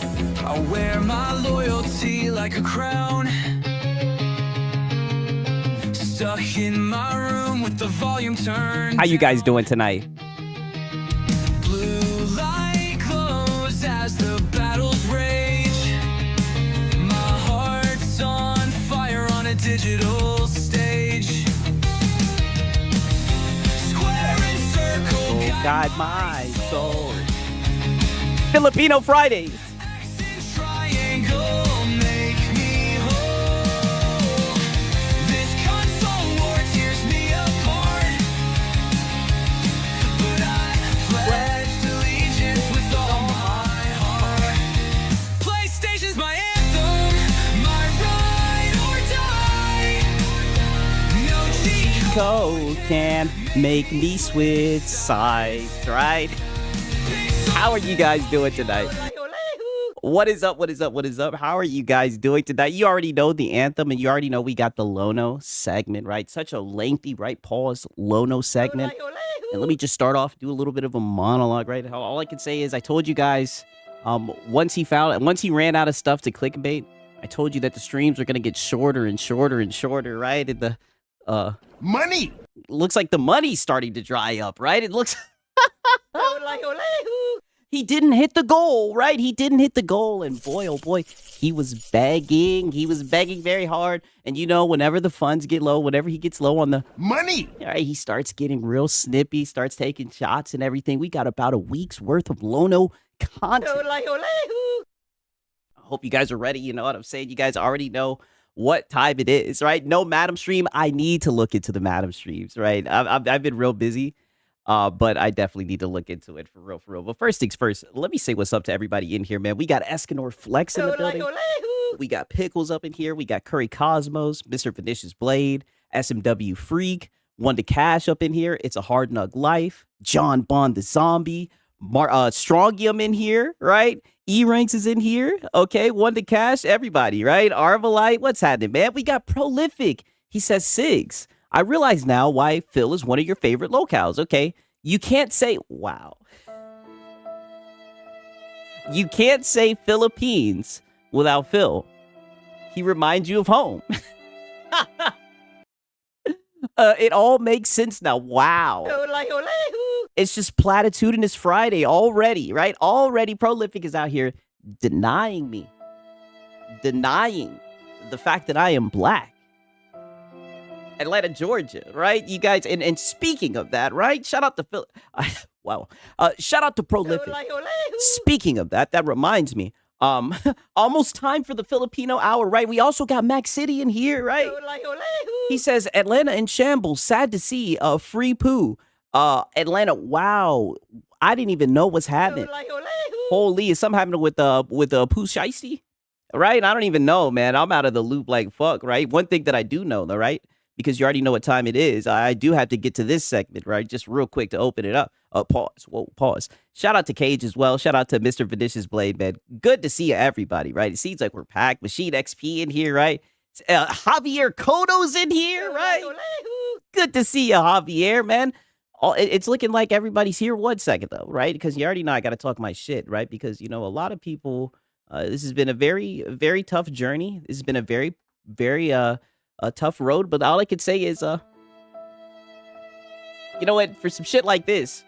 I wear my loyalty like a crown. Stuck in my room with the volume turned. How you guys doing tonight? Blue light glows as the battles rage. My heart's on fire on a digital stage. Square and circle guide my soul. Filipino Fridays. triangle make me whole. This console war tears me apart, but I pledged allegiance with all my heart. PlayStation's my anthem, my ride or die. No cheat Code can make me switch sides, right? How are you guys doing tonight? What is up? What is up? What is up? How are you guys doing tonight? You already know the anthem, and you already know we got the Lono segment, right? Such a lengthy, right? Pause, Lono segment. And let me just start off, do a little bit of a monologue, right? All I can say is I told you guys, once he ran out of stuff to clickbait, I told you that the streams are gonna get shorter and shorter and shorter, right? And the Money! looks like the money's starting to dry up, right? It looks he didn't hit the goal, right? He didn't hit the goal, and boy, oh boy, he was begging. He was begging very hard, and you know, whenever the funds get low, whenever he gets low on the Money! all right, he starts getting real snippy, starts taking shots and everything. We got about a week's worth of Lono content. I hope you guys are ready. You know what I'm saying? You guys already know what time it is, right? No Madam stream. I need to look into the Madam streams, right? I've been real busy, but I definitely need to look into it for real, for real. But first things first, let me say what's up to everybody in here, man. We got Escanor Flex in the building. We got Pickles up in here. We got Curry Cosmos, Mr. Vinicius Blade, SMW Freak, Wanda Cash up in here. It's a Hard Nug Life. John Bond the Zombie. Strongium in here, right? E-Ranks is in here. Okay, Wanda Cash, everybody, right? Arvalite, what's happening, man? We got Prolific. He says Sigs. I realize now why Phil is one of your favorite locales. Okay, you can't say, wow. You can't say Philippines without Phil. He reminds you of home. It all makes sense now. Wow. It's just platitudinous Friday already, right? Already Prolific is out here denying me. Denying the fact that I am black. Atlanta, Georgia, right? You guys, and speaking of that, right? Shout out to Phil. Wow. Shout out to Prolific. Speaking of that, that reminds me. Almost time for the Filipino hour, right? We also got Max City in here, right? He says, Atlanta in shambles. Sad to see. Free poo. Atlanta, wow. I didn't even know what's happening. Holy, is something happening with Pooh Shiesty? Right? I don't even know, man. I'm out of the loop like fuck, right? One thing that I do know, though, right? Because you already know what time it is. I do have to get to this segment, right? Just real quick to open it up. Pause. Whoa, pause. Shout out to Cage as well. Shout out to Mr. Vinicius Blade, man. Good to see everybody, right? It seems like we're packed. Machine XP in here, right? Javier Cotto's in here, right? Good to see you, Javier, man. It's looking like everybody's here. 1 second, though, right? Because you already know I got to talk my shit, right? Because, you know, a lot of people, this has been a very, very tough journey. This has been a very, very tough road. But all I could say is, you know what? For some shit like this,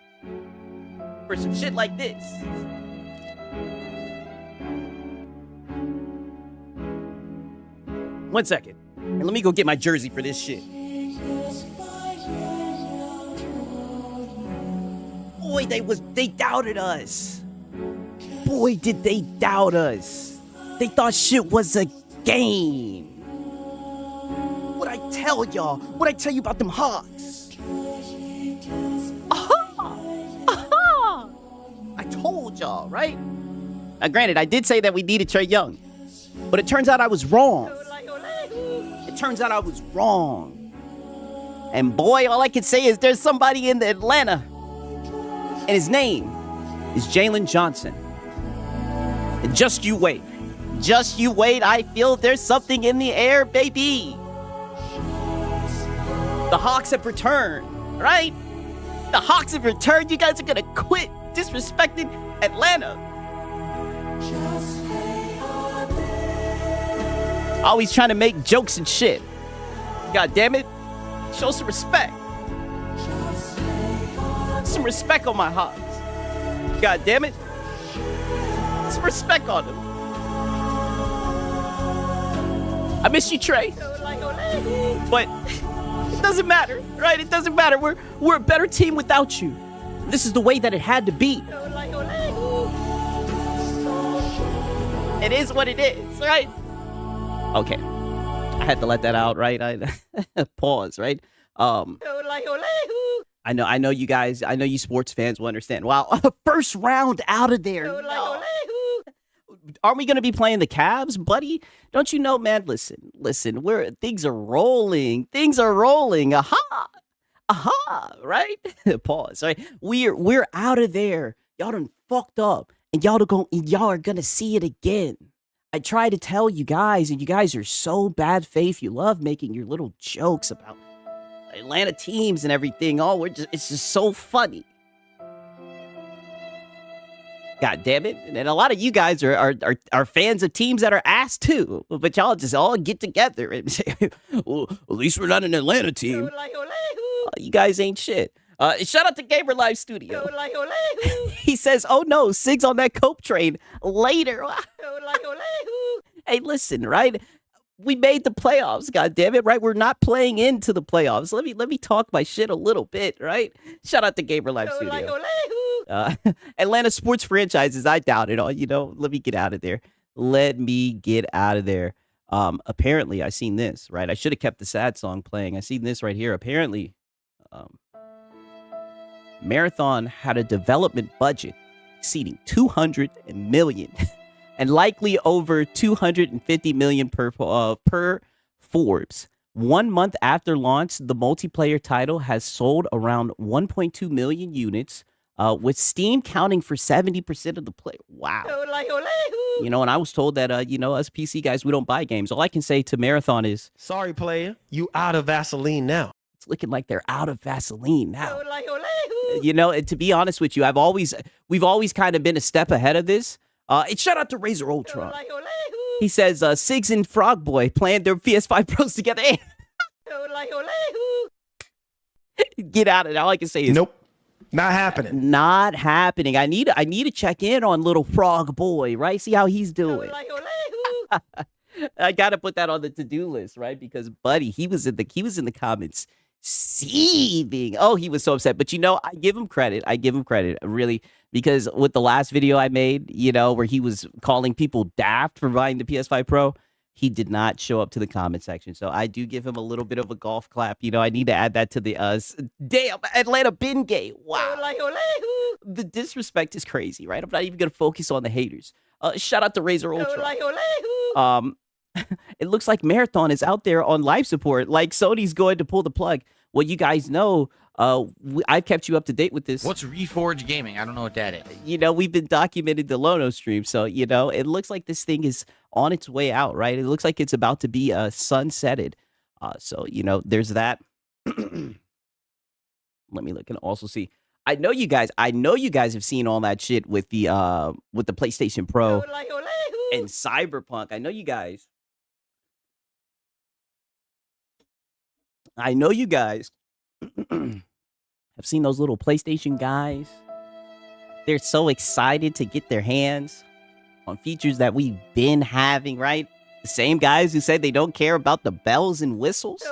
1 second. And let me go get my jersey for this shit. Boy, they doubted us. Boy, did they doubt us. They thought shit was a game. What'd I tell y'all? What'd I tell you about them Hawks? I told y'all, right? Now, granted, I did say that we needed Trae Young, but it turns out I was wrong. And boy, all I can say is there's somebody in Atlanta, and his name is Jalen Johnson. And just you wait. Just you wait. I feel there's something in the air, baby. The Hawks have returned, right? The Hawks have returned. You guys are going to quit disrespecting Atlanta. Always trying to make jokes and shit. God damn it. Show some respect. Some respect on my hogs. God damn it. Some respect on them. I miss you, Trey. But it doesn't matter, right? It doesn't matter. We're a better team without you. This is the way that it had to be. It is what it is, right? Okay. I had to let that out, right? I pause, right? I know you guys, I know you sports fans will understand. Wow, first round out of there. No. Aren't we going to be playing the Cavs, buddy? Don't you know, man? Listen, things are rolling. Aha, right? Pause, right? We're out of there. Y'all done fucked up, and y'all are going to see it again. I try to tell you guys, and you guys are so bad faith. You love making your little jokes about Atlanta teams and everything. It's just so funny. God damn it. And a lot of you guys are fans of teams that are ass too. But y'all just all get together and say, well, at least we're not an Atlanta team. You guys ain't shit. Shout out to Gamer Live Studio. He says, oh no, Sig's on that cope train later. Hey, listen, right? We made the playoffs, God damn it, right? We're not playing into the playoffs. Let me talk my shit a little bit, right? Shout out to Gamer Live Studio. Atlanta sports franchises, I doubt it all. Let me get out of there. Apparently, I seen this, right? I should have kept the sad song playing. I seen this right here. Apparently, Marathon had a development budget exceeding $200 million and likely over $250 million per Forbes. 1 month after launch, the multiplayer title has sold around 1.2 million units, with Steam counting for 70% of the play. Wow. And I was told that, us PC guys, we don't buy games. All I can say to Marathon is, sorry, player, you out of Vaseline now. It's looking like they're out of Vaseline now. And to be honest with you, we've always kind of been a step ahead of this. Shout out to Razor Ultron. He says, Sigs and Frog Boy planned their PS5 Pros together. Get out of it. All I can say is, nope. Not happening. Not happening. I need to check in on little Frog Boy, right? See how he's doing. I gotta put that on the to-do list, right? Because buddy, he was in the comments seething. Oh, he was so upset. But I give him credit. Really, because with the last video I made, where he was calling people daft for buying the PS5 Pro, he did not show up to the comment section. So I do give him a little bit of a golf clap. I need to add that to the damn Atlanta bin gate. Wow. The disrespect is crazy, right? I'm not even going to focus on the haters. Shout out to Razor Ultra. It looks like Marathon is out there on life support, like Sony's going to pull the plug. Well, you guys know, I've kept you up to date with this. What's Reforge Gaming? I don't know what that is. We've been documenting the Lono stream, so, it looks like this thing is on its way out, right? It looks like it's about to be sunsetted. So, there's that. Let me look and also see. I know you guys have seen all that shit with the PlayStation Pro and Cyberpunk. I know you guys have seen those little PlayStation guys. They're so excited to get their hands on features that we've been having, right? The same guys who say they don't care about the bells and whistles.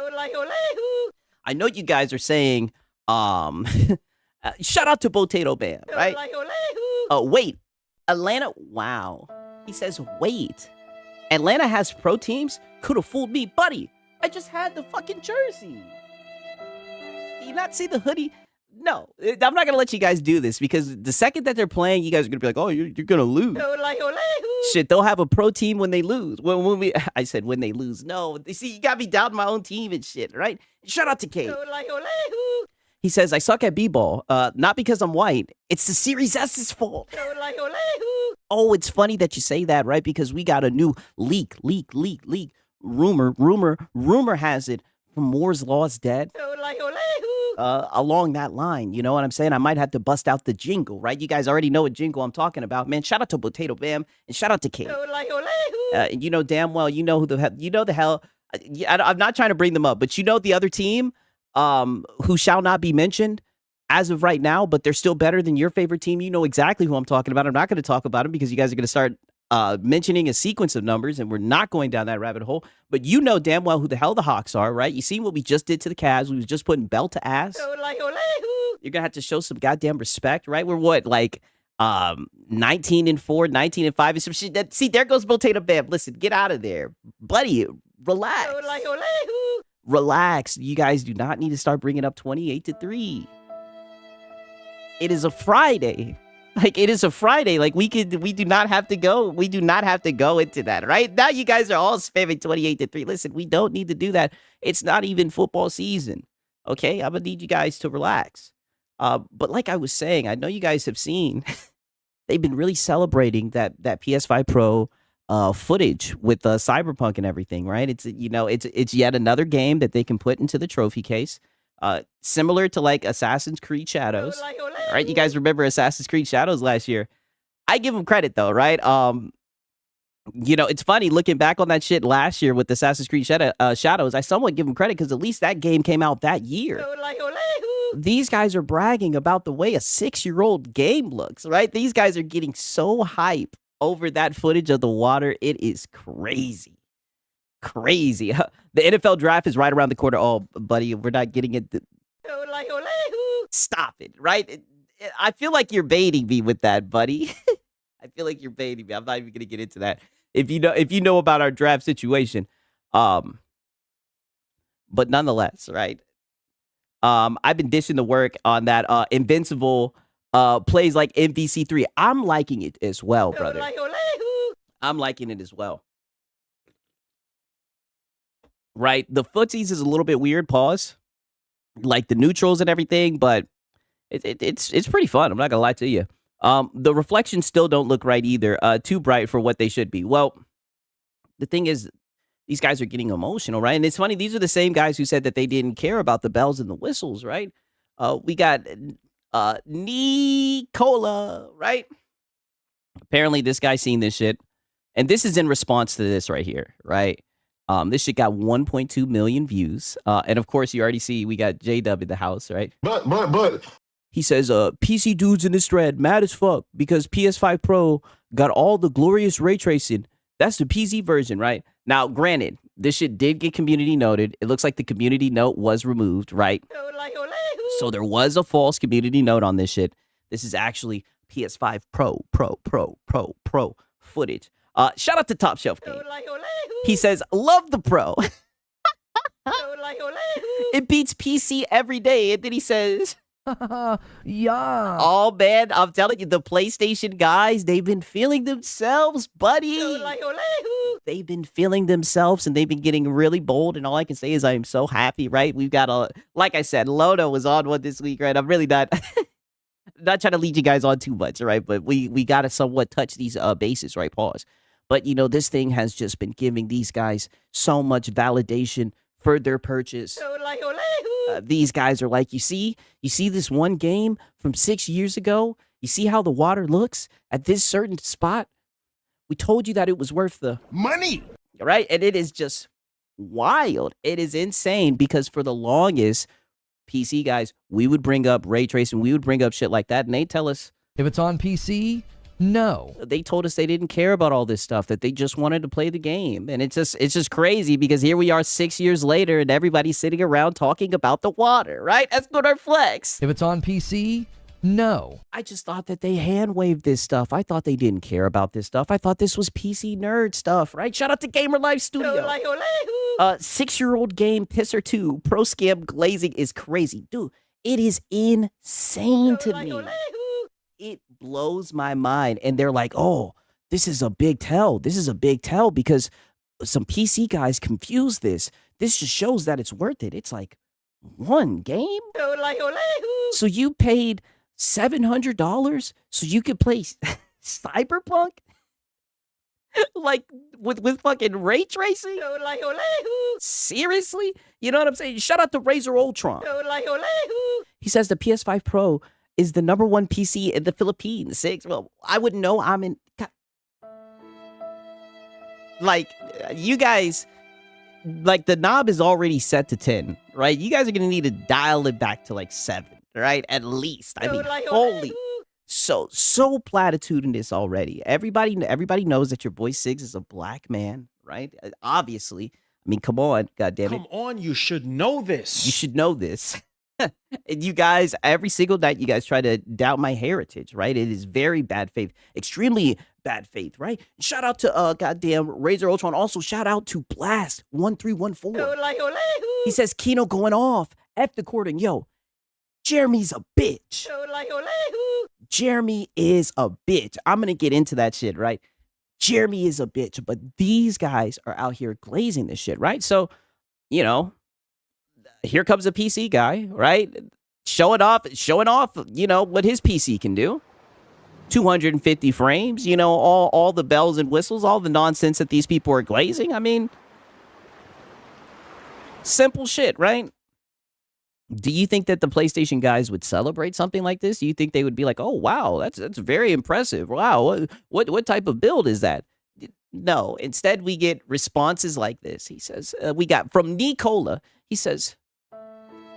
I know you guys are saying, shout out to Potato Band, right? Wait, Atlanta, wow. He says, wait, Atlanta has pro teams? Could have fooled me, buddy. I just had the fucking jersey. Do you not see the hoodie? No, I'm not going to let you guys do this because the second that they're playing, you guys are going to be like, oh, you're going to lose. Shit, they'll have a pro team when they lose. I said when they lose. No, see, you got me doubting my own team and shit, right? Shout out to Kate. He says, I suck at b-ball, not because I'm white. It's the Series S's fault. Oh, it's funny that you say that, right? Because we got a new leak. Rumor has it from Moore's Law is dead. along that line. You know what I'm saying? I might have to bust out the jingle, right? You guys already know what jingle I'm talking about, man. Shout out to Potato Bam and shout out to King. And you know damn well, you know who the hell. I'm not trying to bring them up, but you know the other team, who shall not be mentioned as of right now, but they're still better than your favorite team. You know exactly who I'm talking about. I'm not going to talk about them because you guys are going to start mentioning a sequence of numbers, and we're not going down that rabbit hole. But you know damn well who the hell the Hawks are, right? You see what we just did to the Cavs? We was just putting belt to ass. You're gonna have to show some goddamn respect, right? We're what, like 19-4, 19-5, and some shit. See, there goes Potato Bam. Listen, get out of there, buddy. Relax. Relax. You guys do not need to start bringing up 28-3. It is a Friday. Like, it is a Friday. Like, we do not have to go. We do not have to go into that, right? Now you guys are all spamming 28-3. Listen, we don't need to do that. It's not even football season. Okay? I'm going to need you guys to relax. But like I was saying, I know you guys have seen, they've been really celebrating that PS5 Pro footage with Cyberpunk and everything, right? It's, you know, it's yet another game that they can put into the trophy case. Similar to like Assassin's Creed Shadows, right? You guys remember Assassin's Creed Shadows last year? I give them credit though, right? You know, it's funny looking back on that shit last year with Assassin's Creed Shadows. I somewhat give them credit because at least that game came out that year. These guys are bragging about the way a 6-year-old game looks, right? These guys are getting so hype over that footage of the water. It is crazy. Crazy. The NFL draft is right around the corner. Oh, buddy, we're not getting it. Stop it, right? I feel like you're baiting me with that, buddy. I feel like you're baiting me. I'm not even going to get into that. If you know about our draft situation. But nonetheless, right? I've been dishing the work on that Invincible plays like MVC3. I'm liking it as well, brother. I'm liking it as well. Right? The footsies is a little bit weird, pause. Like the neutrals and everything, but it's pretty fun. I'm not gonna lie to you. The reflections still don't look right either. Too bright for what they should be. Well, the thing is, these guys are getting emotional, right? And it's funny, these are the same guys who said that they didn't care about the bells and the whistles, right? We got Nicola, right? Apparently this guy's seen this shit. And this is in response to this right here, right? This shit got 1.2 million views. And of course, you already see we got J-Dub in the house, right? But. He says, PC dudes in this thread, mad as fuck because PS5 Pro got all the glorious ray tracing. That's the PC version, right? Now, granted, this shit did get community noted. It looks like the community note was removed, right? So there was a false community note on this shit. This is actually PS5 Pro footage. Shout out to Top Shelf Game. He says, love the Pro. It beats PC every day. And then he says, yeah. Oh, man, I'm telling you, the PlayStation guys, they've been feeling themselves, buddy. They've been feeling themselves, and they've been getting really bold, and all I can say is I am so happy, right? We've got like I said, Lono was on one this week, right? I'm really not trying to lead you guys on too much, right? But we got to somewhat touch these bases, right? Pause. But, you know, this thing has just been giving these guys so much validation for their purchase. These guys are like, you see this one game from 6 years ago? You see how the water looks at this certain spot? We told you that it was worth the money, right? And it is just wild. It is insane because for the longest, PC guys, we would bring up ray tracing, we would bring up shit like that, and they tell us, if it's on PC, no. They told us they didn't care about all this stuff, that they just wanted to play the game. And it's just crazy because here we are 6 years later and everybody's sitting around talking about the water, right? That's not our flex. If it's on PC, no. I just thought that they hand-waved this stuff. I thought they didn't care about this stuff. I thought this was PC nerd stuff, right? Shout out to Gamer Life Studio. 6-year-old game Pisser 2 Pro Scam glazing is crazy. Dude, it is insane to me. It blows my mind. And they're like, oh, this is a big tell. This is a big tell because some PC guys confuse this. This just shows that it's worth it. It's like one game. So you paid $700 so you could play Cyberpunk? Like with fucking ray tracing? Seriously? You know what I'm saying? Shout out to Razer Ultron. He says the PS5 Pro is the #1 PC in the Philippines. 6. Well, I wouldn't know. I'm in. God. Like, you guys, like the knob is already set to 10, right? You guys are gonna need to dial it back to like 7, right? At least. I mean, holy. So platitudinous already. Everybody knows that your boy Siggs is a black man, right? Obviously. I mean, come on, goddammit. Come on, you should know this. You should know this. And you guys, every single night, you guys try to doubt my heritage, right? It is very bad faith, extremely bad faith, right? Shout out to goddamn Razer Ultron. Also, shout out to Blast 1314. He says Kino going off. F the cording, yo. Jeremy's a bitch. Jeremy is a bitch. I'm gonna get into that shit, right? Jeremy is a bitch, but these guys are out here glazing this shit, right? So, you know, here comes a PC guy, right? Showing off, you know, what his PC can do. 250 frames, you know, all the bells and whistles, all the nonsense that these people are glazing. I mean, simple shit, right? Do you think that the PlayStation guys would celebrate something like this? Do you think they would be like, "Oh wow, that's very impressive. Wow, what type of build is that?" No. Instead, we get responses like this. He says, "We got from Nicola." He says,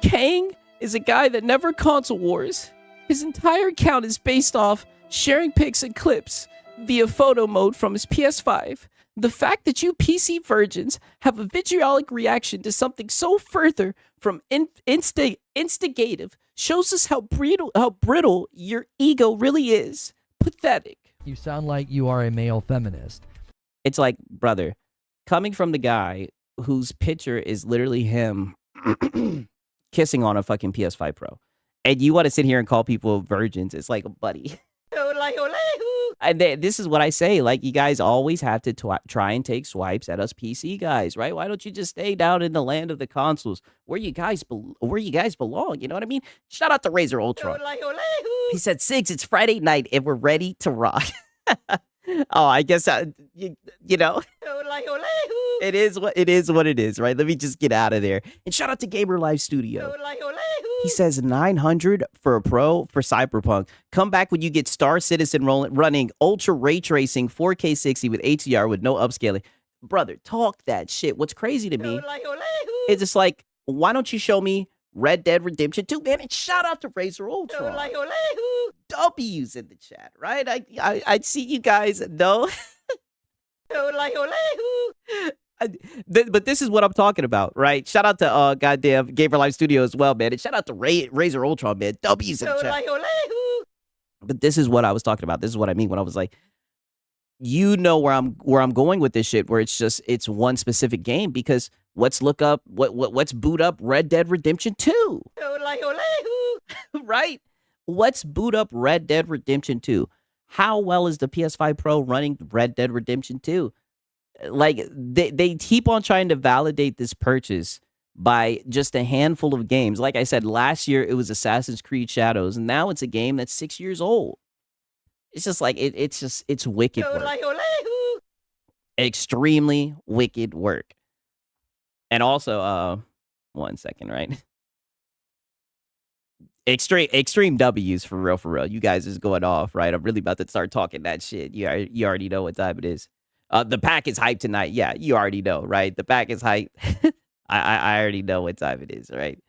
"Kang is a guy that never console wars. His entire account is based off sharing pics and clips via photo mode from his PS5. The fact that you PC virgins have a vitriolic reaction to something so further from instigative shows us how brittle your ego really is. Pathetic." You sound like you are a male feminist. It's like, brother, coming from the guy whose picture is literally him kissing on a fucking PS5 Pro, and you want to sit here and call people virgins, it's like, buddy. And this is what I say. Like, you guys always have to try and take swipes at us PC guys, right? Why don't you just stay down in the land of the consoles where you guys belong? You know what I mean? Shout out to Razer Ultron. He said, "Siggs, it's Friday night and we're ready to rock." Oh, I guess you know. It is what it is, right? Let me just get out of there. And shout out to Gamer Live Studio. He says 900 for a Pro for Cyberpunk. Come back when you get Star Citizen running ultra ray tracing 4K 60 with HDR with no upscaling. Brother, talk that shit. What's crazy to me is it's like, why don't you show me Red Dead Redemption 2, man? And shout out to Razer Ultron. W's in the chat, right? I'd see you guys know. But this is what I'm talking about, right? Shout out to goddamn Gamer Live Studio as well, man. And shout out to Razer Ultron, man. W's in the chat. But this is what I was talking about. This is what I mean when I was like, you know where I'm going with this shit, where it's one specific game, because let's boot up Red Dead Redemption 2. Right? Let's boot up Red Dead Redemption 2. How well is the PS5 Pro running Red Dead Redemption 2? Like, they keep on trying to validate this purchase by just a handful of games. Like I said, last year it was Assassin's Creed Shadows, and now it's a game that's 6 years old. It's just like, it's wicked work. Extremely wicked work. And also, one second, right? Extreme W's for real. You guys is going off, right? I'm really about to start talking that shit. You already know what time it is. The pack is hyped tonight. Yeah, you already know, right? The pack is hyped. I already know what time it is, right?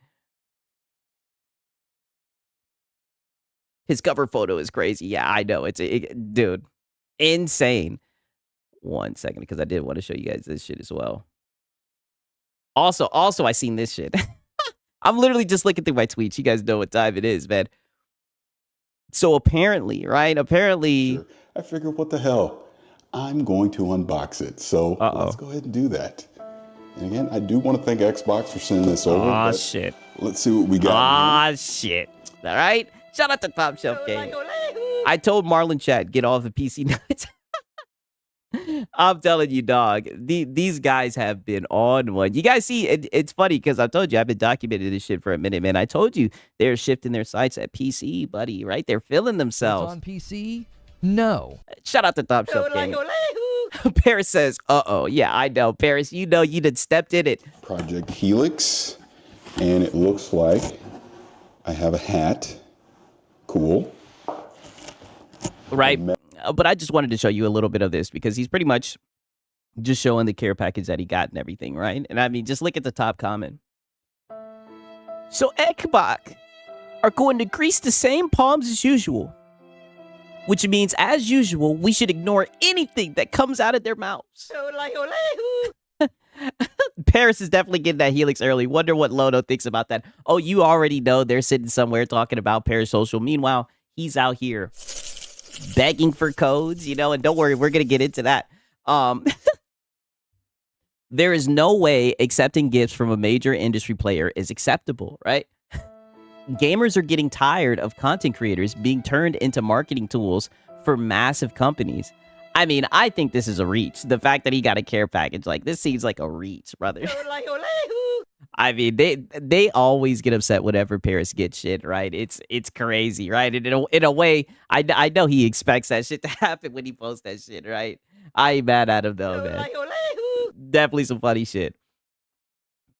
His cover photo is crazy. Yeah, I know. Dude, insane. One second, because I did want to show you guys this shit as well. Also, I seen this shit. I'm literally just looking through my tweets. You guys know what time it is, man. So apparently, right? Apparently, I figured, what the hell? I'm going to unbox it. So let's go ahead and do that. And again, I do want to thank Xbox for sending this over. Oh, shit. Let's see what we got. Oh, shit. All right. Shout out to Top Shelf Game. I told Marlon Chat, get off the PC nuts. I'm telling you, dog. These guys have been on one. You guys see, it's funny because I told you I've been documenting this shit for a minute, man. I told you they're shifting their sights at PC, buddy, right? They're filling themselves. It's on PC? No. Shout out to Top Shelf Game. Paris says, uh-oh. Yeah, I know. Paris, you know you done stepped in it. Project Helix, and it looks like I have a hat. Cool. Right? But I just wanted to show you a little bit of this because he's pretty much just showing the care package that he got and everything, right? And I mean, just look at the top comment. So Xbox are going to grease the same palms as usual, which means, as usual, we should ignore anything that comes out of their mouths. Paris is definitely getting that Helix early. Wonder what Lono thinks about that. Oh, you already know they're sitting somewhere talking about Parasocial. Meanwhile, he's out here begging for codes, you know, and don't worry, we're going to get into that. There is no way accepting gifts from a major industry player is acceptable, right? Gamers are getting tired of content creators being turned into marketing tools for massive companies. I mean, I think this is a reach. The fact that he got a care package, like, this seems like a reach, brother. I mean, they always get upset whenever Paris gets shit, right? It's crazy, right? And in a way, I know he expects that shit to happen when he posts that shit, right? I ain't mad at him though, man. Definitely some funny shit.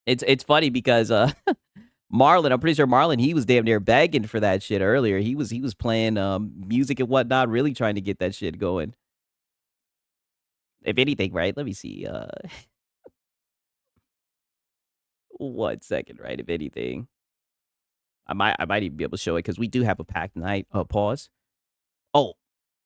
It's funny because Marlon, I'm pretty sure Marlon, he was damn near begging for that shit earlier. He was playing music and whatnot, really trying to get that shit going. If anything, right? Let me see. 1 second, right? If anything, I might even be able to show it because we do have a packed night. Pause. Oh,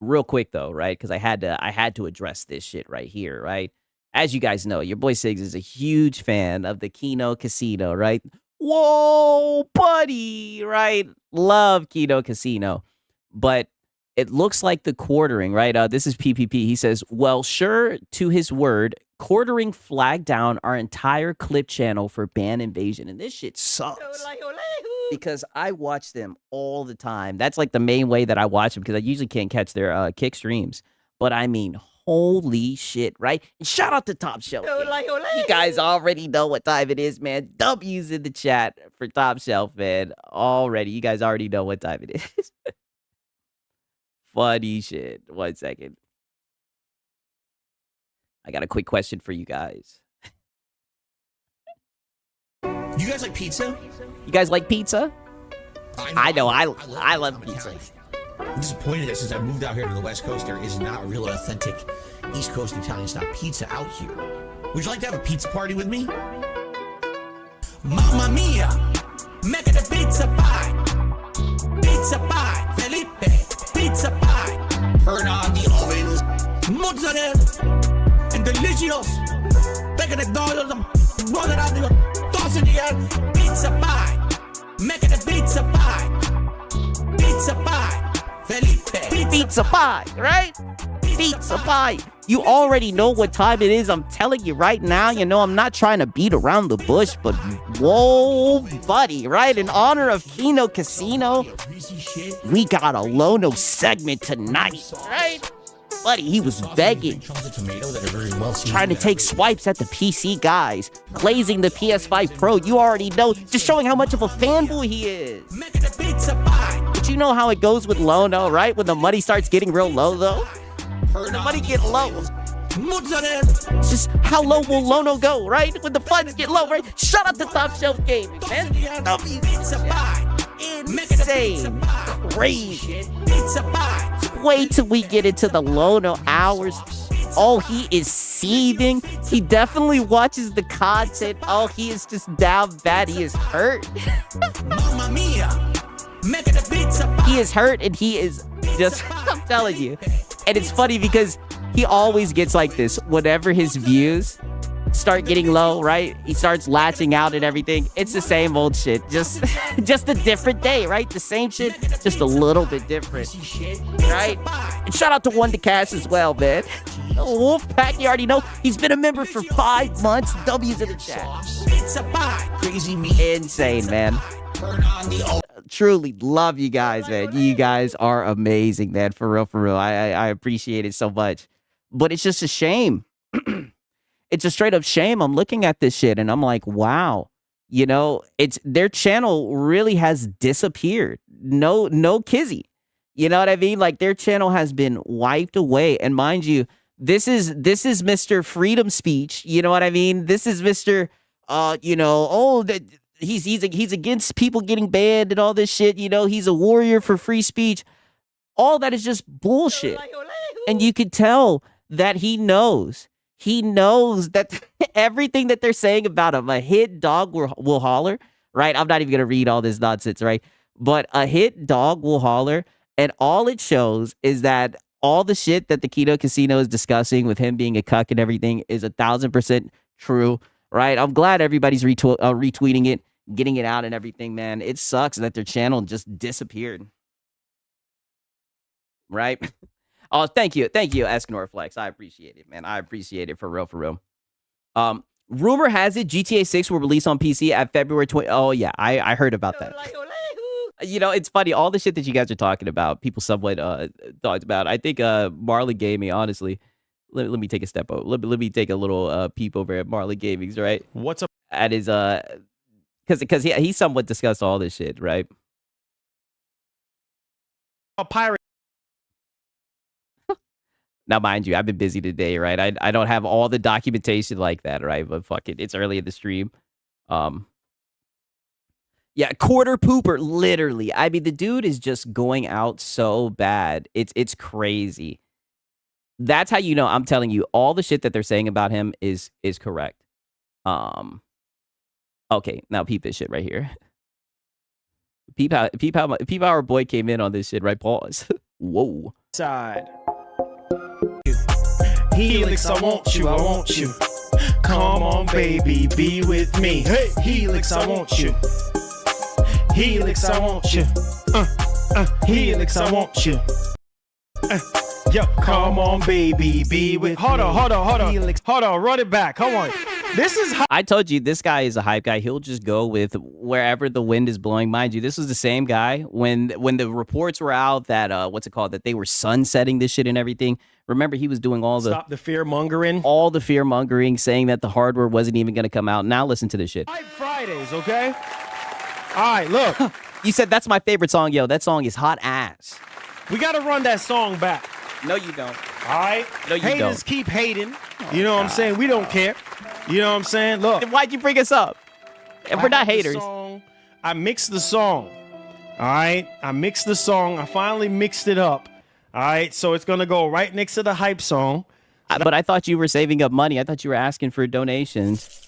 real quick though, right? Because I had to address this shit right here, right? As you guys know, your boy Siggs is a huge fan of the Kino Casino, right? Whoa, buddy, right? Love Kino Casino. But it looks like the quartering, right? This is PPP. He says, well, sure to his word, quartering flagged down our entire clip channel for ban invasion. And this shit sucks. Because I watch them all the time. That's like the main way that I watch them because I usually can't catch their kick streams. But I mean, holy shit, right? And shout out to Top Shelf. You guys already know what time it is, man. W's in the chat for Top Shelf, man. Already. You guys already know what time it is. Funny shit. 1 second. I got a quick question for you guys. You guys like pizza? You guys like pizza? I know. I love pizza. I'm disappointed that since I moved out here to the West Coast, there is not a real authentic East Coast Italian style pizza out here. Would you like to have a pizza party with me? Mamma mia, make it a pizza pie. Pizza pie, Felipe, pizza pie. Turn on the ovens, mozzarella, and delicious. Take the dollars and roll it out and toss it again. Pizza pie, make it a pizza pie. Pizza pie. Felipe. Pizza pie, right? Pizza pie. You already know what time it is. I'm telling you right now. You know, I'm not trying to beat around the bush, but whoa, buddy, right? In honor of Kino Casino, we got a Lono segment tonight, right? Buddy, he was begging, trying to take swipes at the PC guys, blazing the PS5 Pro. You already know, just showing how much of a fanboy he is. But you know how it goes with Lono, right? When the money starts getting real low, though. When the money get low, it's just how low will Lono go, right? When the funds get low, right? Shout out to Top Shelf Gaming, man. Insane, crazy. Wait till we get into the Lono hours. Oh, he is seething. He definitely watches the content. Oh, he is just down bad. He is hurt. He is hurt and he is just, I'm telling you. And it's funny because he always gets like this. Whenever his views start getting low, right? He starts latching out and everything. It's the same old shit. Just a different day, right? The same shit, just a little bit different, right? And shout out to Wonder Cash as well, man. Wolfpack, you already know. He's been a member for 5 months. W's in the chat. Insane, man. Truly love you guys, man. You guys are amazing, man. For real, for real. I appreciate it so much. But it's just a shame. It's a straight up shame. I'm looking at this shit and I'm like, wow, you know, it's their channel really has disappeared. No kizzy. You know what I mean? Like their channel has been wiped away. And mind you, This is Mr. Freedom Speech. You know what I mean? This is Mr. He's against people getting banned and all this shit. You know, he's a warrior for free speech. All that is just bullshit. And you can tell that he knows. He knows that everything that they're saying about him, a hit dog will holler, right? I'm not even going to read all this nonsense, right? But a hit dog will holler, and all it shows is that all the shit that the Kino Casino is discussing with him being a cuck and everything is 1,000% true, right? I'm glad everybody's retweeting it, getting it out and everything, man. It sucks that their channel just disappeared, right? Oh, thank you, Escanorflex. I appreciate it, man. I appreciate it for real. Rumor has it GTA 6 will release on PC at February 20. Oh yeah, I heard about that. You know, it's funny, all the shit that you guys are talking about, people somewhat thought about. I think Marley Gaming, honestly, let me take a step over. Let me take a little peep over at Marley Gaming's, right? What's up? At his because he somewhat discussed all this shit, right? A pirate. Now, mind you, I've been busy today, right? I don't have all the documentation like that, right? But fuck it, it's early in the stream. Yeah, quarter pooper, literally. I mean, the dude is just going out so bad. It's crazy. That's how you know. I'm telling you, all the shit that they're saying about him is correct. Okay, now peep this shit right here. Peep how our boy came in on this shit, right? Pause. Whoa. Side. Helix, I want you. Come on, baby, be with me. Hey, Helix, I want you. Helix, I want you. Helix, I want you. Yo, come on, baby, be with me. Hold on. Helix. Hold on, run it back. Come on. This is how I told you, this guy is a hype guy. He'll just go with wherever the wind is blowing. Mind you, this was the same guy when the reports were out that that they were sunsetting this shit and everything. Remember, he was doing stop the fear mongering. all the fear mongering, saying that the hardware wasn't even going to come out. Now listen to this shit. Hype Fridays, okay? All right, look. You said that's my favorite song, yo. That song is hot ass. We got to run that song back. No, you don't. All right? No, you Haters don't. keep hating. You know what I'm saying? We don't care. You know what I'm saying? Look. Then why'd you bring us up? If we're not haters. I mixed the song. All right? I mixed the song. I finally mixed it up. All right? So it's going to go right next to the hype song. But I thought you were saving up money. I thought you were asking for donations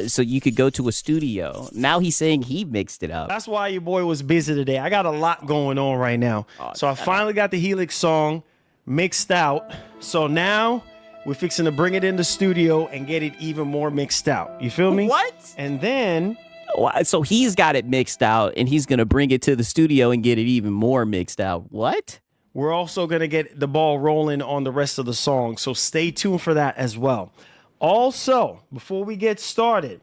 so you could go to a studio. Now he's saying he mixed it up. That's why your boy was busy today. I got a lot going on right now. So I finally got the Helix song mixed out. So now we're fixing to bring it in the studio and get it even more mixed out. You feel me? What? And then... So he's got it mixed out, and he's going to bring it to the studio and get it even more mixed out. What? We're also going to get the ball rolling on the rest of the song. So stay tuned for that as well. Also, before we get started,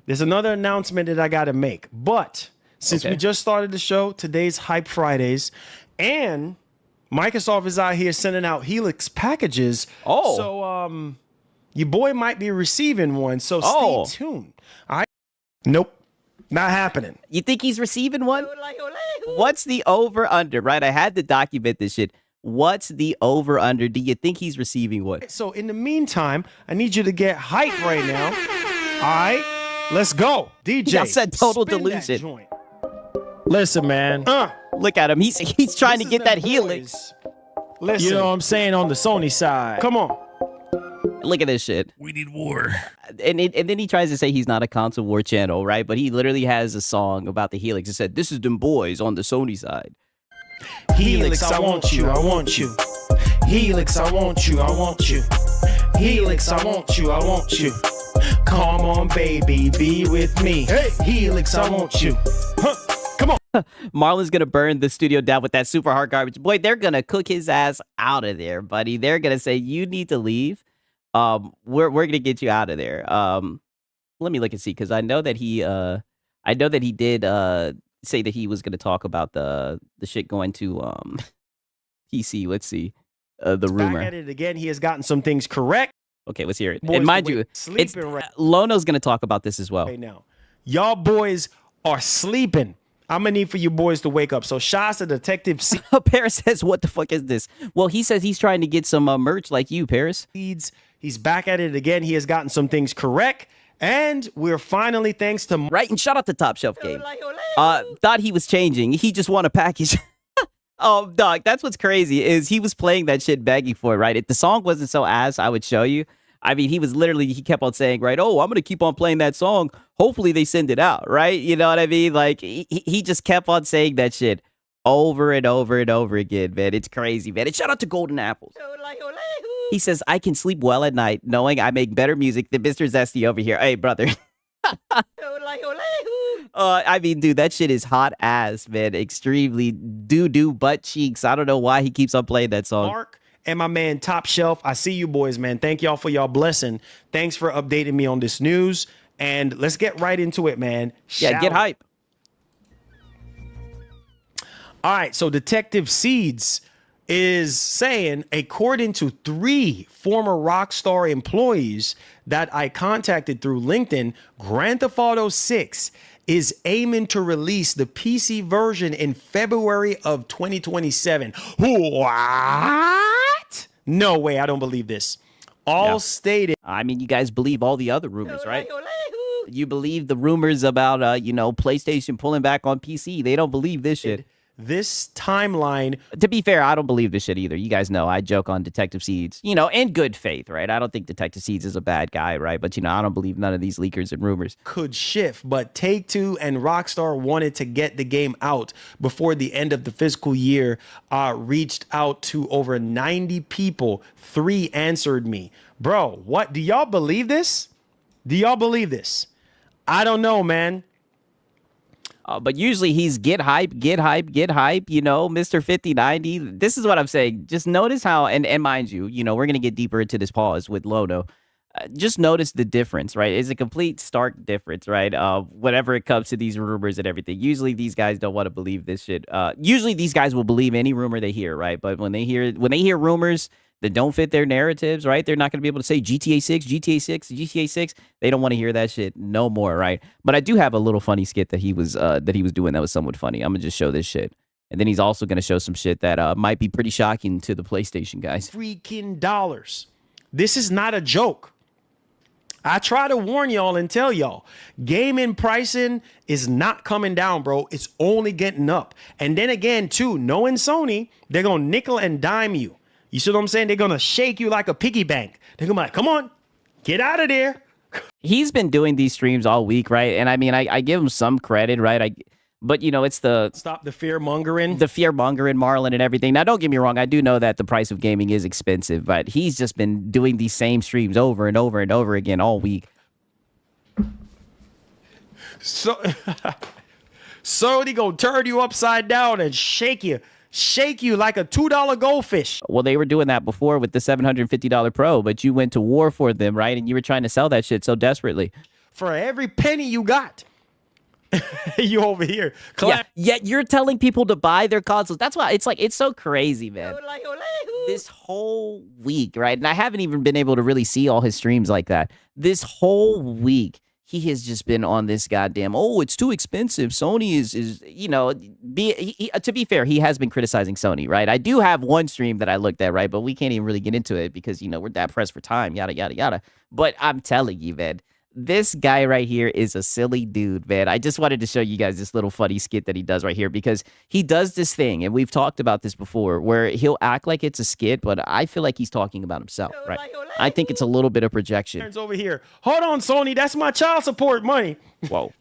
there's another announcement that I got to make. But since we just started the show, today's Hype Fridays, and Microsoft is out here sending out Helix packages. Oh. So your boy might be receiving one. So stay tuned. All right. Nope. Not happening. You think he's receiving one? What's the over-under, right? I had to document this shit. What's the over-under? Do you think he's receiving one? So in the meantime, I need you to get hype right now. All right, let's go. DJ, I said total spin that delusion. joint. Listen, man. Look at him. He's trying to get that Helix. Helix. Listen. You know what I'm saying, on the Sony side. Come on. Look at this shit. We need war. And then he tries to say he's not a console war channel, right? But he literally has a song about the Helix. It said, "This is them boys on the Sony side." Helix, I want you, I want you. Helix, I want you, I want you. Helix, I want you, I want you. Come on, baby, be with me. Hey, Helix, I want you. Come on. Marlon's gonna burn the studio down with that super hard garbage. Boy, they're gonna cook his ass out of there, buddy. They're gonna say you need to leave. We're gonna get you out of there. Let me look and see, because I know that he did say that he was gonna talk about the shit going to PC. Let's see, the rumor. Back at it again. He has gotten some things correct. Okay, let's hear it. Boys And mind away you, sleeping it's right Lono's gonna talk about this as well. now. Y'all boys are sleeping. I'm gonna need for you boys to wake up. So shots to Detective Paris says, what the fuck is this? Well, he says he's trying to get some merch like you, Paris. Seeds. He's back at it again. He has gotten some things correct. And we're finally, thanks to... Right, and shout out to Top Shelf Game. Thought he was changing. He just won a package. Oh, dog, that's what's crazy is he was playing that shit begging for it, right? If the song wasn't so ass, I would show you. I mean, he kept on saying, right, oh, I'm going to keep on playing that song. Hopefully they send it out, right? You know what I mean? Like, he just kept on saying that shit over and over and over again, man. It's crazy, man. And shout out to Golden Apples. He says, I can sleep well at night knowing I make better music than Mr. Zesty over here. Hey, brother. I mean, dude, that shit is hot ass, man. Extremely doo-doo butt cheeks. I don't know why he keeps on playing that song. Mark and my man Top Shelf. I see you boys, man. Thank y'all for y'all blessing. Thanks for updating me on this news. And let's get right into it, man. Yeah, get hype. All right, so Detective Seeds is saying, according to 3 former Rockstar employees that I contacted through LinkedIn, Grand Theft Auto 6 is aiming to release the PC version in February of 2027. What? No way, I don't believe this. All stated. I mean, you guys believe all the other rumors, right? You believe the rumors about, PlayStation pulling back on PC. They don't believe this shit. This timeline. To be fair, I don't believe this shit either. You guys know I joke on Detective Seeds, in good faith, right? I don't think Detective Seeds is a bad guy, right? But, I don't believe none of these leakers and rumors. Could shift, but Take-Two and Rockstar wanted to get the game out before the end of the fiscal year. Reached out to over 90 people. 3 answered me. Bro, what? Do y'all believe this? Do y'all believe this? I don't know, man. But usually he's get hype, Mr. 5090. This is what I'm saying. Just notice how, and mind you, we're going to get deeper into this pause with Lono. Just notice the difference, right? It's a complete stark difference, right? Whenever it comes to these rumors and everything. Usually these guys don't want to believe this shit. Usually these guys will believe any rumor they hear, right? But when they hear rumors that don't fit their narratives, right? They're not going to be able to say GTA 6, GTA 6, GTA 6. They don't want to hear that shit no more, right? But I do have a little funny skit that he was doing that was somewhat funny. I'm going to just show this shit. And then he's also going to show some shit that might be pretty shocking to the PlayStation guys. Freaking dollars. This is not a joke. I try to warn y'all and tell y'all, gaming pricing is not coming down, bro. It's only getting up. And then again, too, knowing Sony, they're going to nickel and dime you. You see what I'm saying? They're going to shake you like a piggy bank. They're going to be like, come on, get out of there. He's been doing these streams all week, right? And I mean, I give him some credit, right? But, it's the... Stop the fear-mongering. The fear-mongering, Marlon, and everything. Now, don't get me wrong. I do know that the price of gaming is expensive, but he's just been doing these same streams over and over and over again all week. So Sony gonna turn you upside down and shake you like a $2 goldfish. Well, they were doing that before with the $750 Pro, but you went to war for them, right? And you were trying to sell that shit so desperately. For every penny you got, you over here. Yet you're telling people to buy their consoles. That's why it's so crazy, man. This whole week, right? And I haven't even been able to really see all his streams like that. This whole week, he has just been on this goddamn, it's too expensive. Sony is to be fair, he has been criticizing Sony, right? I do have one stream that I looked at, right? But we can't even really get into it because, we're that pressed for time, yada, yada, yada. But I'm telling you, man, this guy right here is a silly dude, man. I just wanted to show you guys this little funny skit that he does right here because he does this thing, and we've talked about this before, where he'll act like it's a skit, but I feel like he's talking about himself, right? I think it's a little bit of projection. Over here. Hold on, Sony. That's my child support money. Whoa.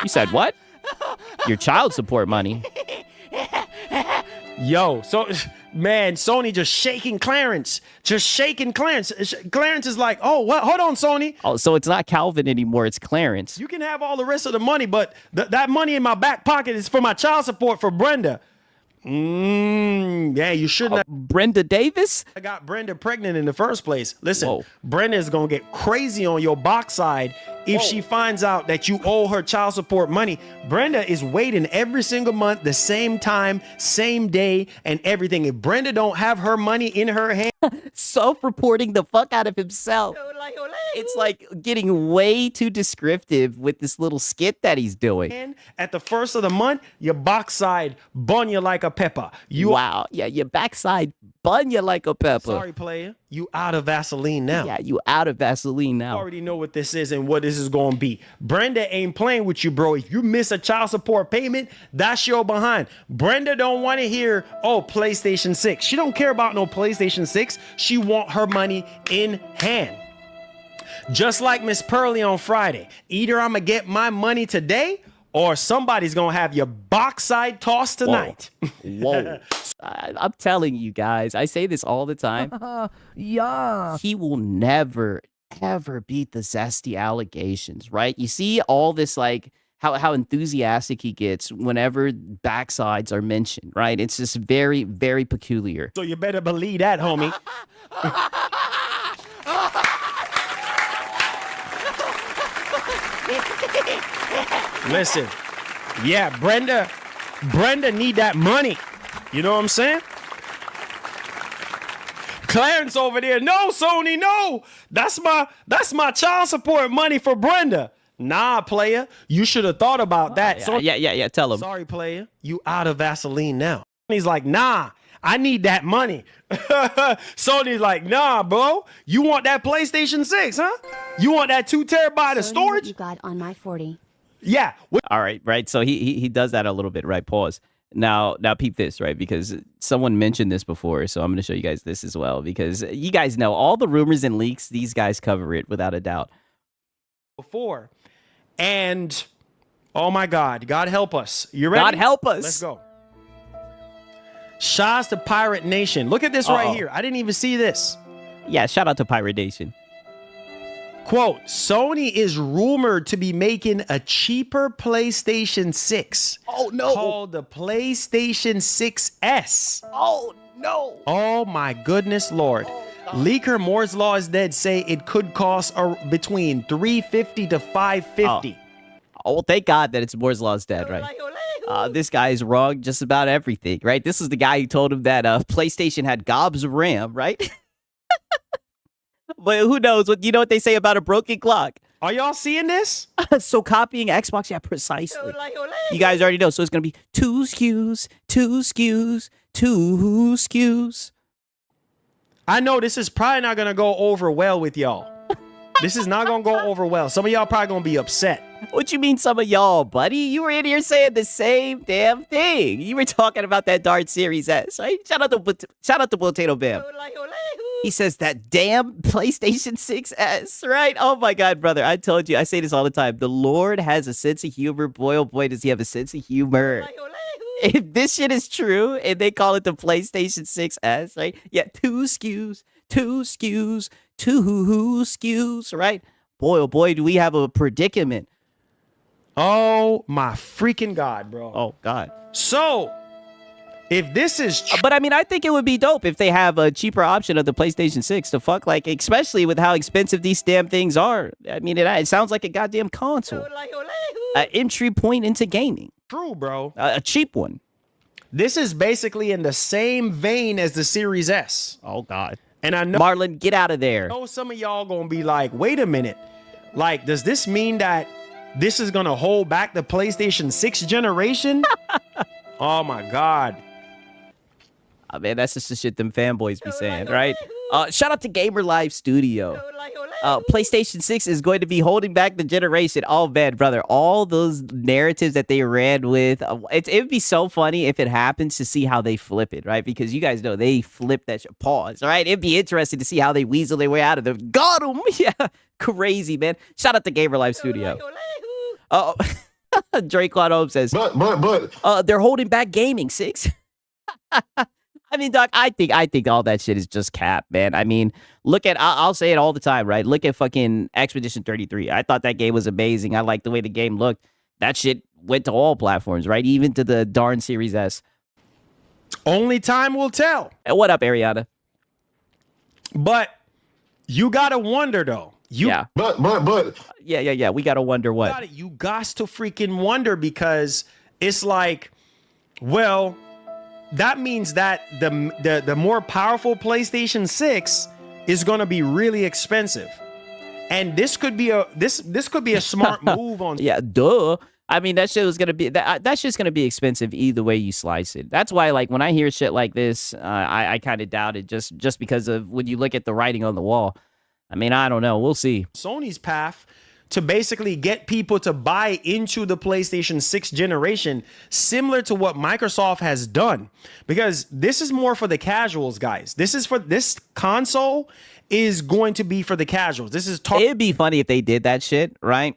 You said what? Your child support money? Yo, so, man, Sony just shaking Clarence. Clarence is like, oh, what? Hold on, Sony. Oh, so it's not Calvin anymore. It's Clarence. You can have all the rest of the money, but that money in my back pocket is for my child support for Brenda. Yeah, you shouldn't have. Brenda Davis? I got Brenda pregnant in the first place. Listen, Brenda is going to get crazy on your box side if she finds out that you owe her child support money. Brenda is waiting every single month, the same time, same day, and everything. If Brenda don't have her money in her hand. Self-reporting the fuck out of himself. It's like getting way too descriptive with this little skit that he's doing. And at the first of the month, your backside bun you like a pepper. Wow. Yeah, your backside bun you like a pepper. Sorry, player. You out of Vaseline now. Yeah, you out of Vaseline You now. already know what this is and what this is going to be. Brenda ain't playing with you, bro. If you miss a child support payment, that's your behind. Brenda don't want to hear, oh, PlayStation 6. She don't care about no PlayStation 6. She want her money in hand. Just like Miss Pearly on Friday. Either I'm going to get my money today or somebody's going to have your backside tossed tonight. Whoa. I'm telling you guys, I say this all the time. Yeah. He will never, ever beat the zesty allegations, right? You see all this, like, how enthusiastic he gets whenever backsides are mentioned, right? It's just very, very peculiar. So you better believe that, homie. Listen, yeah, Brenda need that money. You know what I'm saying? Clarence over there, no, Sony, no. That's my child support money for Brenda. Nah, player, you should have thought about that. Yeah, tell him. Sorry, player, you out of Vaseline now. He's like, nah, I need that money. Sony's like, nah, bro, you want that PlayStation 6, huh? You want that 2 terabyte of storage? You got on my 40. Yeah. All right. So he does that a little bit, right? Pause. Now peep this, right? Because someone mentioned this before, so I'm going to show you guys this as well. Because you guys know all the rumors and leaks, these guys cover it without a doubt. Before, and oh my God, God help us. You ready? God help us. Let's go. Shouts to Pirate Nation. Look at this right here. I didn't even see this. Yeah, shout out to Pirate Nation. Quote, Sony is rumored to be making a cheaper PlayStation 6. Oh, no. Called the PlayStation 6S. Oh, no. Oh, my goodness, Lord. Leaker Moore's Law is Dead say it could cost between $350 to $550. Oh, well, thank God that it's Moore's Law is Dead, right? This guy is wrong just about everything, right? This is the guy who told him that PlayStation had gobs of RAM, right? But who knows? You know what they say about a broken clock? Are y'all seeing this? So copying Xbox, yeah, precisely. You guys already know. So it's going to be 2 SKUs, 2 SKUs, 2 SKUs. I know this is probably not going to go over well with y'all. This is not going to go over well. Some of y'all probably going to be upset. What you mean some of y'all, buddy? You were in here saying the same damn thing. You were talking about that Dart Series S, right? Shout out to Potato Bam. He says that damn PlayStation 6S, right? Oh my God, brother. I told you, I say this all the time. The Lord has a sense of humor. Boy, oh boy, does he have a sense of humor. If this shit is true and they call it the PlayStation 6S, right? Yeah, 2 SKUs, 2 SKUs, 2 SKUs, right? Boy, oh boy, do we have a predicament. Oh my freaking God, bro. Oh God. So, if this is but I mean, I think it would be dope if they have a cheaper option of the PlayStation 6 to fuck, like, especially with how expensive these damn things are. I mean, it sounds like a goddamn console. An entry point into gaming. True, bro. A cheap one. This is basically in the same vein as the Series S. Oh God. And I know Marlon, get out of there. I know some of y'all gonna be like, wait a minute. Like, does this mean that this is gonna hold back the PlayStation 6 generation? Oh my God. Oh, man, that's just the shit them fanboys be saying, right? Shout out to Gamer Live Studio. PlayStation 6 is going to be holding back the generation. Oh, man, brother. All those narratives that they ran with. It would be so funny if it happens to see how they flip it, right? Because you guys know they flip that shit. Pause, right? It'd be interesting to see how they weasel their way out of them. Got them. Yeah. Crazy, man. Shout out to Gamer Live Studio. Oh, Drake Claude Hope says, but they're holding back gaming, 6. I mean, Doc, I think all that shit is just cap, man. I mean, look at, I'll say it all the time, right? Look at fucking Expedition 33. I thought that game was amazing. I liked the way the game looked. That shit went to all platforms, right? Even to the darn Series S. Only time will tell. And what up, Ariana? But you gotta wonder, though. Yeah. Yeah. We gotta wonder what. You got to freaking wonder, because it's like, well, that means that the more powerful PlayStation 6 is going to be really expensive. And this could be a smart move on. Yeah, duh. I mean, that shit was gonna be that's just gonna be expensive either way you slice it. That's why, like, when I hear shit like this, I kind of doubt it just because of when you look at the writing on the wall. I mean, I don't know. We'll see. Sony's path to basically get people to buy into the PlayStation 6 generation, similar to what Microsoft has done, because this is more for the casuals, guys. This console is going to be for the casuals. It'd be funny if they did that shit, right?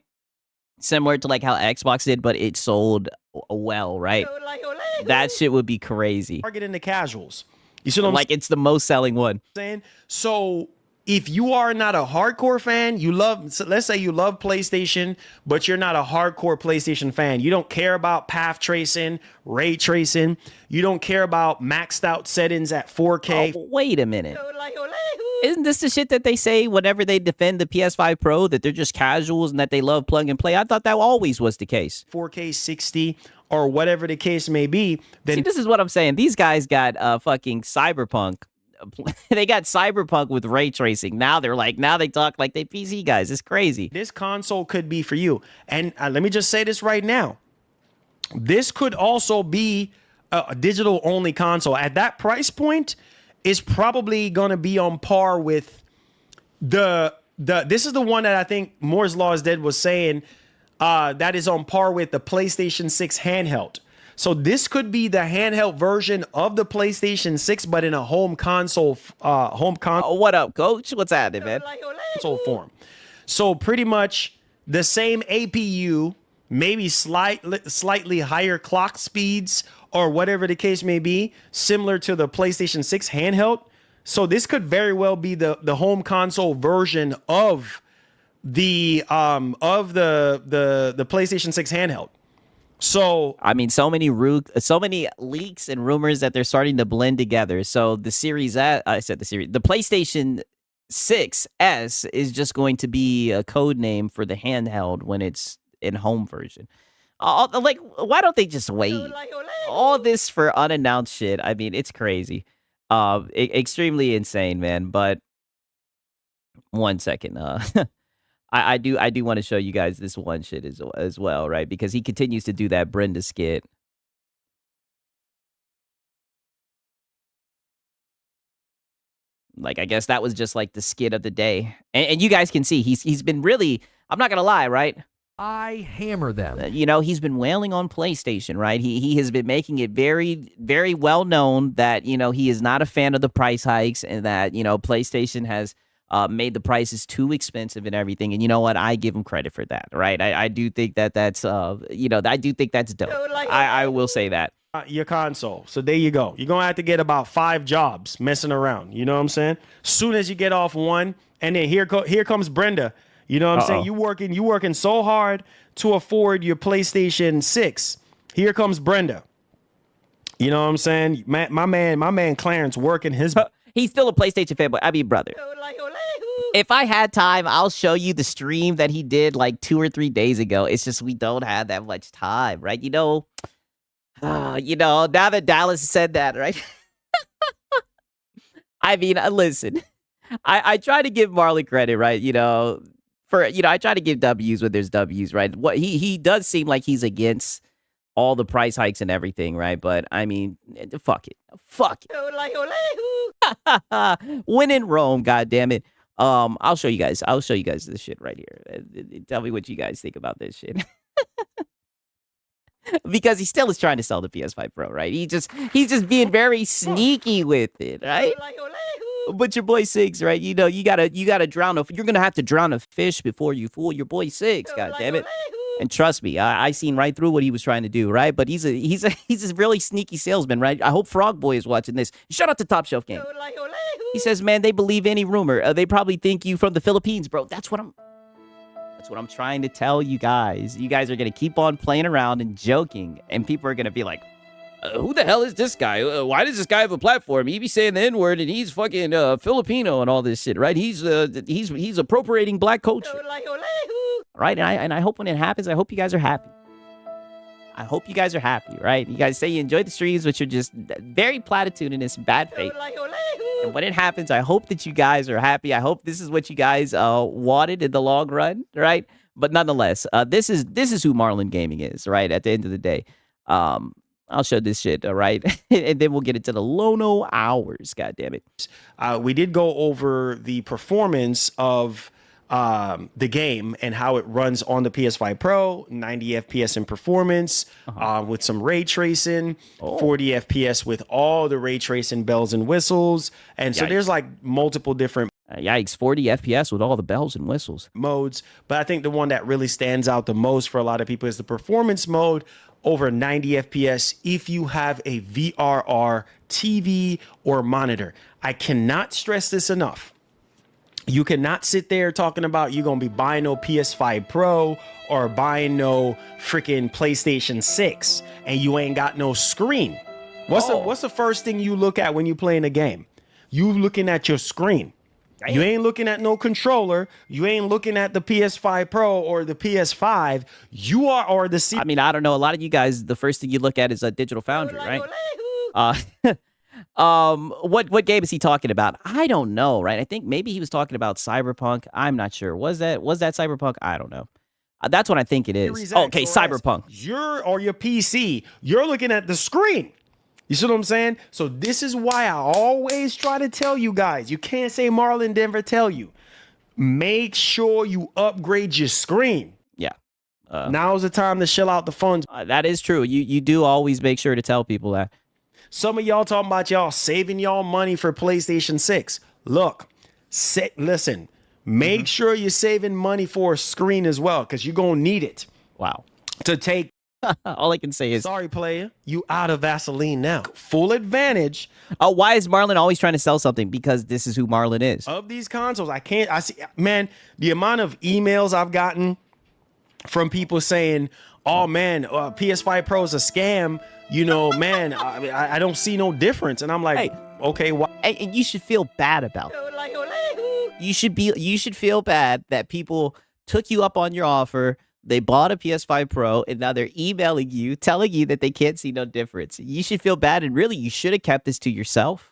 Similar to like how Xbox did, but it sold well, right? That shit would be crazy. Targeting the casuals. You see what I'm like, it's the most selling one. saying? So if you are not a hardcore fan, let's say you love PlayStation, but you're not a hardcore PlayStation fan. You don't care about path tracing, ray tracing. You don't care about maxed out settings at 4K. Oh, wait a minute. Isn't this the shit that they say whenever they defend the PS5 Pro, that they're just casuals and that they love plug and play? I thought that always was the case. 4K 60 or whatever the case may be. Then See, this is what I'm saying. These guys got fucking Cyberpunk. They got Cyberpunk with ray tracing. Now they talk like they PC guys. It's crazy. this console could be for you. And let me just say this right now. This could also be a digital only console. At that price point, is probably going to be on par with this is the one that I think Moore's Law is Dead was saying that is on par with the PlayStation 6 handheld. So this could be the handheld version of the PlayStation 6, but in a home console What up, coach? What's happening, man? console form. So pretty much the same APU, maybe slightly higher clock speeds or whatever the case may be, similar to the PlayStation 6 handheld. So this could very well be the home console version of the PlayStation 6 handheld. So I mean, so many leaks and rumors that they're starting to blend together. So the the PlayStation 6S is just going to be a code name for the handheld when it's in home version. Like, why don't they just wait? All this for unannounced shit. I mean, it's crazy. Extremely insane, man. But 1 second. I do want to show you guys this one shit as well, right? Because he continues to do that Brenda skit. Like, I guess that was just like the skit of the day. And you guys can see he's been really, I'm not gonna lie, right? I hammer them. He's been wailing on PlayStation, right? He has been making it very, very well known that, he is not a fan of the price hikes and that, PlayStation has made the prices too expensive and everything. And you know what? I give him credit for that, right? I do think that's, I do think that's dope. I will say that. Your console. So there you go. You're going to have to get about 5 jobs messing around. You know what I'm saying? Soon as you get off one, and then here comes Brenda. You know what I'm saying? You working so hard to afford your PlayStation 6. Here comes Brenda. You know what I'm saying? My man Clarence working his... He's still a PlayStation fanboy. I mean, brother. If I had time, I'll show you the stream that he did like 2 or 3 days ago. It's just we don't have that much time, right? Now that Dallas said that, right? I mean, listen, I try to give Marlon credit, right? I try to give W's when there's W's, right? What he does seem like he's against all the price hikes and everything, right? But I mean, fuck it. When in Rome, goddammit. I'll show you guys this shit right here. Tell me what you guys think about this shit. Because he still is trying to sell the PS5 Pro, right? He's just being very sneaky with it, right? But your boy Six, right? You gotta drown you're gonna have to drown a fish before you fool your boy Six, goddammit. And trust me, I seen right through what he was trying to do, right? But he's a really sneaky salesman, right? I hope Frog Boy is watching this. Shout out to Top Shelf Game. He says, man, they believe any rumor. They probably think you from the Philippines, bro. That's what I'm trying to tell you guys. You guys are gonna keep on playing around and joking, and people are gonna be like, who the hell is this guy? Why does this guy have a platform? He be saying the N-word and he's fucking Filipino and all this shit, right? He's appropriating black culture. Right? And I hope when it happens, I hope you guys are happy. I hope you guys are happy, right? You guys say you enjoyed the streams, which are just very platitudinous, bad faith. And when it happens, I hope that you guys are happy. I hope this is what you guys wanted in the long run, right? But nonetheless, this is who Marlon Gaming is, right? At the end of the day, I'll show this shit, all right? And then we'll get into the Lono hours. God damn it. We did go over the performance of the game and how it runs on the PS5 Pro, 90 FPS in performance, with some ray tracing, 40 FPS with all the ray tracing bells and whistles. And so there's like multiple different yikes, 40 FPS with all the bells and whistles. Modes. But I think the one that really stands out the most for a lot of people is the performance mode over 90 FPS if you have a VRR TV or monitor. I cannot stress this enough. You cannot sit there talking about you're going to be buying no PS5 Pro or buying no freaking PlayStation 6 and you ain't got no screen. What's the first thing you look at when you playing a game? You looking at your screen. You ain't looking at no controller. You ain't looking at the PS5 Pro or the PS5. You are, or the C. I mean, I don't know. A lot of you guys, the first thing you look at is a Digital Foundry, right? What game is he talking about? I don't know, right? I think maybe he was talking about Cyberpunk. I'm not sure. Was that Cyberpunk? I don't know. That's what I think it is. Okay, Cyberpunk. Your PC, you're looking at the screen. You see what I'm saying? So this is why I always try to tell you guys, you can't say Marlon Denver tell you. Make sure you upgrade your screen. Yeah. Now's the time to shell out the funds. That is true. You do always make sure to tell people that. Some of y'all talking about y'all saving y'all money for PlayStation 6. Look, listen, make sure you're saving money for a screen as well, because you're going to need it. Wow. To take. All I can say is, sorry, player, you out of Vaseline now. Full advantage. Why is Marlon always trying to sell something? Because this is who Marlon is. Of these consoles, I see, man, the amount of emails I've gotten from people saying, oh, man, PS5 Pro is a scam. You know, man, I don't see no difference. And I'm like, hey, okay, why? And you should feel bad about it. You should feel bad that people took you up on your offer. They bought a PS5 Pro, and now they're emailing you, telling you that they can't see no difference. You should feel bad, and really, you should have kept this to yourself.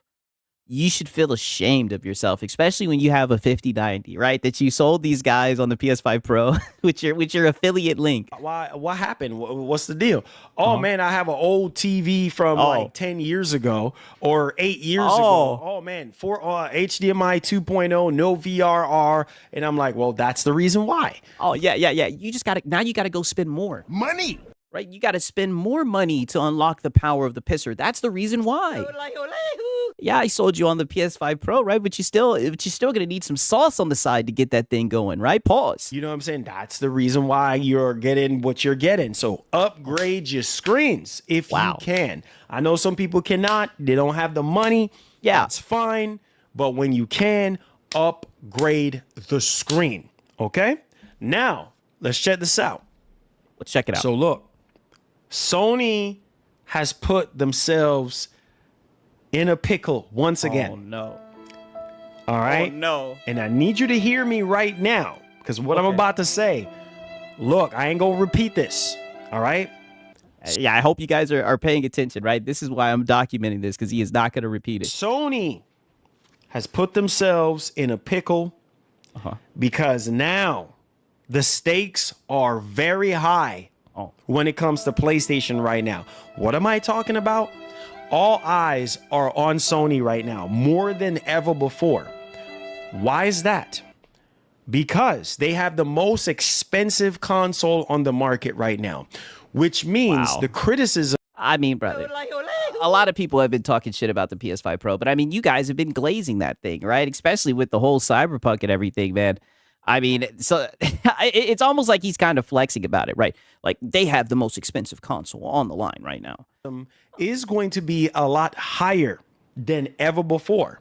You should feel ashamed of yourself, especially when you have a 5090, right? That you sold these guys on the PS5 Pro with your affiliate link. Why? What happened? What's the deal? Oh, man, I have an old TV from like 10 years ago or 8 years ago. Oh, man, for HDMI 2.0, no VRR. And I'm like, well, that's the reason why. Oh, yeah. You just got to, now you got to go spend more money. Right? You got to spend more money to unlock the power of the pisser. That's the reason why. Yeah, I sold you on the PS5 Pro, right? But you're still gonna need some sauce on the side to get that thing going, right? Pause. You know what I'm saying? That's the reason why you're getting what you're getting. So upgrade your screens if you can. I know some people cannot. They don't have the money. Yeah, it's fine. But when you can, upgrade the screen. Okay? Now, let's check this out. Let's check it out. So look, Sony has put themselves in a pickle once again. Oh, no. All right? Oh, no. And I need you to hear me right now, because what I'm about to say, look, I ain't going to repeat this. All right? Yeah, I hope you guys are paying attention, right? This is why I'm documenting this, because he is not going to repeat it. Sony has put themselves in a pickle because now the stakes are very high when it comes to PlayStation right now. What am I talking about? All eyes are on Sony right now, more than ever before. Why is that? Because they have the most expensive console on the market right now, which means the criticism. I mean, brother, a lot of people have been talking shit about the PS5 Pro, but I mean, you guys have been glazing that thing, right? Especially with the whole Cyberpunk and everything, man. I mean, so it's almost like he's kind of flexing about it, right? Like they have the most expensive console on the line right now. Is going to be a lot higher than ever before.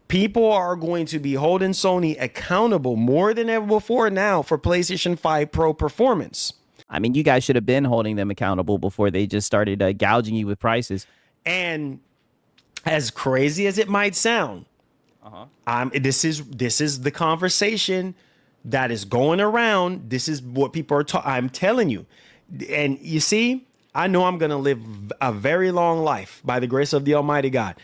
People are going to be holding Sony accountable more than ever before now for PlayStation 5 Pro performance. I mean, you guys should have been holding them accountable before they just started gouging you with prices. And as crazy as it might sound, this is the conversation that is going around. This is what people are talking. I'm telling you. And you see, I know I'm going to live a very long life by the grace of the Almighty God.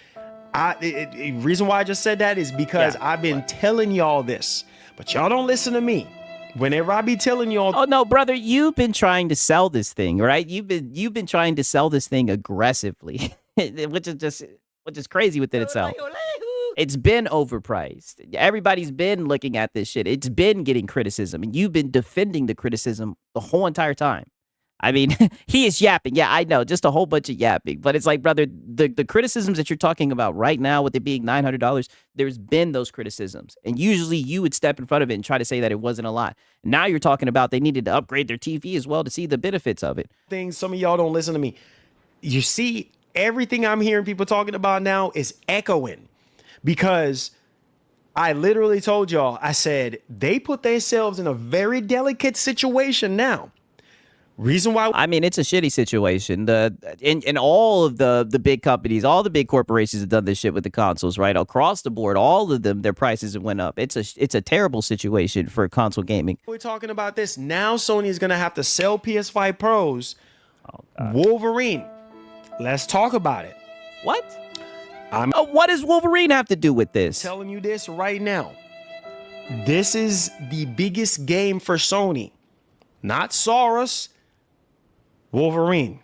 Reason why I just said that is because I've been telling y'all this, but y'all don't listen to me. Whenever I be telling y'all, oh no, brother, you've been trying to sell this thing, right? You've been trying to sell this thing aggressively, which is crazy within itself. It's been overpriced. Everybody's been looking at this shit. It's been getting criticism, and you've been defending the criticism the whole entire time. I mean, he is yapping. Yeah, I know, just a whole bunch of yapping. But it's like, brother, the criticisms that you're talking about right now with it being $900, there's been those criticisms. And usually you would step in front of it and try to say that it wasn't a lot. Now you're talking about they needed to upgrade their TV as well to see the benefits of it. Some of y'all don't listen to me. You see, everything I'm hearing people talking about now is echoing. Because I literally told y'all, I said, they put themselves in a very delicate situation now. Reason why, I mean, it's a shitty situation. In all of the big companies, all the big corporations have done this shit with the consoles, right? Across the board, all of them, their prices have went up. It's a terrible situation for console gaming. we're talking about this now. Sony is gonna have to sell PS5 Pros. Wolverine. Let's talk about it. What? What does Wolverine have to do with this? Telling you this right now. This is the biggest game for Sony, not Soros. Wolverine.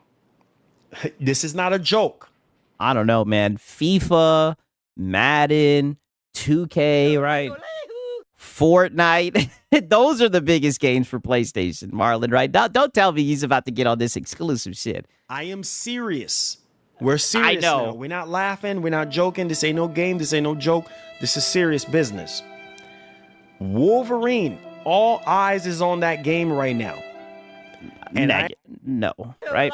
This is not a joke. I don't know, man. FIFA, Madden, 2K, right? Fortnite. Those are the biggest games for PlayStation, Marlon, right? Don't tell me he's about to get on this exclusive shit. I am serious. We're serious I know. now. We're not laughing. We're not joking. This ain't no game. This ain't no joke. This is serious business. Wolverine. All eyes is on that game right now. And no, right?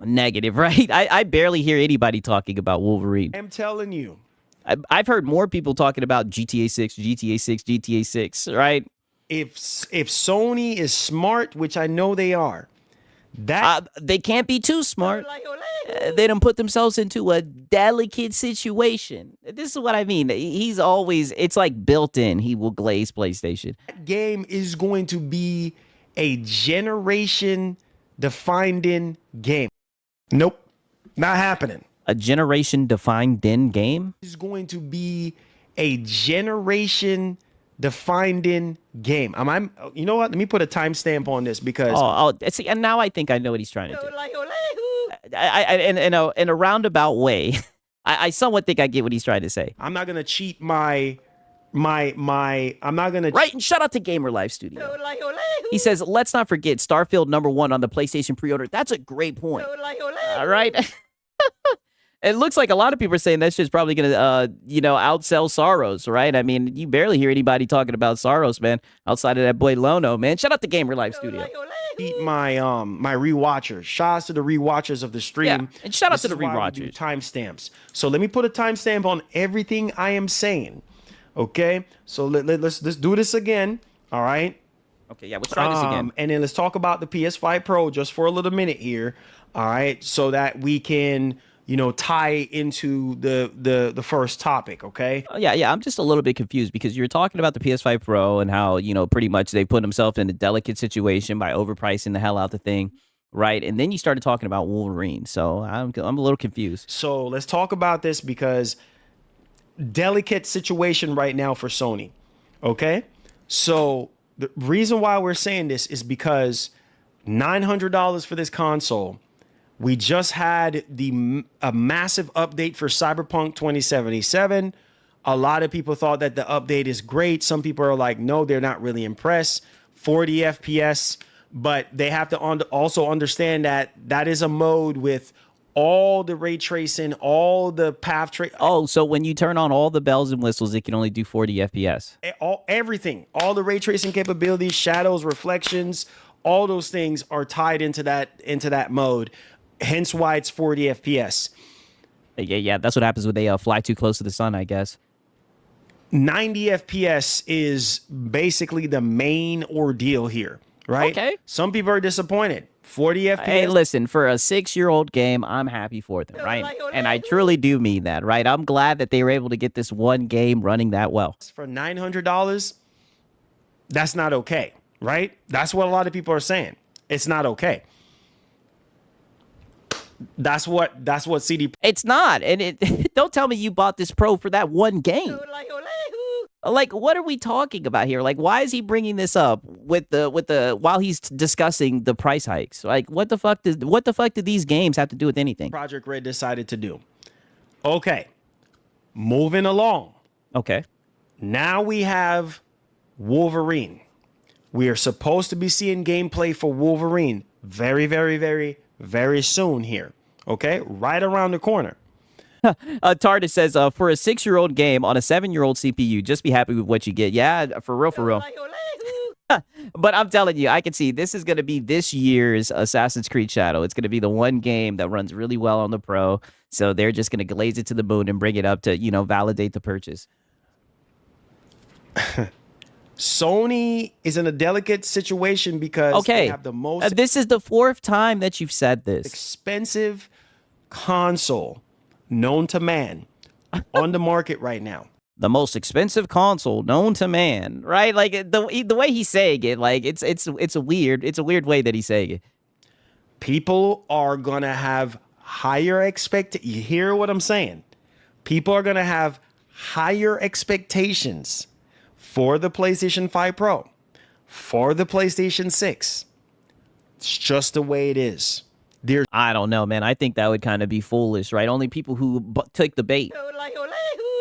Negative, right? I barely hear anybody talking about Wolverine. I'm telling you. I've heard more people talking about GTA 6, GTA 6, GTA 6, right? If Sony is smart, which I know they are, that they can't be too smart. They don't put themselves into a delicate situation. This is what I mean. He's always, it's like built in. He will glaze PlayStation. that game is going to be a generation defining game. Nope, not happening. A generation defined game? It's going to be a generation defining game. You know what? Let me put a timestamp on this because See, and now I think I know what he's trying to do. In a roundabout way, I somewhat think I get what he's trying to say. I'm not gonna cheat my I'm not gonna Right, and shout out to Gamer Life Studio. He says, let's not forget Starfield #1 on the PlayStation pre-order. That's a great point. All right. It looks like a lot of people are saying that shit's probably gonna, outsell Soros, right? I mean, you barely hear anybody talking about Soros, man, outside of that boy Lono, man. Shout out to Gamer Life Studio. cheat my my rewatchers. Shout out to the rewatchers of the stream. Yeah, and shout out to the This is why we do rewatchers. timestamps. So let me put a timestamp on everything I am saying. Okay, so let's do this again. All right. Okay, yeah, let's try this again. And then let's talk about the PS5 Pro just for a little minute here. All right, so that we can, tie into the first topic. Okay. Oh, yeah, I'm just a little bit confused because you're talking about the PS5 Pro and how, pretty much they put themselves in a delicate situation by overpricing the hell out the thing, right? And then you started talking about Wolverine, so I'm a little confused. So let's talk about this because delicate situation right now for Sony. Okay, so the reason why we're saying this is because $900 for this console. We just had a massive update for Cyberpunk 2077. A lot of people thought that the update is great. Some people are like, no, they're not really impressed. 40 FPS, but they have to also understand that that is a mode with all the ray tracing, all the path tracing. Oh, so when you turn on all the bells and whistles, it can only do 40 FPS. Everything, all the ray tracing capabilities, shadows, reflections, all those things are tied into that mode. Hence why it's 40 FPS. Yeah, that's what happens when they fly too close to the sun, I guess. 90 FPS is basically the main ordeal here, right? Okay. Some people are disappointed. 40 FPS. Hey, listen, for a 6-year-old game, I'm happy for them, right? And I truly do mean that, right? I'm glad that they were able to get this one game running that well. For $900, that's not okay, right? That's what a lot of people are saying. It's not okay. That's what CD. It's not. And it don't tell me you bought this Pro for that one game. Like, what are we talking about here? Like, why is he bringing this up with the while he's discussing the price hikes? Like, what the fuck did these games have to do with anything? Project Red decided to do. Okay, moving along. Okay. Now we have Wolverine. We are supposed to be seeing gameplay for Wolverine very, very, very, very soon here. Okay, right around the corner. Tardis says, for a 6-year-old game on a 7-year-old CPU, just be happy with what you get. Yeah, for real, for real. But I'm telling you, I can see this is going to be this year's Assassin's Creed Shadow. It's going to be the one game that runs really well on the Pro. So they're just going to glaze it to the moon and bring it up to, validate the purchase. Sony is in a delicate situation because they have the most this is the 4th time that you've said this. expensive console known to man on the market right now. The most expensive console known to man, right? Like the way he's saying it, like it's a weird way that he's saying it. People are gonna have higher You hear what I'm saying? People are gonna have higher expectations for the PlayStation 5 Pro, for the PlayStation 6. It's just the way it is. I don't know, man. I think that would kind of be foolish, right? Only people who took the bait,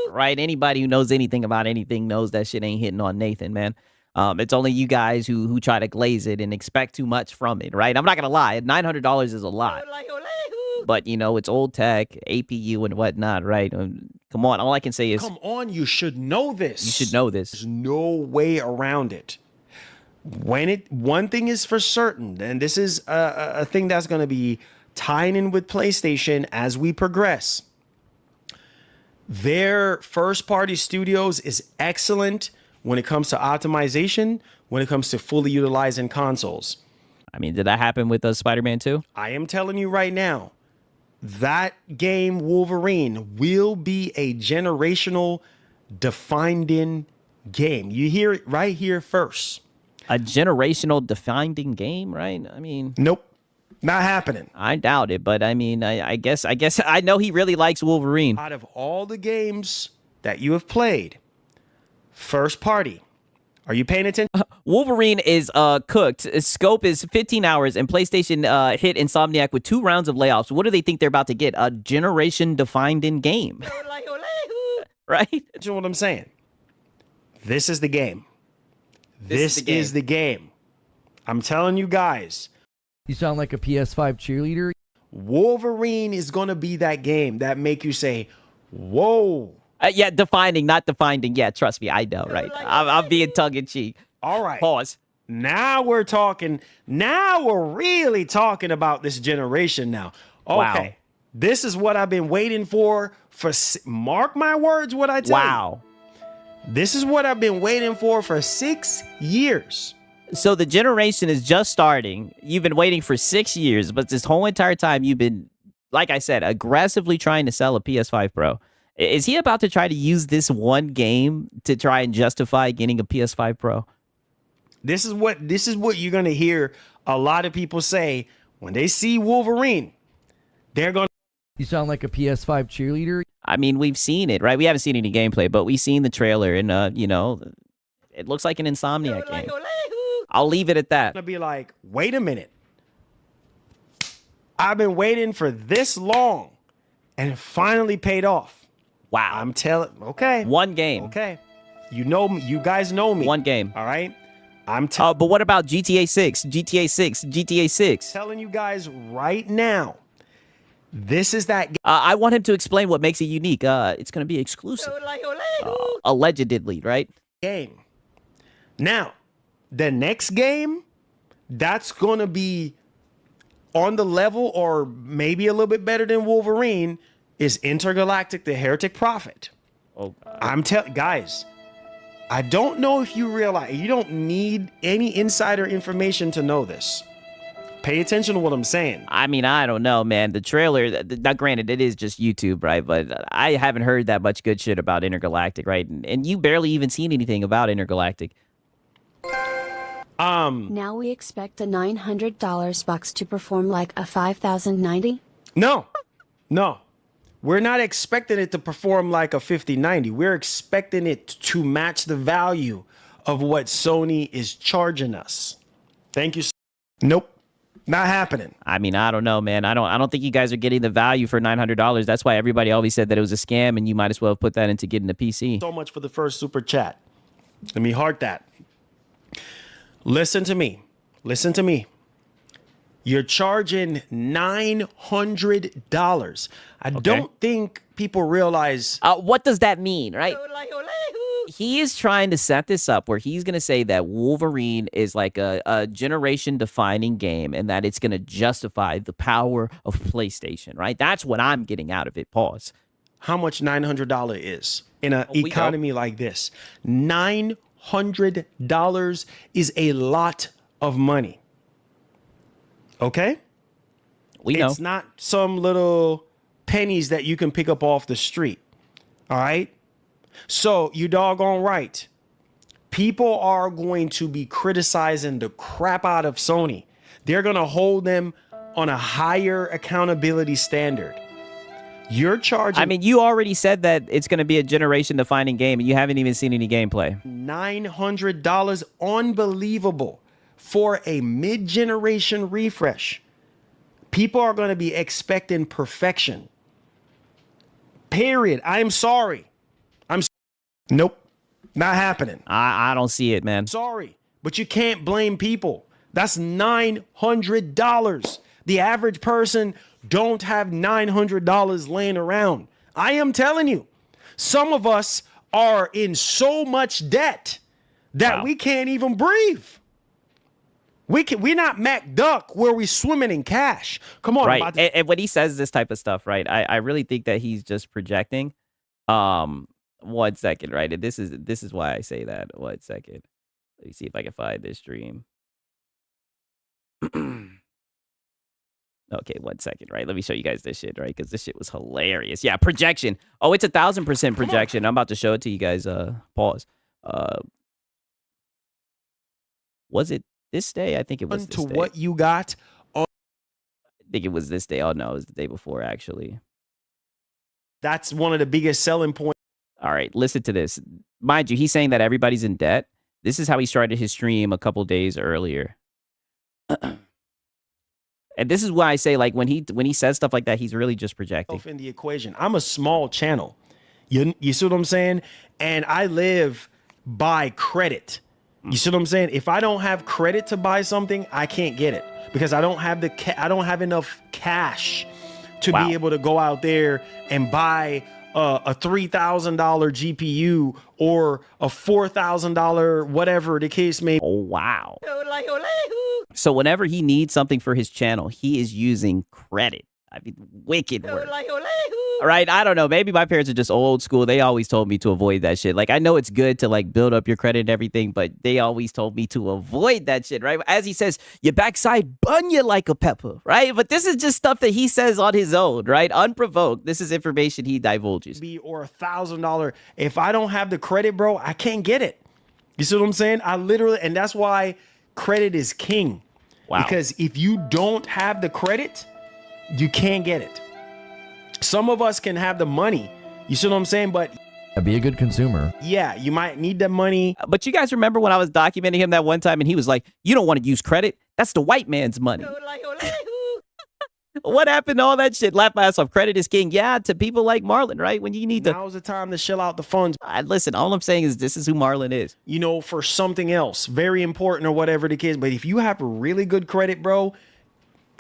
right? Anybody who knows anything about anything knows that shit ain't hitting on Nathan, man. It's only you guys who try to glaze it and expect too much from it, right? I'm not gonna lie, $900 is a lot, but it's old tech, APU and whatnot, right? Come on, all I can say is, come on, you should know this. You should know this. There's no way around it. One thing is for certain, and this is a thing that's going to be tying in with PlayStation as we progress. Their first-party studios is excellent when it comes to optimization, when it comes to fully utilizing consoles. I mean, did that happen with Spider-Man 2? I am telling you right now, that game, Wolverine, will be a generational defining game. You hear it right here first. A generational defining game, right? I mean, nope, not happening. I doubt it, but I mean, I guess I know he really likes Wolverine. Out of all the games that you have played, first party, are you paying attention? Wolverine is cooked. Its scope is 15 hours, and PlayStation hit Insomniac with 2 rounds of layoffs. What do they think they're about to get? A generation-defining game, right? That's what I'm saying. This is the game. This is the game. I'm telling you guys. You sound like a PS5 cheerleader. Wolverine is going to be that game that make you say, whoa. Yeah, defining, not defining. Yeah, trust me, I know, right? I'm being tongue-in-cheek. All right. Pause. Now we're talking. Now we're really talking about this generation now. Okay. Wow. This is what I've been waiting for mark my words what I tell you. Wow. This is what I've been waiting for 6 years. So the generation is just starting. You've been waiting for 6 years, but this whole entire time you've been, like I said, aggressively trying to sell a PS5 Pro. Is he about to try to use this one game to try and justify getting a PS5 Pro? This is what you're going to hear a lot of people say when they see Wolverine. They're going to... You sound like a PS5 cheerleader. I mean, we've seen it, right? We haven't seen any gameplay, but we've seen the trailer, and, it looks like an Insomniac game. I'll leave it at that. Going to be like, wait a minute. I've been waiting for this long, and it finally paid off. Wow. I'm telling... Okay. One game. Okay. You guys know me. One game. All right? But what about GTA 6? GTA 6? GTA 6? Telling you guys right now, this is that game. I want him to explain what makes it unique. It's going to be exclusive. Allegedly, right? Game. Now, the next game, that's going to be on the level or maybe a little bit better than Wolverine, is Intergalactic: The Heretic Prophet. Oh, I'm telling guys, I don't know if you realize, you don't need any insider information to know this. Pay attention to what I'm saying. I mean, I don't know, man. The trailer, now granted, it is just YouTube, right? But I haven't heard that much good shit about Intergalactic, right? And you barely even seen anything about Intergalactic. Now we expect a $900 box to perform like a $5,090. No. We're not expecting it to perform like a 5090. We're expecting it to match the value of what Sony is charging us. Thank you. Nope. Not happening. I mean, I don't know, man. I don't think you guys are getting the value for $900. That's why everybody always said that it was a scam, and you might as well have put that into getting a PC. So much for the first super chat. Let me heart that. Listen to me. You're charging $900. I don't think people realize. What does that mean, right? He is trying to set this up where he's going to say that Wolverine is like a generation-defining game and that it's going to justify the power of PlayStation, right? That's what I'm getting out of it. Pause. How much $900 is in an economy like this? $900 is a lot of money. Okay? We know. It's not some little pennies that you can pick up off the street. All right? So you doggone right. People are going to be criticizing the crap out of Sony. They're going to hold them on a higher accountability standard. You're charging. I mean, you already said that it's going to be a generation-defining game, and you haven't even seen any gameplay. $900, unbelievable, for a mid-generation refresh. People are going to be expecting perfection. Period. I'm sorry. Nope. Not happening. I don't see it, man. Sorry, but you can't blame people. That's $900. The average person don't have $900 laying around. I am telling you, some of us are in so much debt that we can't even breathe. We're not Mac Duck where we swimming in cash. Come on. Right. And when he says this type of stuff, right, I really think that he's just projecting. 1 second, right? And this is why I say that. 1 second. Let me see if I can find this stream. Okay, 1 second, right? Let me show you guys this shit, right? Because this shit was hilarious. Yeah, projection. Oh, it's 1,000% projection. I'm about to show it to you guys. Pause. Was it this day? I think it was this day. What you got? I think it was this day. Oh, no, it was the day before, actually. That's one of the biggest selling points. All right, listen to this. Mind you, he's saying that everybody's in debt. This is how he started his stream a couple days earlier. And this is why I say, like, when he says stuff like that, he's really just projecting. In the equation, I'm a small channel. You see what I'm saying? And I live by credit. You see what I'm saying? If I don't have credit to buy something, I can't get it because I don't have I don't have enough cash to be able to go out there and buy a $3,000 GPU or a $4,000 whatever the case may be. Oh, wow. So whenever he needs something for his channel, he is using credit. I mean, wicked word. Right? I don't know. Maybe my parents are just old school. They always told me to avoid that shit. Like, I know it's good to, like, build up your credit and everything, but they always told me to avoid that shit, right? As he says, your backside bun you like a pepper, right? But this is just stuff that he says on his own, right? Unprovoked. This is information he divulges. Or $1,000. If I don't have the credit, bro, I can't get it. You see what I'm saying? I literally, and that's why credit is king. Wow. Because if you don't have the credit, you can't get it. Some of us can have the money. You see what I'm saying? But be a good consumer. Yeah, you might need the money. But you guys remember when I was documenting him that one time and he was like, you don't want to use credit? That's the white man's money. What happened to all that shit? Laugh my ass off. Credit is king. Yeah, to people like Marlon, right? When you need to. Now's the time to shell out the funds. Listen, all I'm saying is this is who Marlon is. You know, for something else, very important or whatever the case. But if you have really good credit, bro,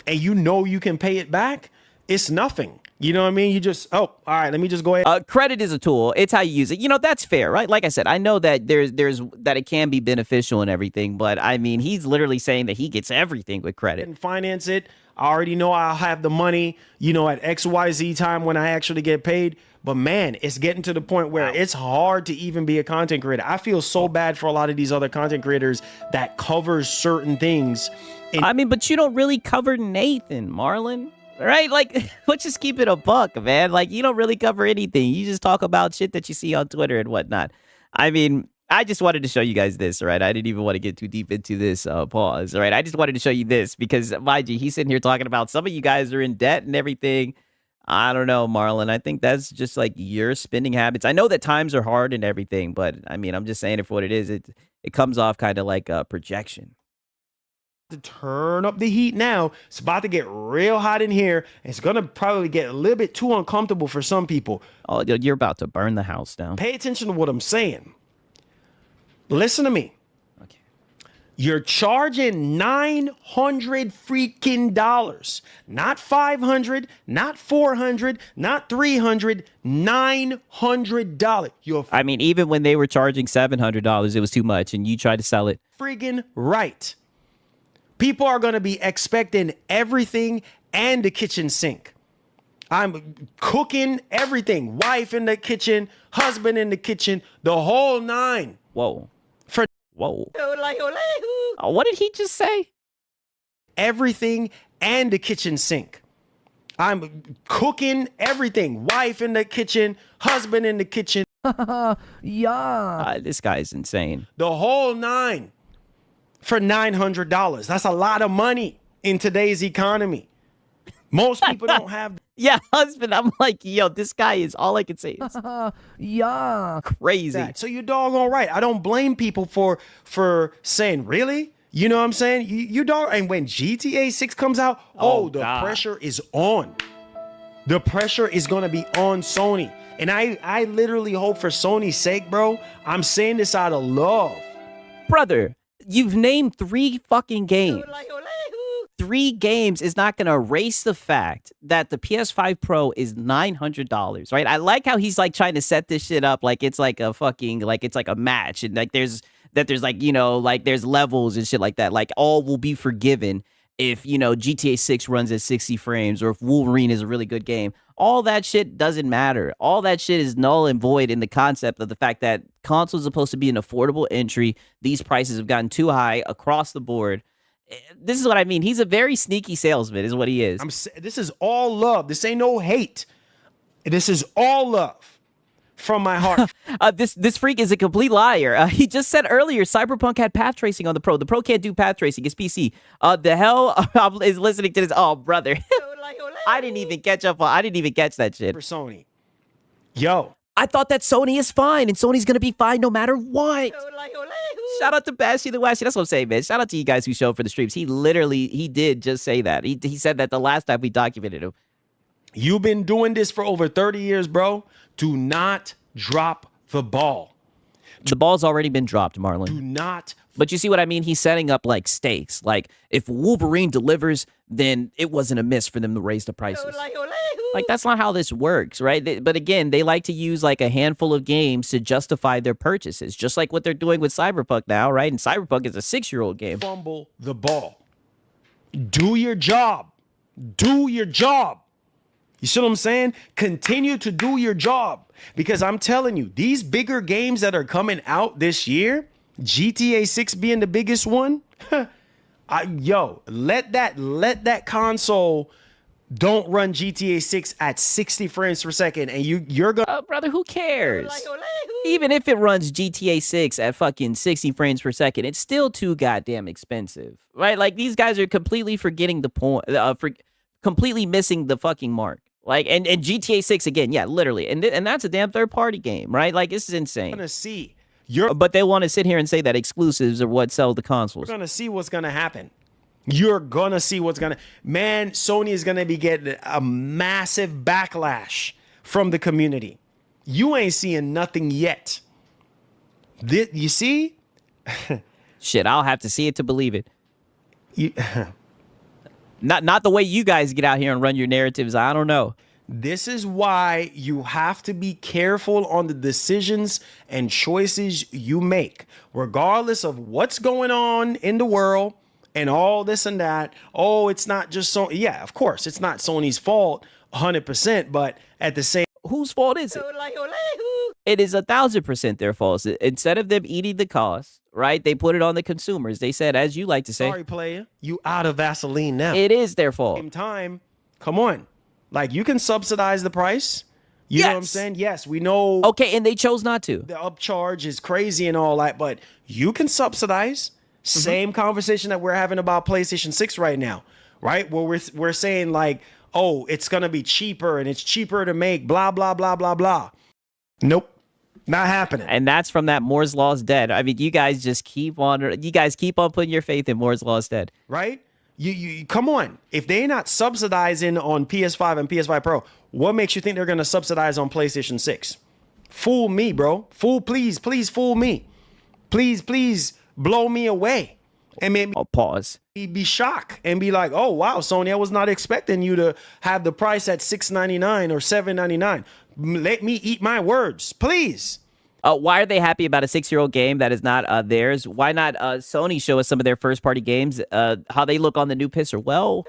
and you know you can pay it back, it's nothing. You know what I mean? You just, all right, let me just go ahead. Credit is a tool. It's how you use it. You know, that's fair, right? Like I said, I know that there's that it can be beneficial and everything, but I mean, he's literally saying that he gets everything with credit. And finance it. I already know I'll have the money, you know, at XYZ time when I actually get paid. But man, it's getting to the point where it's hard to even be a content creator. I feel so bad for a lot of these other content creators that covers certain things. I mean, but you don't really cover Nathan, Marlon. Right? Like, let's just keep it a buck, man. Like, you don't really cover anything. You just talk about shit that you see on Twitter and whatnot. I mean, I just wanted to show you guys this, right? I didn't even want to get too deep into this pause, right? I just wanted to show you this because, mind you, he's sitting here talking about some of you guys are in debt and everything. I don't know, Marlon. I think that's just like your spending habits. I know that times are hard and everything, but I mean, I'm just saying it for what it is. It comes off kind of like a projection. To turn up the heat now. It's about to get real hot in here. It's going to probably get a little bit too uncomfortable for some people. Oh, you're about to burn the house down. Pay attention to what I'm saying. Listen to me. Okay. You're charging $900 freaking dollars. Not $500, not $400, not $300, $900. I mean, even when they were charging $700, it was too much, and you tried to sell it. Friggin' right. People are going to be expecting everything and the kitchen sink. I'm cooking everything. Wife in the kitchen, husband in the kitchen, the whole nine. Whoa. Whoa. Oh, What did he just say? Everything and the kitchen sink. I'm cooking everything. Wife in the kitchen, husband in the kitchen. Yeah. This guy is insane. The whole nine for $900. That's a lot of money in today's economy. Most people don't have. Yeah, husband. I'm like, yo, this guy is, all I can say is Yeah. crazy. That. So you're doggone right. I don't blame people for saying, really? You know what I'm saying? You dog. And when GTA 6 comes out, the God. pressure is on. The pressure is going to be on Sony. And I literally hope for Sony's sake, bro. I'm saying this out of love. Brother, you've named 3 fucking games. 3 games is not going to erase the fact that the PS5 Pro is $900, right? I like how he's like trying to set this shit up like it's like a fucking, like it's like a match, and like there's like, you know, like there's levels and shit like that. Like all will be forgiven if, you know, GTA 6 runs at 60 frames or if Wolverine is a really good game. All that shit doesn't matter. All that shit is null and void in the concept of the fact that consoles are supposed to be an affordable entry. These prices have gotten too high across the board. This is what I mean. He's a very sneaky salesman is what he is. This is all love. This ain't no hate. This is all love from my heart. This freak is a complete liar. He just said earlier Cyberpunk had path tracing on the Pro. The Pro can't do path tracing. It's PC. The hell is listening to this? Oh, brother. I didn't even catch that shit. For Sony. Yo. I thought that Sony is fine, and Sony's going to be fine no matter what. Shout out to Bashy the Washy. That's what I'm saying, man. Shout out to you guys who showed for the streams. He did just say that. He said that the last time we documented him. You've been doing this for over 30 years, bro. Do not drop the ball. The ball's already been dropped, Marlon. Do not. But you see what I mean? He's setting up like stakes. Like if Wolverine delivers, then it wasn't a miss for them to raise the prices. Like that's not how this works, right? But again, they like to use like a handful of games to justify their purchases, just like what they're doing with Cyberpunk now, right? And Cyberpunk is a 6-year-old game. Fumble the ball. Do your job. Do your job. You see what I'm saying? Continue to do your job. Because I'm telling you, these bigger games that are coming out this year, GTA 6 being the biggest one, let that console don't run GTA 6 at 60 frames per second, and you're gonna brother, who cares? Even if it runs GTA 6 at fucking 60 frames per second, it's still too goddamn expensive, right? Like these guys are completely forgetting the point, completely missing the fucking mark. Like and GTA 6 again, yeah, literally, and that's a damn third-party game, right? Like this is insane. gonna see. But they want to sit here and say that exclusives are what sell the consoles. You're gonna see what's gonna happen. You're gonna see what's gonna. Man, Sony is gonna be getting a massive backlash from the community. You ain't seeing nothing yet. You see? Shit, I'll have to see it to believe it. Not the way you guys get out here and run your narratives. I don't know. This is why you have to be careful on the decisions and choices you make, regardless of what's going on in the world and all this and that. Oh, it's not just Sony. Yeah, of course, it's not Sony's fault 100%, but at the same. Whose fault is it? It is 1,000% their fault. Instead of them eating the cost, right, they put it on the consumers. They said, as you like to say, sorry, player, you out of Vaseline now. It is their fault. Same time, come on. Like, you can subsidize the price, You know what I'm saying? Yes, we know. Okay, and they chose not to. The upcharge is crazy and all that, but you can subsidize. Same conversation that we're having about PlayStation 6 right now, right? Where we're saying like, oh, it's gonna be cheaper and it's cheaper to make, blah blah blah blah blah. Nope, not happening. And that's from that Moore's Law is dead. I mean, you guys keep on putting your faith in Moore's Law is dead, right? You come on. If they're not subsidizing on PS5 and PS5 Pro, what makes you think they're gonna subsidize on PlayStation 6? Fool me, bro. Please fool me. Please blow me away. And make me pause. Be shocked and be like, oh wow, Sony, I was not expecting you to have the price at $699 or $799. Let me eat my words, please. Why are they happy about a 6-year-old game that is not theirs? Why not Sony show us some of their first-party games, how they look on the new pisser? Well,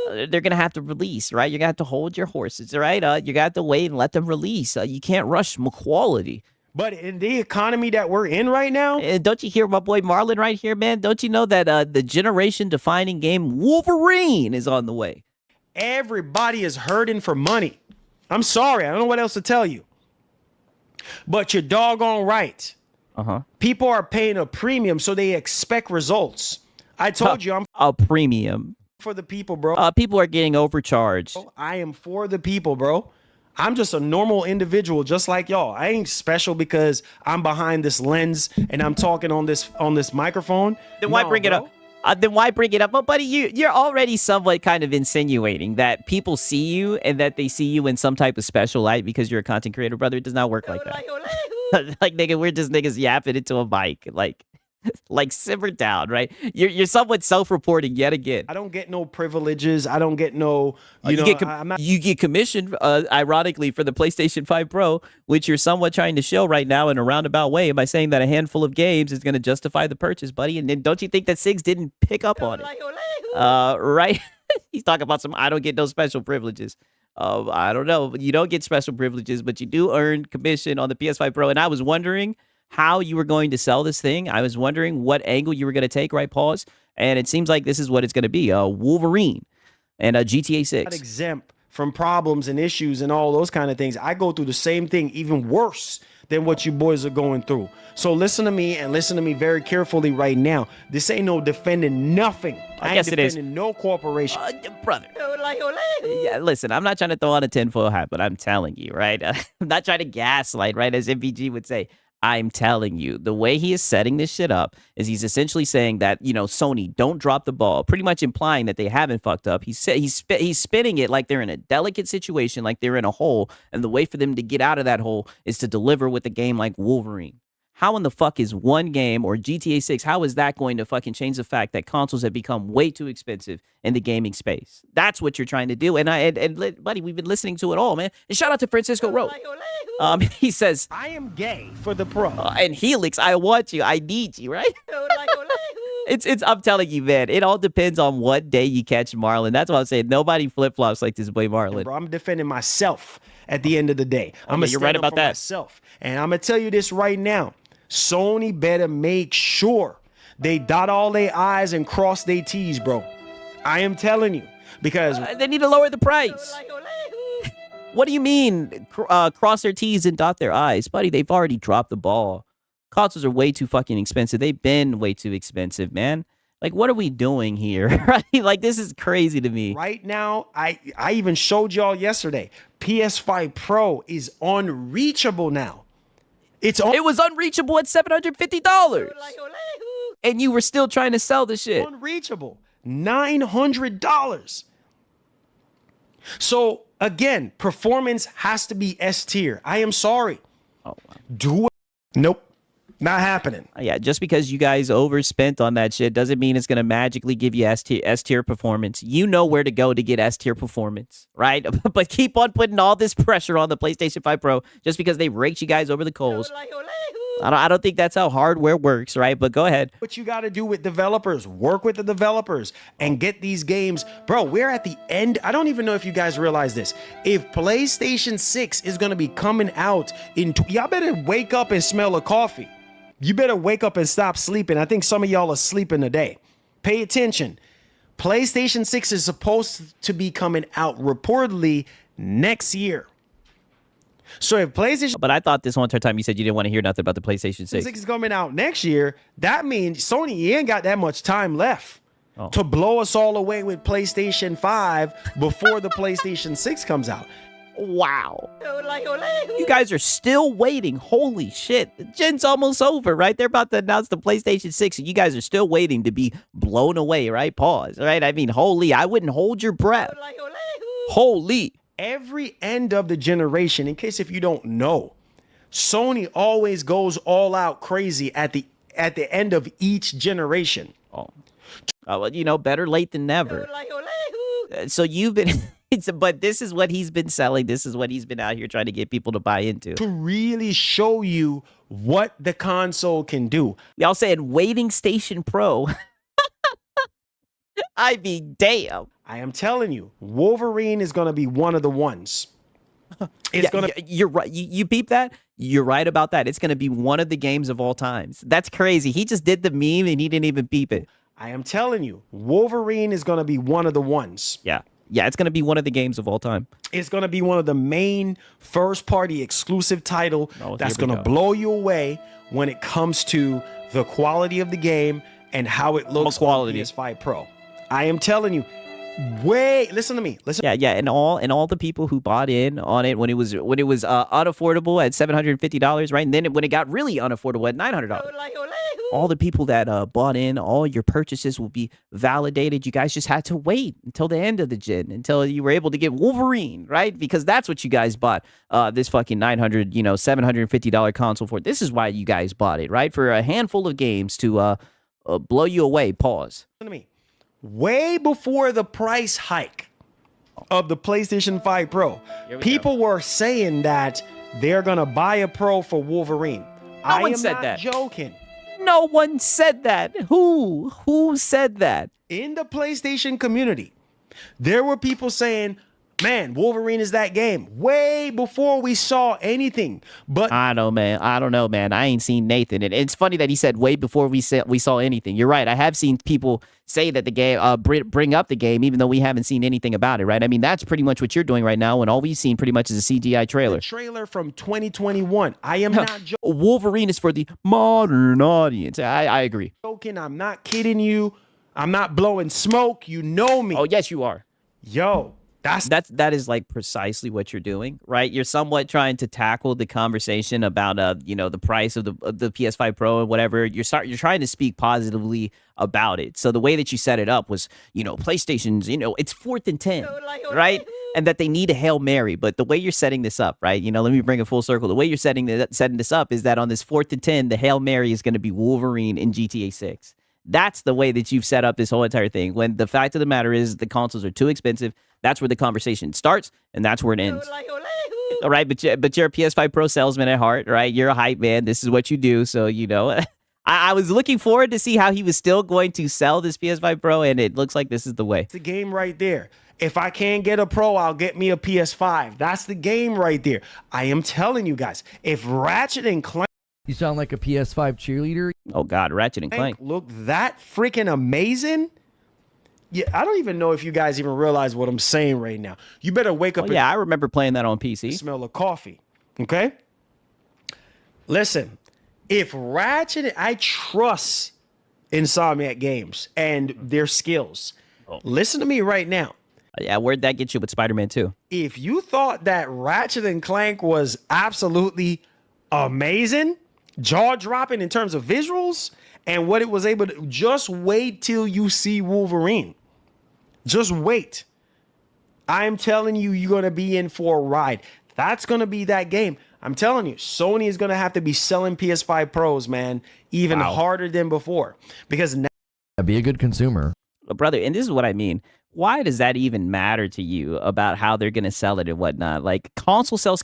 they're going to have to release, right? You're going to have to hold your horses, right? You're going to have to wait and let them release. You can't rush quality. But in the economy that we're in right now... don't you hear my boy Marlon right here, man? Don't you know that the generation-defining game Wolverine is on the way? Everybody is hurting for money. I'm sorry. I don't know what else to tell you. But you're doggone right. People are paying a premium, so they expect results. I told you I'm a premium for the people, bro. People are getting overcharged. I am for the people, bro. I'm just a normal individual, just like y'all. I ain't special because I'm behind this lens and I'm talking on this microphone. Then why bring it up? Then why bring it up? But buddy, you're already somewhat kind of insinuating that people see you and that they see you in some type of special light because you're a content creator, brother. It does not work like that. Like, nigga, we're just niggas yapping into a mic. Like simmer down, right? You're somewhat self-reporting yet again. I don't get no privileges. I don't get no, you get commissioned, ironically, for the PlayStation 5 Pro, which you're somewhat trying to show right now in a roundabout way by saying that a handful of games is going to justify the purchase, buddy. And then don't you think that Sigs didn't pick up on it? Right? He's talking about I don't get no special privileges. I don't know. You don't get special privileges, but you do earn commission on the PS5 Pro. And I was wondering how you were going to sell this thing. I was wondering what angle you were going to take, right? Pause. And it seems like this is what it's going to be. Wolverine and a GTA 6. Not exempt from problems and issues and all those kind of things. I go through the same thing, even worse than what you boys are going through. So listen to me and listen to me very carefully right now. This ain't no defending nothing. I guess ain't it is. defending no corporation. Brother. Yeah, listen, I'm not trying to throw on a tinfoil hat, but I'm telling you, right? I'm not trying to gaslight, right? As MVG would say. I'm telling you, the way he is setting this shit up is he's essentially saying that, Sony, don't drop the ball, pretty much implying that they haven't fucked up. He's spinning it like they're in a delicate situation, like they're in a hole, and the way for them to get out of that hole is to deliver with a game like Wolverine. How in the fuck is one game or GTA 6, how is that going to fucking change the fact that consoles have become way too expensive in the gaming space? That's what you're trying to do. And buddy, we've been listening to it all, man. And shout out to Francisco Rowe. He says, I am gay for the pro. And Helix, I want you. I need you, right? I'm telling you, man, it all depends on what day you catch Marlon. That's what I'm saying. Nobody flip-flops like this boy Marlon. Bro, I'm defending myself at the end of the day. You're right about that. Myself. And I'm going to tell you this right now. Sony better make sure they dot all their I's and cross their T's, bro. I am telling you. Because they need to lower the price. What do you mean cross their T's and dot their I's? Buddy, they've already dropped the ball. Consoles are way too fucking expensive. They've been way too expensive, man. Like, what are we doing here? Right? Like, this is crazy to me. Right now, I even showed y'all yesterday. PS5 Pro is unreachable now. It was unreachable at $750. And you were still trying to sell the shit. Unreachable. $900. So, again, performance has to be S tier. I am sorry. Oh, wow. Do it. Nope. Not happening. Yeah, just because you guys overspent on that shit doesn't mean it's going to magically give you S tier performance. You know where to go to get S tier performance, right? But keep on putting all this pressure on the PlayStation 5 Pro just because they raked you guys over the coals. I don't think that's how hardware works, right? But go ahead. What you got to do with developers, work with the developers and get these games. Bro, we're at the end. I don't even know if you guys realize this. If PlayStation 6 is going to be coming out y'all better wake up and smell a coffee. You better wake up and stop sleeping. I think some of y'all are sleeping today. Pay attention. PlayStation 6 is supposed to be coming out reportedly next year. So if PlayStation But I thought this whole entire time you said you didn't want to hear nothing about the PlayStation 6. 6 is coming out next year, that means Sony ain't got that much time left to blow us all away with PlayStation 5 before the PlayStation 6 comes out. Wow. You guys are still waiting. Holy shit. The gen's almost over, right? They're about to announce the PlayStation 6, and you guys are still waiting to be blown away, right? Pause, right? I mean, holy, I wouldn't hold your breath. Holy. Every end of the generation, in case if you don't know, Sony always goes all out crazy at the end of each generation. Well, you know, better late than never. So you've been... But this is what he's been selling. This is what he's been out here trying to get people to buy into. To really show you what the console can do. Y'all saying waiting station Pro. I mean, damn. I am telling you, Wolverine is going to be one of the ones. You're right. You peep that? You're right about that. It's going to be one of the games of all times. That's crazy. He just did the meme and he didn't even peep it. I am telling you, Wolverine is going to be one of the ones. Yeah. Yeah, it's going to be one of the games of all time. It's going to be one of the main first-party exclusive title that's going to blow you away when it comes to the quality of the game and how it looks on PS5 Pro. I am telling you, listen to me. Listen. Yeah, and all the people who bought in on it when it was unaffordable at $750, right? And then when it got really unaffordable at $900. All the people that bought in, all your purchases will be validated. You guys just had to wait until the end of the gen, until you were able to get Wolverine, right? Because that's what you guys bought this fucking $750 console for. This is why you guys bought it, right? For a handful of games to blow you away. Pause. Listen to me. Way before the price hike of the PlayStation 5 Pro, people were saying that they're going to buy a Pro for Wolverine. No one said that. Joking. No one said that. Who said that? In the PlayStation community, there were people saying, man, Wolverine is that game. Way before we saw anything. But I don't know, man. I ain't seen Nathan. And it's funny that he said way before we saw anything. You're right. I have seen people say that the game, bring up the game, even though we haven't seen anything about it, right? I mean, that's pretty much what you're doing right now, and all we've seen pretty much is a CGI trailer. The trailer from 2021. I am not joking. Wolverine is for the modern audience. I agree. I'm not kidding you. I'm not blowing smoke. You know me. Oh, yes, you are. Yo. That is like precisely what you're doing, right? You're somewhat trying to tackle the conversation about the price of the PS5 Pro and whatever. You're trying to speak positively about it. So the way that you set it up was, PlayStation's, it's 4th and 10, right? And that they need a Hail Mary. But the way you're setting this up, right? Let me bring it full circle. The way you're setting this up is that on this 4th and 10, the Hail Mary is going to be Wolverine in GTA 6. That's the way that you've set up this whole entire thing. When the fact of the matter is the consoles are too expensive. That's where the conversation starts, and that's where it ends. All right, but you're a PS5 Pro salesman at heart, right? You're a hype man. This is what you do. So, I was looking forward to see how he was still going to sell this PS5 Pro, and it looks like this is the way. It's the game right there. If I can't get a Pro, I'll get me a PS5. That's the game right there. I am telling you guys, if Ratchet and Clank... You sound like a PS5 cheerleader. Oh, God, Ratchet and Clank. Look that freaking amazing... Yeah, I don't even know if you guys even realize what I'm saying right now. You better wake up. I remember playing that on PC. Smell of coffee. Okay? Listen, if Ratchet, I trust Insomniac Games and their skills. Listen to me right now. Yeah, where'd that get you with Spider-Man 2? If you thought that Ratchet and Clank was absolutely amazing, jaw-dropping in terms of visuals and what it was able to, just wait till you see Wolverine. Just wait. I'm telling you, you're going to be in for a ride. That's going to be that game. I'm telling you, Sony is going to have to be selling PS5 Pros, man, even harder than before. Because now... Be a good consumer. Brother, and this is what I mean. Why does that even matter to you about how they're going to sell it and whatnot? Like, console sales.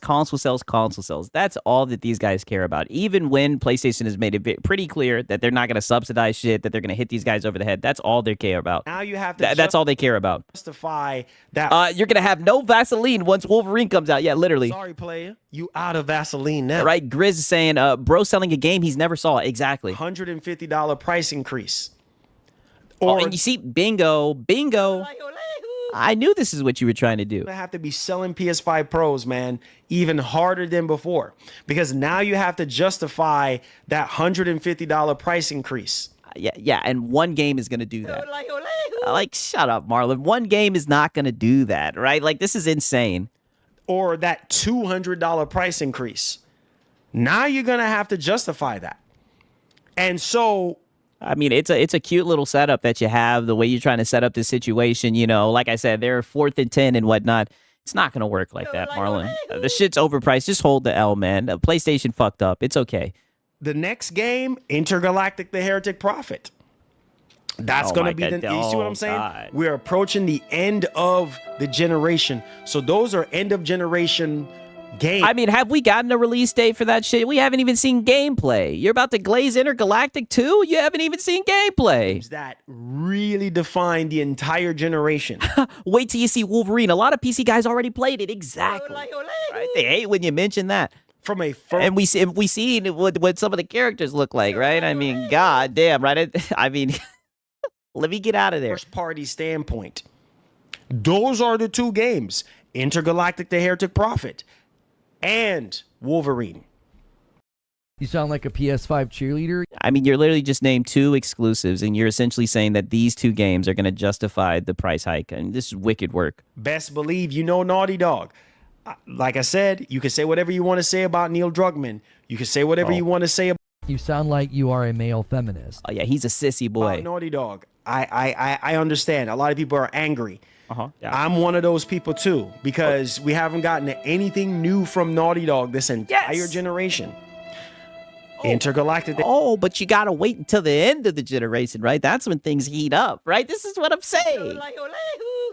That's all that these guys care about. Even when PlayStation has made it pretty clear that they're not going to subsidize shit, that they're going to hit these guys over the head. That's all they care about. Now you have to... That's all they care about. Justify that... You're going to have no Vaseline once Wolverine comes out. Yeah, literally. Sorry, player. You out of Vaseline now. Right, Grizz is saying, bro selling a game he's never saw. Exactly. $150 price increase. And you see, bingo. I knew this is what you were trying to do. Gonna have to be selling PS5 Pros, man, even harder than before, because now you have to justify that $150 price increase. Yeah, and one game is gonna do that. Like, shut up, Marlon. One game is not gonna do that, right? Like, this is insane. Or that $200 price increase. Now you're gonna have to justify that. And so, I mean, it's a cute little setup that you have, the way you're trying to set up this situation. You know, like I said, they're 4th and 10 and whatnot. It's not gonna work like that, Marlon. The shit's overpriced. Just hold the L, man. PlayStation fucked up. It's okay. the next game, Intergalactic the Heretic Prophet. That's going to be the, you see what I'm saying? God. We're approaching the end of the generation. So those are end of generation games. I mean, have we gotten a release date for that shit? We haven't even seen gameplay. You're about to glaze Intergalactic 2? You haven't even seen gameplay. That really define the entire generation. Wait till you see Wolverine. A lot of PC guys already played it. Exactly. Right? They hate when you mention that. From a and we see what some of the characters look like, right? I mean, god damn, right? I mean, let me get out of there. First party standpoint, those are the two games: Intergalactic the Heretic Prophet and Wolverine. You sound like a PS5 cheerleader. I mean, you're literally just named two exclusives, and you're essentially saying that these two games are going to justify the price hike. And this is wicked work. Best believe you know Naughty Dog. Like I said, you can say whatever you want to say about Neil Druckmann. You can say whatever you want to say about You sound like you are a male feminist. Oh yeah, he's a sissy boy. Naughty Dog. I understand. A lot of people are angry. Yeah. I'm one of those people too, because we haven't gotten anything new from Naughty Dog this entire generation. Intergalactic. Oh, but you gotta wait until the end of the generation, right? That's when things heat up, right? This is what I'm saying.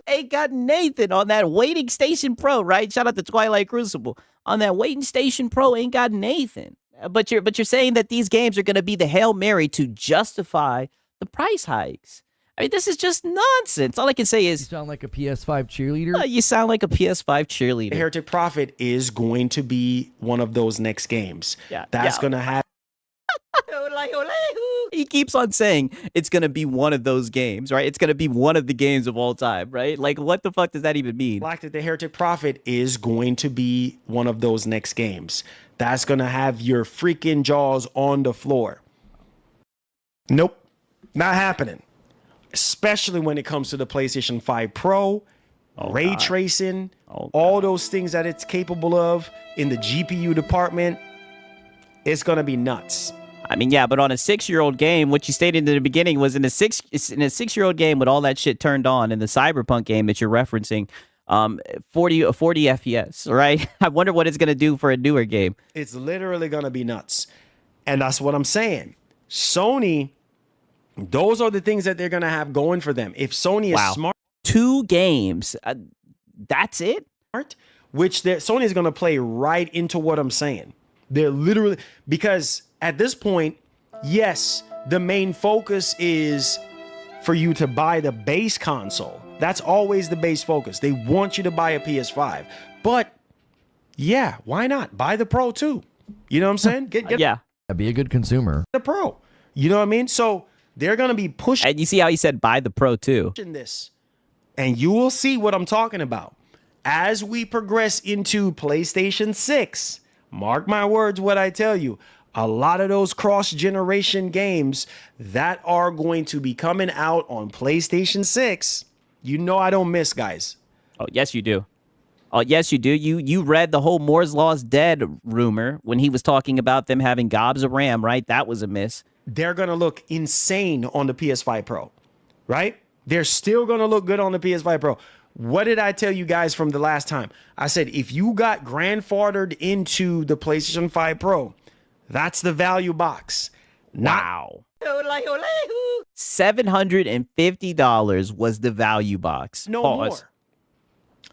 Ain't got Nathan on that Waiting Station Pro, right? Shout out to Twilight Crucible. On that Waiting Station Pro, ain't got Nathan. But you're saying that these games are gonna be the Hail Mary to justify the price hikes. I mean, this is just nonsense. All I can say is You sound like a PS5 cheerleader. you sound like a PS5 cheerleader. The Heretic Prophet is going to be one of those next games. Yeah, That's yeah. going to have. He keeps on saying it's going to be one of those games, right? It's going to be one of the games of all time, right? Like, what the fuck does that even mean? Galactic the Heretic Prophet is going to be one of those next games. That's going to have your freaking jaws on the floor. Nope. Not happening. Especially when it comes to the PlayStation 5 Pro, ray tracing, all those things that it's capable of in the GPU department. It's going to be nuts. I mean, yeah, but on a 6-year-old game, what you stated in the beginning was in a 6-year-old game with all that shit turned on in the Cyberpunk game that you're referencing, 40 FPS, right? I wonder what it's going to do for a newer game. It's literally going to be nuts. And that's what I'm saying. Sony, those are the things that they're going to have going for them. If Sony is smart. 2 games. That's it? Which Sony is going to play right into what I'm saying. They're literally, because at this point, yes, the main focus is for you to buy the base console. That's always the base focus. They want you to buy a PS5. But yeah, why not? Buy the Pro too. You know what I'm saying? Get Yeah. Be a good consumer. the Pro. You know what I mean? So they're going to be pushing And you see how he said buy the Pro too. this. And you will see what I'm talking about. As we progress into PlayStation 6, mark my words what I tell you, a lot of those cross-generation games that are going to be coming out on PlayStation 6, you know I don't miss, guys. Oh, yes, you do. Oh, yes, you do. You read the whole Moore's Law's dead rumor when he was talking about them having gobs of RAM, right? That was a miss. They're going to look insane on the PS5 Pro, right? They're still going to look good on the PS5 Pro. What did I tell you guys from the last time? I said, if you got grandfathered into the PlayStation 5 Pro, that's the value box. Wow. $750 was the value box. No Pause.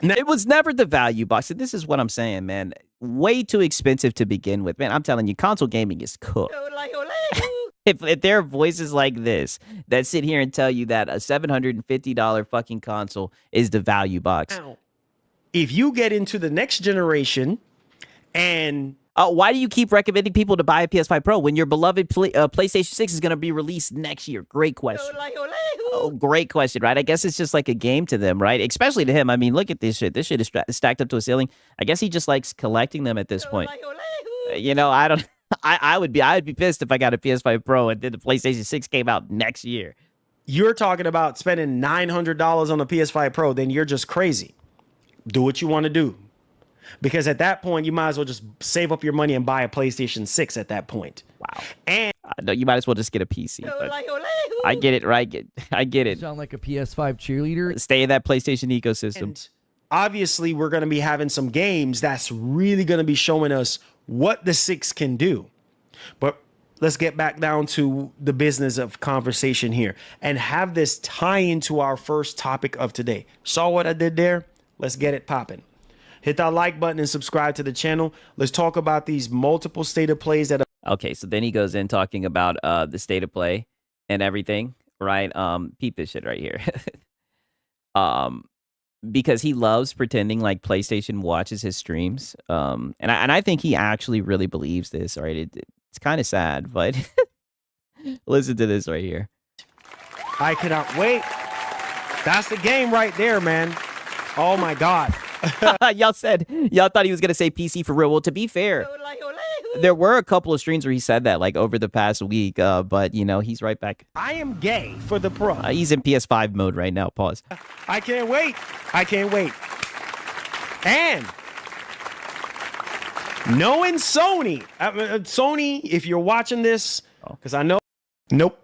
more. It was never the value box. And this is what I'm saying, man. Way too expensive to begin with. Man, I'm telling you, console gaming is cooked. If there are voices like this that sit here and tell you that a $750 fucking console is the value box. Now, if you get into the next generation and Why do you keep recommending people to buy a PS5 Pro when your beloved PlayStation 6 is going to be released next year? Great question. Oh, great question, right? I guess it's just like a game to them, right? Especially to him. I mean, look at this shit. This shit is stacked up to a ceiling. I guess he just likes collecting them at this point. You know, I don't. I would be pissed if I got a PS5 Pro and then the PlayStation 6 came out next year. You're talking about spending $900 on a PS5 Pro, then you're just crazy. Do what you want to do. Because at that point, you might as well just save up your money and buy a PlayStation 6 at that point. Wow. And No, you might as well just get a PC. But I get it, right? I get You it. sound like a PS5 cheerleader. Stay in that PlayStation ecosystem. And obviously, we're going to be having some games that's really going to be showing us what the 6 can do. But let's get back down to the business of conversation here and have this tie into our first topic of today. Saw what I did there? Let's get it popping. Hit that like button and subscribe to the channel. Let's talk about these multiple state of plays that Okay, so then he goes in talking about the state of play and everything, right? Peep this shit right here. Because he loves pretending like PlayStation watches his streams. And I think he actually really believes this, right? It's kind of sad, but listen to this right here. I cannot wait. That's the game right there, man. Oh my God. Y'all thought he was gonna say PC for real. Well, to be fair, there were a couple of streams where he said that, like over the past week. But you know, he's right back. I am gay for the Pro. He's in PS5 mode right now. Pause. I can't wait. I can't wait. And knowing Sony, Sony, if you're watching this, because I know, nope,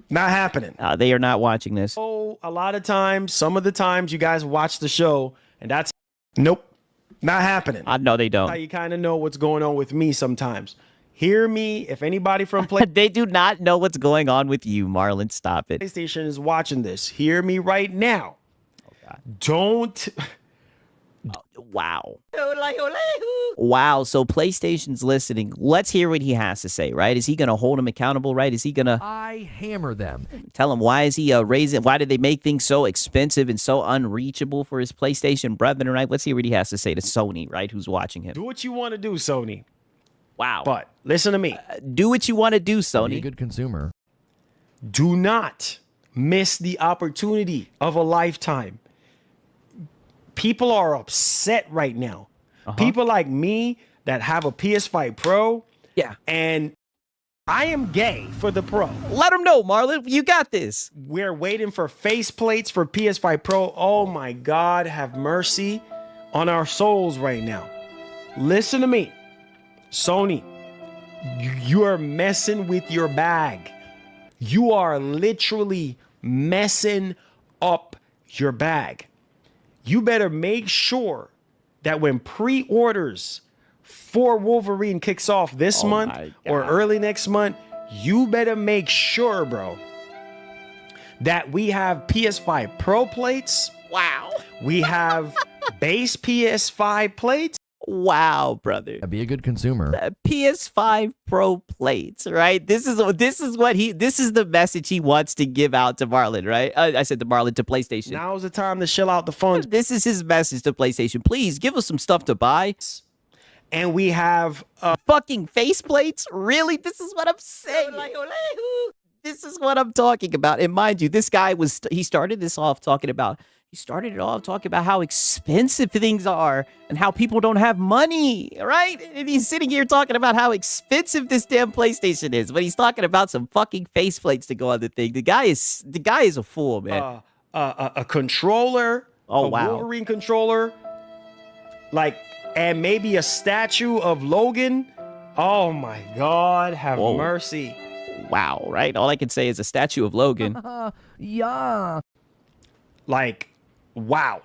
not happening. They are not watching this. Oh, a lot of times, some of the times you guys watch the show, and that's nope, not happening. No, they How don't. you kind of know what's going on with me sometimes. Hear me, if anybody from Play They do not know what's going on with you, Marlon. Stop it. PlayStation is watching this, hear me right now. Don't. Wow. Wow. So PlayStation's listening. Let's hear what he has to say, right? Is he going to hold him accountable, right? Is he going to I hammer them. tell him why is he raising, why did they make things so expensive and so unreachable for his PlayStation brethren, right? Let's hear what he has to say to Sony, right? Who's watching him. Do what you want to do, Sony. Wow. But listen to me. Do what you want to do, Be a Sony. good consumer. Do not miss the opportunity of a lifetime. People are upset right now. People like me that have a PS5 Pro. Yeah. And I am gay for the Pro. Let him know, Marlon. You got this. We're waiting for faceplates for PS5 Pro. Oh my God, have mercy on our souls right now. Listen to me. Sony, you are messing with your bag. You are literally messing up your bag. You better make sure that when pre-orders for Wolverine kicks off this month or early next month, you better make sure, bro, that we have PS5 Pro plates. Wow. We have base PS5 plates. Wow, brother. Be a good consumer. PS5 Pro plates, right? This is the message he wants to give out to Marlon, right? I said to Marlon, to PlayStation. Now's the time to shell out the funds. This is his message to PlayStation. Please give us some stuff to buy. And we have Fucking faceplates? Really? This is what I'm saying. This is what I'm talking about. And mind you, this guy he started it off talking about how expensive things are and how people don't have money, right? And he's sitting here talking about how expensive this damn PlayStation is, but he's talking about some fucking faceplates to go on the thing. The guy is a fool, man. a controller, Oh, a wow. Wolverine controller, like, and maybe a statue of Logan. Oh my God, have Whoa. mercy. Wow, right? All I can say is a statue of Logan. Yeah. Like, wow.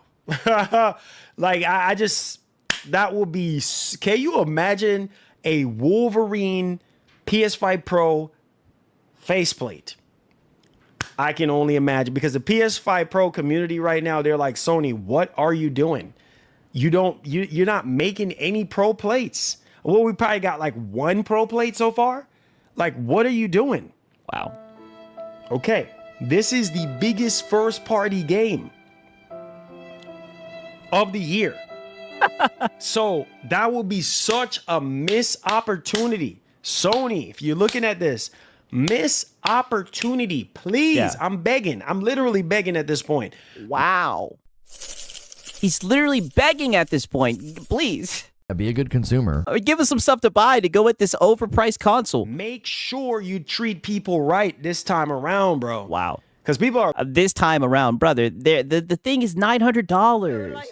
Like, I just, that will be, can you imagine a Wolverine PS5 Pro faceplate? I can only imagine, because the PS5 Pro community right now, they're like, Sony, what are you doing? You're not making any Pro plates. Well, we probably got like one Pro plate so far. Like, what are you doing? Wow. Okay, this is the biggest first party game of the year. So that will be such a missed opportunity. Sony, if you're looking at this, Miss opportunity. Please. Yeah. I'm begging. I'm literally begging at this point. Wow. He's literally begging at this point. Please. Be a good consumer. Give us some stuff to buy to go with this overpriced console. Make sure you treat people right this time around, bro. Wow. Because people are... This time around, brother, the thing is $900.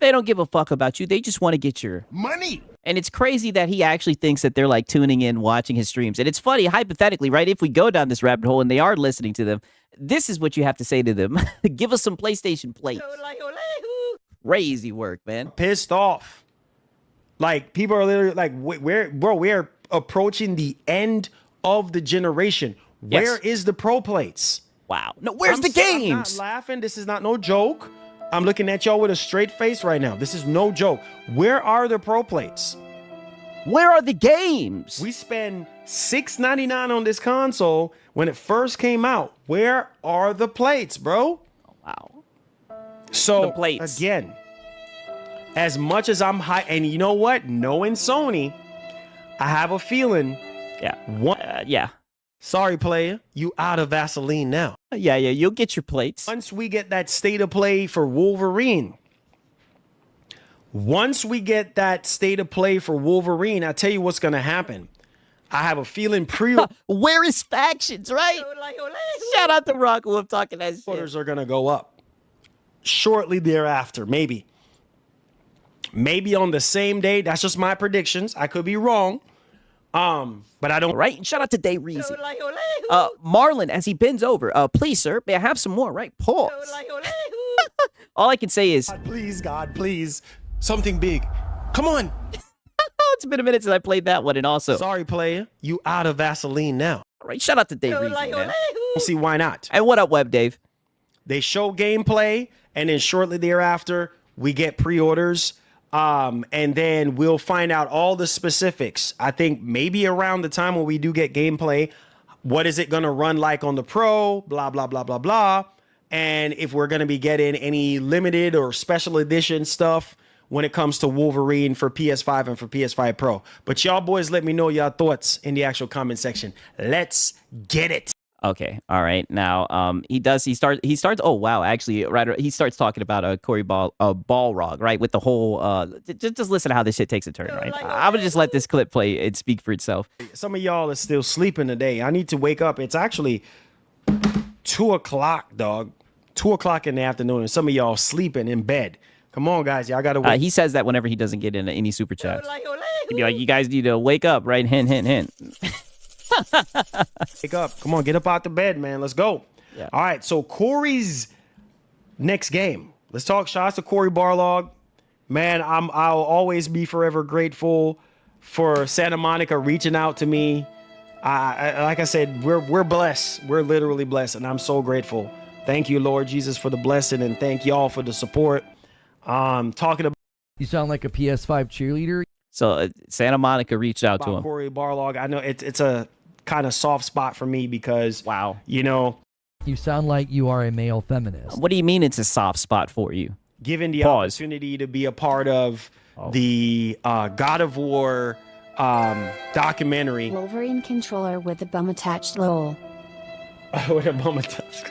They don't give a fuck about you. They just want to get your Money. And it's crazy that he actually thinks that they're like tuning in, watching his streams. And it's funny, hypothetically, right? If we go down this rabbit hole and they are listening to them, this is what you have to say to them. Give us some PlayStation plates. Crazy work, man. Pissed off. Like, people are literally like, we're approaching the end of the generation. Where is the pro plates? Wow. No, where's the I'm games? not laughing. This is not no joke. I'm looking at y'all with a straight face right now. This is no joke. Where are the pro plates? Where are the games? We spend $6.99 on this console when it first came out. Where are the plates, bro? Wow. So, The plates. again, as much as I'm high, and you know what? Knowing Sony, I have a feeling. Yeah. Yeah. Sorry, player, you out of Vaseline now. Yeah. You'll get your plates. Once we get that state of play for Wolverine, I tell you what's going to happen. I have a feeling Where is factions, right? Shout out to Rock Wolf talking that shit. pre-orders are going to go up shortly thereafter, maybe. Maybe on the same day. That's just my predictions. I could be wrong. But I don't. Right? And shout out to Day Reezy. Marlon, as he bends over, please, sir, may I have some more, right? Pause. All I can say is, God, please. Something big. Come on. it's been a minute since I played that one, and also, Sorry, player, you out of Vaseline now. right? Shout out to Dave Reezy, man. Don't see why not. And what up, Web Dave? They show gameplay, and then shortly thereafter, we get pre-orders. And then we'll find out all the specifics. I think maybe around the time when we do get gameplay, what is it going to run like on the Pro, blah, blah, blah, blah, blah. And if we're going to be getting any limited or special edition stuff when it comes to Wolverine for PS5 and for PS5 Pro. But y'all boys, let me know your thoughts in the actual comment section. Let's get it. Okay, all right. Now, he starts. Oh wow, actually, right. He starts talking about Corey Balrog, right? With the whole. Just listen to how this shit takes a turn, right? I would just let this clip play and speak for itself. Some of y'all are still sleeping today. I need to wake up. It's actually 2 o'clock, dog. 2 o'clock in the afternoon, and some of y'all sleeping in bed. Come on, guys, y'all gotta wake. He says that whenever he doesn't get into any super chats. He'd be like, "You guys need to wake up, right? Hint, hint, hint." Wake up. Come on, get up out the bed, man. Let's go. Yeah. All right, so Corey's next game. Let's talk shots to Corey Barlog. Man, I'll always be forever grateful for Santa Monica reaching out to me. Like I said, we're blessed. We're literally blessed, and I'm so grateful. Thank you, Lord Jesus, for the blessing, and thank y'all for the support. Talking about You sound like a PS5 cheerleader. So Santa Monica reached out to him. Corey Barlog. I know it's a kind of soft spot for me because, Wow. you know, You sound like you are a male feminist. What do you mean it's a soft spot for you? given the Pause. opportunity to be a part of the God of War documentary. Wolverine controller with a bum attached lol. With a bum attached.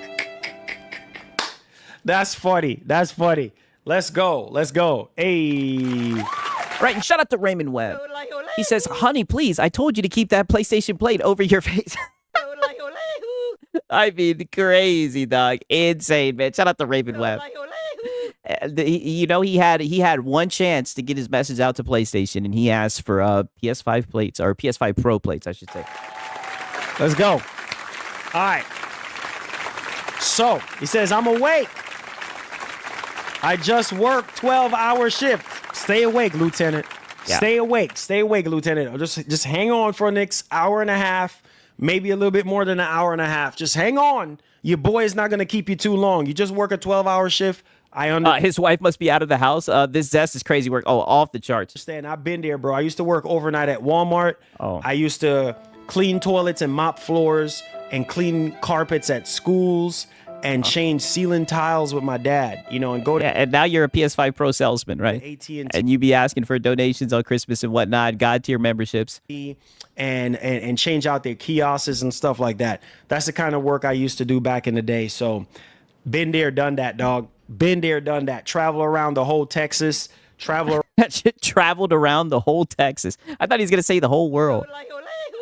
That's funny. That's funny. Let's go. Let's go. Hey. Right, and shout out to Raymond Webb. He says, "Honey, please, I told you to keep that PlayStation plate over your face." I mean, crazy, dog. Insane, man. Shout out to Raymond Webb. He had one chance to get his message out to PlayStation, and he asked for PS5 plates, or PS5 Pro plates, I should say. Let's go. All right. So, he says, "I'm awake. I just worked 12-hour shift." Stay awake, Lieutenant. Yeah. Stay awake. Stay awake, Lieutenant. Just hang on for the next hour and a half, maybe a little bit more than an hour and a half. Just hang on. Your boy is not going to keep you too long. You just work a 12-hour shift. His wife must be out of the house. This Zest is crazy work. Oh, off the charts. Understand? I've been there, bro. I used to work overnight at Walmart. Oh. I used to clean toilets and mop floors and clean carpets at schools and change ceiling tiles with my dad, you know, and go to and now you're a PS5 Pro salesman, right? AT&T And you be asking for donations on Christmas and whatnot, God tier memberships. and change out their kiosks and stuff like that. That's the kind of work I used to do back in the day. So been there, done that, dog. Been there, done that. Travel around the whole Texas. That shit traveled around the whole Texas. I thought he was gonna say the whole world.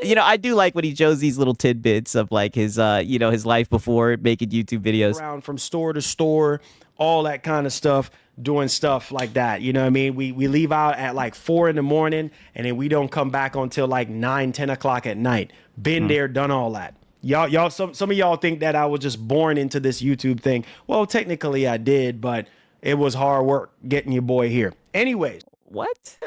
You know, I do like when he shows these little tidbits of like his, you know, his life before making YouTube videos. Around from store to store, all that kind of stuff, doing stuff like that. You know what I mean? We leave out at like 4 in the morning, and then we don't come back until like 9, 10 o'clock at night. Been there, done all that. Y'all, some of y'all think that I was just born into this YouTube thing. Well, technically I did, but it was hard work getting your boy here. Anyways. What?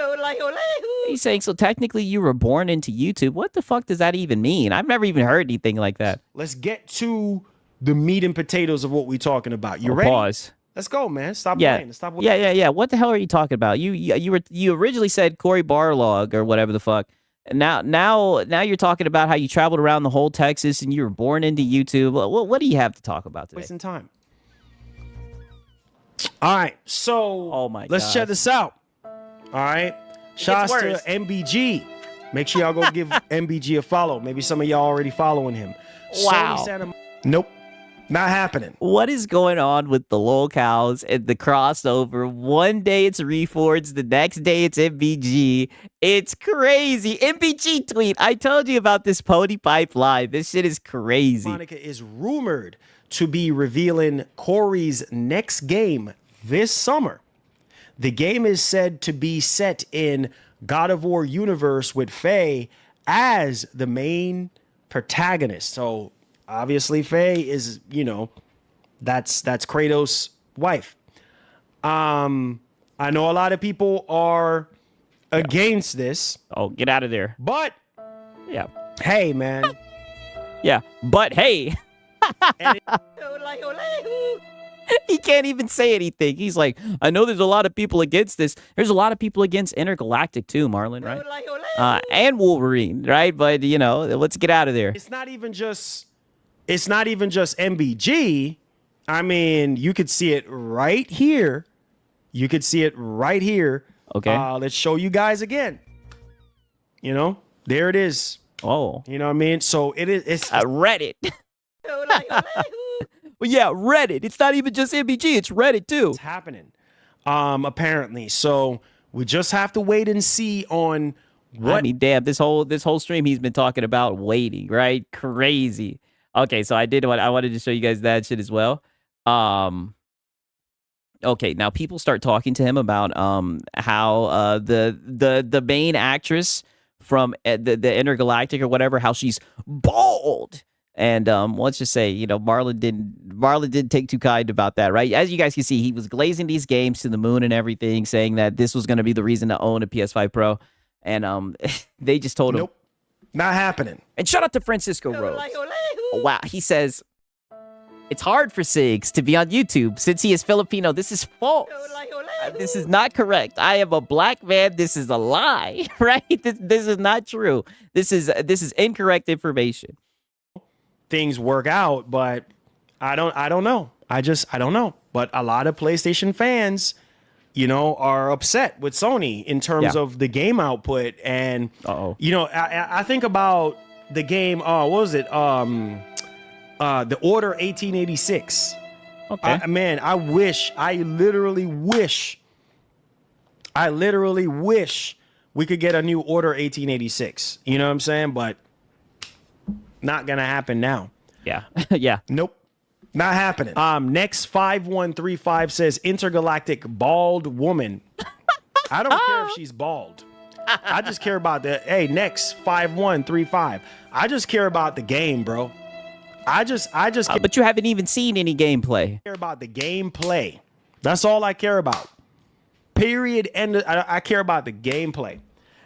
He's saying, so technically you were born into YouTube. What the fuck does that even mean? I've never even heard anything like that. Let's get to the meat and potatoes of what we're talking about. You ready? Pause. Let's go, man. Stop playing. Stop. Yeah. What the hell are you talking about? You originally said Corey Barlog or whatever the fuck. And now you're talking about how you traveled around the whole Texas and you were born into YouTube. What do you have to talk about today? Wasting time. All right. So oh my let's check this out. All right. Shouts to MBG. Make sure y'all go give MBG a follow. Maybe some of y'all already following him. Wow. Nope. Not happening. What is going on with the locals and the crossover? One day it's Refords, the next day it's MBG. It's crazy. MBG tweet. I told you about this Pony Pipe Live. This shit is crazy. Monica is rumored to be revealing Corey's next game this summer. The game is said to be set in God of War universe with Faye as the main protagonist. So obviously Faye is, you know, that's Kratos' wife. I know a lot of people are against this. Oh, get out of there. But yeah. Hey, man. Yeah. But hey. He can't even say anything. He's like, I know there's a lot of people against this. There's a lot of people against Intergalactic too, Marlon, right? And Wolverine, right? But you know, let's get out of there. It's not even just MBG. I mean, you could see it right here. You could see it right here. Okay. Let's show you guys again. You know, there it is. Oh. You know what I mean? So it's Reddit. Well, yeah, Reddit. It's not even just MBG. It's Reddit too. It's happening, apparently. So we just have to wait and see on what. I mean, damn, this whole stream he's been talking about waiting, right? Crazy. Okay, so I wanted to show you guys that shit as well. Okay, now people start talking to him about how the main actress from the Intergalactic or whatever, how she's bald. And let's just say, you know, Marlon didn't take too kind about that, right? As you guys can see, he was glazing these games to the moon and everything, saying that this was going to be the reason to own a PS5 Pro. And they just told him, nope, not happening. And shout out to Francisco Rose. Oh, wow, he says, it's hard for Sigs to be on YouTube since he is Filipino. This is false. This is not correct. I am a black man. This is a lie, right? This is not true. This is incorrect information. Things work out, but I don't know. I don't know. But a lot of PlayStation fans, you know, are upset with Sony in terms of the game output. And you know, I think about the game. What was it? The Order 1886. Okay. Man, I literally wish we could get a new Order 1886. You know what I'm saying? But not gonna happen now. Yeah. Yeah. Nope. Not happening. Next 5135 says intergalactic bald woman. I don't care if she's bald. I just care about next 5135. I just care about the game, bro. I just but you haven't even seen any gameplay. Care about the gameplay. That's all I care about. Period. And I care about the gameplay.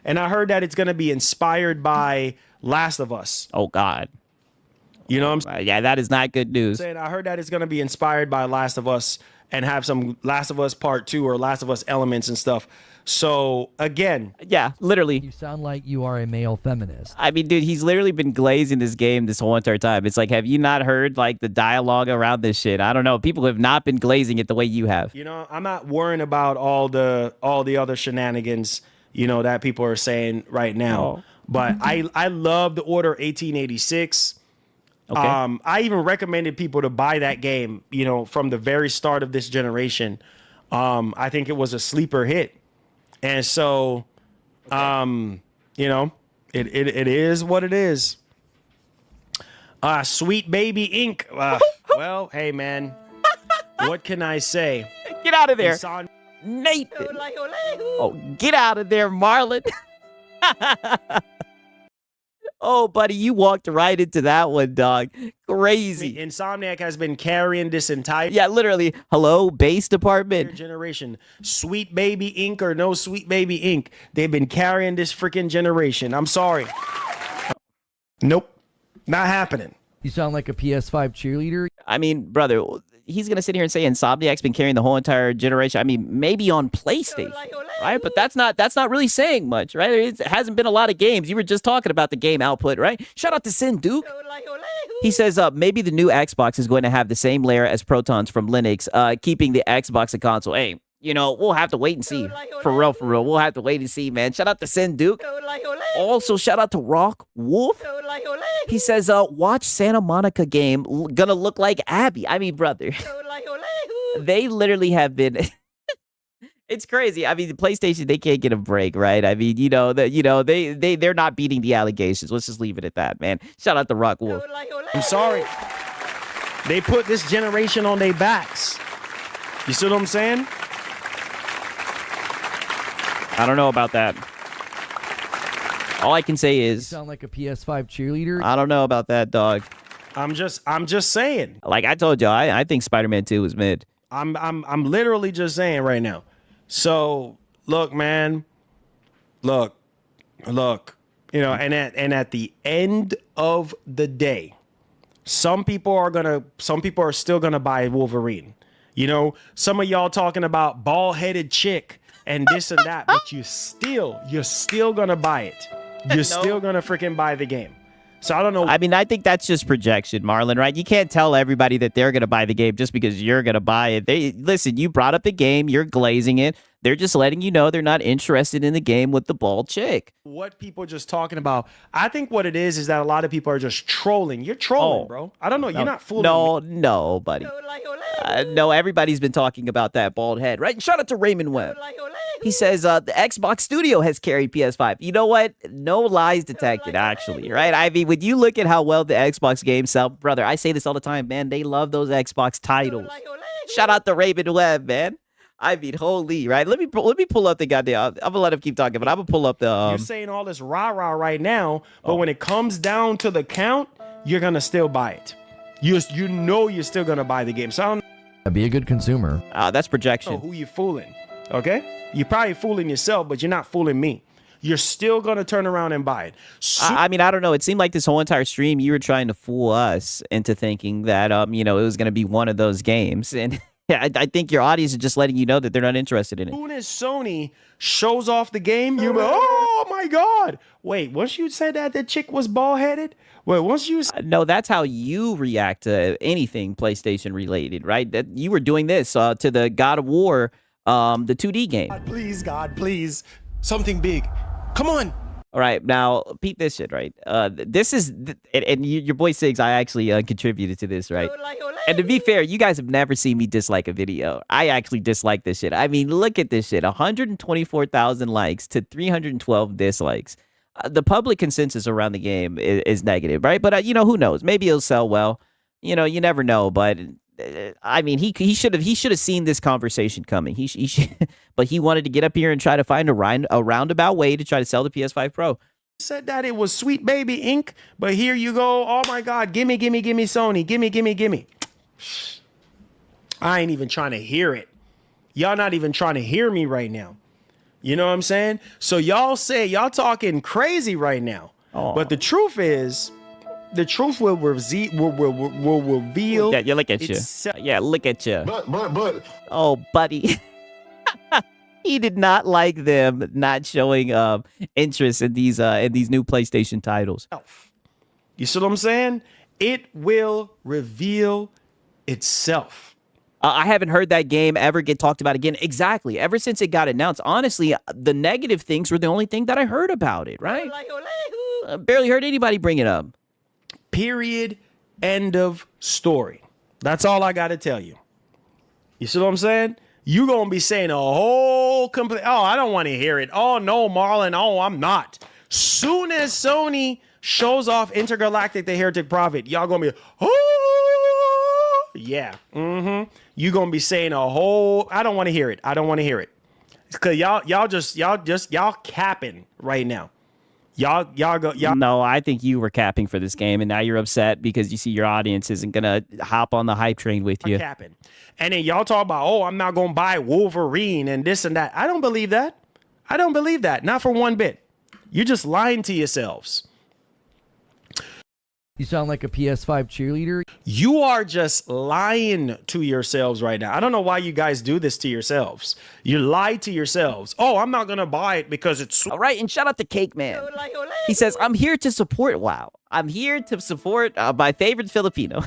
And I heard that it's gonna be inspired by Last of Us. Oh God. You know what I'm Yeah, that is not good news. saying? I heard that it's going to be inspired by Last of Us and have some Last of Us Part 2 or Last of Us elements and stuff. So, again, Yeah, literally. You sound like you are a male feminist. I mean, dude, he's literally been glazing this game this whole entire time. It's like, have you not heard like the dialogue around this shit? I don't know. People have not been glazing it the way you have. you know, I'm not worrying about all the other shenanigans, you know, that people are saying right now. Oh. But I love the Order 1886. Okay. I even recommended people to buy that game, you know, from the very start of this generation. I think it was a sleeper hit. And so, you know, it is what it is. Sweet Baby Inc. Well, hey, man, what can I say? Get out of there, Son- Nathan. Oh, get out of there, Marlon. Oh, buddy, you walked right into that one, dog. Crazy. Insomniac has been carrying this entire Yeah, literally. Hello, base department. generation. Sweet Baby Inc. or no Sweet Baby Inc. They've been carrying this freaking generation. I'm sorry. Nope. Not happening. You sound like a PS5 cheerleader. I mean, brother, he's going to sit here and say Insomniac's been carrying the whole entire generation. I mean, maybe on PlayStation, right? But that's not really saying much, right? It hasn't been a lot of games. You were just talking about the game output, right? Shout out to Sin Duke. He says maybe the new Xbox is going to have the same layer as Protons from Linux, keeping the Xbox a console. Hey, you know, we'll have to wait and see. For real. We'll have to wait and see, man. Shout out to Sin Duke. Also, shout out to Rock Wolf. He says, watch Santa Monica game gonna look like Abby. I mean, brother, they literally have been. It's crazy. I mean, the PlayStation, they can't get a break, right? I mean, they're not beating the allegations. Let's just leave it at that, man. Shout out to Rock Wolf. I'm sorry. They put this generation on their backs. You see what I'm saying? I don't know about that. All I can say You is, sound like a PS5 cheerleader. I don't know about that, dog. I'm just saying. Like I told you, I think Spider-Man 2 was mid. I'm literally just saying right now. So look, man. Look. You know, and at the end of the day, some people are still gonna buy Wolverine. You know, some of y'all talking about bald-headed chick and this and that, but you're still gonna buy it. You're still gonna freaking buy the game. So I don't know. I mean, I think that's just projection, Marlon, right? You can't tell everybody that they're going to buy the game just because you're going to buy it. Listen, you brought up the game. You're glazing it. They're just letting you know they're not interested in the game with the bald chick. What people just talking about. I think what it is that a lot of people are just trolling. You're trolling, bro. I don't know. You're not fooling me. No, buddy. No, everybody's been talking about that bald head, right? Shout out to Raymond Webb. He says the Xbox Studio has carried PS5. You know what? No lies detected, actually, right? I mean, when you look at how well the Xbox games sell, brother, I say this all the time, man. They love those Xbox titles. Shout out to Raymond Webb, man. I mean, holy, right? Let me pull up the goddamn. I'm gonna let him keep talking, but I'm gonna pull up the. You're saying all this rah-rah right now, but when it comes down to the count, you're gonna still buy it. You know you're still gonna buy the game. So I don't Be a good consumer. That's projection. know who you fooling. Okay? You're probably fooling yourself, but you're not fooling me. You're still gonna turn around and buy it. I mean, I don't know. It seemed like this whole entire stream you were trying to fool us into thinking that it was gonna be one of those games, and I think your audience is just letting you know that they're not interested in it. As soon as Sony shows off the game, you're like, oh my God. Wait, once you said that the chick was bald-headed? Wait, once you No, that's how you react to anything PlayStation related, right? That you were doing this to the God of War, the 2D game. God, please. Something big. Come on. All right, now peep this shit, right? This is, and your boy Siggs, I actually contributed to this, right? And to be fair, you guys have never seen me dislike a video. I actually dislike this shit. I mean, look at this shit: 124,000 likes to 312 dislikes. The public consensus around the game is negative, right? But who knows? Maybe it'll sell well. You never know. But I mean, he should have seen this conversation coming. He should, but he wanted to get up here and try to find a roundabout way to try to sell the PS5 Pro. said that it was Sweet Baby Inc., but here you go. Oh my God, gimme Sony. Gimme. I ain't even trying to hear it. Y'all not even trying to hear me right now. You know what I'm saying? So y'all say y'all talking crazy right now. But the truth is, The truth will reveal. Yeah, look at you. itself. Yeah, look at you. But. Oh, buddy. He did not like them not showing interest in these new PlayStation titles. You see what I'm saying? It will reveal itself. I haven't heard that game ever get talked about again. Exactly. Ever since it got announced, honestly, the negative things were the only thing that I heard about it, right? Barely heard anybody bring it up. Period. End of story. That's all I got to tell you. You see what I'm saying? You going to be saying a whole complete, oh, I don't want to hear it. Oh, no, Marlon. Oh, I'm not. Soon as Sony shows off Intergalactic, the Heretic Prophet, y'all going to be, oh, yeah. You going to be saying a whole, I don't want to hear it. I don't want to hear it. Because y'all capping right now. Y'all. No, I think you were capping for this game, and now you're upset because you see your audience isn't gonna hop on the hype train with you. Capping, and then y'all talk about, oh, I'm not gonna buy Wolverine and this and that. I don't believe that. I don't believe that. Not for one bit. You're just lying to yourselves. You sound like a PS5 cheerleader. You are just lying to yourselves right now. I don't know why you guys do this to yourselves. You lie to yourselves. Oh, I'm not going to buy it because it's... All right, and shout out to Cake Man. He says, I'm here to support WoW. I'm here to support my favorite Filipino.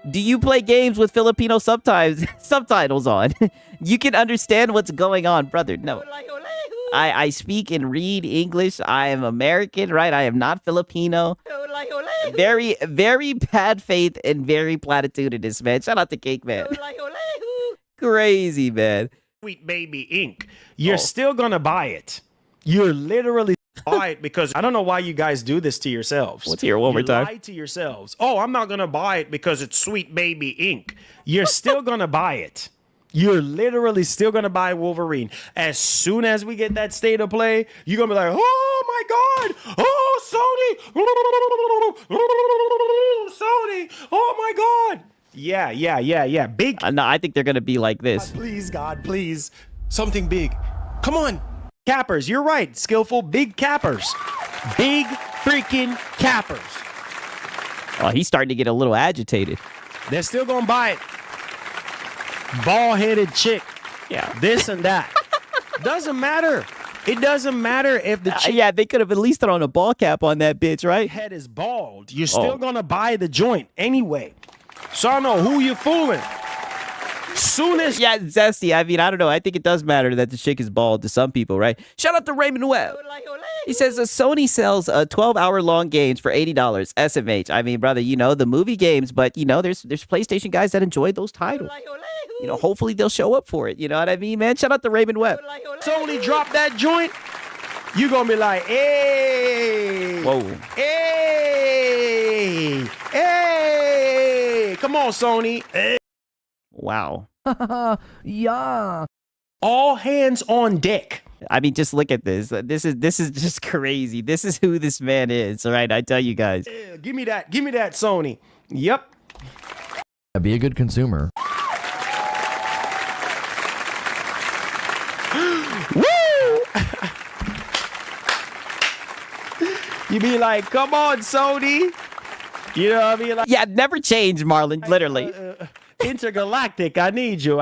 Do you play games with Filipino subtitles on? You can understand what's going on, brother. No. I speak and read English. I am American, right? I am not Filipino. Very, very bad faith and very platitudinous, man. Shout out to Cake Man. Crazy, man. Sweet Baby Inc. You're still going to buy it. You're literally buy it because I don't know why you guys do this to yourselves. Let's hear it one more time. Lie to yourselves. Oh, I'm not going to buy it because it's Sweet Baby Inc. You're still going to buy it. You're literally still going to buy Wolverine. As soon as we get that state of play, you're going to be like, oh my God. Oh, Sony. Sony. Oh my God. Yeah. Big. No, I think they're going to be like this. Please, God, please. Something big. Come on. Cappers. You're right. Skillful. Big cappers. Big freaking cappers. Oh, he's starting to get a little agitated. They're still going to buy it. Ball-headed chick. Yeah. This and that. Doesn't matter. It doesn't matter if the chick yeah, they could have at least thrown a ball cap on that bitch, right? head is bald. You're still going to buy the joint anyway. So I don't know who you're fooling. Soon as... Yeah, Zesty. I mean, I don't know. I think it does matter that the chick is bald to some people, right? Shout out to Raymond Webb. He says, Sony sells 12-hour-long games for $80. SMH. I mean, brother, you know, the movie games, but, you know, there's PlayStation guys that enjoy those titles. You know, hopefully they'll show up for it. You know what I mean, man? Shout out to Raymond Webb. Sony drop that joint, you're going to be like, hey. Whoa. Hey. Come on, Sony. Hey. Wow. Yeah. All hands on deck. I mean, just look at this. This is just crazy. This is who this man is. All right, I tell you guys. Yeah, give me that, Sony. Yep. Be a good consumer. Woo! You be like, come on, Sony. You know what I mean? Like, Yeah, never change, Marlon. Literally. Intergalactic, I need you.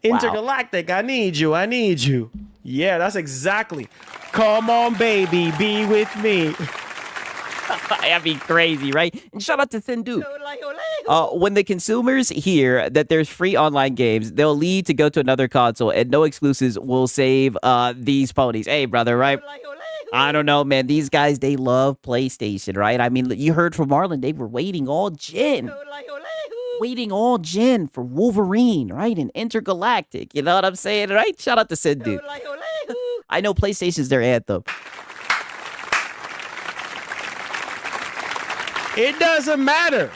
Intergalactic, I need you. Yeah, that's exactly. Come on, baby, be with me. That'd be crazy, right? And shout out to Thin Dude. When the consumers hear that there's free online games, they'll leave to go to another console, and no exclusives will save these ponies. Hey, brother, right? I don't know, man. These guys, they love PlayStation, right? I mean, you heard from Marlon. They were waiting all gen for Wolverine, right? And Intergalactic. You know what I'm saying, right? Shout out to Sid Dude. I know PlayStation's their anthem. It doesn't matter.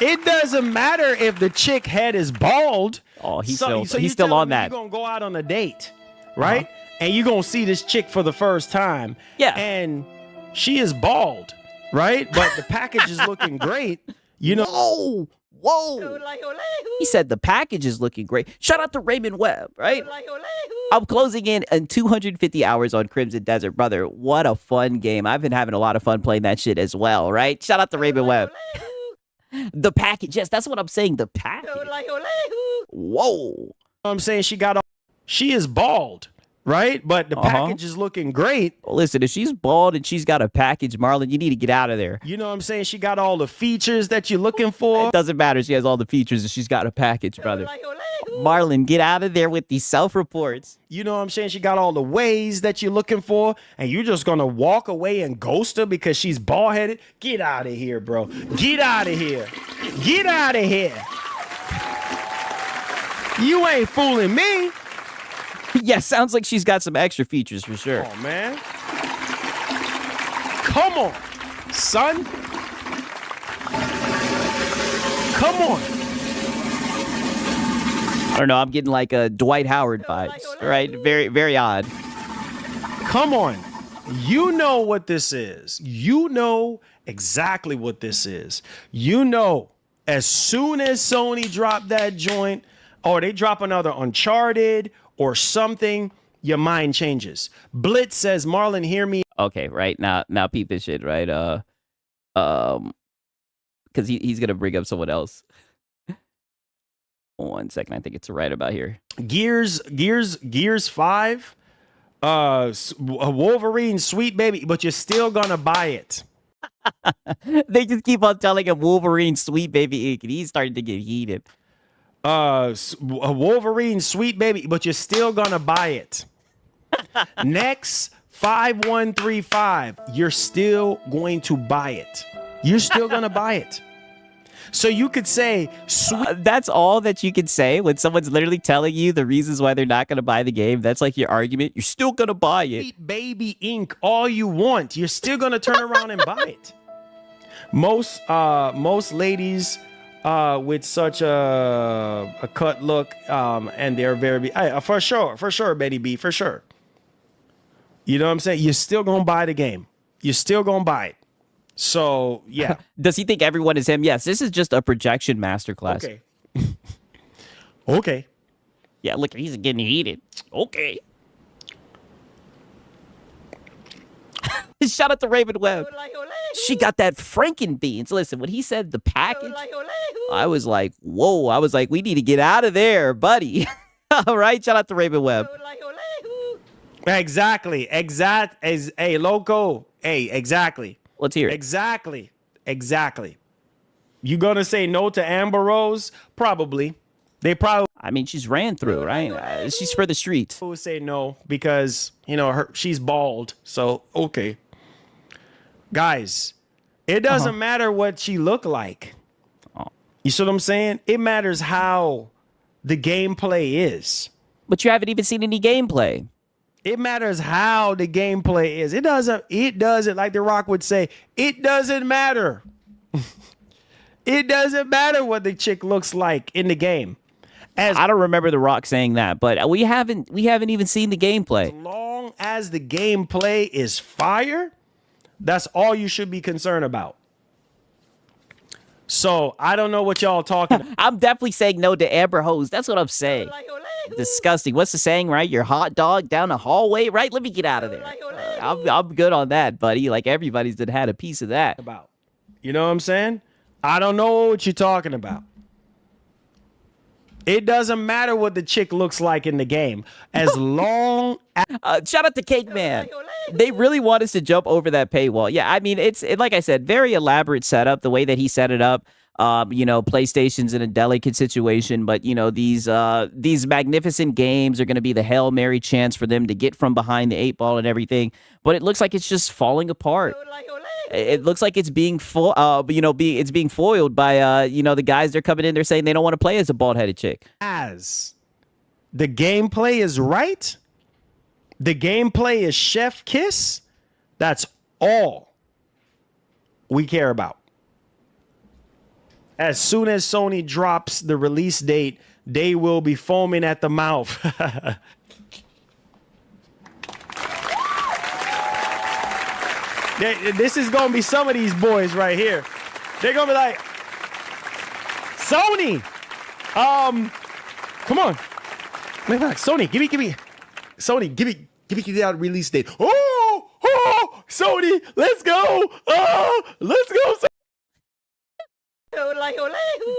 It doesn't matter if the chick head is bald. Oh, he's So still on that. You're going to go out on a date, right? And you're going to see this chick for the first time. Yeah. And she is bald, right? But the package is looking great. You know. Oh, Whoa. He said the package is looking great. Shout out to Raymond Webb, right? I'm closing in 250 hours on Crimson Desert. Brother, what a fun game. I've been having a lot of fun playing that shit as well, right? Shout out to Raymond Webb. The package. Yes, that's what I'm saying. The package. Whoa. I'm saying she is bald, right? But the package is looking great. Well, listen, if she's bald and she's got a package, Marlon, you need to get out of there. You know what I'm saying? She got all the features that you're looking for. It doesn't matter. She has all the features and she's got a package, brother. Marlon, get out of there with these self-reports. You know what I'm saying? She got all the ways that you're looking for, and you're just going to walk away and ghost her because she's bald-headed? Get out of here, bro. Get out of here. Get out of here. You ain't fooling me. Yeah, sounds like she's got some extra features for sure. Oh, man. Come on, son. Come on. I don't know. I'm getting like a Dwight Howard vibes, right? Very, very odd. Come on. You know what this is. You know exactly what this is. You know, as soon as Sony dropped that joint, or they drop another Uncharted or something, your mind changes. Blitz says, Marlon, hear me. Okay, right now peep this shit, right? Because he's gonna bring up someone else. 1 second, I think it's right about here. Gears 5, Wolverine, sweet baby, but you're still gonna buy it. They just keep on telling him Wolverine, sweet baby ink, and he's starting to get heated. Wolverine, sweet baby, but you're still gonna buy it. Next 5135, you're still going to buy it. You're still gonna buy it. So you could say, that's all that you can say when someone's literally telling you the reasons why they're not going to buy the game. That's like your argument. You're still going to buy it. Sweet baby ink all you want. You're still going to turn around and buy it. Most ladies with such a cut look, and they're very, for sure, Betty B, for sure. You know what I'm saying? You're still going to buy the game. You're still going to buy it. So, yeah. Does he think everyone is him? Yes, this is just a projection masterclass. Okay. Okay. Yeah, look, he's getting heated. Okay. Shout out to Raven Webb. She got that Frankenbeans. Listen, when he said the package, I was like, whoa. I was like, we need to get out of there, buddy. All right, shout out to Raven Webb. Exactly. Hey, loco. Hey, exactly. Let's hear it. Exactly. You gonna say no to Amber Rose? Probably. I mean, she's ran through, right? She's for the streets. Would say no because, you know, she's bald. So, okay. Guys, it doesn't matter what she look like. You see what I'm saying? It matters how the gameplay is. But you haven't even seen any gameplay. It matters how the gameplay is. It doesn't, like The Rock would say, it doesn't matter. It doesn't matter what the chick looks like in the game. I don't remember The Rock saying that, but we haven't even seen the gameplay. As long as the gameplay is fire, that's all you should be concerned about. So I don't know what y'all talking about. I'm definitely saying no to Amber Hose. That's what I'm saying. Disgusting. What's the saying, right? Your hot dog down the hallway, right? Let me get out of there. I'm good on that, buddy. Like everybody's had a piece of that. You know what I'm saying? I don't know what you're talking about. It doesn't matter what the chick looks like in the game. As long as... shout out to Cake Man. They really want us to jump over that paywall. Yeah, I mean, it's like I said, very elaborate setup, the way that he set it up. You know, PlayStation's in a delicate situation, but, you know, these magnificent games are going to be the Hail Mary chance for them to get from behind the 8-ball and everything. But it looks like it's just falling apart. It looks like it's being it's being foiled by, the guys they're coming in. They're saying they don't want to play as a bald-headed chick. As the gameplay is right, the gameplay is chef kiss, that's all we care about. As soon as Sony drops the release date, they will be foaming at the mouth. This is going to be some of these boys right here. They're going to be like, Sony. Come on. Wait, back. Sony, give me. Sony, give me that release date. Oh, Sony, let's go. Oh, let's go.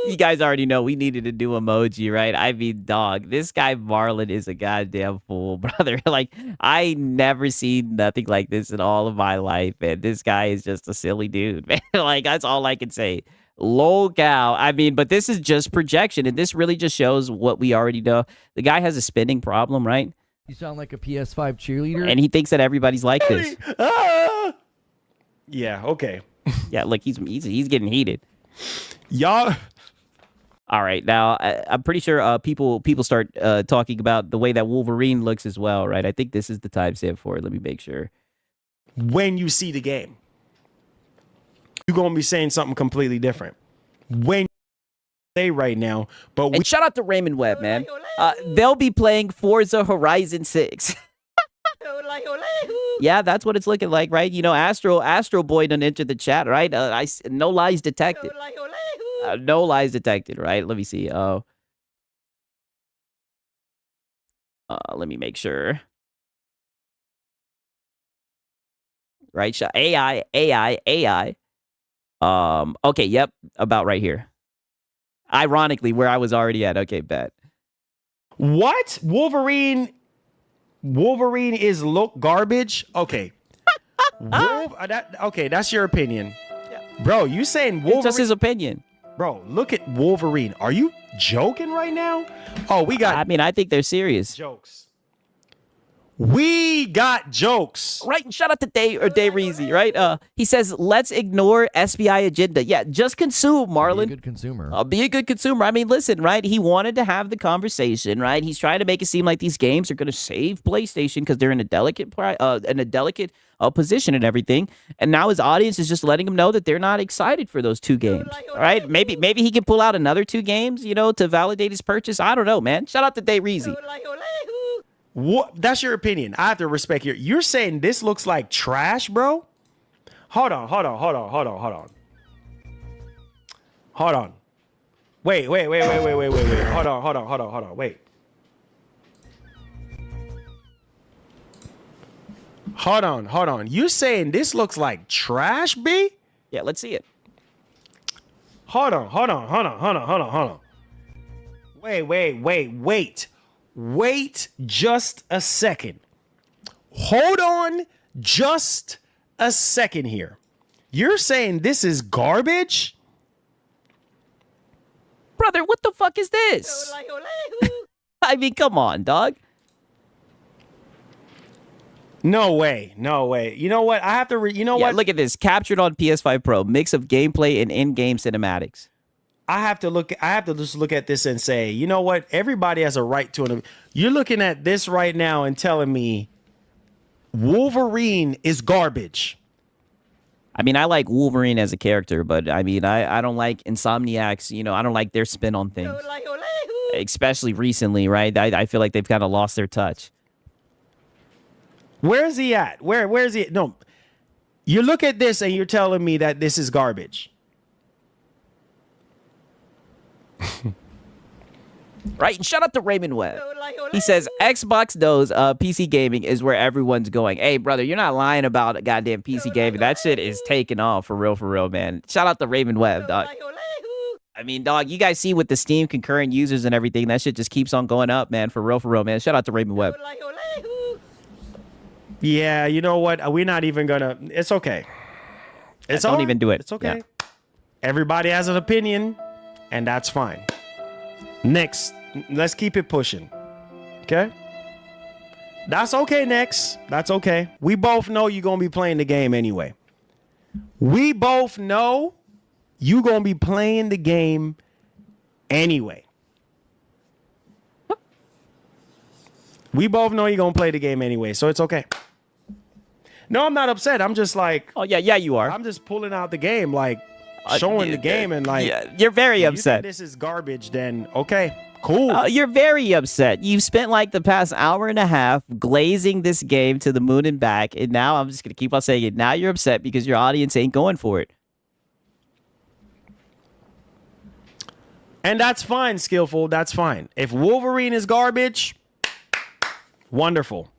You guys already know we needed a new emoji, right? I mean, dog, this guy Marlon is a goddamn fool, brother. Like, I never seen nothing like this in all of my life, man. This guy is just a silly dude, man. Like, that's all I can say. Lol cow. I mean, but this is just projection, and this really just shows what we already know. The guy has a spinning problem, right? You sound like a PS5 cheerleader. And he thinks that everybody's like this. Yeah, okay. Yeah, look, he's getting heated. Y'all. All right, now I'm pretty sure people start talking about the way that Wolverine looks as well, right? I think this is the timestamp for it. Let me make sure. When you see the game, you're gonna be saying something completely different. When you say right now, but and shout out to Raymond Webb, man. They'll be playing Forza Horizon 6. Yeah, that's what it's looking like, right? You know, Astro Boy done entered the chat, right? No lies detected. No lies detected, right? Let me see. Let me make sure. Right, AI. Okay, yep, about right here. Ironically, where I was already at. Okay, bet. What? Wolverine is garbage? Okay. Okay, that's your opinion. Bro, you saying Wolverine? It's just his opinion. Bro, look at Wolverine. Are you joking right now? Oh, we got... I mean, I think they're serious. Jokes. We got jokes. Right, and shout out to Day Reezy, right? He says, let's ignore SBI agenda. Yeah, just consume, Marlon. Be a good consumer. Be a good consumer. I mean, listen, right? He wanted to have the conversation, right? He's trying to make it seem like these games are going to save PlayStation because they're in a delicate position and everything. And now his audience is just letting him know that they're not excited for those two games, all right? Maybe he can pull out another two games, you know, to validate his purchase. I don't know, man. Shout out to Day Reezy. What? That's your opinion. I have to respect you're saying this looks like trash, bro? Hold on. Wait. Hold on. Wait. Hold on. You saying this looks like trash, B? Yeah, let's see it. Hold on. Wait. Wait just a second. Hold on just a second here. You're saying this is garbage? Brother, what the fuck is this? I mean, come on, dog. No way. You know what? I have to what? Look at this. Captured on PS5 Pro. Mix of gameplay and in-game cinematics. I have to just look at this and say, you know what? Everybody has a right to it. You're looking at this right now and telling me Wolverine is garbage. I mean, I like Wolverine as a character, but I mean, I don't like Insomniac's, you know, I don't like their spin on things. Especially recently, right? I feel like they've kind of lost their touch. Where is he at? Where's he? No. You look at this and you're telling me that this is garbage. Right, and shout out to Raymond Webb. He says Xbox knows PC gaming is where everyone's going. Hey, brother, you're not lying about goddamn PC gaming. That shit is taking off for real, man. Shout out to Raymond Webb, dog. I mean, dog, you guys see with the Steam concurrent users and everything, that shit just keeps on going up, man. For real, man. Shout out to Raymond Webb. Yeah, you know what? We're not even gonna. It's okay. Don't even do it. It's okay. Yeah. Everybody has an opinion, and that's fine. Next, let's keep it pushing. Okay? That's okay, next. That's okay. We both know you're going to be playing the game anyway. We both know you're going to be playing the game anyway. We both know you're going to play the game anyway, so it's okay. No, I'm not upset. I'm just like... Oh, yeah, you are. I'm just pulling out the game, like... showing the game and like you're very upset. This is garbage, then okay, cool. You're very upset. You've spent like the past hour and a half glazing this game to the moon and back, and now I'm just gonna keep on saying it. Now you're upset because your audience ain't going for it. And that's fine, Skillful. That's fine. If Wolverine is garbage, wonderful.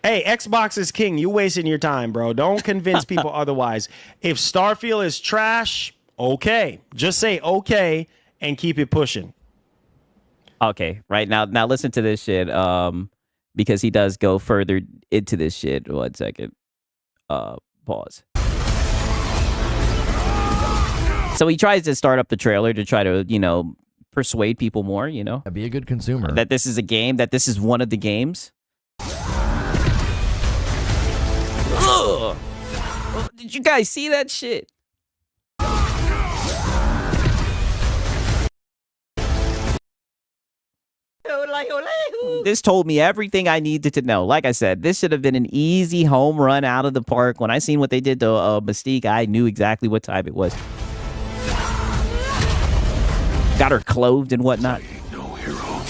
Hey, Xbox is king. You wasting your time, bro. Don't convince people otherwise. If Starfield is trash, okay. Just say okay and keep it pushing. Okay, right now listen to this shit. Because he does go further into this shit. 1 second. Pause. So he tries to start up the trailer to try to, persuade people more, Be a good consumer. that this is a game, that this is one of the games. Ugh. Did you guys see that shit? This told me everything I needed to know. Like I said, this should have been an easy home run out of the park. When I seen what they did to Mystique, I knew exactly what time it was. Got her clothed and whatnot. No hero.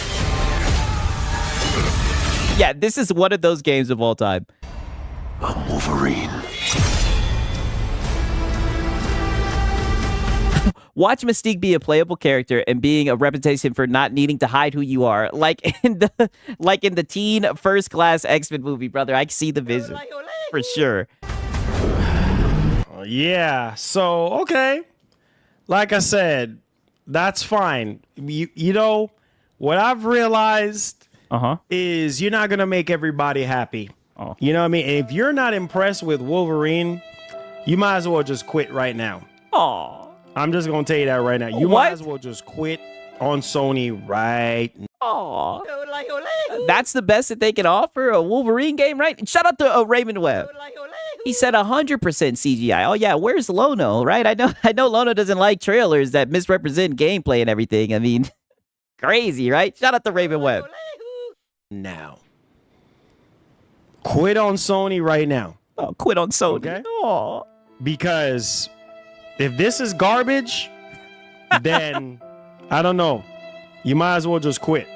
Yeah, this is one of those games of all time. I'm Wolverine. Watch Mystique be a playable character and being a reputation for not needing to hide who you are, like in the teen First Class X-Men movie, brother. I see the vision for sure. Yeah. So okay, like I said, that's fine. You know what I've realized is you're not gonna make everybody happy. You know what I mean? If you're not impressed with Wolverine, you might as well just quit right now. Aw. I'm just gonna tell you that right now. You might as well just quit on Sony right now. Aw. That's the best that they can offer, a Wolverine game, right? Shout out to Raymond Webb. He said 100% CGI. Oh yeah, where's Lono, right? I know Lono doesn't like trailers that misrepresent gameplay and everything. I mean, crazy, right? Shout out to Raymond Webb. Now. Quit on Sony right now. Oh, quit on Sony. Okay? Aw. Because if this is garbage, then I don't know. You might as well just quit.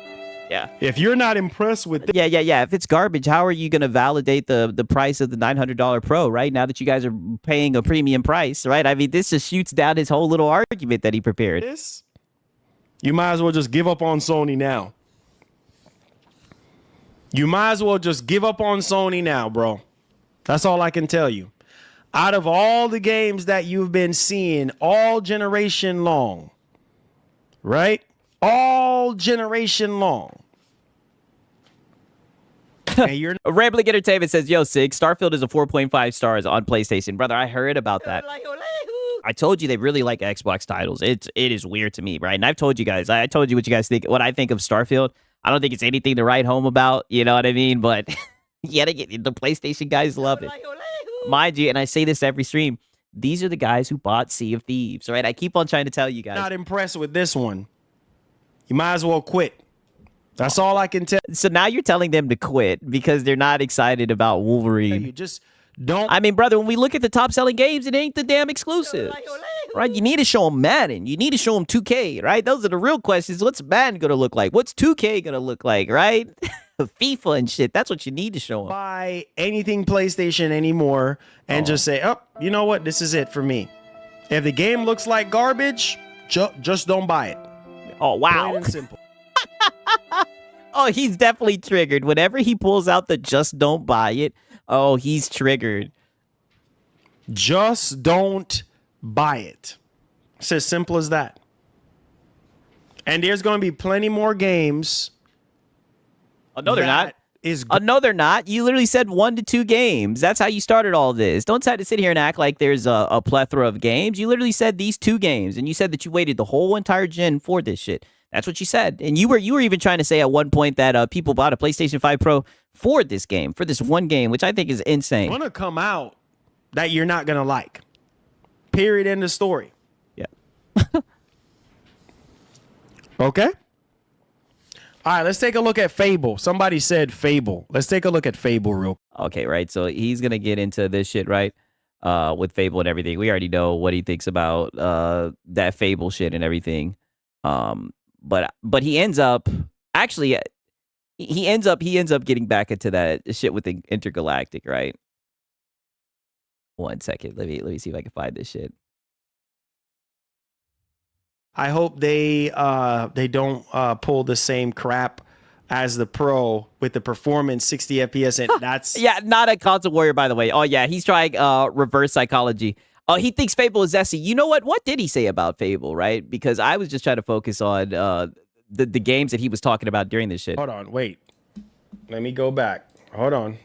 Yeah. If you're not impressed with this, Yeah. If it's garbage, how are you going to validate the price of the $900 Pro, right? Now that you guys are paying a premium price, right? I mean, this just shoots down his whole little argument that he prepared. you might as well just give up on Sony now. You might as well just give up on Sony now, bro. That's all I can tell you. Out of all the games that you've been seeing all generation long, right? All generation long. And you're Rambling Entertainment says, yo, Sig, Starfield is a 4.5 stars on PlayStation. Brother, I heard about that. I told you they really like Xbox titles. It is weird to me, right? And I've told you guys, I told you what you guys think, what I think of Starfield. I don't think it's anything to write home about, you know what I mean? But yeah, the PlayStation guys love it. Mind you, and I say this every stream, these are the guys who bought Sea of Thieves, right? I keep on trying to tell you guys. not impressed with this one. You might as well quit. That's all I can tell. So now you're telling them to quit because they're not excited about Wolverine. You just don't. I mean, brother, when we look at the top selling games, it ain't the damn exclusives, right? You need to show them Madden. You need to show them 2K, right? Those are the real questions. What's Madden going to look like? What's 2K going to look like, right? FIFA and shit. That's what you need to show them. Buy anything PlayStation anymore and just say, oh, you know what? This is it for me. If the game looks like garbage, just don't buy it. Oh, wow. Plain and simple. Oh, he's definitely triggered. Whenever he pulls out the just don't buy it, oh, he's triggered. Just don't buy it. It's as simple as that. And there's going to be plenty more games. Oh, no, they're not. Is no, they're not. You literally said 1 to 2 games. That's how you started all this. Don't try to sit here and act like there's a plethora of games. You literally said these 2 games, and you said that you waited the whole entire gen for this shit. That's what you said. And you were even trying to say at one point that people bought a PlayStation 5 Pro for this game, for this one game, which I think is insane. going to come out that you're not going to like. Period. End of story. Yeah. Okay. All right, let's take a look at Fable. Somebody said Fable. Let's take a look at Fable real quick. Okay, right. So he's going to get into this shit, right? With Fable and everything. We already know what he thinks about that Fable shit and everything. But he ends up actually he ends up getting back into that shit with the Intergalactic, right? 1 second. Let me see if I can find this shit. I hope they don't pull the same crap as the Pro with the performance 60 FPS, and that's Yeah, not a console warrior, by the way. Oh yeah, he's trying reverse psychology. Oh, he thinks Fable is zesty. You know what? What did he say about Fable, right? Because I was just trying to focus on the games that he was talking about during this shit. Hold on, wait. Let me go back. Hold on.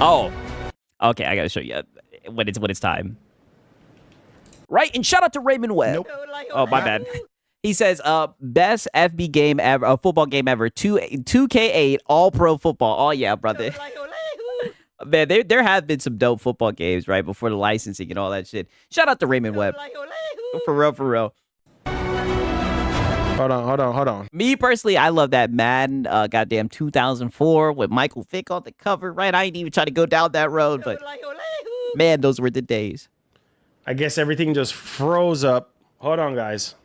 Oh, okay. I gotta show you when it's time. Right, and shout out to Raymond Webb. Nope. Oh, my bad. He says, best FB game ever, football game ever, 2K8, all pro football. Oh yeah, brother. Man, there have been some dope football games, right, before the licensing and all that shit. Shout out to Raymond Webb. For real, for real. Hold on. Me personally, I love that Madden, goddamn 2004 with Michael Vick on the cover, right? I ain't even trying to go down that road, but man, those were the days. I guess everything just froze up. Hold on, guys.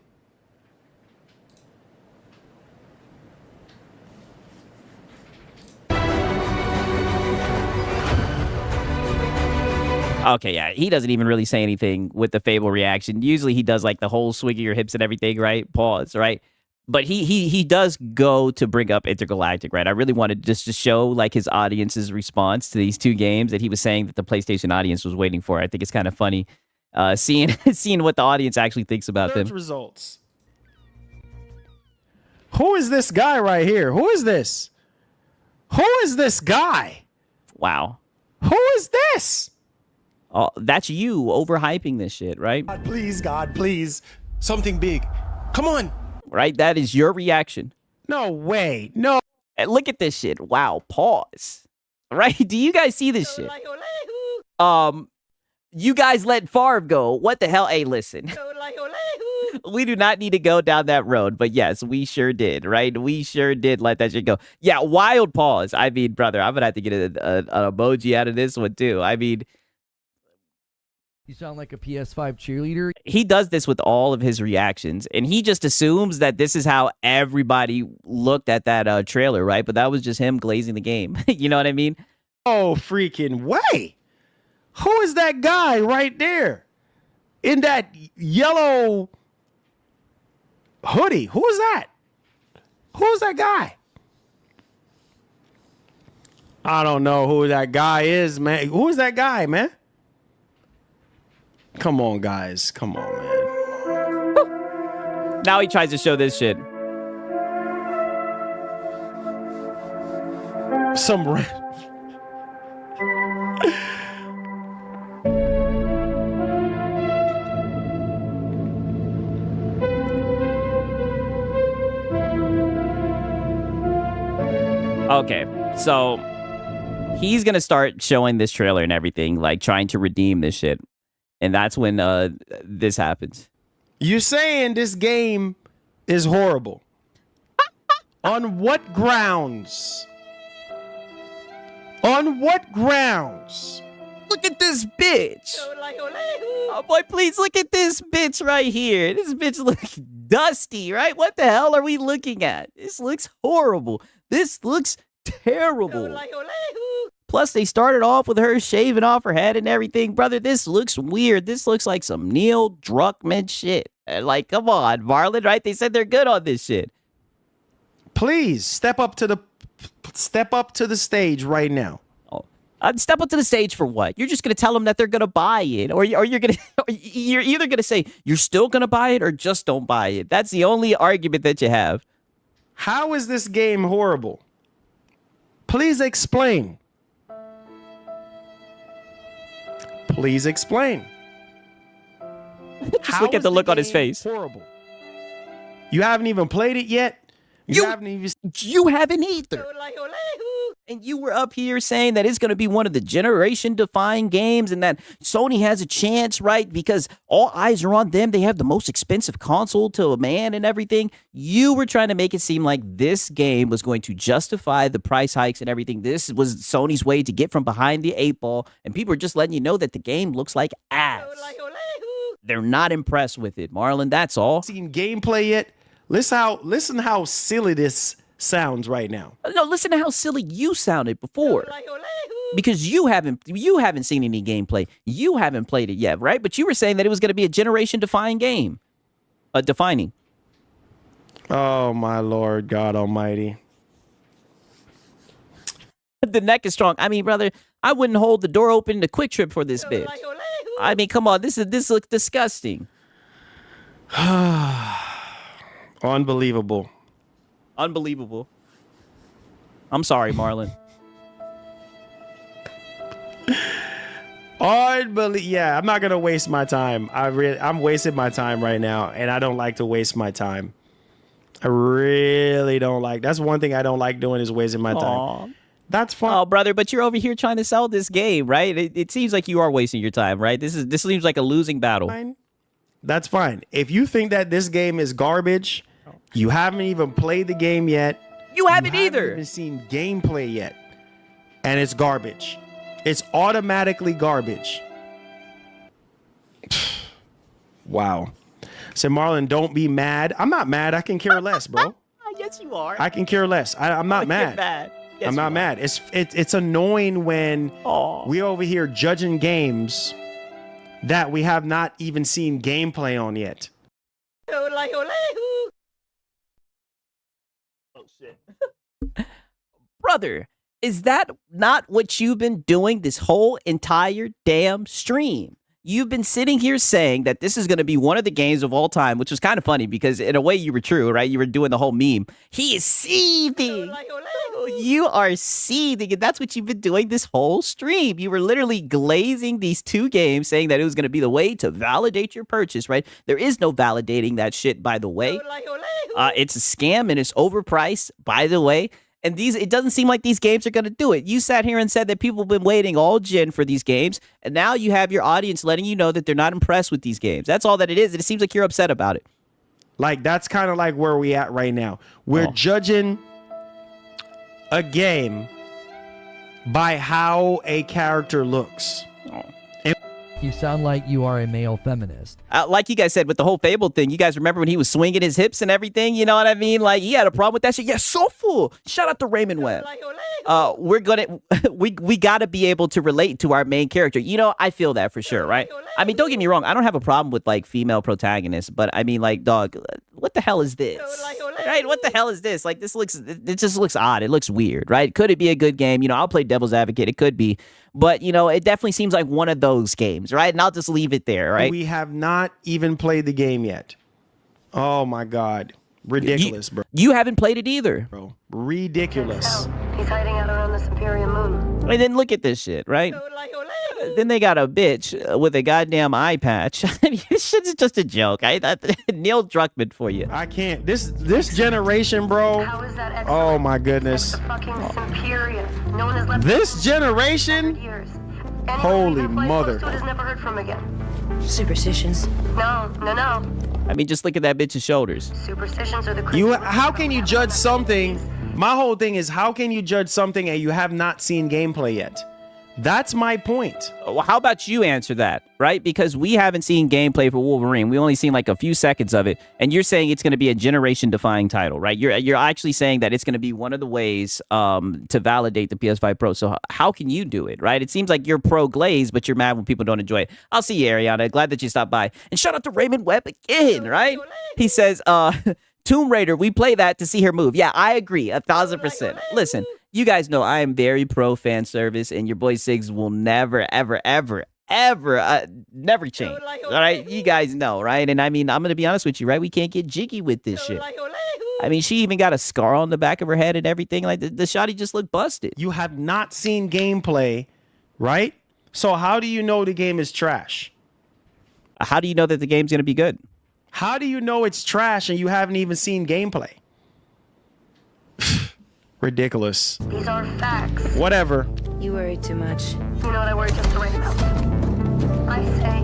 Okay, yeah, he doesn't even really say anything with the Fable reaction. Usually he does like the whole swing of your hips and everything, right? Pause, right? But he does go to bring up Intergalactic, right? I really wanted just to show like his audience's response to these two games that he was saying that the PlayStation audience was waiting for. I think it's kind of funny seeing what the audience actually thinks about them. Results. Who is this guy right here? Who is this? Who is this guy? Wow. Who is this? Oh, that's you overhyping this shit, right? God, please. Something big. Come on. Right? That is your reaction. No way. No. And look at this shit. Wow. Pause. Right? Do you guys see this shit? You guys let Favre go. What the hell? Hey, listen. We do not need to go down that road, but yes, we sure did, right? We sure did let that shit go. Yeah, wild pause. I mean, brother, I'm gonna have to get an emoji out of this one too. I mean, You sound like a PS5 cheerleader. he does this with all of his reactions, and he just assumes that this is how everybody looked at that trailer, right? But that was just him glazing the game. You know what I mean? Oh, freaking way. Who is that guy right there in that yellow hoodie? Who is that? Who is that guy? I don't know who that guy is, man. Who is that guy, man? Come on, guys. Come on, man. Now he tries to show this shit. Some Okay, so he's gonna start showing this trailer and everything, like trying to redeem this shit. And that's when this happens. You're saying this game is horrible. On what grounds? On what grounds? Look at this bitch. Oh boy, please look at this bitch right here. This bitch looks dusty, right? What the hell are we looking at? This looks horrible. This looks terrible. Plus, they started off with her shaving off her head and everything. Brother, this looks weird. This looks like some Neil Druckmann shit. Like, come on, Marlon, right? They said they're good on this shit. Please step up to the stage right now. Step up to the stage for what? You're just gonna tell them that they're gonna buy it, or you're either gonna say you're still gonna buy it or just don't buy it. That's the only argument that you have. How is this game horrible? Please explain. Please explain. Just look at the look on his face. Horrible. You haven't even played it yet. You haven't either. And you were up here saying that it's going to be one of the generation-defying games and that Sony has a chance, right? Because all eyes are on them. They have the most expensive console to a man and everything. You were trying to make it seem like this game was going to justify the price hikes and everything. This was Sony's way to get from behind the eight ball. And people are just letting you know that the game looks like ass. They're not impressed with it, Marlon. That's all. Seen gameplay yet? Listen how silly this sounds right now. No, listen to how silly you sounded before. Because you haven't seen any gameplay. You haven't played it yet, right? But you were saying that it was going to be a generation-defining game. Defining. Oh, my Lord God Almighty. The neck is strong. I mean, brother, I wouldn't hold the door open to Quick Trip for this bitch. I mean, come on. This looks disgusting. Unbelievable. Unbelievable. I'm sorry, Marlon. Yeah, I'm not gonna waste my time. I'm wasting my time right now, and I don't like to waste my time. I really don't like. That's one thing I don't like doing is wasting my time. That's fine. Oh, brother, but you're over here trying to sell this game, right? It seems like you are wasting your time, right? This seems like a losing battle. That's fine. If you think that this game is garbage, you haven't even played the game yet. You haven't either. You haven't even seen gameplay yet, and it's garbage. It's automatically garbage. Wow. So Marlon, don't be mad. I'm not mad. I can care less, bro. Yes, you are. I can care less. I'm not mad. Yes, I'm not mad. It's annoying when we over here judging games that we have not even seen gameplay on yet. Oh shit. Brother, is that not what you've been doing this whole entire damn stream? You've been sitting here saying that this is going to be one of the games of all time, which was kind of funny because in a way you were true, right? You were doing the whole meme. He is seething. You are seething. And that's what you've been doing this whole stream. You were literally glazing these two games saying that it was going to be the way to validate your purchase, right? There is no validating that shit, by the way. It's a scam and it's overpriced, by the way. And it doesn't seem like these games are going to do it. You sat here and said that people have been waiting all gen for these games, and now you have your audience letting you know that they're not impressed with these games. That's all that it is, and it seems like you're upset about it. Like, that's kind of like where we at right now. We're judging a game by how a character looks. You sound like you are a male feminist. Like you guys said with the whole Fable thing, you guys remember when he was swinging his hips and everything? You know what I mean? Like, he had a problem with that shit. Yeah, so full. Shout out to Raymond Webb. We gotta be able to relate to our main character. You know, I feel that for sure, right? I mean, don't get me wrong. I don't have a problem with like female protagonists, but I mean, like, dog, what the hell is this? Right? What the hell is this? Like, it just looks odd. It looks weird, right? Could it be a good game? You know, I'll play devil's advocate. It could be. But, you know, it definitely seems like one of those games, right? And I'll just leave it there, right? We have not even played the game yet. Oh, my God. Ridiculous, bro. You haven't played it either. Bro, ridiculous. He's hiding out around the Superior Moon. And then look at this shit, right? Then they got a bitch with a goddamn eye patch. I mean, this shit is just a joke. Neil Druckmann for you. I can't. This generation, bro. How is that oh my goodness. the fucking Superior? No one has left This generation. years. Holy mother. Has never heard from again. Superstitions. No. I mean, just look at that bitch's shoulders. Superstitions are the How can you judge something? My whole thing is, how can you judge something and you have not seen gameplay yet? That's my point. Well, how about you answer that, right? Because we haven't seen gameplay for Wolverine. We only seen like a few seconds of it, and you're saying it's going to be a generation-defying title, right? You're actually saying that it's going to be one of the ways to validate the PS5 Pro. So how can you do it, right? It seems like you're pro-glaze, but you're mad when people don't enjoy it. I'll see you, Ariana. Glad that you stopped by. And shout out to Raymond Webb again, right? He says, Tomb Raider, we play that to see her move. Yeah, I agree, 1,000%. Listen, you guys know I am very pro fan service, and your boy Siggs will never, ever, ever, ever, never change. All right, you guys know, right? And I mean, I'm gonna be honest with you, right? We can't get jiggy with this shit. I mean, she even got a scar on the back of her head and everything. Like the shotty just looked busted. You have not seen gameplay, right? So how do you know the game is trash? How do you know that the game's gonna be good? How do you know it's trash and you haven't even seen gameplay? Ridiculous. These are facts. Whatever. You worry too much. You know what I worry just to write about? I say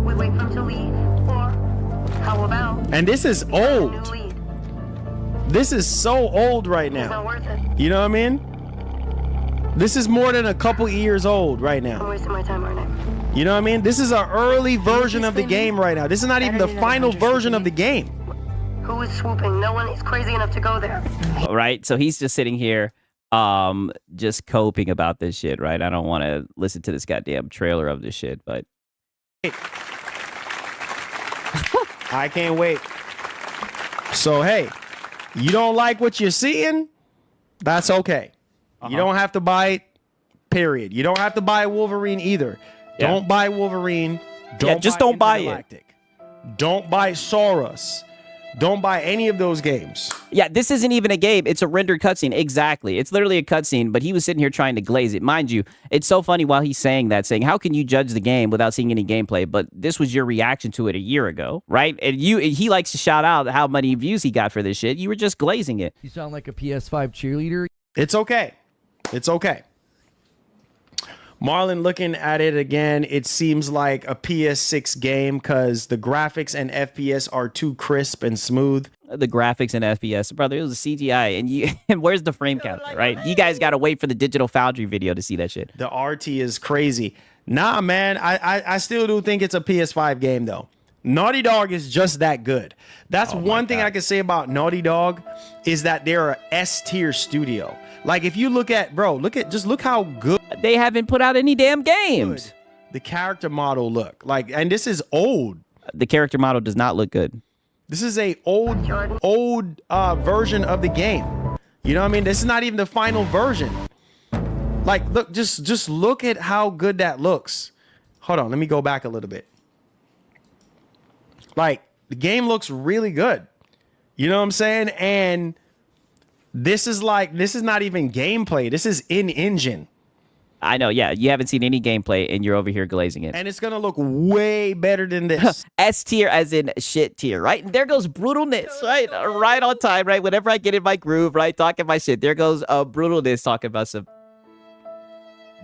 we wait for him to leave, or how about And this is new old. lead? This is so old right It's not now. worth it. You know what I mean? This is more than a couple years old right I'm now. wasting my time right now. You know what I mean? This is an early version of the game right now. This is not even the final version of the game. Who is swooping? No one is crazy enough to go there. Right? So he's just sitting here just coping about this shit, right? I don't want to listen to this goddamn trailer of this shit, but I can't wait. So hey, you don't like what you're seeing? That's okay. You don't have to buy it, period. You don't have to buy Wolverine either. Yeah. Don't buy Wolverine. Don't buy it. Don't buy Saurus. Don't buy any of those games. Yeah, this isn't even a game. It's a rendered cutscene. Exactly. It's literally a cutscene, but he was sitting here trying to glaze it. Mind you, it's so funny while he's saying that, saying, how can you judge the game without seeing any gameplay? But this was your reaction to it a year ago, right? And he likes to shout out how many views he got for this shit. You were just glazing it. You sound like a PS5 cheerleader. It's okay. It's okay. Marlon, looking at it again, it seems like a PS6 game because the graphics and FPS are too crisp and smooth. The graphics and FPS, brother, it was a CGI, and where's the frame counter, right? You guys got to wait for the Digital Foundry video to see that shit. The RT is crazy. Nah, man, I still do think it's a PS5 game, though. Naughty Dog is just that good. That's one thing I can say about Naughty Dog is that they're a S-tier studio. Like, if you look at, bro, look how good they haven't put out any damn games. The character model look. Like, and this is old. The character model does not look good. This is a old version of the game. You know what I mean? This is not even the final version. Like, look, just look at how good that looks. Hold on, let me go back a little bit. Like, the game looks really good. You know what I'm saying? And this is not even gameplay. This is in-engine. I know, yeah. You haven't seen any gameplay, and you're over here glazing it. And it's going to look way better than this. S tier as in shit tier, right? And there goes brutalness, right? Right on time, right? Whenever I get in my groove, right? Talking my shit. There goes brutalness talking about some...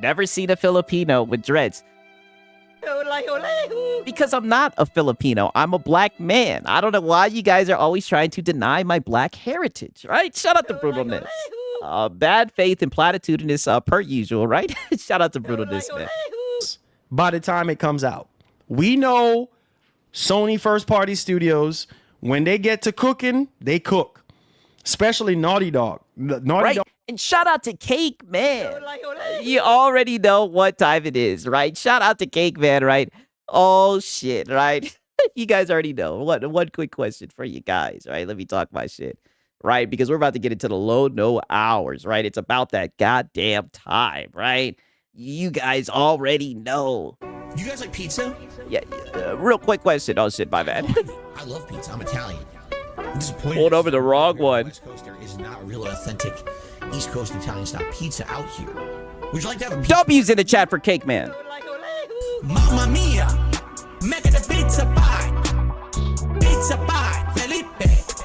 Never seen a Filipino with dreads. Because I'm not a Filipino. I'm a black man. I don't know why you guys are always trying to deny my black heritage, right? Shout out to brutalness. Bad faith and platitudinous per usual, right? Shout out to brutalness, man. By the time it comes out, we know Sony first party studios, when they get to cooking, they cook. Especially Naughty Dog. Naughty Dog. And shout out to Cake Man. You already know what time it is, right? Shout out to Cake Man, right? Oh, shit, right? You guys already know. One quick question for you guys, right? Let me talk my shit, right? Because we're about to get into the low no hours, right? It's about that goddamn time, right? You guys already know. You guys like pizza? Yeah, real quick question. Oh, shit, my bad. I love pizza. I'm Italian. I'm disappointed. Pulled over the wrong one. West Coast, there is not real authentic East Coast Italian style pizza out here. Would you like to have a pizza? W's in the chat for Cake Man. Mamma mia, make it a pizza pie. Pizza pie, Felipe,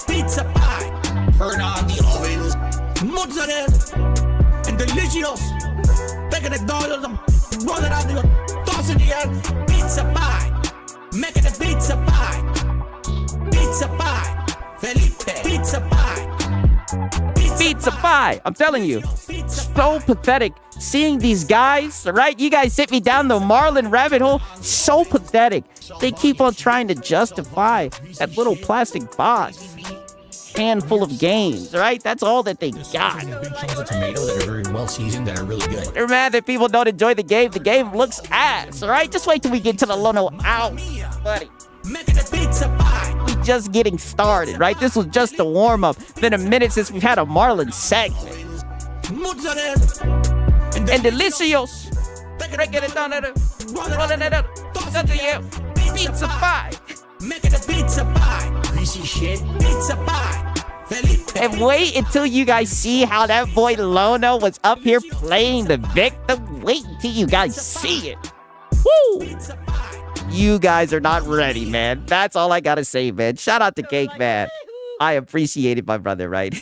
pizza pie. Turn on the ovens. Mozzarella and delicious. Take the dollars and roll it out the toss in the air. Pizza pie, make it a pizza pie. Pizza pie, Felipe, pizza pie. Pizza pie. I'm telling you, so pathetic seeing these guys, right? You guys sit me down the Marlon rabbit hole. So pathetic. They keep on trying to justify that little plastic box. Handful of games, right? That's all that they got. Big chunks of tomato that are very well seasoned, that are really good. They're mad that people don't enjoy the game. The game looks ass, right? Just wait till we get to the Lono out, buddy. We just getting started, right? This was just a warm-up. Been a minute since we've had a Marlon segment. And delicious. Breaking it down, rolling it up. Pizza pie. Make it a pizza pie. Greasy shit. Pizza pie. And wait until you guys see how that boy Lono was up here playing the victim. Wait until you guys see it. Woo! You guys are not ready, man. That's all I gotta say, man. Shout out to Cake Man. I appreciate it, my brother, right?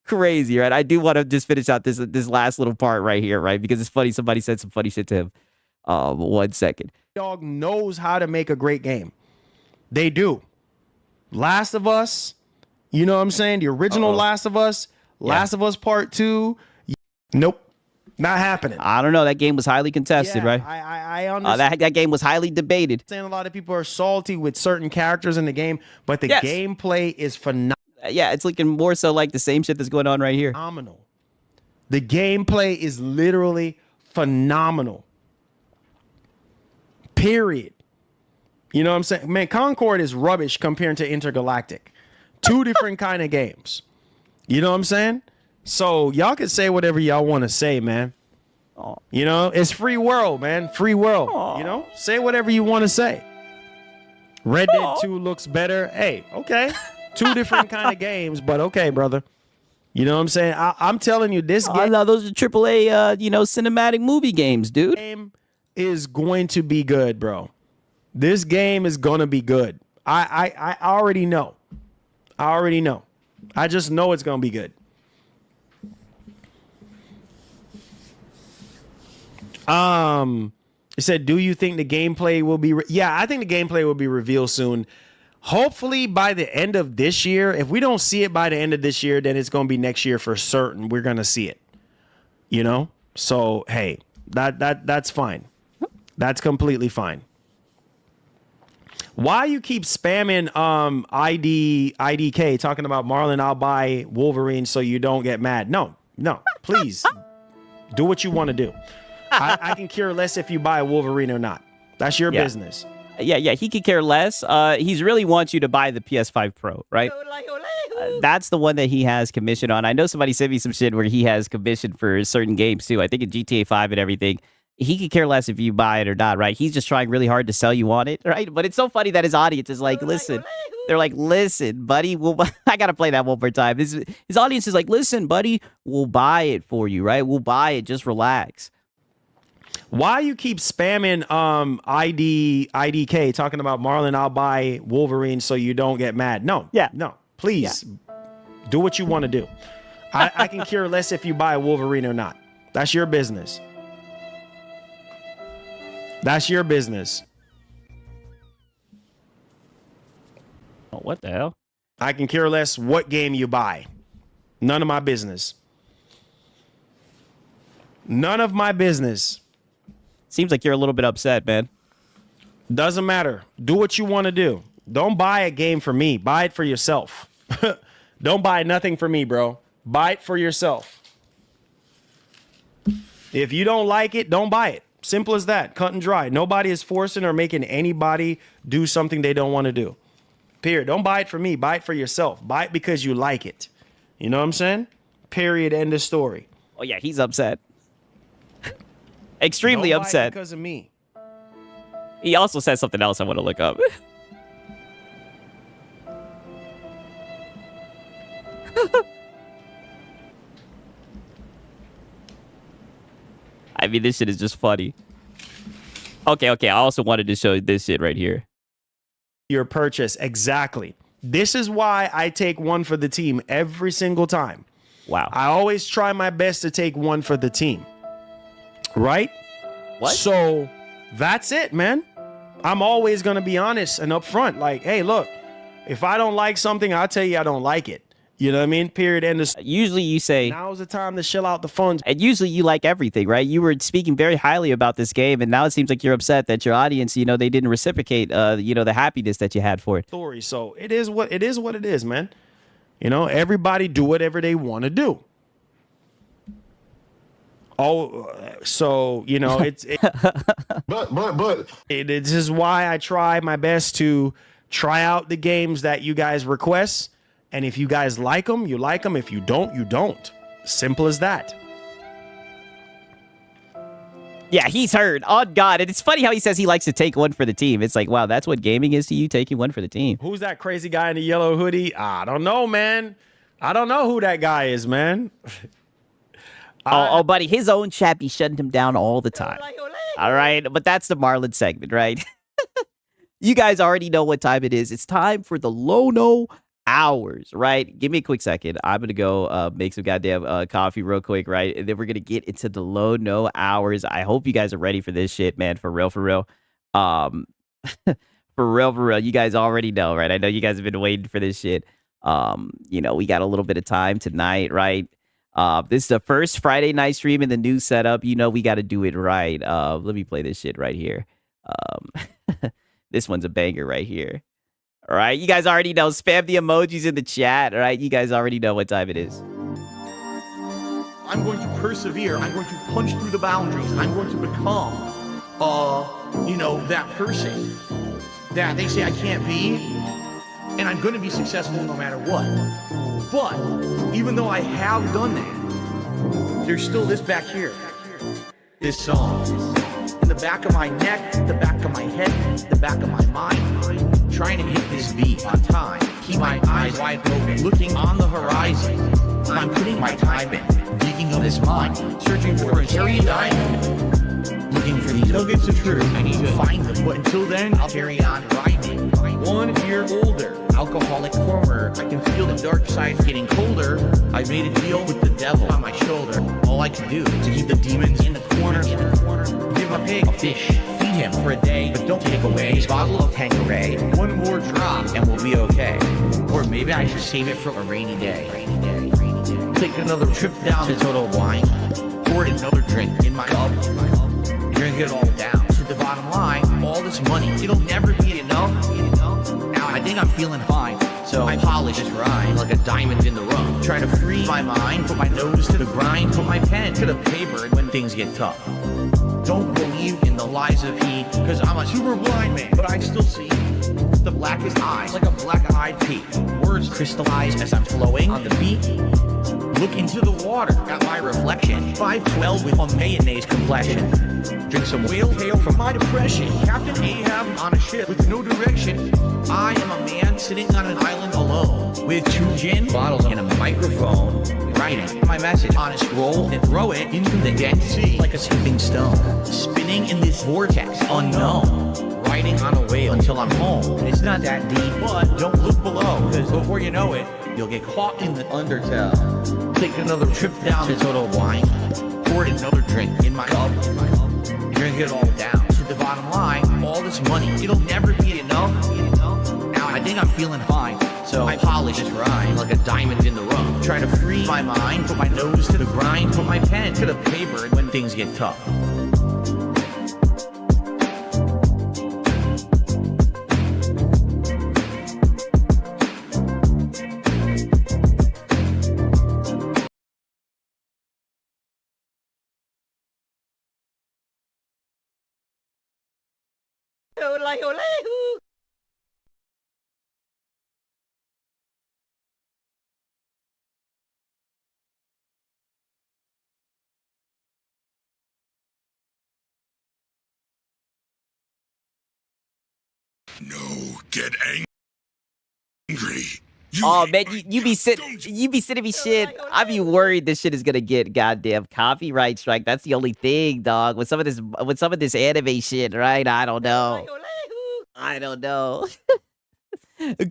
Crazy, right? I do want to just finish out this last little part right here, right? Because it's funny. Somebody said some funny shit to him. 1 second. Dog knows how to make a great game. They do. Last of Us, you know what I'm saying? The original Last of Us, Last of Us Part 2. Nope. Not happening. I don't know. That game was highly contested, Yeah, right? I understand. That game was highly debated. A lot of people are salty with certain characters in the game, but the Yes. gameplay is Yeah, it's looking more so like the same shit that's going on right here. phenomenal. The gameplay is literally phenomenal. Period. You know what I'm saying? Man, Concord is rubbish compared to Intergalactic. Two different kind of games. You know what I'm saying? So y'all can say whatever y'all want to say, man. You know, it's free world, man. Free world. You know, say whatever you want to say. Red Dead 2 looks better. Hey, okay. Two different kind of games, but okay, brother. You know what I'm saying? I'm telling you, this game, No, those are AAA, cinematic movie games, dude. game is going to be good, bro. This game is going to be good. I already know. I already know. I just know it's going to be good. It said, do you think the gameplay will be... Yeah, I think the gameplay will be revealed soon. Hopefully by the end of this year. If we don't see it by the end of this year, then it's going to be next year for certain. We're going to see it. You know? So, hey, that's fine. That's completely fine. Why you keep spamming IDK talking about Marlon, I'll buy Wolverine so you don't get mad. No, please. Do what you want to do. I can care less if you buy a Wolverine or not. That's your business. Yeah, he could care less. He's really wants you to buy the PS5 Pro, right? That's the one that he has commission on. I know somebody sent me some shit where he has commission for certain games too. I think in GTA 5 and everything. He could care less if you buy it or not, right? He's just trying really hard to sell you on it, right? But it's so funny that his audience is like, listen. They're like, listen, buddy. I got to play that one more time. His audience is like, listen, buddy, we'll buy it for you, right? We'll buy it. Just relax. Why you keep spamming IDK talking about Marlon, I'll buy Wolverine so you don't get mad? No, please do what you want to do. I can care less if you buy a Wolverine or not. That's your business. That's your business. Oh, what the hell? I can care less what game you buy. None of my business. None of my business. Seems like you're a little bit upset, man. Doesn't matter. Do what you want to do. Don't buy a game for me. Buy it for yourself. Don't buy nothing for me, bro. Buy it for yourself. If you don't like it, don't buy it. Simple as that. Cut and dry. Nobody is forcing or making anybody do something they don't want to do. Period. Don't buy it for me. Buy it for yourself. Buy it because you like it. You know what I'm saying? Period. End of story. Oh, yeah, he's upset. Extremely Don't buy it upset. because of me. He also said something else I want to look up. I mean, this shit is just funny. Okay. I also wanted to show you this shit right here. Your purchase. Exactly. This is why I take one for the team every single time. Wow. I always try my best to take one for the team. Right? What? So that's it, man. I'm always going to be honest and upfront. Like, hey, look, if I don't like something, I'll tell you I don't like it. You know what I mean? Period. End of Usually you say... Now's the time to chill out the funds. And usually you like everything, right? You were speaking very highly about this game, and now it seems like you're upset that your audience, they didn't reciprocate, the happiness that you had for it. Story. So it is what it is, man. You know, everybody do whatever they want to do. Oh, so, it's... But. This is why I try my best to try out the games that you guys request. And if you guys like them, you like them. If you don't, you don't. Simple as that. Yeah, he's heard. On God. And it's funny how he says he likes to take one for the team. It's like, wow, that's what gaming is to you, taking one for the team. Who's that crazy guy in the yellow hoodie? I don't know, man. I don't know who that guy is, man. Oh, buddy, his own chat be shutting him down all the time. All right, but that's the Marlon segment, right? You guys already know what time it is. It's time for the Lono Hours, right? Give me a quick second. I'm going to go make some goddamn coffee real quick, right? And then we're going to get into the Lono Hours. I hope you guys are ready for this shit, man. For real. For real. You guys already know, right? I know you guys have been waiting for this shit. We got a little bit of time tonight, right? This is the first Friday night stream in the new setup. You know we got to do it right. Let me play this shit right here. This one's a banger right here. All right, you guys already know. Spam the emojis in the chat. All right, you guys already know what time it is. I'm going to persevere. I'm going to punch through the boundaries. I'm going to become, that person that they say I can't be. And I'm going to be successful no matter what. But even though I have done that, there's still this back here. This song. In the back of my neck, the back of my head, the back of my mind. Trying to hit this beat on time. Keep my eyes wide open, looking on the horizon. I'm putting my time in, digging up this mine, searching for a cherry diamond. Looking for these nuggets of truth, I need to find them. But until then, I'll carry on riding. 1 year older, alcoholic former. I can feel the dark side getting colder. I made a deal with the devil on my shoulder. All I can do to keep the demons in the corner. Give a pig a fish, feed him for a day, but don't take away his bottle of Tanqueray. 1 more drop and we'll be okay. Or maybe I should save it for a rainy day. Take another trip down to Total Wine. Pour another drink in my cup. Drink it all down to the bottom line. All this money, it'll never be enough. Now I think I'm feeling fine, so I polish this rhyme like a diamond in the rough. Try to free my mind, put my nose to the grind, put my pen to the paper when things get tough. Don't believe in the lies of he, cause I'm a super blind man, but I still see the blackest eyes like a black-eyed pea. Words crystallize as I'm flowing on the beat. Look into the water at my reflection. 5'12" with a mayonnaise complexion. Drink some whale tail from my depression. Captain Ahab on a ship with no direction. I am a man sitting on an island alone with 2 gin bottles and a microphone. Writing my message on a scroll and throw it into the Dead Sea like a skipping stone. Spinning in this vortex unknown. Riding on a whale until I'm home. It's not that deep, but don't look below, cause before you know it, you'll get caught in the undertow. Take another trip down to Total Wine. Pour another drink in my cup. Drink it all down to the bottom line. All this money, it'll never be enough. Now I think I'm feeling fine, so I polish this rhyme like a diamond in the rough. Try to free my mind, put my nose to the grind, put my pen to the paper when things get tough. No, get angry. Oh man, you be sending me shit. I be worried this shit is gonna get goddamn copyright strike. That's the only thing, dog. With some of this anime shit, right? I don't know.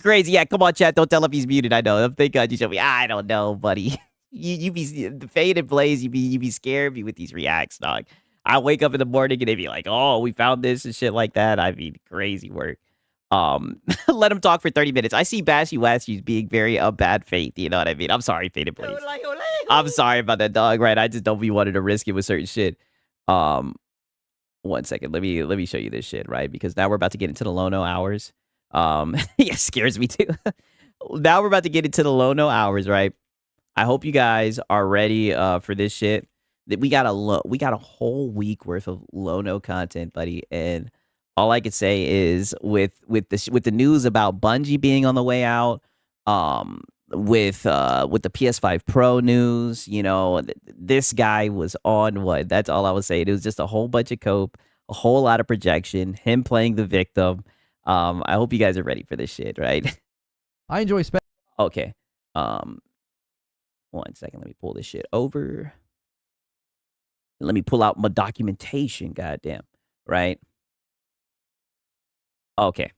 Crazy. Yeah, come on, chat. Don't tell him he's muted. I know. Thank God you showed me. I don't know, buddy. You be the Fade and Blaze. You be scaring me with these reacts, dog. I wake up in the morning and they be like, "Oh, we found this and shit like that." I mean, crazy work. Let him talk for 30 minutes. I see Bashy West being very bad faith. You know what I mean? I'm sorry, Fade and Blaze. I'm sorry about that, dog. Right? I just don't be wanting to risk it with certain shit. 1 second. Let me show you this shit, right? Because now we're about to get into the Lono hours. Yeah, scares me too. Now we're about to get into the Lono hours, right? I hope you guys are ready for this shit. We got a whole week worth of Lono content, buddy, and all I could say is with the news about Bungie being on the way out, with the PS5 Pro news, you know, this guy was on what? That's all I was saying. It was just a whole bunch of cope, a whole lot of projection, him playing the victim. I hope you guys are ready for this shit, right? I enjoy Okay. 1 second. Let me pull this shit over. Let me pull out my documentation. Goddamn. Right. Okay.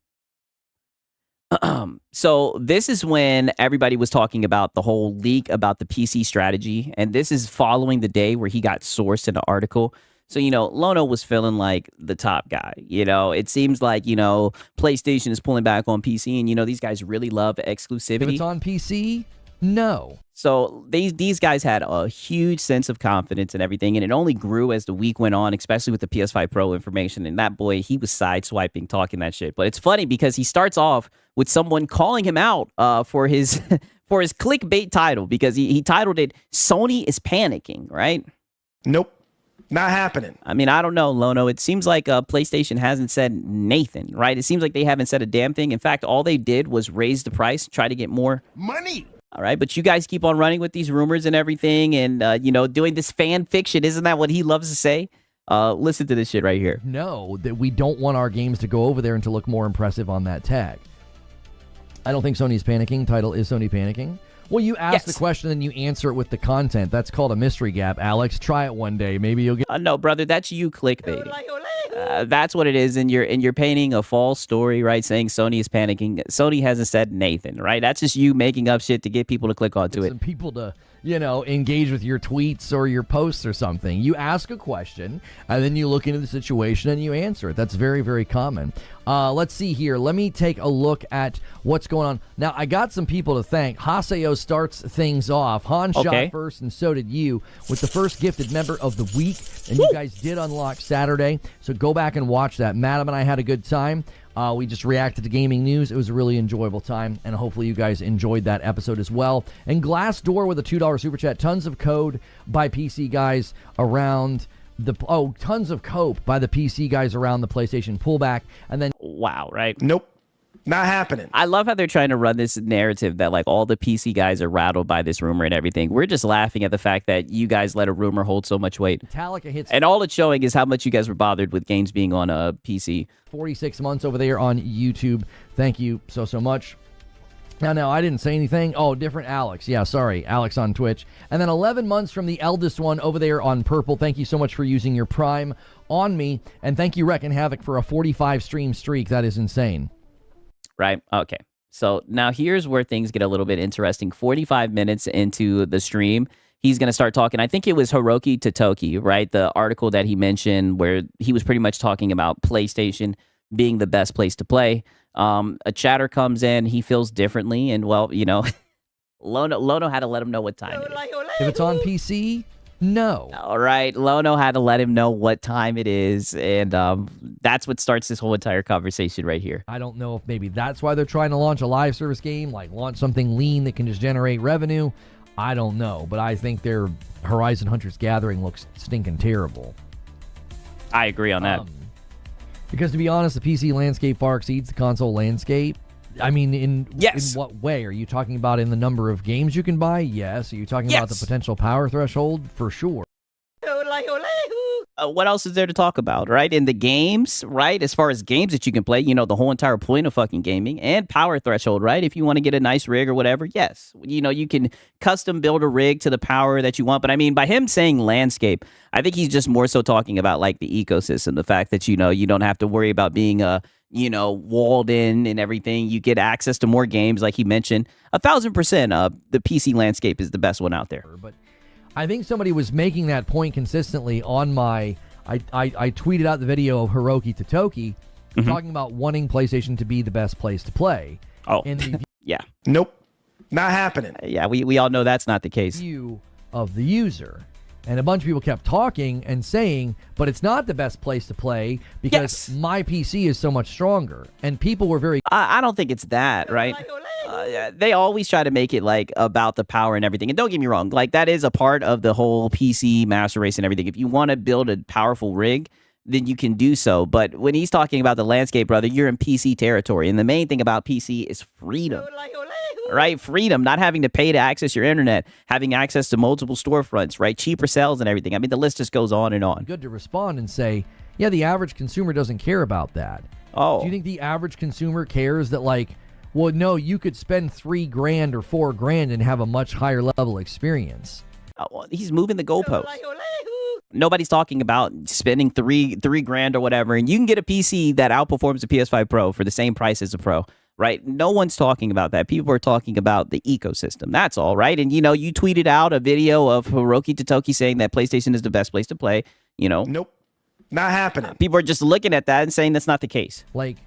So this is when everybody was talking about the whole leak about the PC strategy. And this is following the day where he got sourced in an article. So, you know, Lono was feeling like the top guy. You know, it seems like, you know, PlayStation is pulling back on PC. And, you know, these guys really love exclusivity. If it's on PC, no. So these guys had a huge sense of confidence and everything, and it only grew as the week went on, especially with the PS5 Pro information. And that boy, he was sideswiping, talking that shit. But it's funny because he starts off with someone calling him out for his for his clickbait title, because he titled it "Sony is panicking," right? Nope. Not happening. I mean, I don't know, Lono. It seems like PlayStation hasn't said Nathan, right? It seems like they haven't said a damn thing. In fact, all they did was raise the price, try to get more money. All right, but you guys keep on running with these rumors and everything, and doing this fan fiction. Isn't that what he loves to say? Listen to this shit right here. No, that we don't want our games to go over there and to look more impressive on that tag. I don't think Sony's panicking. Title is Sony panicking. Well, you ask the question and you answer it with the content. That's called a mystery gap, Alex. Try it one day. Maybe you'll get. No, brother, that's you clickbaiting. That's what it is, and you're painting a false story, right? Saying Sony is panicking. Sony hasn't said Nathan, right? That's just you making up shit to get people to click onto it. Some people to engage with your tweets or your posts or something. You ask a question and then you look into the situation and you answer it. That's very, very common. Let's see here. Let me take a look at what's going on. Now, I got some people to thank. Haseo starts things off. Han shot first, and so did you, with the first gifted member of the week. And you guys did unlock Saturday, so go back and watch that. Madam and I had a good time. We just reacted to gaming news. It was a really enjoyable time, and hopefully you guys enjoyed that episode as well. And Glassdoor with a $2 super chat. Tons of code by PC guys around the tons of cope by the PC guys around the PlayStation pullback. And then wow, right? Nope. Not happening. I love how they're trying to run this narrative that like all the PC guys are rattled by this rumor and everything. We're just laughing at the fact that you guys let a rumor hold so much weight. Metallica hits, and all it's showing is how much you guys were bothered with games being on a PC. 46 months over there on YouTube. Thank you so much. No, I didn't say anything. Oh, different Alex. Yeah, sorry. Alex on Twitch. And then 11 months from the eldest one over there on Purple. Thank you so much for using your Prime on me. And thank you, Wreck and Havoc, for a 45 stream streak. That is insane. Right? Okay. So now here's where things get a little bit interesting. 45 minutes into the stream, he's going to start talking. I think it was Hiroki Totoki, right? The article that he mentioned where he was pretty much talking about PlayStation being the best place to play. A chatter comes in, he feels differently, and well, Lono had to let him know what time it is. If it's on PC, no. All right, Lono had to let him know what time it is, and that's what starts this whole entire conversation right here. I don't know if maybe that's why they're trying to launch a live service game, like launch something lean that can just generate revenue. I don't know, but I think their Horizon Hunters Gathering looks stinking terrible. I agree on that. Because to be honest, the PC landscape far exceeds the console landscape. I mean, in what way? Are you talking about in the number of games you can buy? Yes. Are you talking about the potential power threshold? For sure. What else is there to talk about, right? In the games, right? As far as games that you can play, the whole entire point of fucking gaming and power threshold, right? If you want to get a nice rig or whatever, yes. You can custom build a rig to the power that you want. But I mean, by him saying landscape, I think he's just more so talking about like the ecosystem, the fact that, you don't have to worry about being walled in and everything. You get access to more games, like he mentioned. 1,000%, the PC landscape is the best one out there. But I think somebody was making that point consistently on my... I tweeted out the video of Hiroki Totoki talking about wanting PlayStation to be the best place to play. Oh, yeah. Nope. Not happening. Yeah, we all know that's not the case. View of the user. And a bunch of people kept talking and saying, but it's not the best place to play because my PC is so much stronger. And people were very... I don't think it's that, right? They always try to make it like about the power and everything. And don't get me wrong, like that is a part of the whole PC master race and everything. If you want to build a powerful rig, then you can do so. But when he's talking about the landscape, brother, you're in PC territory. And the main thing about PC is freedom. Right? Freedom, not having to pay to access your internet, having access to multiple storefronts, right? Cheaper sales and everything. I mean, the list just goes on and on. Good to respond and say, yeah, the average consumer doesn't care about that. Oh. Do you think the average consumer cares that, like, well, no, you could spend $3,000 or $4,000 and have a much higher level experience? He's moving the goalposts. Nobody's talking about spending $3,000 or whatever, and you can get a PC that outperforms the PS5 Pro for the same price as a Pro. Right? No one's talking about that. People are talking about the ecosystem. That's all, right? And, you tweeted out a video of Hiroki Totoki saying that PlayStation is the best place to play, Nope. Not happening. People are just looking at that and saying that's not the case. Like,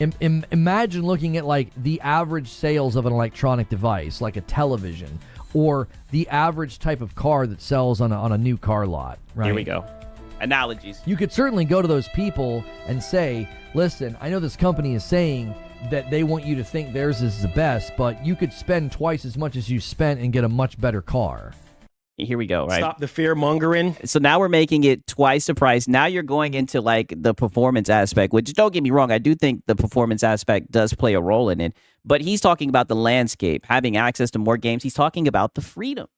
Imagine looking at like the average sales of an electronic device, like a television, or the average type of car that sells on a new car lot, right? Here we go. Analogies. You could certainly go to those people and say, listen, I know this company is saying that they want you to think theirs is the best, but you could spend twice as much as you spent and get a much better car. Here we go, right? Stop the fear mongering. So now we're making it twice the price. Now you're going into like the performance aspect, which don't get me wrong, I do think the performance aspect does play a role in it. But he's talking about the landscape, having access to more games. He's talking about the freedom,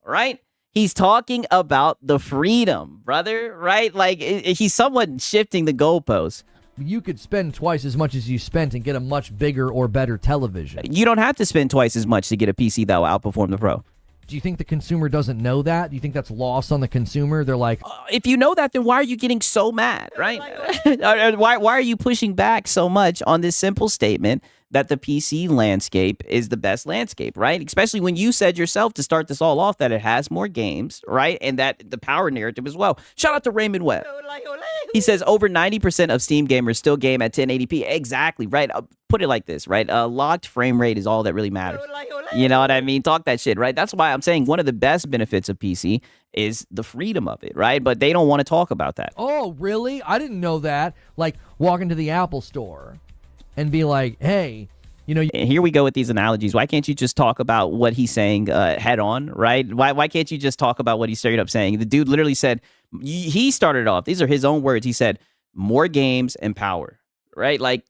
right? He's talking about the freedom, brother, right? Like he's somewhat shifting the goalposts. You could spend twice as much as you spent and get a much bigger or better television. You don't have to spend twice as much to get a PC that will outperform the Pro. Do you think the consumer doesn't know that? Do you think that's lost on the consumer? They're like, if you know that, then why are you getting so mad, right? why are you pushing back so much on this simple statement that the PC landscape is the best landscape, right? Especially when you said yourself to start this all off that it has more games, right? And that the power narrative as well. Shout out to Raymond Webb. He says over 90% of Steam gamers still game at 1080p. Exactly, right? Put it like this, right? Locked frame rate is all that really matters. You know what I mean? Talk that shit, right? That's why I'm saying one of the best benefits of PC is the freedom of it, right? But they don't want to talk about that. Oh, really? I didn't know that. Like, walk into the Apple store and be like, hey, you know. And here we go with these analogies. Why can't you just talk about what he's saying head on, right? Why can't you just talk about what he's straight up saying? The dude literally said, he started off, these are his own words. He said, more games and power, right? Like,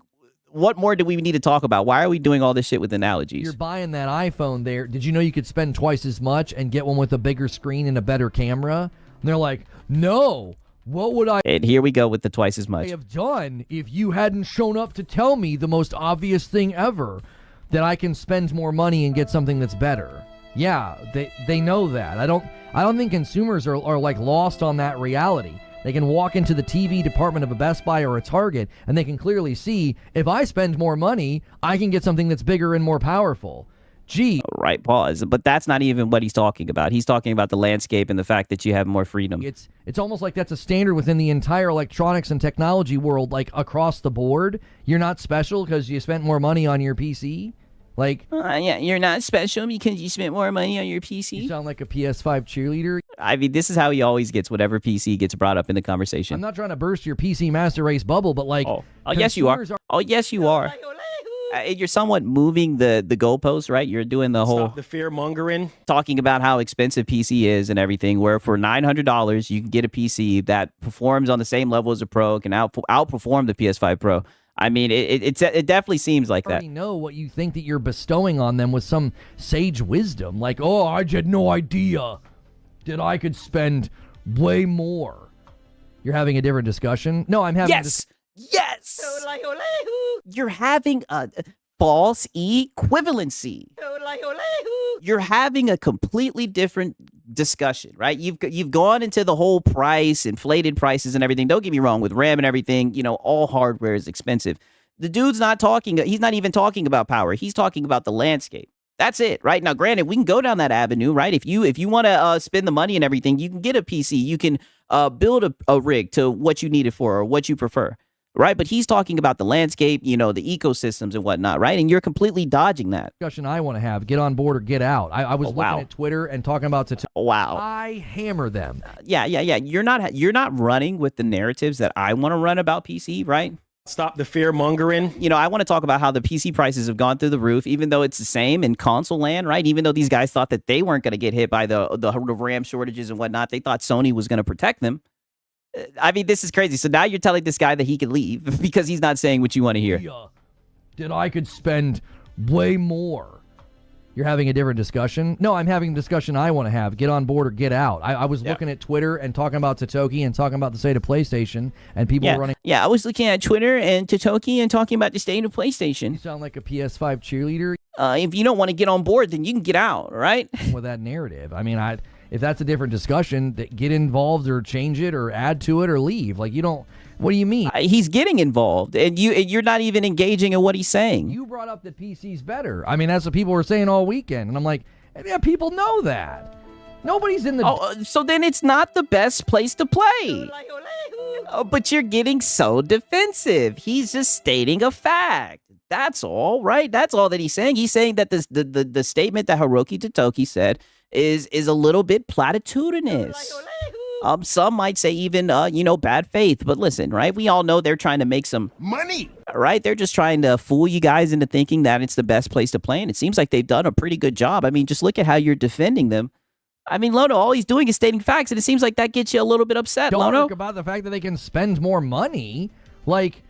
what more do we need to talk about? Why are we doing all this shit with analogies? You're buying that iPhone there. Did you know you could spend twice as much and get one with a bigger screen and a better camera? And they're like, no. What would I And here we go with the twice as much. have done if you hadn't shown up to tell me the most obvious thing ever, that I can spend more money and get something that's better? Yeah, they know that. I don't think consumers are like lost on that reality. They can walk into the TV department of a Best Buy or a Target, and they can clearly see, if I spend more money, I can get something that's bigger and more powerful. Gee. Right, pause. But that's not even what he's talking about. He's talking about the landscape and the fact that you have more freedom. It's almost like that's a standard within the entire electronics and technology world, like across the board. You're not special because you spent more money on your PC. Like, yeah, you're not special because you spent more money on your PC. You sound like a PS5 cheerleader. I mean, this is how he always gets whatever PC gets brought up in the conversation. I'm not trying to burst your PC Master Race bubble, but like, oh yes, you are. Oh, yes, you are. You're somewhat moving the goalposts, right? You're doing the whole Stop the fear mongering. Talking about how expensive PC is and everything, where for $900 you can get a PC that performs on the same level as a Pro, can outperform the PS5 Pro. I mean, it definitely seems like that. I already know what you think that you're bestowing on them with some sage wisdom. Like, oh, I had no idea that I could spend way more. You're having a different discussion? No, I'm having Yes! You're having a false equivalency. You're having a completely different discussion, right? You've gone into the whole price, inflated prices and everything. Don't get me wrong, with RAM and everything, you know, all hardware is expensive. The dude's not talking, he's not even talking about power. He's talking about the landscape. That's it, right? Now, granted, we can go down that avenue, right? If you want to spend the money and everything, you can get a PC. You can build a rig to what you need it for or what you prefer. Right, but he's talking about the landscape, you know, the ecosystems and whatnot, right? And you're completely dodging that. Discussion I want to have, get on board or get out. I was looking at Twitter and talking about wow. I hammer them. Yeah. You're not running with the narratives that I want to run about PC, right? Stop the fear mongering. You know, I want to talk about how the PC prices have gone through the roof, even though it's the same in console land, right? Even though these guys thought that they weren't going to get hit by the RAM shortages and whatnot, they thought Sony was going to protect them. I mean, this is crazy. So now you're telling this guy that he can leave because he's not saying what you want to hear. That I could spend way more. You're having a different discussion? No, I'm having a discussion I want to have. Get on board or get out. I was looking at Twitter and talking about Totoki and talking about the state of PlayStation and people running. Yeah, I was looking at Twitter and Totoki and talking about the state of PlayStation. You sound like a PS5 cheerleader. If you don't want to get on board, then you can get out, right? With that narrative. I mean, if that's a different discussion, get involved or change it or add to it or leave. Like, you don't. What do you mean? He's getting involved, and you're not even engaging in what he's saying. You brought up that PC's better. I mean, that's what people were saying all weekend, and I'm like, yeah, people know that. Nobody's in the. Oh, so then it's not the best place to play. But you're getting so defensive. He's just stating a fact. That's all, right? That's all that he's saying. He's saying that the statement that Hiroki Totoki said is a little bit platitudinous. Some might say even, bad faith. But listen, right? We all know they're trying to make some Money. right? They're just trying to fool you guys into thinking that it's the best place to play. And it seems like they've done a pretty good job. I mean, just look at how you're defending them. I mean, Lono, all he's doing is stating facts. And it seems like that gets you a little bit upset, Don't Lono. talk about the fact that they can spend more money. Like,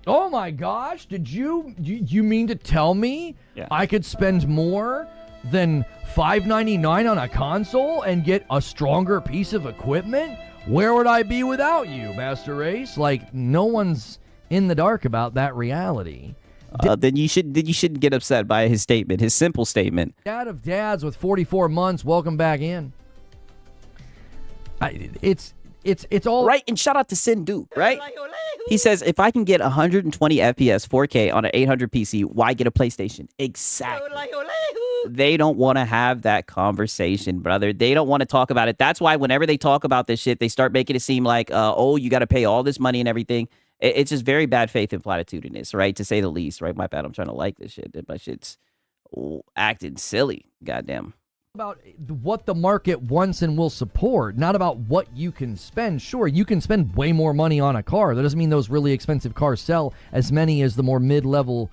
oh my gosh, did you mean to tell me I could spend more than $5.99 on a console and get a stronger piece of equipment? Where would I be without you, Master Race? Like, no one's in the dark about that reality. Then you shouldn't get upset by his statement, his simple statement. Dad of dads with 44 months, welcome back in. It's all right. And shout out to Sindu, right? He says, if I can get 120 FPS 4K on an 800 PC, why get a PlayStation? Exactly. They don't want to have that conversation, brother. They don't want to talk about it. That's why whenever they talk about this shit, they start making it seem like, you got to pay all this money and everything. It's just very bad faith and platitudinous, right? To say the least, right? My bad. I'm trying to like this shit. My shit's acting silly. Goddamn. About what the market wants and will support, not about what you can spend. Sure, you can spend way more money on a car. That doesn't mean those really expensive cars sell as many as the more mid-level,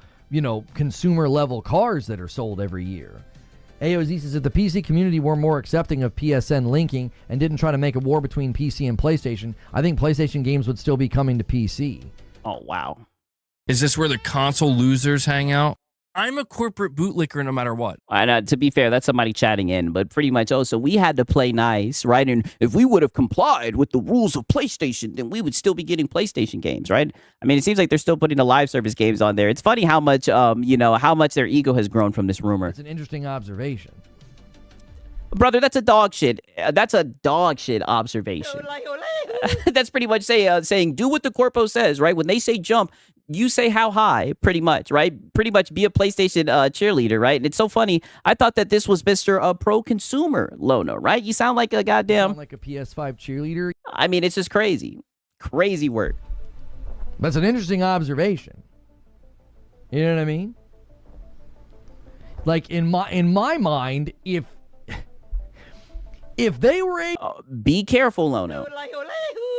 consumer-level cars that are sold every year. AOZ says if the PC community were more accepting of PSN linking and didn't try to make a war between PC and PlayStation, I think PlayStation games would still be coming to PC. Oh, wow. Is this where the console losers hang out? I'm a corporate bootlicker no matter what. And to be fair, that's somebody chatting in, but pretty much, so we had to play nice, right? And if we would have complied with the rules of PlayStation, then we would still be getting PlayStation games, right? I mean, it seems like they're still putting the live service games on there. It's funny how much, how much their ego has grown from this rumor. It's an interesting observation. Brother, that's a dog shit. That's a dog shit observation. That's pretty much saying do what the corpo says, right? When they say jump, you say how high, pretty much, right? Pretty much be a PlayStation cheerleader, right? And it's so funny. I thought that this was Mr. Pro Consumer Lono, right? You sound like a goddamn... You sound like a PS5 cheerleader. I mean, it's just crazy. Crazy work. That's an interesting observation. You know what I mean? Like, in my mind, if they were be careful, Lono.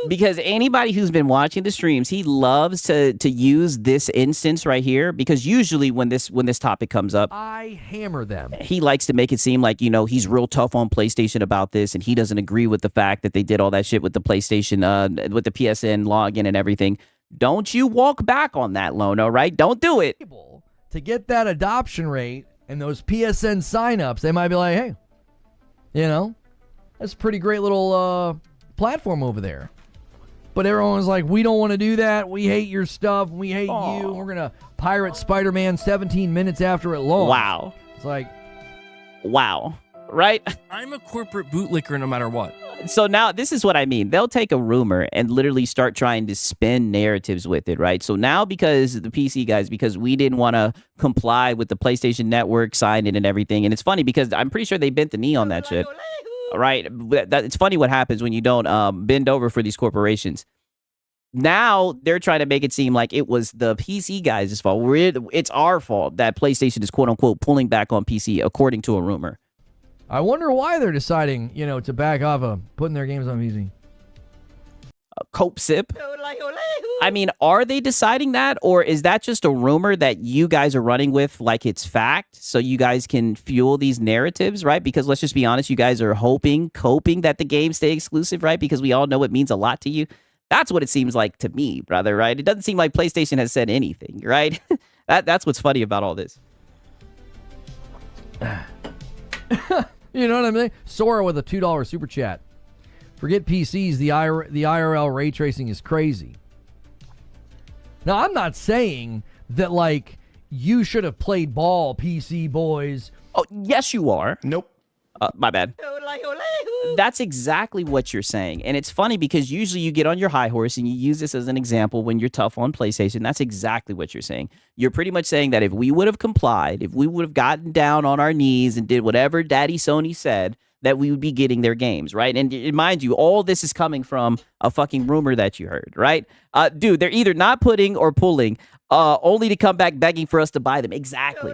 Because anybody who's been watching the streams, he loves to use this instance right here. Because usually when this topic comes up, I hammer them. He likes to make it seem like, he's real tough on PlayStation about this, and he doesn't agree with the fact that they did all that shit with the PlayStation, with the PSN login and everything. Don't you walk back on that, Lono, right? Don't do it. To get that adoption rate and those PSN signups, they might be like, hey, that's a pretty great little platform over there. But everyone's like, we don't want to do that. We hate your stuff. We hate you. We're going to pirate Spider-Man 17 minutes after it launched. Wow. It's like, wow. Right? I'm a corporate bootlicker no matter what. So now this is what I mean. They'll take a rumor and literally start trying to spin narratives with it, right? So now because the PC guys, because we didn't want to comply with the PlayStation Network sign-in and everything. And it's funny because I'm pretty sure they bent the knee on that shit. Right? It's funny what happens when you don't bend over for these corporations. Now they're trying to make it seem like it was the PC guys' fault. It's our fault that PlayStation is quote unquote pulling back on PC, according to a rumor. I wonder why they're deciding, to back off of putting their games on PC. Cope sip. I mean, are they deciding that, or is that just a rumor that you guys are running with like it's fact, so you guys can fuel these narratives, right? Because let's just be honest, you guys are coping that the games stay exclusive, right? Because we all know it means a lot to you. That's what it seems like to me, brother, right? It doesn't seem like PlayStation has said anything, right? That's what's funny about all this. You know what I mean? Sora with a $2 super chat. Forget PCs, the IRL ray tracing is crazy. Now, I'm not saying that, you should have played ball, PC boys. Oh, yes, you are. Nope. My bad. That's exactly what you're saying. And it's funny because usually you get on your high horse and you use this as an example when you're tough on PlayStation. That's exactly what you're saying. You're pretty much saying that if we would have complied, if we would have gotten down on our knees and did whatever Daddy Sony said, that we would be getting their games, right? And mind you, all this is coming from a fucking rumor that you heard, right? Dude, they're either not putting or pulling, only to come back begging for us to buy them. Exactly.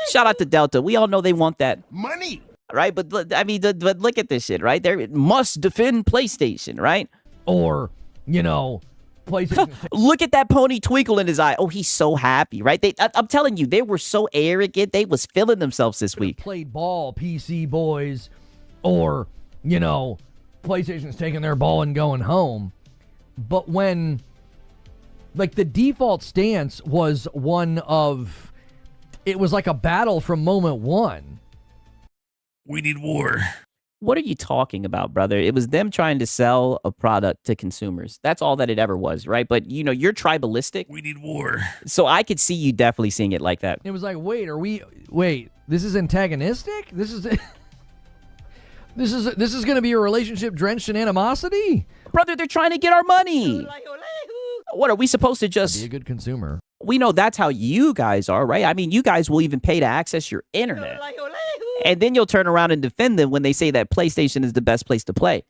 Shout out to Delta. We all know they want that Money. right? But I mean, but look at this shit, right? They must defend PlayStation, right? Or, you know, PlayStation. Look at that pony twinkle in his eye. Oh, he's so happy, right? I'm telling you, they were so arrogant. They was feeling themselves this week. Played ball, PC boys. Or, you know, PlayStation's taking their ball and going home. But when, like, the default stance was one of, it was like a battle from moment one. We need war. What are you talking about, brother? It was them trying to sell a product to consumers. That's all that it ever was, right? But, you know, you're tribalistic. We need war. So I could see you definitely seeing it like that. It was like, wait, this is antagonistic? This is going to be a relationship drenched in animosity? Brother, they're trying to get our money. What, are we supposed to just... Be a good consumer. We know that's how you guys are, right? I mean, you guys will even pay to access your internet. And then you'll turn around and defend them when they say that PlayStation is the best place to play.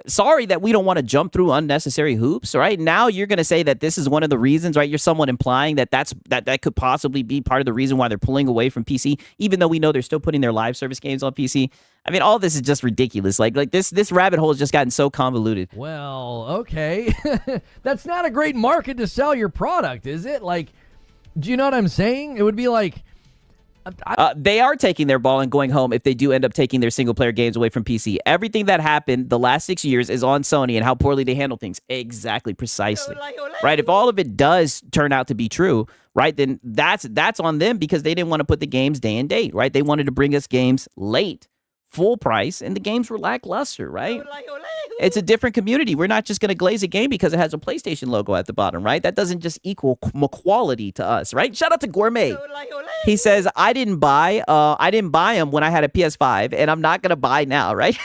Sorry that we don't want to jump through unnecessary hoops, right? Now you're going to say that this is one of the reasons, right? You're somewhat implying that that could possibly be part of the reason why they're pulling away from PC, even though we know they're still putting their live service games on PC. I mean, all this is just ridiculous. Like this rabbit hole has just gotten so convoluted. Well, okay. That's not a great market to sell your product, is it? Like, do you know what I'm saying? It would be like... They are taking their ball and going home if they do end up taking their single-player games away from PC. Everything that happened the last 6 years is on Sony and how poorly they handle things. Exactly, precisely. Right? If all of it does turn out to be true, right, then that's on them because they didn't want to put the games day and date, right? They wanted to bring us games late, full price, and the games were lackluster, right? It's a different community. We're not just going to glaze a game because it has a PlayStation logo at the bottom, right? That doesn't just equal quality to us, right? Shout out to Gourmet. He says, I didn't buy them when I had a PS5, and I'm not going to buy now, right?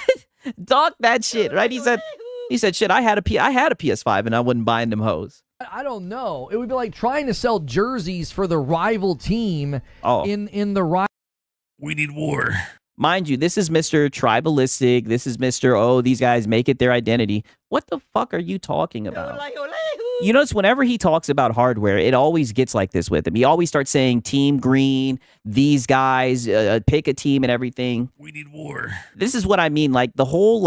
Talk that shit, right? He said, shit, I had a PS5, and I wasn't buying them hoes. I don't know. It would be like trying to sell jerseys for the rival team in the rival. We need war. Mind you, this is Mr. Tribalistic. This is Mr. Oh, these guys make it their identity. What the fuck are you talking about? You notice whenever he talks about hardware, it always gets like this with him. He always starts saying Team Green, these guys, pick a team and everything. We need war. This is what I mean. Like the whole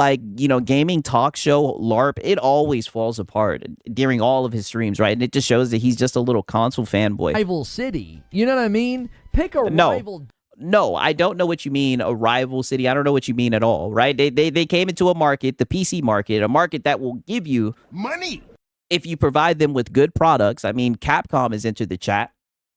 gaming talk show LARP, it always falls apart during all of his streams, right? And it just shows that he's just a little console fanboy. Rival city. You know what I mean? Pick a rival. No, I don't know what you mean, a rival city. I don't know what you mean at all, right? They came into a market, the PC market, a market that will give you money if you provide them with good products. I mean, Capcom has entered the chat,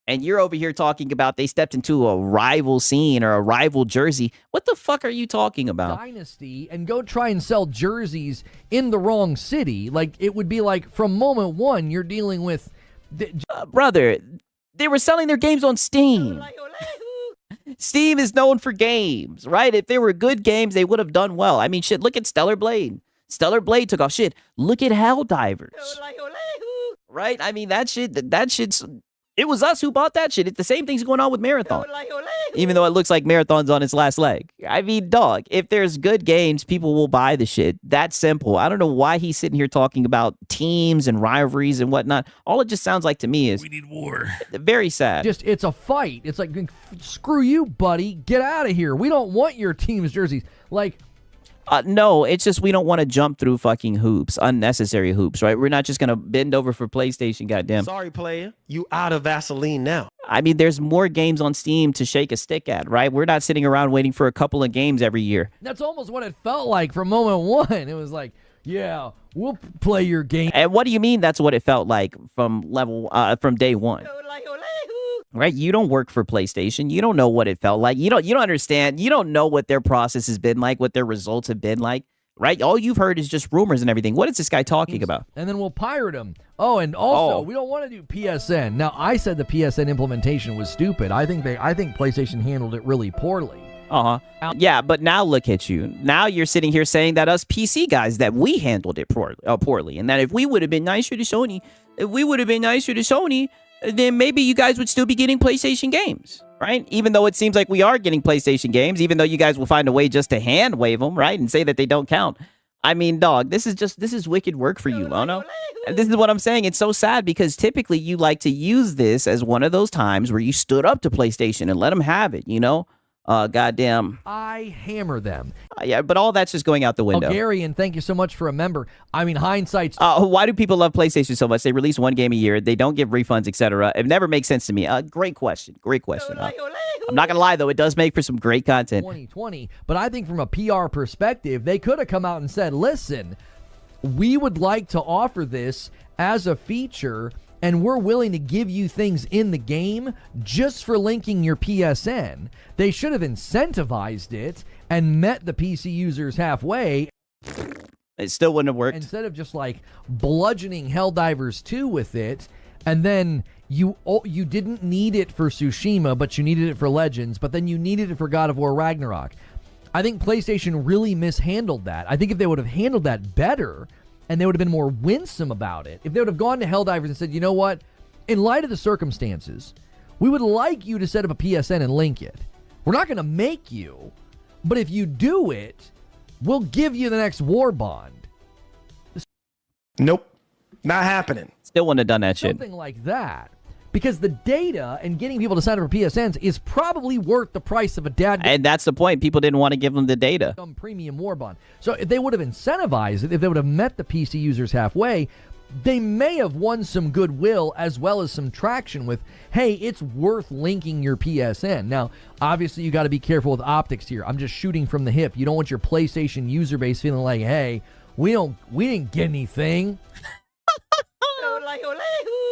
and you're over here talking about they stepped into a rival scene or a rival jersey. What the fuck are you talking about? Dynasty and go try and sell jerseys in the wrong city. Like, it would be like from moment one, you're dealing with... brother, they were selling their games on Steam. Steam is known for games, right? If they were good games, they would have done well. I mean, shit, look at Stellar Blade. Stellar Blade took off. Shit, look at Helldivers. Right? I mean, that shit's... It was us who bought that shit. The same thing's going on with Marathon. Even though it looks like Marathon's on its last leg. I mean, dog, if there's good games, people will buy the shit. That's simple. I don't know why he's sitting here talking about teams and rivalries and whatnot. All it just sounds like to me is... We need war. Very sad. It's a fight. It's like, screw you, buddy. Get out of here. We don't want your team's jerseys. Like... No, it's just we don't want to jump through fucking hoops, unnecessary hoops, right? We're not just going to bend over for PlayStation, goddamn. Sorry, player. You out of Vaseline now. I mean, there's more games on Steam to shake a stick at, right? We're not sitting around waiting for a couple of games every year. That's almost what it felt like from moment one. It was like, yeah, we'll play your game. And what do you mean that's what it felt like from day one? Right? You don't work for PlayStation. You don't know what it felt like. You don't understand. You don't know what their process has been like, what their results have been like, right? All you've heard is just rumors and everything. What is this guy talking about? And then we'll pirate them. Oh, and also, we don't want to do PSN. Now, I said the PSN implementation was stupid. I think PlayStation handled it really poorly. Yeah, but now look at you. Now you're sitting here saying that us PC guys, that we handled it poorly. And that if we would have been nicer to Sony, then maybe you guys would still be getting PlayStation games, right? right? Even though it seems like we are getting PlayStation games, even though you guys will find a way just to hand wave them, right? And say that they don't count. I mean, dog, this is wicked work for you, Lono. And this is what I'm saying. It's so sad because typically you like to use this as one of those times where you stood up to PlayStation and let them have it, you know? Goddamn. I hammer them. Yeah, but all that's just going out the window. Bulgarian, thank you so much for a member. I mean, hindsight's... Why do people love PlayStation so much? They release one game a year. They don't give refunds, etc. It never makes sense to me. Great question. Great question. I'm not going to lie, though. It does make for some great content. 2020. But I think from a PR perspective, they could have come out and said, listen, we would like to offer this as a feature, and we're willing to give you things in the game just for linking your PSN. They should have incentivized it and met the PC users halfway. It still wouldn't have worked. Instead of just like bludgeoning Helldivers 2 with it, and then you didn't need it for Tsushima, but you needed it for Legends, but then you needed it for God of War Ragnarok. I think PlayStation really mishandled that. I think if they would have handled that better, and they would have been more winsome about it, if they would have gone to Helldivers and said, you know what, in light of the circumstances, we would like you to set up a PSN and link it. We're not going to make you, but if you do it, we'll give you the next war bond. Nope. Not happening. Still wouldn't have done that shit. Something like that. Because the data and getting people to sign up for PSNs is probably worth the price of a dad. And that's the point. People didn't want to give them the data. Some premium war bond. So if they would have incentivized it, if they would have met the PC users halfway, they may have won some goodwill as well as some traction with, hey, it's worth linking your PSN. Now, obviously, you got to be careful with optics here. I'm just shooting from the hip. You don't want your PlayStation user base feeling like, hey, we didn't get anything.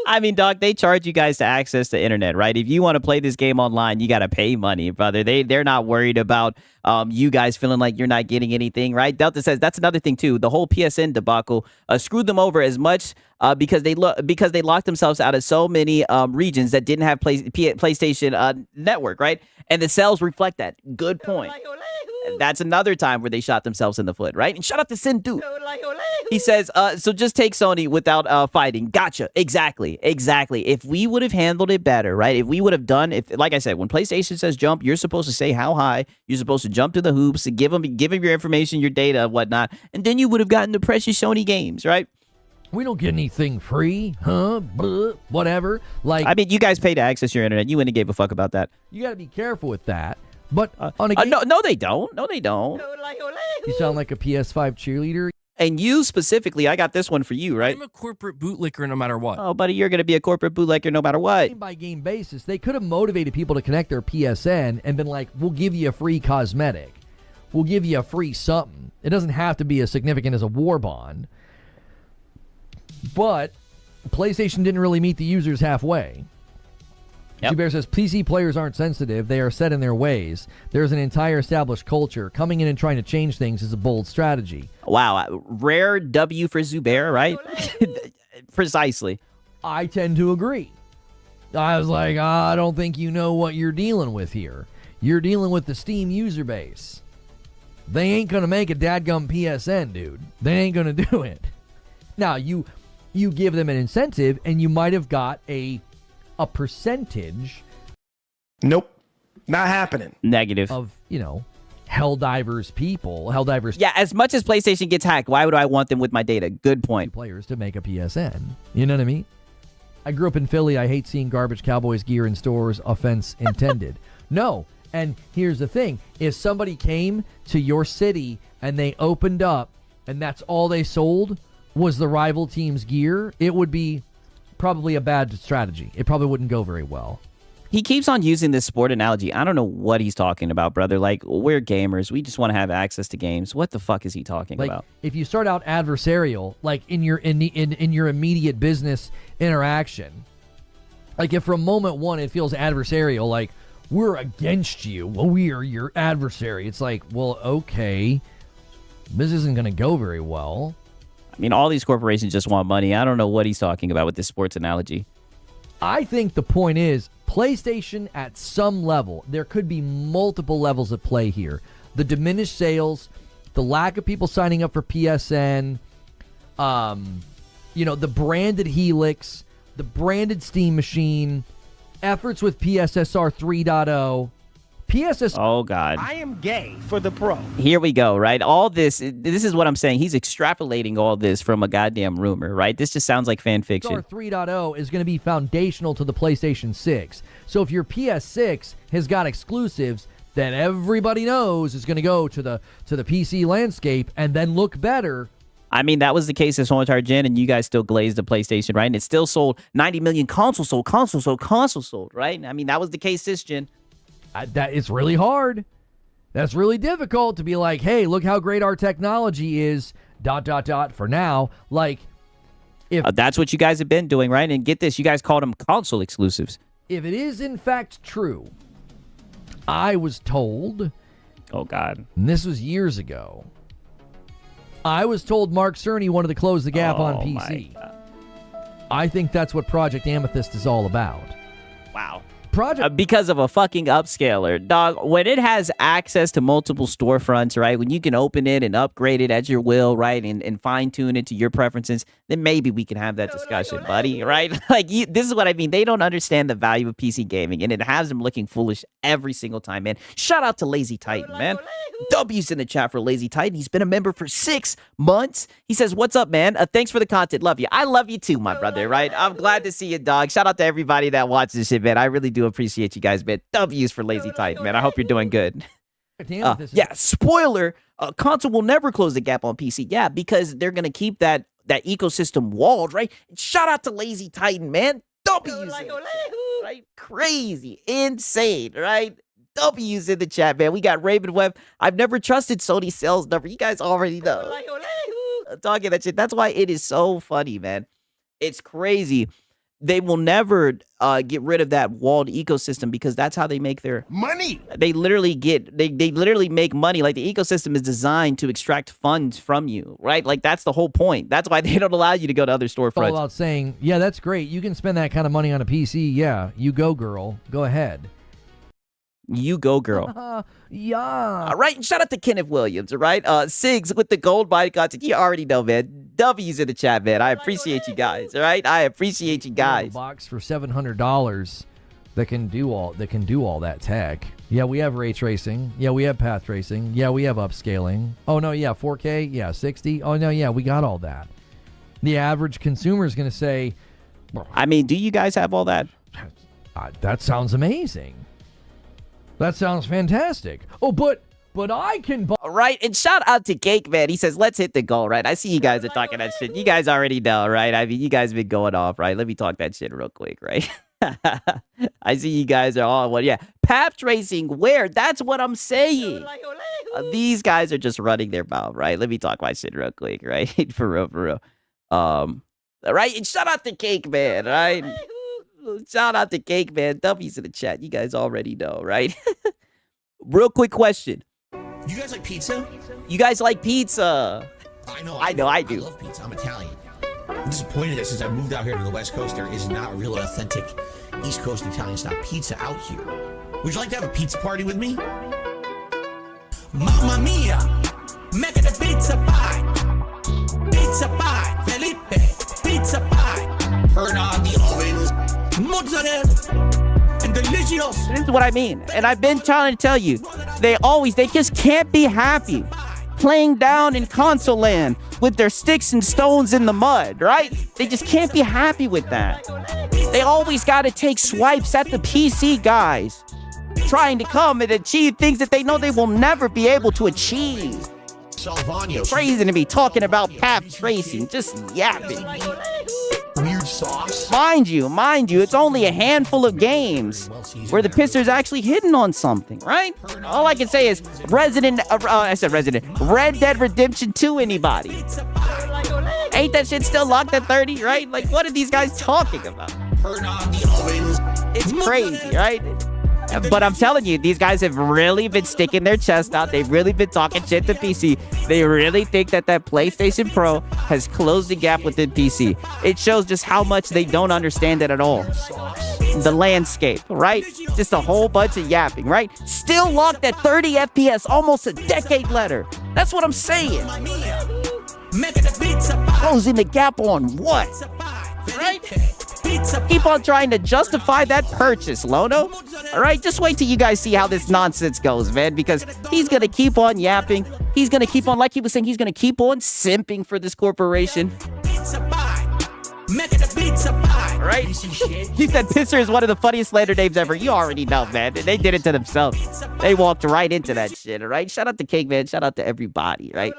I mean, dog, they charge you guys to access the internet, right? If you want to play this game online, you got to pay money, brother. They're not worried about you guys feeling like you're not getting anything, right? Delta says that's another thing too. The whole PSN debacle screwed them over as much because they locked themselves out of so many regions that didn't have PlayStation network, right? And the sales reflect that. Good point. That's another time where they shot themselves in the foot, right? And shout out to Sindu. He says, so just take Sony without fighting. Gotcha. Exactly. If we would have handled it better, right? If we would have done, like I said, when PlayStation says jump, you're supposed to say how high. You're supposed to jump to the hoops and give them your information, your data, and whatnot. And then you would have gotten the precious Sony games, right? We don't get anything free, huh? Whatever. Like, I mean, you guys pay to access your internet. You wouldn't have gave a fuck about that. You got to be careful with that. But on a no, they don't. No, they don't. You sound like a PS5 cheerleader. And you specifically, I got this one for you, right? I'm a corporate bootlicker no matter what. Oh, buddy, you're going to be a corporate bootlegger no matter what. Game by game basis, they could have motivated people to connect their PSN and been like, we'll give you a free cosmetic. We'll give you a free something. It doesn't have to be as significant as a war bond. But PlayStation didn't really meet the users halfway. Yep. Bear says, PC players aren't sensitive. They are set in their ways. There's an entire established culture. Coming in and trying to change things is a bold strategy. Wow. Rare W for Zubair, right? Precisely. I tend to agree. I was like, I don't think you know what you're dealing with here. You're dealing with the Steam user base. They ain't going to make a dadgum PSN, dude. They ain't going to do it. Now, you give them an incentive, and you might have got a percentage. Nope. Not happening. Negative. Of, Helldivers people. Helldivers. Yeah, as much as PlayStation gets hacked, why would I want them with my data? Good point. Players to make a PSN. You know what I mean? I grew up in Philly. I hate seeing garbage Cowboys gear in stores. Offense intended. No. And here's the thing. If somebody came to your city and they opened up and that's all they sold was the rival team's gear, it would be probably a bad strategy. It probably wouldn't go very well. He keeps on using this sport analogy. I don't know what he's talking about, brother. Like, we're gamers. We just want to have access to games. What the fuck is he talking about? If you start out adversarial, like in your immediate business interaction, like if from moment one it feels adversarial, like we're against you, well, we are your adversary. It's like, well, okay, this isn't going to go very well. I mean, all these corporations just want money. I don't know what he's talking about with this sports analogy. I think the point is PlayStation at some level, there could be multiple levels at play here. The diminished sales, the lack of people signing up for PSN, the branded Helix, the branded Steam machine, efforts with PSSR 3.0. PSSR. Oh, God. I am gay for the Pro. Here we go, right? All this is what I'm saying. He's extrapolating all this from a goddamn rumor, right? This just sounds like fan fiction. PSSR 3.0 is going to be foundational to the PlayStation 6. So if your PS6 has got exclusives that everybody knows is going to go to the PC landscape and then look better. I mean, that was the case this whole entire gen, and you guys still glazed the PlayStation, right? And it still sold 90 million consoles sold, right? I mean, that was the case this gen. That it's really hard. That's really difficult to be like, hey, look how great our technology is, ... for now. Like, if that's what you guys have been doing, right? And get this, you guys called them console exclusives. If it is in fact true, I was told, oh God, and this was years ago, I was told Mark Cerny wanted to close the gap on PC. I think that's what Project Amethyst is all about. Wow. Because of a fucking upscaler. Dog, when it has access to multiple storefronts, right? When you can open it and upgrade it at your will, right? And fine-tune it to your preferences, then maybe we can have that discussion, buddy, right? Like, this is what I mean. They don't understand the value of PC gaming, and it has them looking foolish every single time, man. Shout out to Lazy Titan, man. W's in the chat for Lazy Titan. He's been a member for 6 months. He says, what's up, man? Thanks for the content. Love you. I love you too, my brother, right? I'm glad to see you, dog. Shout out to everybody that watches this shit, man. I really do appreciate you guys, man. W's for Lazy Titan, man. I hope you're doing good. Yeah, spoiler, console will never close the gap on PC. Yeah, because they're going to keep that ecosystem walled, right? Shout out to Lazy Titan, man. W's, right? Crazy, insane, right? W's in the chat, man. We got Raven Webb. I've never trusted Sony sales number. You guys already know. Talking that shit. That's why it is so funny, man. It's crazy. They will never get rid of that walled ecosystem because that's how they make their money. They literally make money. Like, the ecosystem is designed to extract funds from you, right? Like, that's the whole point. That's why they don't allow you to go to other storefronts. All about saying, yeah, that's great. You can spend that kind of money on a PC. Yeah, you go, girl. Go ahead. You go, girl. Yeah. All right. Shout out to Kenneth Williams. All right. Sigs with the gold body content. You already know, man. W's in the chat, man. I appreciate you guys. All right. I appreciate you guys. A box for $700 that can do all that tech. Yeah, we have ray tracing. Yeah, we have path tracing. Yeah, we have upscaling. Oh no, yeah, 4K. Yeah, 60. Oh no, yeah, we got all that. The average consumer is going to say, I mean, do you guys have all that? That sounds amazing. That sounds fantastic. Oh, but I can buy. Right, and shout out to Cake Man. He says, let's hit the goal, right? I see you guys are talking that shit. You guys already know, right? I mean, you guys been going off, right? Let me talk that shit real quick, right? I see you guys are all, well, yeah. Path tracing, where? That's what I'm saying. These guys are just running their mouth, right? Let me talk my shit real quick, right? for real. Right, and shout out to Cake Man, right? Shout out to Cake Man. W's in the chat. You guys already know, right? Real quick question. You guys like pizza? You guys like pizza? I know. I do. I love pizza. I'm Italian. I'm disappointed that since I moved out here to the West Coast, there is not a real authentic East Coast Italian style pizza out here. Would you like to have a pizza party with me? Mamma mia! Make it a pizza pie! Pizza pie! Felipe! Pizza pie! Turn on the ovens! Mozzarella and delicious. This is what I mean, and I've been trying to tell you, they just can't be happy playing down in console land with their sticks and stones in the mud, right? They just can't be happy with that. They always got to take swipes at the PC guys, trying to come and achieve things that they know they will never be able to achieve. Crazy to be talking about path tracing, just yapping. Weird sauce. Mind you, it's only a handful of games where the pisser's actually hitting on something, right? All I can say is Red Dead Redemption 2, anybody? Ain't that shit still locked at 30, right? Like, what are these guys talking about? Turn on the ovens. It's crazy, right? But I'm telling you, these guys have really been sticking their chest out. They've really been talking shit to PC. They really think that PlayStation Pro has closed the gap within PC. It shows just how much they don't understand it at all. The landscape, right? Just a whole bunch of yapping, right? Still locked at 30 FPS almost a decade later. That's what I'm saying. Closing the gap on what? Right? Keep on trying to justify that purchase, Lono. All right, just wait till you guys see how this nonsense goes, man, because he's going to keep on yapping. He's going to keep on, like he was saying, he's going to keep on simping for this corporation. All right? He said Pisser is one of the funniest slander names ever. You already know, man. They did it to themselves. They walked right into that shit, all right? Shout out to Cake, man. Shout out to everybody, right?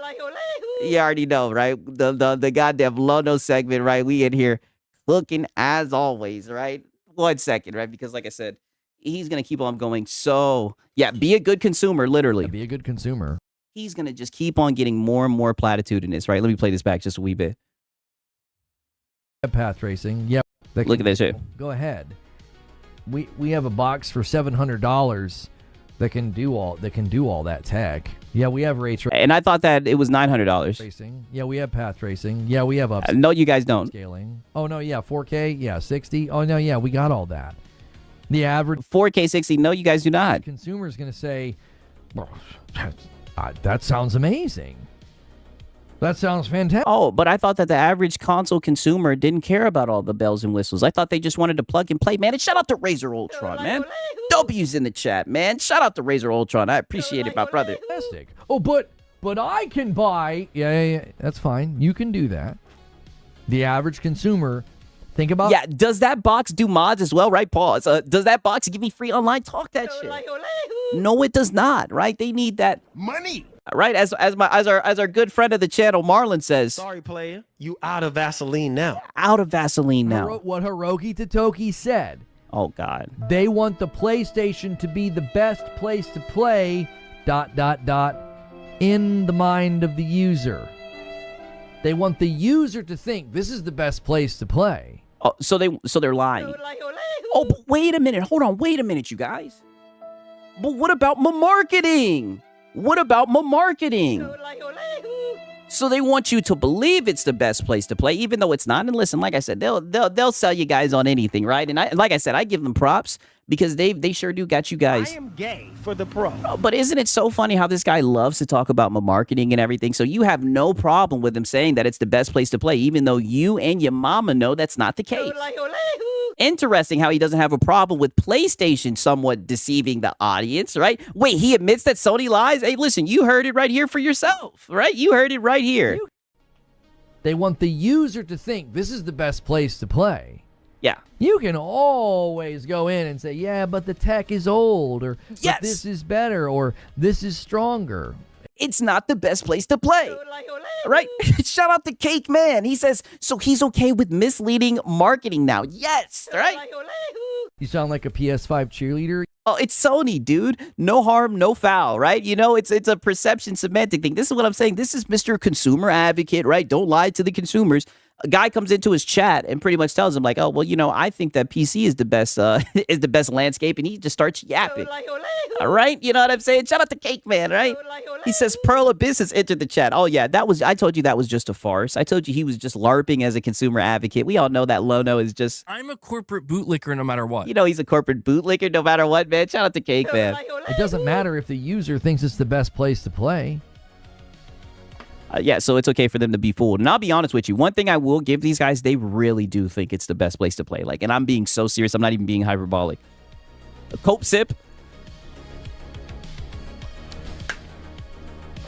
You already know, right? The goddamn Lono segment, right? We in here looking as always, right? 1 second, right? Because like I said, he's going to keep on going. So, yeah, be a good consumer, literally. Yeah, be a good consumer. He's going to just keep on getting more and more platitudinous, right? Let me play this back just a wee bit. Path tracing. Yep. Look at this shit. Go ahead. We have a box for $700 that can do all that tech. Yeah, we have ray tracing. And I thought that it was $900. Tracing. Yeah, we have path tracing. Yeah, we have no, you guys don't. Scaling. Oh no, yeah, 4K. Yeah, 60. Oh no, yeah, we got all that. The average 4K 60. No, you guys do not. Consumer's going to say, well, that sounds amazing. That sounds fantastic. Oh, but I thought that the average console consumer didn't care about all the bells and whistles. I thought they just wanted to plug and play, man. And shout out to Razer Ultron, man. W's in the chat, man. Shout out to Razer Ultron. I appreciate it, my brother. Fantastic. Oh, but I can buy. Yeah, that's fine. You can do that. The average consumer, think about. Yeah, does that box do mods as well, right? Pause. Does that box give me free online? Talk that shit. No, it does not, right? They need that money. Right, as our good friend of the channel, Marlon says. Sorry, player, you out of Vaseline now. Out of Vaseline now. What Hiroki Totoki said. Oh God. They want the PlayStation to be the best place to play. ... In the mind of the user. They want the user to think this is the best place to play. Oh, so they're lying. Oh, but wait a minute. Hold on. Wait a minute, you guys. But what about my marketing? What about my marketing? So they want you to believe it's the best place to play, even though it's not. And listen, like I said, they'll sell you guys on anything, right? And like I said, I give them props because they sure do got you guys. I am gay for the pro. But isn't it so funny how this guy loves to talk about my marketing and everything? So you have no problem with him saying that it's the best place to play, even though you and your mama know that's not the case. Interesting how he doesn't have a problem with PlayStation somewhat deceiving the audience, right? Wait, he admits that Sony lies? Hey, listen, you heard it right here for yourself, right? You heard it right here. They want the user to think this is the best place to play. Yeah. You can always go in and say, yeah, but the tech is old, or yes, this is better, or this is stronger. It's not the best place to play. Right? Shout out to Cake Man. He says, so he's okay with misleading marketing now. Yes, right? You sound like a PS5 cheerleader. Oh, it's Sony, dude. No harm, no foul, right? You know, it's a perception semantic thing. This is what I'm saying. This is Mr. Consumer Advocate, right? Don't lie to the consumers. A guy comes into his chat and pretty much tells him like, oh, well, you know, I think that PC is the best is the best landscape, and he just starts yapping. All right, you know what I'm saying? Shout out to Cake Man, right? He says Pearl Abyss has entered the chat. Oh yeah, I told you that was just a farce. I told you he was just LARPing as a consumer advocate. We all know that Lono is just. I'm a corporate bootlicker no matter what. You know he's a corporate bootlicker no matter what, man. Shout out to Cake Man. It doesn't matter if the user thinks it's the best place to play. Yeah, so it's okay for them to be fooled. And I'll be honest with you. One thing I will give these guys, they really do think it's the best place to play. Like, and I'm being so serious. I'm not even being hyperbolic. A Cope Sip.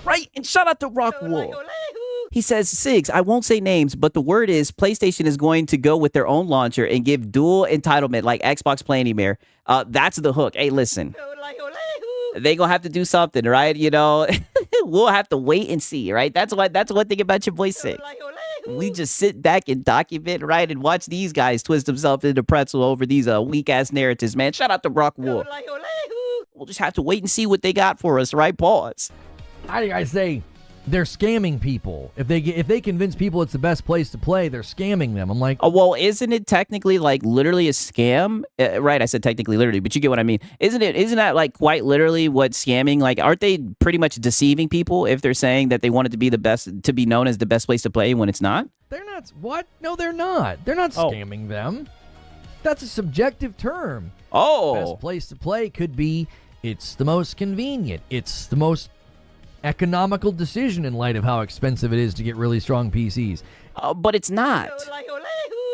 Right? And shout out to Rock Wool. He says, Sigs, I won't say names, but the word is PlayStation is going to go with their own launcher and give dual entitlement like Xbox Play Anywhere. That's the hook. Hey, listen. They gonna have to do something, right? You know, we'll have to wait and see, right? That's one thing about your boy Sick. We just sit back and document, right, and watch these guys twist themselves into pretzel over these weak ass narratives, man. Shout out to Brock Wool. We'll just have to wait and see what they got for us, right? Pause. I say they're scamming people. If they convince people it's the best place to play, they're scamming them. I'm like, oh, well, isn't it technically like literally a scam? Right, I said technically literally, but you get what I mean. Isn't that like quite literally what scamming? Like, aren't they pretty much deceiving people if they're saying that they want it to be the best, to be known as the best place to play when it's not? They're not. What? No, they're not. They're not scamming them. That's a subjective term. Oh, best place to play could be it's the most convenient. It's the most economical decision in light of how expensive it is to get really strong PCs. But it's not.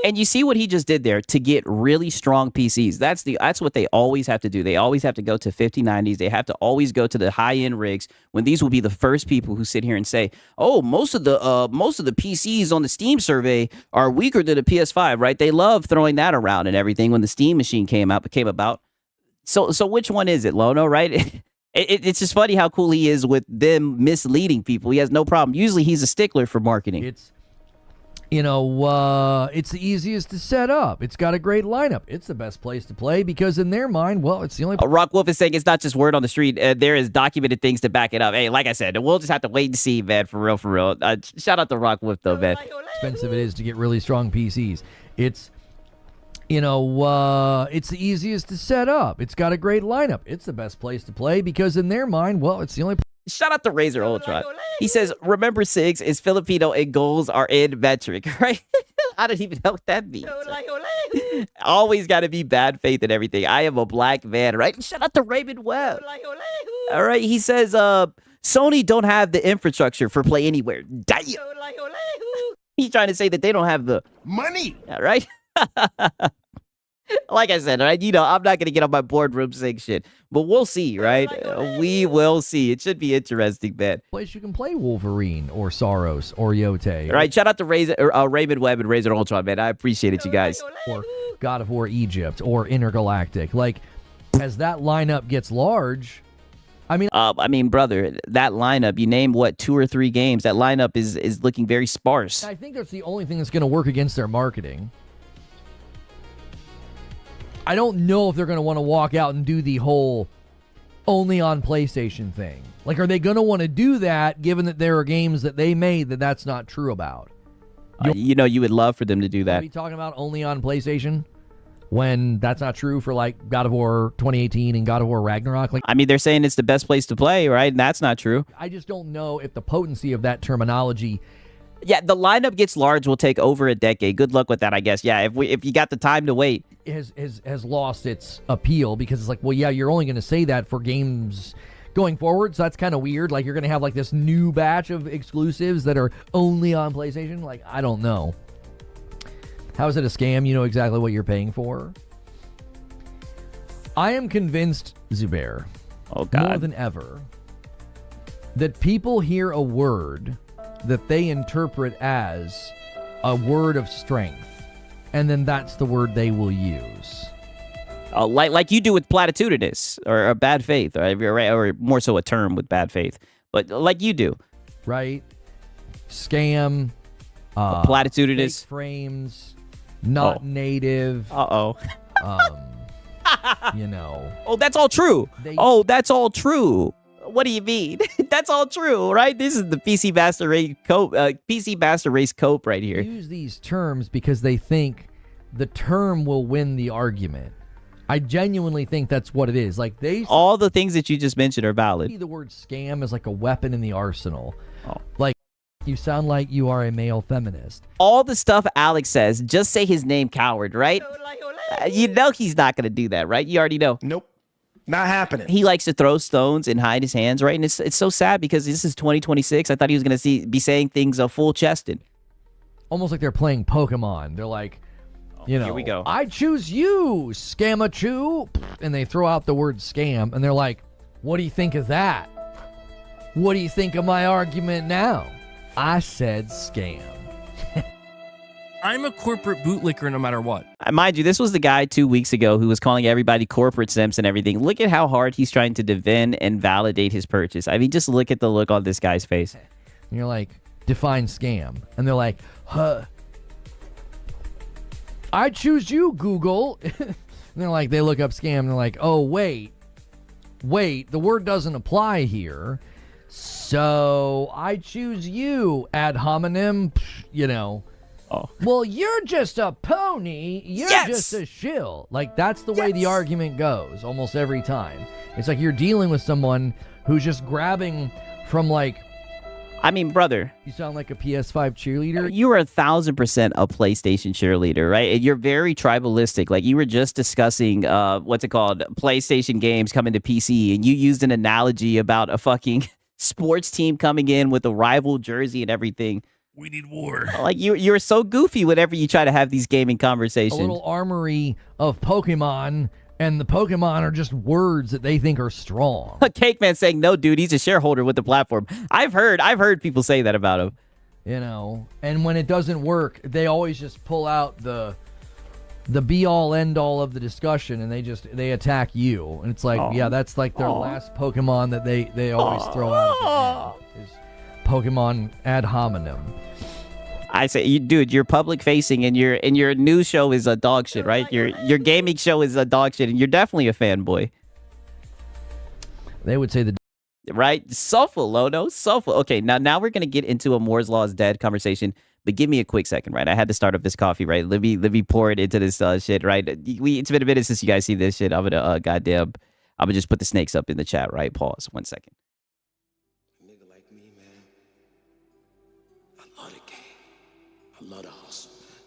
And you see what he just did there to get really strong PCs. That's what they always have to do. They always have to go to 5090s. They have to always go to the high-end rigs when these will be the first people who sit here and say, "Oh, most of the PCs on the Steam survey are weaker than the PS5," right? They love throwing that around and everything when the Steam machine came about. So which one is it, Lono, right? It's just funny how cool he is with them misleading people. He has no problem. Usually he's a stickler for marketing. It's the easiest to set up. It's got a great lineup. It's the best place to play because in their mind, well, it's the only... Rock Wolf is saying it's not just word on the street. There is documented things to back it up. Hey, like I said, we'll just have to wait and see, man, for real. Shout out to Rock Wolf, though, man. Expensive it is to get really strong PCs. It's the easiest to set up. It's got a great lineup. It's the best place to play because in their mind, well, it's the only... Shout out to Razor Ultron. He says, "Remember, Sigs is Filipino and goals are in metric," right? I don't even know what that means. Always got to be bad faith and everything. I am a black man, right? And shout out to Raymond Webb. All right, he says, Sony don't have the infrastructure for Play Anywhere. Damn. He's trying to say that they don't have the Money. all right? Like I said, right? I'm not going to get on my boardroom saying shit, but we'll see, right? We will see. It should be interesting, man. Place you can play Wolverine or Saros or Yote. All right, shout out to Raymond Webb and Razor Ultron, man. I appreciate it, you guys. Or God of War Egypt or Intergalactic. Like, as that lineup gets large, I mean, brother, that lineup, you name what, 2 or 3 games, that lineup is looking very sparse. I think that's the only thing that's going to work against their marketing. I don't know if they're going to want to walk out and do the whole only on PlayStation thing. Like, are they going to want to do that given that there are games that they made that's not true about? You would love for them to do that. Are we talking about only on PlayStation when that's not true for, like, God of War 2018 and God of War Ragnarok? Like, I mean, they're saying it's the best place to play, right? And that's not true. I just don't know if the potency of that terminology... Yeah, the lineup gets large will take over a decade. Good luck with that, I guess. Yeah, if you got the time to wait. Has lost its appeal because it's like, well, yeah, you're only going to say that for games going forward, so that's kind of weird. Like, you're going to have, like, this new batch of exclusives that are only on PlayStation. Like, I don't know. How is it a scam? You know exactly what you're paying for. I am convinced, Zubair, oh God, more than ever, that people hear a word that they interpret as a word of strength, and then that's the word they will use. Like you do with platitudinous or bad faith, or more so a term with bad faith, but like you do. Right? Scam, platitudinous. fake frames, not native. Uh-oh. Oh, that's all true. That's all true. What do you mean? That's all true, right? This is the PC Master Race Cope, PC Master Race Cope right here. Use these terms because they think the term will win the argument. I genuinely think that's what it is. Like, all the things that you just mentioned are valid. See the word scam as like a weapon in the arsenal. Like, you sound like you are a male feminist. All the stuff Alex says, just say his name, coward, right? You know he's not going to do that, right? You already know. Nope. Not happening. He likes to throw stones and hide his hands, right? And it's so sad because this is 2026. I thought he was going to be saying things full-chested. Almost like they're playing Pokemon. They're like, here we go. I choose you, Scamachu. And they throw out the word scam. And they're like, what do you think of that? What do you think of my argument now? I said scam. I'm a corporate bootlicker no matter what. Mind you, this was the guy 2 weeks ago who was calling everybody corporate simps and everything. Look at how hard he's trying to defend and validate his purchase. I mean, just look at the look on this guy's face. And you're like, define scam. And they're like, huh. I choose you, Google. And they're like, they look up scam and they're like, oh, wait, the word doesn't apply here. So I choose you, ad hominem, Oh. Well, you're just a pony. You're just a shill. Like, that's the way the argument goes almost every time. It's like you're dealing with someone who's just grabbing from, like... I mean, brother. You sound like a PS5 cheerleader. You are 1,000% a PlayStation cheerleader, right? And you're very tribalistic. Like, you were just discussing, PlayStation games coming to PC, and you used an analogy about a fucking sports team coming in with a rival jersey and everything. We need war. Like you're so goofy whenever you try to have these gaming A conversations. little armory of Pokemon, and the Pokemon are just words that they think are strong. Cake Man saying, no, dude, he's a shareholder with the platform. I've heard people say that about him. You know, and when it doesn't work, they always just pull out the be all end all of the discussion, and they attack you. And it's like, yeah, that's like their last Pokemon that they always throw out at the end, is Pokemon ad hominem. I say, dude, you're public facing, and your news show is a dog shit, right? Your gaming show is a dog shit, and you're definitely a fanboy. They would say the right, Soulful, Lono, Soulful. Okay, now we're gonna get into a Moore's Law is dead conversation, but give me a quick second, right? I had to start up this coffee, right? Let me pour it into this shit, right? It's been a minute since you guys see this shit. I'm gonna I'm gonna just put the snakes up in the chat, right? Pause 1 second. Nigga like me, man. I love the game. I love the hustle, man.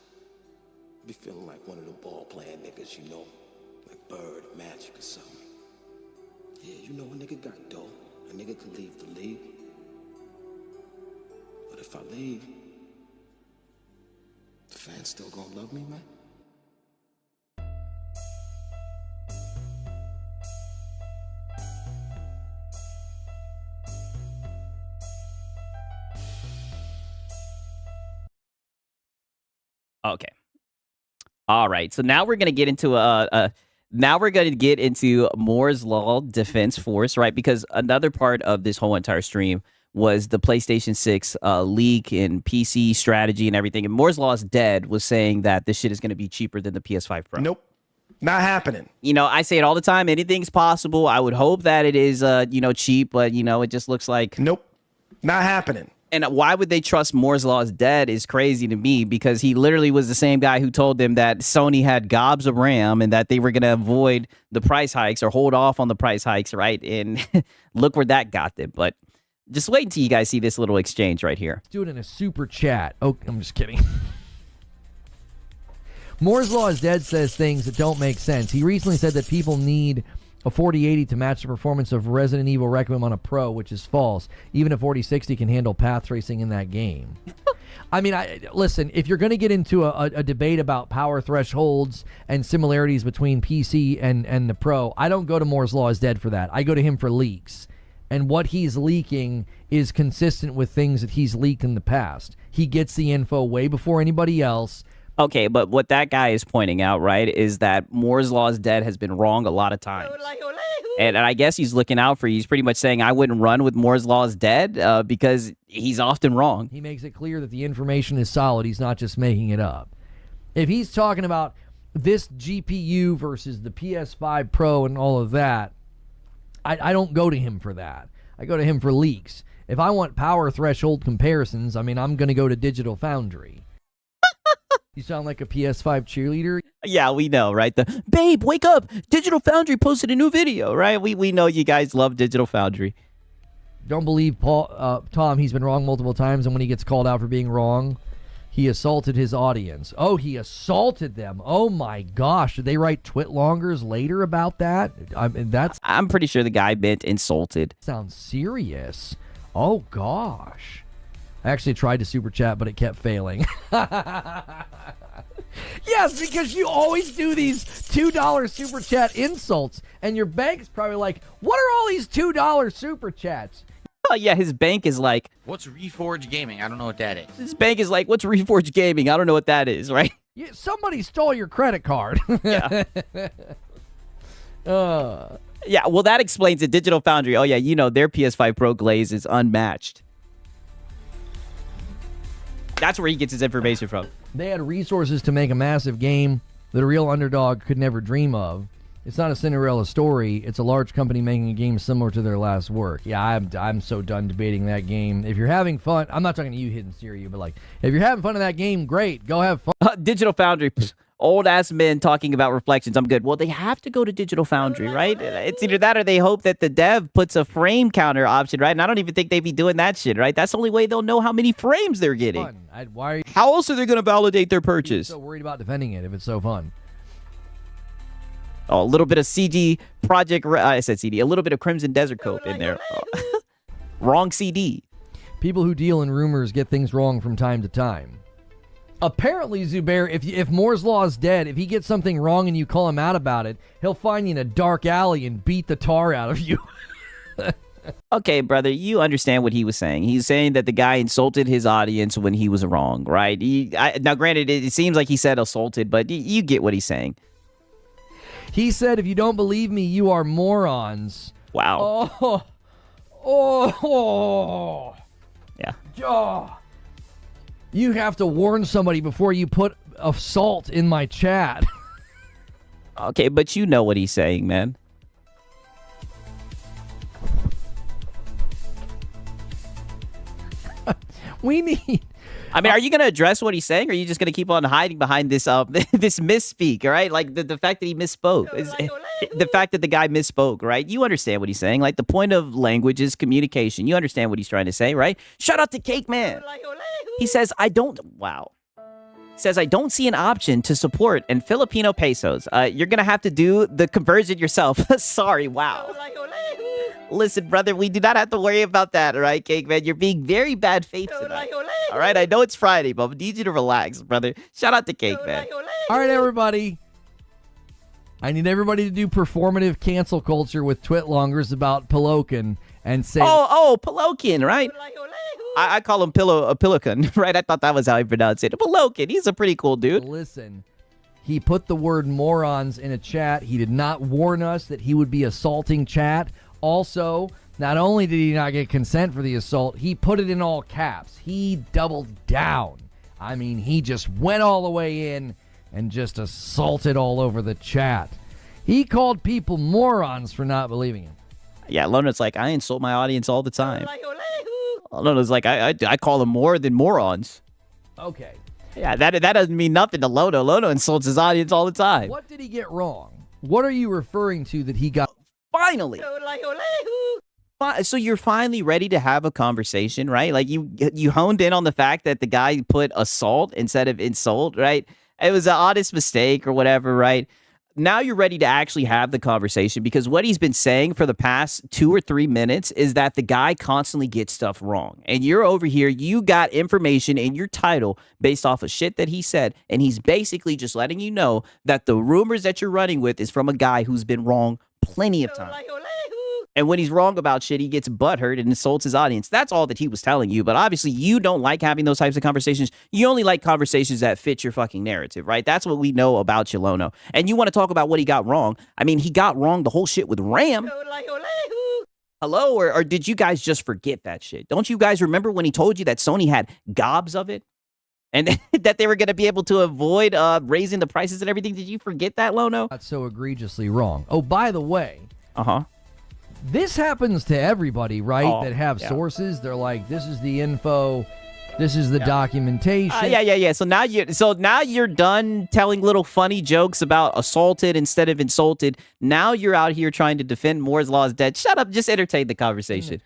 I be feeling like one of them ball playing niggas, you know, like Bird, Magic, or something. Yeah, you know, a nigga got dough. A nigga could leave the league. But if I leave, the fans still gonna love me, man? Okay. All right. So now we're gonna get into Moore's Law Defense Force, right? Because another part of this whole entire stream was the PlayStation 6 leak and PC strategy and everything. And Moore's Law is dead was saying that this shit is going to be cheaper than the PS5 Pro. Nope. Not happening. You know, I say it all the time. Anything's possible. I would hope that it is, cheap, but, it just looks like... Nope. Not happening. And why would they trust Moore's Law is dead is crazy to me, because he literally was the same guy who told them that Sony had gobs of RAM and that they were going to avoid the price hikes or hold off on the price hikes, right? And look where that got them. But just wait until you guys see this little exchange right here. do it in a super chat. Oh, I'm just kidding. Moore's Law is dead says things that don't make sense. He recently said that people need a 4080 to match the performance of Resident Evil Requiem on a Pro, which is false. Even a 4060 can handle path tracing in that game. I mean, listen, if you're going to get into a debate about power thresholds and similarities between PC and the Pro, I don't go to Moore's Law is dead for that. I go to him for leaks. And what he's leaking is consistent with things that he's leaked in the past. He gets the info way before anybody else. Okay, but what that guy is pointing out, right, is that Moore's Law is dead has been wrong a lot of times. And I guess he's looking out for you. He's pretty much saying I wouldn't run with Moore's Law is dead because he's often wrong. He makes it clear that the information is solid. He's not just making it up. If he's talking about this GPU versus the PS5 Pro and all of that, I don't go to him for that. I go to him for leaks. If I want power threshold comparisons, I mean, I'm going to go to Digital Foundry. You sound like a PS5 cheerleader. Yeah, we know, right? Babe, wake up! Digital Foundry posted a new video, right? We know you guys love Digital Foundry. Don't believe Tom. He's been wrong multiple times, and when he gets called out for being wrong, he assaulted his audience. Oh, he assaulted them. Oh my gosh! Did they write twitlongers later about that? I'm pretty sure the guy meant insulted. Sounds serious. Oh gosh. I actually tried to super chat, but it kept failing. Yes, because you always do these $2 super chat insults, and your bank's probably like, what are all these $2 super chats? Oh, yeah, his bank is like... What's Reforge Gaming? I don't know what that is. His bank is like, what's Reforge Gaming? I don't know what that is, right? Yeah, somebody stole your credit card. Yeah. Yeah, well, that explains it. Digital Foundry. Oh, yeah, their PS5 Pro glaze is unmatched. That's where he gets his information from. They had resources to make a massive game that a real underdog could never dream of. It's not a Cinderella story. It's a large company making a game similar to their last work. Yeah, I'm so done debating that game. If you're having fun, I'm not talking to you, Hidden Siri, but like, if you're having fun in that game, great. Go have fun. Digital Foundry. Old ass men talking about reflections. I'm good. Well, they have to go to Digital Foundry, right? It's either that or they hope that the dev puts a frame counter option, right? And I don't even think they'd be doing that shit, right? That's the only way they'll know how many frames they're getting. Why? How else are they going to validate their purchase? So worried about defending it if it's so fun. Oh, a little bit of CD Project. I said CD. A little bit of Crimson Desert Cope in there. Wrong CD. People who deal in rumors get things wrong from time to time. Apparently, Zubair, if Moore's Law is dead, if he gets something wrong and you call him out about it, he'll find you in a dark alley and beat the tar out of you. Okay, brother, you understand what he was saying. He's saying that the guy insulted his audience when he was wrong, right? Now, granted, it seems like he said assaulted, but you get what he's saying. He said, if you don't believe me, you are morons. Wow. Yeah. Oh. You have to warn somebody before you put assault in my chat. Okay, but you know what he's saying, man. We need... I mean, are you going to address what he's saying, or are you just going to keep on hiding behind this this misspeak, all right? Like, the fact that he misspoke. The fact that the guy misspoke, right? You understand what he's saying. Like, the point of language is communication. You understand what he's trying to say, right? Shout out to Cake Man. He says, I don't see an option to support in Filipino pesos. You're going to have to do the conversion yourself. Sorry, wow. Listen, brother, we do not have to worry about that, all right, Cake Man? You're being very bad faith tonight. All right, I know it's Friday, but I need you to relax, brother. Shout out to Cake Man. All right, everybody. I need everybody to do performative cancel culture with twitlongers about Pelokan and say... Oh, Pelokan, right? I call him Pelican, right? I thought that was how he pronounced it. Pelokan, he's a pretty cool dude. Listen, he put the word morons in a chat. He did not warn us that he would be assaulting chat. Also, not only did he not get consent for the assault, he put it in all caps. He doubled down. I mean, he just went all the way in and just assaulted all over the chat. He called people morons for not believing him. Yeah, Lona's like, I insult my audience all the time. Lona's like, I call them more than morons. Okay. Yeah, that doesn't mean nothing to Lono. Lono insults his audience all the time. What did he get wrong? What are you referring to that he got... Finally. So you're finally ready to have a conversation, right? Like you honed in on the fact that the guy put assault instead of insult, right? It was an honest mistake or whatever, right? Now you're ready to actually have the conversation, because what he's been saying for the past 2 or 3 minutes is that the guy constantly gets stuff wrong. And you're over here, you got information in your title based off of shit that he said, and he's basically just letting you know that the rumors that you're running with is from a guy who's been wrong plenty of times. And when he's wrong about shit, he gets butthurt and insults his audience. That's all that he was telling you. But obviously, you don't like having those types of conversations. You only like conversations that fit your fucking narrative, right? That's what we know about you, Lono. And you want to talk about what he got wrong. I mean, he got wrong the whole shit with RAM. Hello? Or did you guys just forget that shit? Don't you guys remember when he told you that Sony had gobs of it? And that they were going to be able to avoid raising the prices and everything? Did you forget that, Lono? That's so egregiously wrong. Oh, by the way. Uh-huh. This happens to everybody, right? That have yeah. sources. They're like, this is the info, this is the documentation. Yeah. So now you're done telling little funny jokes about assaulted instead of insulted. Now you're out here trying to defend Moore's Law is dead. Shut up, just entertain the conversation.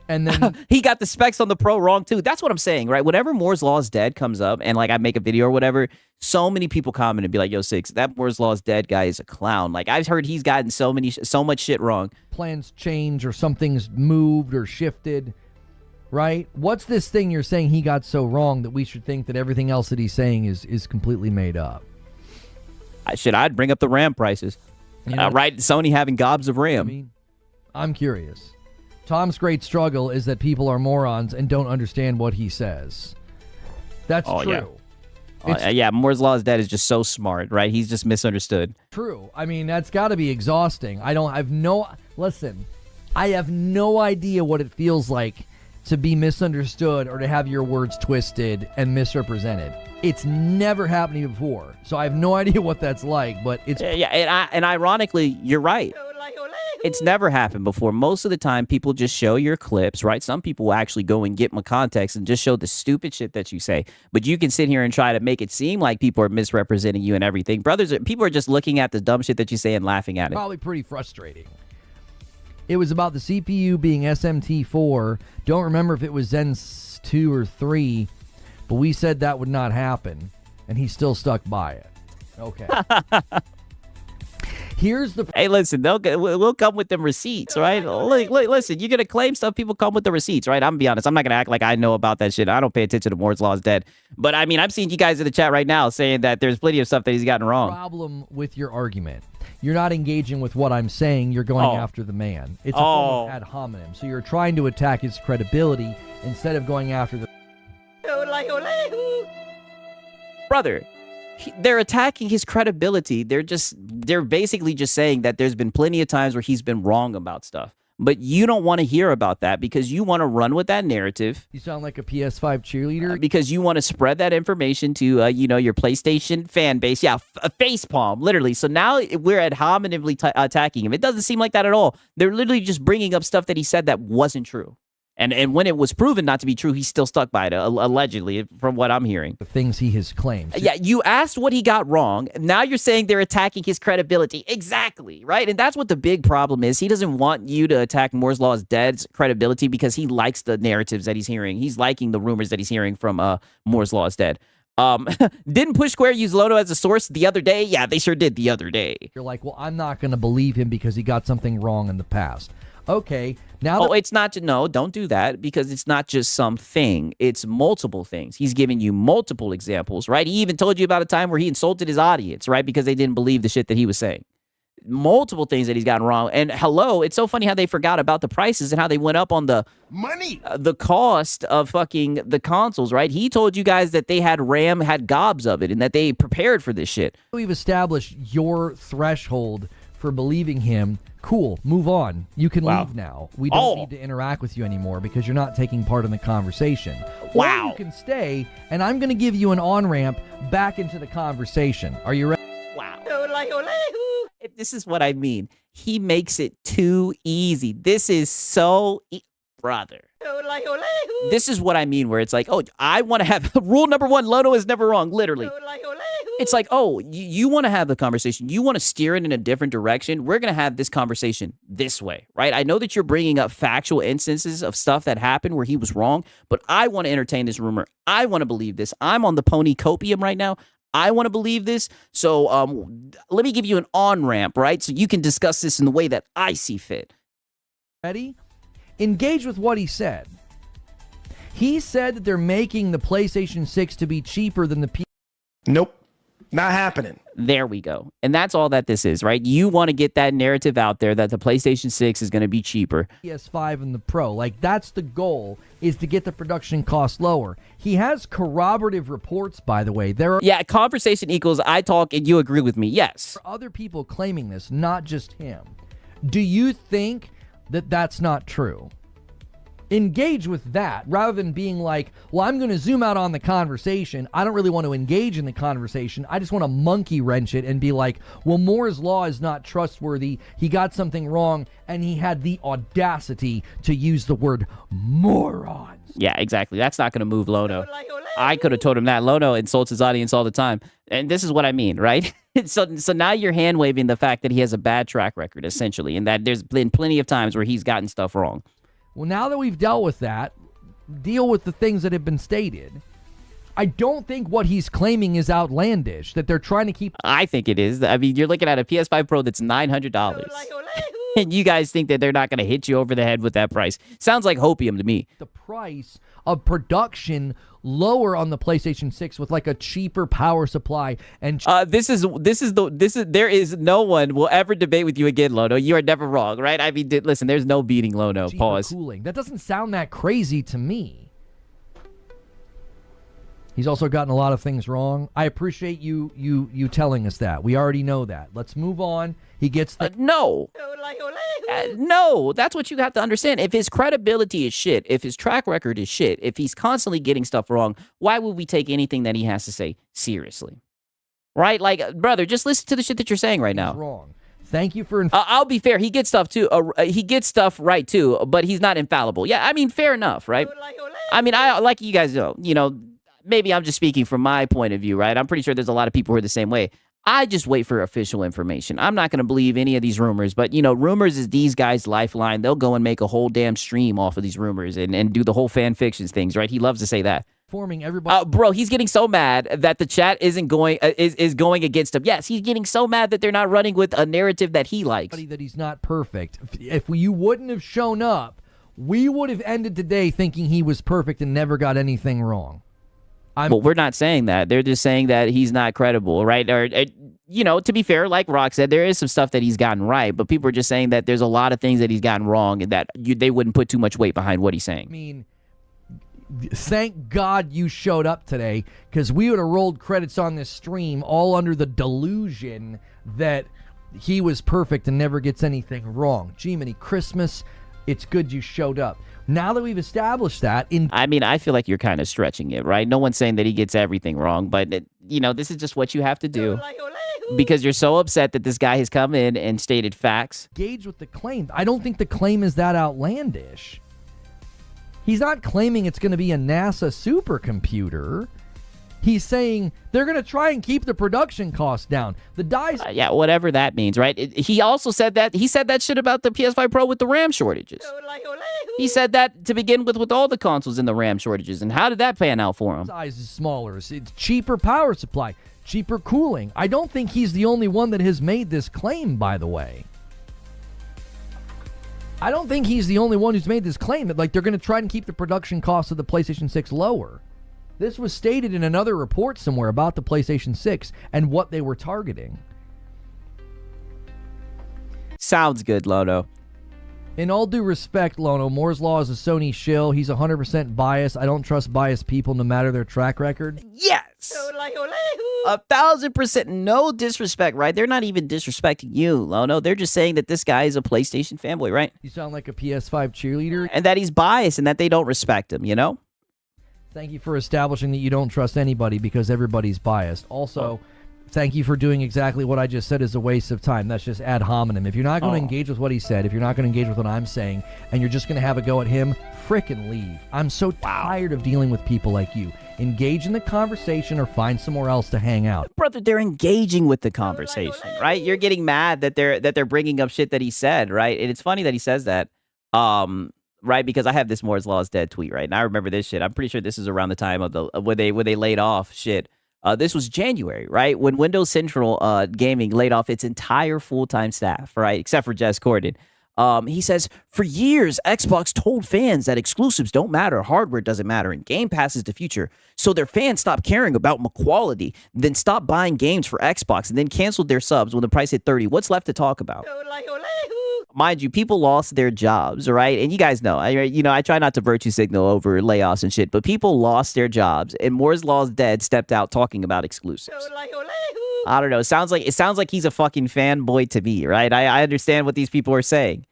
And then he got the specs on the Pro wrong too. That's what I'm saying, right? Whenever Moore's Law is dead comes up, and like I make a video or whatever, so many people comment and be like, "Yo, Six, that Moore's Law is dead guy is a clown." Like I've heard he's gotten so much shit wrong. Plans change or something's moved or shifted, right? What's this thing you're saying he got so wrong that we should think that everything else that he's saying is completely made up? I'd bring up the RAM prices, right? Sony having gobs of RAM. I mean, I'm curious. Tom's great struggle is that people are morons and don't understand what he says. That's true. Yeah, Moore's Law is dead is just so smart, right? He's just misunderstood. True. I mean, that's got to be exhausting. I have no idea what it feels like to be misunderstood or to have your words twisted and misrepresented. It's never happened to me before, so I have no idea what that's like, but it's... Yeah, and ironically, you're right. It's never happened before. Most of the time, people just show your clips, right? Some people will actually go and get my context and just show the stupid shit that you say. But you can sit here and try to make it seem like people are misrepresenting you and everything. People are just looking at the dumb shit that you say and laughing at it. Probably pretty frustrating. It was about the CPU being SMT4. Don't remember if it was Zen 2 or 3, but we said that would not happen, and he still stuck by it. Okay. Here's the Hey, listen, we'll come with them receipts, right? Listen, you're gonna claim stuff. People come with the receipts, right? I'm gonna be honest. I'm not gonna act like I know about that shit. I don't pay attention to Moore's Law is dead. But I mean, I'm seeing you guys in the chat right now saying that there's plenty of stuff that he's gotten wrong. problem with your argument. You're not engaging with what I'm saying. You're going after the man. It's a form of ad hominem. So you're trying to attack his credibility instead of going after the. Brother, they're attacking his credibility. They're basically just saying that there's been plenty of times where he's been wrong about stuff. But you don't want to hear about that because you want to run with that narrative. You sound like a PS5 cheerleader. Because you want to spread that information to, your PlayStation fan base. Yeah, a facepalm, literally. So now we're ad hominemly attacking him. It doesn't seem like that at all. They're literally just bringing up stuff that he said that wasn't true. And when it was proven not to be true, he's still stuck by it, allegedly, from what I'm hearing. The things he has claimed. Yeah, you asked what he got wrong. Now you're saying they're attacking his credibility. Exactly, right? And that's what the big problem is. He doesn't want you to attack Moore's Law is Dead's credibility because he likes the narratives that he's hearing. He's liking the rumors that he's hearing from Moore's Law is Dead. Didn't Push Square use Lono as a source the other day? Yeah, they sure did the other day. You're like, well, I'm not going to believe him because he got something wrong in the past. Okay, now it's not. No, don't do that because it's not just something. It's multiple things. He's giving you multiple examples, right? He even told you about a time where he insulted his audience, right? Because they didn't believe the shit that he was saying. Multiple things that he's gotten wrong. And hello, it's so funny how they forgot about the prices and how they went up on the money, the cost of fucking the consoles, right? He told you guys that they had RAM, had gobs of it, and that they prepared for this shit. We've established your threshold for believing him. Cool, move on. You can leave now. We don't need to interact with you anymore because you're not taking part in the conversation. Wow. Or you can stay, and I'm going to give you an on-ramp back into the conversation. Are you ready? Wow. This is what I mean. He makes it too easy. This is so... Brother. This is what I mean, where it's like, I want to have... Rule number one, Lono is never wrong, literally. It's like, you want to have the conversation. You want to steer it in a different direction. We're going to have this conversation this way, right? I know that you're bringing up factual instances of stuff that happened where he was wrong, but I want to entertain this rumor. I want to believe this. I'm on the pony copium right now. I want to believe this. So let me give you an on-ramp, right? So you can discuss this in the way that I see fit. Ready? Engage with what he said. He said that they're making the PlayStation 6 to be cheaper than the PS. Nope. Not happening. There we go. And that's all that this is, right? You want to get that narrative out there that the PlayStation 6 is going to be cheaper. PS5 and the Pro. Like, that's the goal, is to get the production cost lower. He has corroborative reports, by the way. Yeah, conversation equals I talk and you agree with me. Yes. There are other people claiming this, not just him. Do you think that that's not true? Engage with that rather than being like, well, I'm going to zoom out on the conversation. I don't really want to engage in the conversation. I just want to monkey wrench it and be like, well, Moore's Law is not trustworthy. He got something wrong and he had the audacity to use the word morons. Yeah, exactly. That's not going to move Lono. I could have told him that. Lono insults his audience all the time. And this is what I mean, right? So now you're hand-waving the fact that he has a bad track record, essentially, and that there's been plenty of times where he's gotten stuff wrong. Well, now that we've dealt with that, deal with the things that have been stated. I don't think what he's claiming is outlandish, that they're trying to keep... I think it is. I mean, you're looking at a PS5 Pro that's $900. And you guys think that they're not going to hit you over the head with that price. Sounds like hopium to me. The price of production lower on the PlayStation 6 with like a cheaper power supply and there is no one will ever debate with you again, Lono. You are never wrong, right? I mean, listen, there's no beating Lono. Pause. Cooling. That doesn't sound that crazy to me. He's also gotten a lot of things wrong. I appreciate you telling us that. We already know that. Let's move on. He gets the... No, that's what you have to understand. If his credibility is shit, if his track record is shit, if he's constantly getting stuff wrong, why would we take anything that he has to say seriously? Right? Like, brother, just listen to the shit that you're saying right now. He's wrong. Thank you for... I'll be fair. He gets stuff too. He gets stuff right too, but he's not infallible. Yeah, I mean, fair enough, right? I mean, I like you guys know, maybe I'm just speaking from my point of view, right? I'm pretty sure there's a lot of people who are the same way. I just wait for official information. I'm not going to believe any of these rumors, but, rumors is these guys' lifeline. They'll go and make a whole damn stream off of these rumors and do the whole fan fictions things, right? He loves to say that. informing everybody. Bro, he's getting so mad that the chat isn't going is going against him. Yes, he's getting so mad that they're not running with a narrative that he likes. That he's not perfect. If you wouldn't have shown up, we would have ended today thinking he was perfect and never got anything wrong. Well, we're not saying that. They're just saying that he's not credible, right? Or, to be fair, like Rock said, there is some stuff that he's gotten right, but people are just saying that there's a lot of things that he's gotten wrong and that they wouldn't put too much weight behind what he's saying. I mean, thank God you showed up today, because we would have rolled credits on this stream all under the delusion that he was perfect and never gets anything wrong. Jiminy Christmas, it's good you showed up. Now that we've established that... I feel like you're kind of stretching it, right? No one's saying that he gets everything wrong, but, this is just what you have to do because you're so upset that this guy has come in and stated facts. Engage with the claim. I don't think the claim is that outlandish. He's not claiming it's going to be a NASA supercomputer. He's saying they're going to try and keep the production costs down. The dice... yeah, whatever that means, right? He also said that. He said that shit about the PS5 Pro with the RAM shortages. He said that to begin with all the consoles in the RAM shortages. And how did that pan out for him? Size is smaller. It's cheaper power supply, cheaper cooling. I don't think he's the only one that has made this claim, by the way. I don't think he's the only one who's made this claim that they're going to try and keep the production costs of the PlayStation 6 lower. This was stated in another report somewhere about the PlayStation 6 and what they were targeting. Sounds good, Lono. In all due respect, Lono, Moore's Law is a Sony shill. He's 100% biased. I don't trust biased people no matter their track record. Yes! 1,000%. No disrespect, right? They're not even disrespecting you, Lono. They're just saying that this guy is a PlayStation fanboy, right? You sound like a PS5 cheerleader. And that he's biased and that they don't respect him, Thank you for establishing that you don't trust anybody because everybody's biased. Also, thank you for doing exactly what I just said is a waste of time. That's just ad hominem. If you're not going to engage with what he said, if you're not going to engage with what I'm saying, and you're just going to have a go at him, frickin' leave. I'm so tired of dealing with people like you. Engage in the conversation or find somewhere else to hang out. Brother, they're engaging with the conversation, right? You're getting mad that they're bringing up shit that he said, right? And it's funny that he says that. Right, because I have this Moore's Law is dead tweet, right? And I remember this shit. I'm pretty sure this is around the time of when they laid off shit. This was January, right? When Windows Central Gaming laid off its entire full-time staff, right? Except for Jess Corden. He says, for years, Xbox told fans that exclusives don't matter, hardware doesn't matter, and Game Pass is the future. So their fans stopped caring about quality, then stopped buying games for Xbox, and then canceled their subs when the price hit $30. What's left to talk about? Mind you, people lost their jobs, right? And you guys know, I try not to virtue signal over layoffs and shit, but people lost their jobs, and Moore's Law's dead stepped out talking about exclusives. I don't know. It sounds like he's a fucking fanboy to me, right? I understand what these people are saying,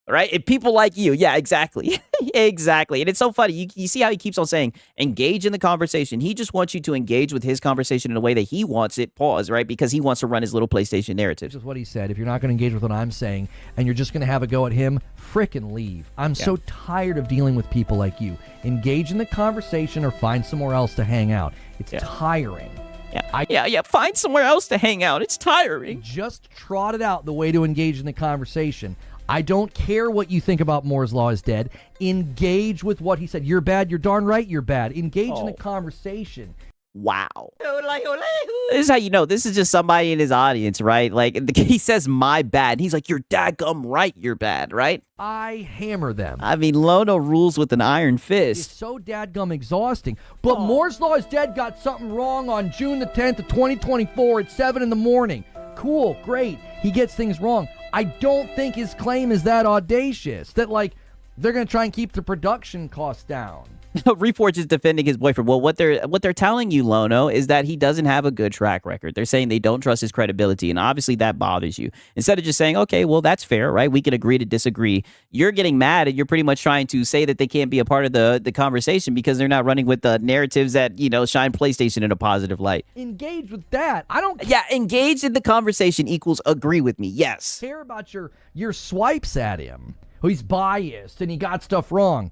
right? And people like you, yeah, exactly, exactly. And it's so funny. You see how he keeps on saying engage in the conversation. He just wants you to engage with his conversation in a way that he wants it. Pause, right? Because he wants to run his little PlayStation narrative. This is what he said. If you're not going to engage with what I'm saying, and you're just going to have a go at him, frickin' leave. I'm so tired of dealing with people like you. Engage in the conversation or find somewhere else to hang out. It's tiring. Yeah. Find somewhere else to hang out. It's tiring. Just trotted out the way to engage in the conversation. I don't care what you think about Moore's Law is dead. Engage with what he said. You're bad. You're darn right you're bad. Engage in the conversation. Wow. This is how you know. This is just somebody in his audience, right? Like, he says, my bad. And he's like, you're dadgum right, you're bad, right? I hammer them. I mean, Lono rules with an iron fist. It's so dadgum exhausting. But Moore's Law is dead got something wrong on June the 10th of 2024 at 7 in the morning. Cool, great. He gets things wrong. I don't think his claim is that audacious, that, they're going to try and keep the production costs down. Reforge is defending his boyfriend. Well, what they're telling you, Lono, is that he doesn't have a good track record. They're saying they don't trust his credibility, and obviously that bothers you. Instead of just saying, okay, well, that's fair, right? We can agree to disagree. You're getting mad, and you're pretty much trying to say that they can't be a part of the conversation because they're not running with the narratives that, shine PlayStation in a positive light. Engage with that. I don't... Yeah, engage in the conversation equals agree with me, yes. Care about your swipes at him. Oh, he's biased, and he got stuff wrong.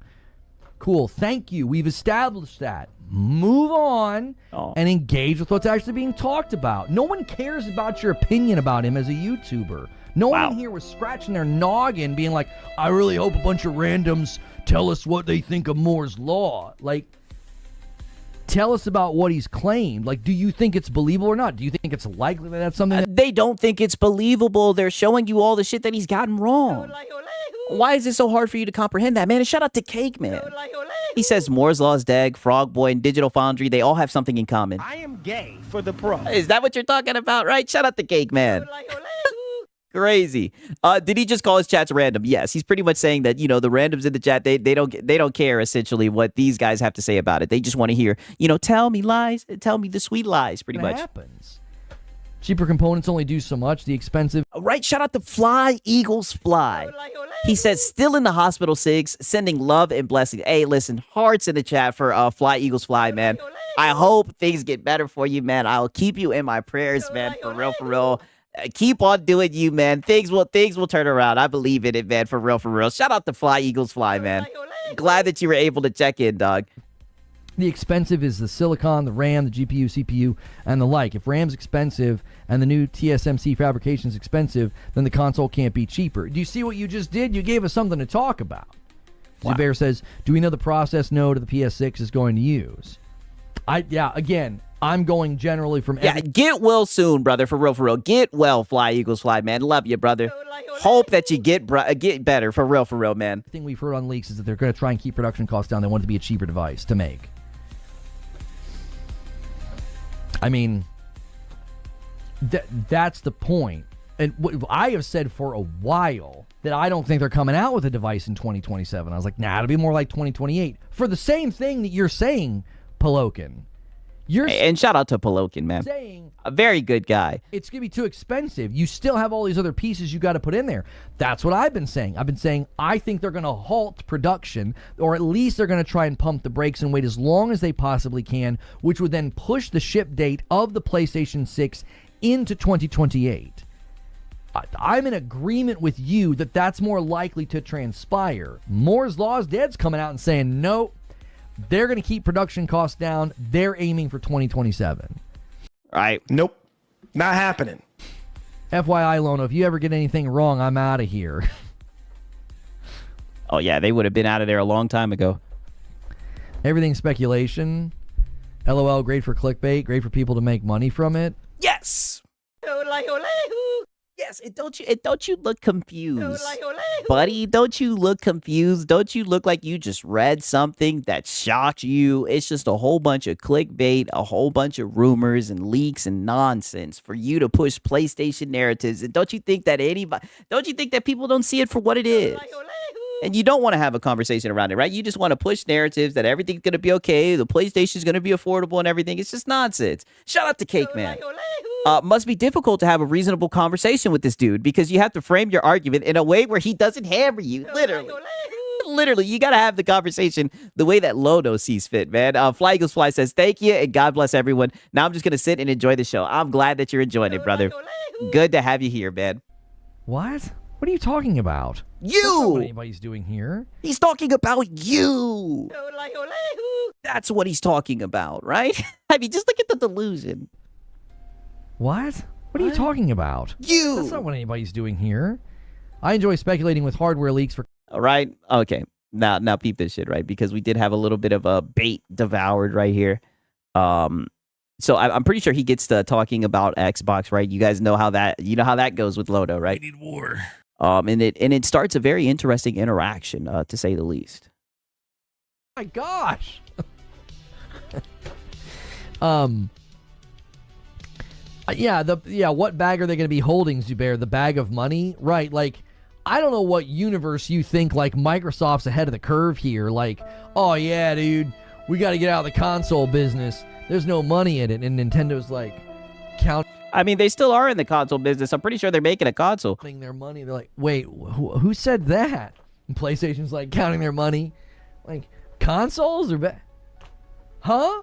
Cool, thank you. We've established that. Move on and engage with what's actually being talked about. No one cares about your opinion about him as a YouTuber. No one here was scratching their noggin being like, I really hope a bunch of randoms tell us what they think of Moore's Law. Tell us about what he's claimed. Like, do you think it's believable or not? Do you think it's likely that that's something that... They don't think it's believable. They're showing you all the shit that he's gotten wrong. Why is it so hard for you to comprehend that, man? And shout out to Cake Man. He says Moore's Law's Dag, Frog Boy, and Digital Foundry, they all have something in common. I am gay for the pro. Is that what you're talking about, right? Shout out to Cake Man. Crazy. Did he just call his chats random? Yes. He's pretty much saying that, the randoms in the chat, they don't care essentially what these guys have to say about it. They just want to hear, tell me lies, tell me the sweet lies, pretty much. Happens. Cheaper components only do so much. The expensive... Right, shout out to Fly Eagles Fly. He says, still in the hospital, Sigs, sending love and blessings. Hey, listen, hearts in the chat for Fly Eagles Fly, man. I hope things get better for you, man. I'll keep you in my prayers, man, for real, for real. Keep on doing you, man. Things will turn around. I believe in it, man, for real, for real. Shout out to Fly Eagles Fly, man. Glad that you were able to check in, dog. The expensive is the silicon, the RAM, the GPU, CPU, and the like. If RAM's expensive and the new TSMC fabrication is expensive, then the console can't be cheaper. Do you see what you just did? You gave us something to talk about. Wow. Zubair says, do we know the process node of the PS6 is going to use? Again, I'm going generally from... get well soon, brother, for real, for real. Get well, Fly Eagles Fly, man. Love you, brother. Hope that you get better, for real, man. The thing we've heard on leaks is that they're going to try and keep production costs down. They want it to be a cheaper device to make. I mean, that's the point. And I have said for a while that I don't think they're coming out with a device in 2027. I was like, nah, it'll be more like 2028. For the same thing that you're saying, Polokin. And shout out to Polokin, man. Saying a very good guy. It's going to be too expensive. You still have all these other pieces you got to put in there. That's what I've been saying. I've been saying I think they're going to halt production, or at least they're going to try and pump the brakes and wait as long as they possibly can, which would then push the ship date of the PlayStation 6 into 2028. I'm in agreement with you that that's more likely to transpire. Moore's Law's Dead's coming out and saying, nope. They're going to keep production costs down. They're aiming for 2027. Right. Nope. Not happening. FYI, Lono, if you ever get anything wrong, I'm out of here. Oh, yeah. They would have been out of there a long time ago. Everything's speculation. LOL, great for clickbait. Great for people to make money from it. Yes. Yes, don't you look confused, buddy? Don't you look confused? Don't you look like you just read something that shocked you? It's just a whole bunch of clickbait, a whole bunch of rumors and leaks and nonsense for you to push PlayStation narratives. And don't you think that people don't see it for what it is? And you don't want to have a conversation around it, right? You just want to push narratives that everything's going to be okay, the PlayStation's going to be affordable and everything. It's just nonsense. Shout out to Cake Man. Must be difficult to have a reasonable conversation with this dude because you have to frame your argument in a way where he doesn't hammer you, literally. Literally, you got to have the conversation the way that Lodo sees fit, man. Fly Eagles Fly says, thank you, and God bless everyone. Now I'm just going to sit and enjoy the show. I'm glad that you're enjoying it, brother. Good to have you here, man. What? What are you talking about? You! That's not what anybody's doing here. He's talking about you! That's what he's talking about, right? I mean, just look at the delusion. What? What are you talking about? You! That's not what anybody's doing here. I enjoy speculating with hardware leaks for... All right? Okay. Now peep this shit, right? Because we did have a little bit of a bait devoured right here. So I'm pretty sure he gets to talking about Xbox, right? You guys know how that goes with Lodo, right? We need war. And it starts a very interesting interaction, to say the least. My gosh. What bag are they going to be holding, Zubair? The bag of money? Right, like, I don't know what universe you think, like, Microsoft's ahead of the curve here. Like, oh, yeah, dude, we got to get out of the console business. There's no money in it. And Nintendo's like, I mean, they still are in the console business. I'm pretty sure they're making a console. Counting their money. They're like, wait, who said that? And PlayStation's like, counting their money. Like, consoles or huh?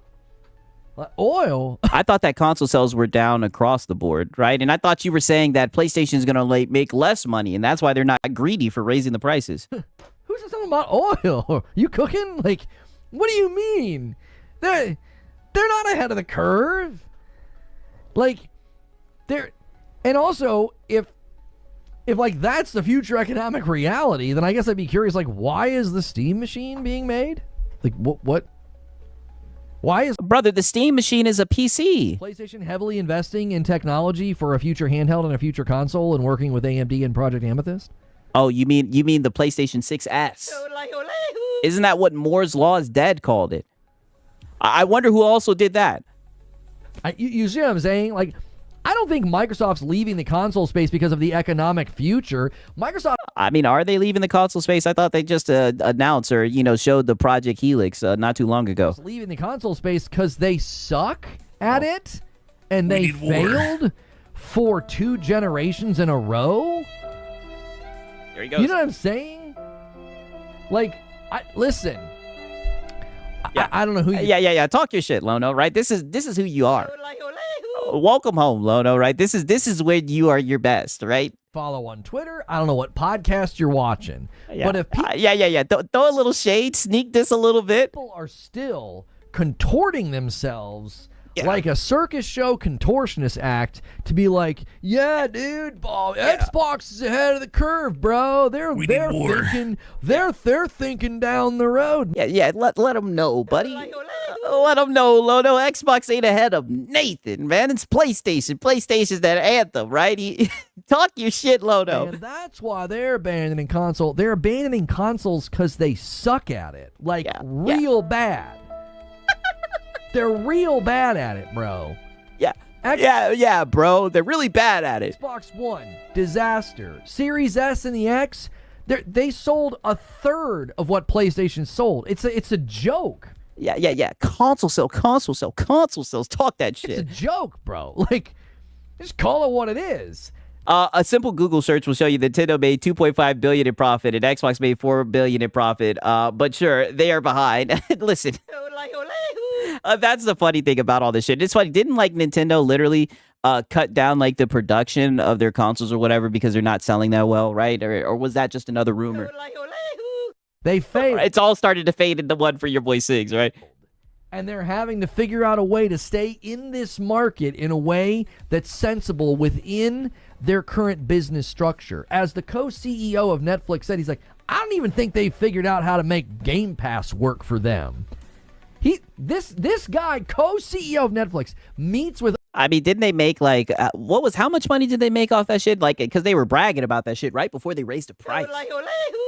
Like, oil? I thought that console sales were down across the board, right? And I thought you were saying that PlayStation's going to make less money, and that's why they're not greedy for raising the prices. Who said something about oil? You cooking? Like, what do you mean? They're not ahead of the curve. Like, and also, if like that's the future economic reality, then I guess I'd be curious, like, why is the Steam machine being made? Like, what? Why is Brother, the Steam machine is a PC. PlayStation heavily investing in technology for a future handheld and a future console and working with AMD and Project Amethyst? Oh, you mean the PlayStation 6S? Isn't that what Moore's Law is Dead called it? I wonder who also did that. You see what I'm saying? Like, I don't think Microsoft's leaving the console space because of the economic future. Microsoft... I mean, are they leaving the console space? I thought they just announced or, showed the Project Helix not too long ago. Leaving the console space because they suck at it and they failed for 2 generations in a row? There he goes. You know what I'm saying? Like, listen. Yeah. I don't know who you... Yeah. Talk your shit, Lono, right? This is who you are. Welcome home, Lono, right? This is when you are your best, right? Follow on Twitter. I don't know what podcast you're watching. Yeah. But if people... Throw a little shade, sneak this a little bit. People are still contorting themselves like a circus show contortionist act to be like, yeah, dude, Xbox is ahead of the curve, bro. They're thinking down the road. Yeah. Let them know, buddy. Let them know, Lono. Xbox ain't ahead of Nathan, man. It's PlayStation. PlayStation's that anthem, right? Talk your shit, Lono. And that's why they're abandoning console. They're abandoning consoles because they suck at it, like real bad. They're real bad at it, bro. Yeah, bro. They're really bad at it. Xbox One, disaster. Series S and the X, they sold a third of what PlayStation sold. It's a joke. Yeah. Console sales. Talk that shit. It's a joke, bro. Like, just call it what it is. A simple Google search will show you Nintendo made $2.5 billion in profit and Xbox made $4 billion in profit. But sure, they are behind. Listen, that's the funny thing about all this shit. It's funny. Didn't Nintendo literally cut down the production of their consoles or whatever because they're not selling that well, right? Or was that just another rumor? They failed. It's all started to fade into one for your boy Siggs, right? And they're having to figure out a way to stay in this market in a way that's sensible within their current business structure. As the co-CEO of Netflix said, he's like, I don't even think they figured out how to make Game Pass work for them. This guy, co-CEO of Netflix, meets with... I mean, didn't they make how much money did they make off that shit? Because they were bragging about that shit right before they raised the price.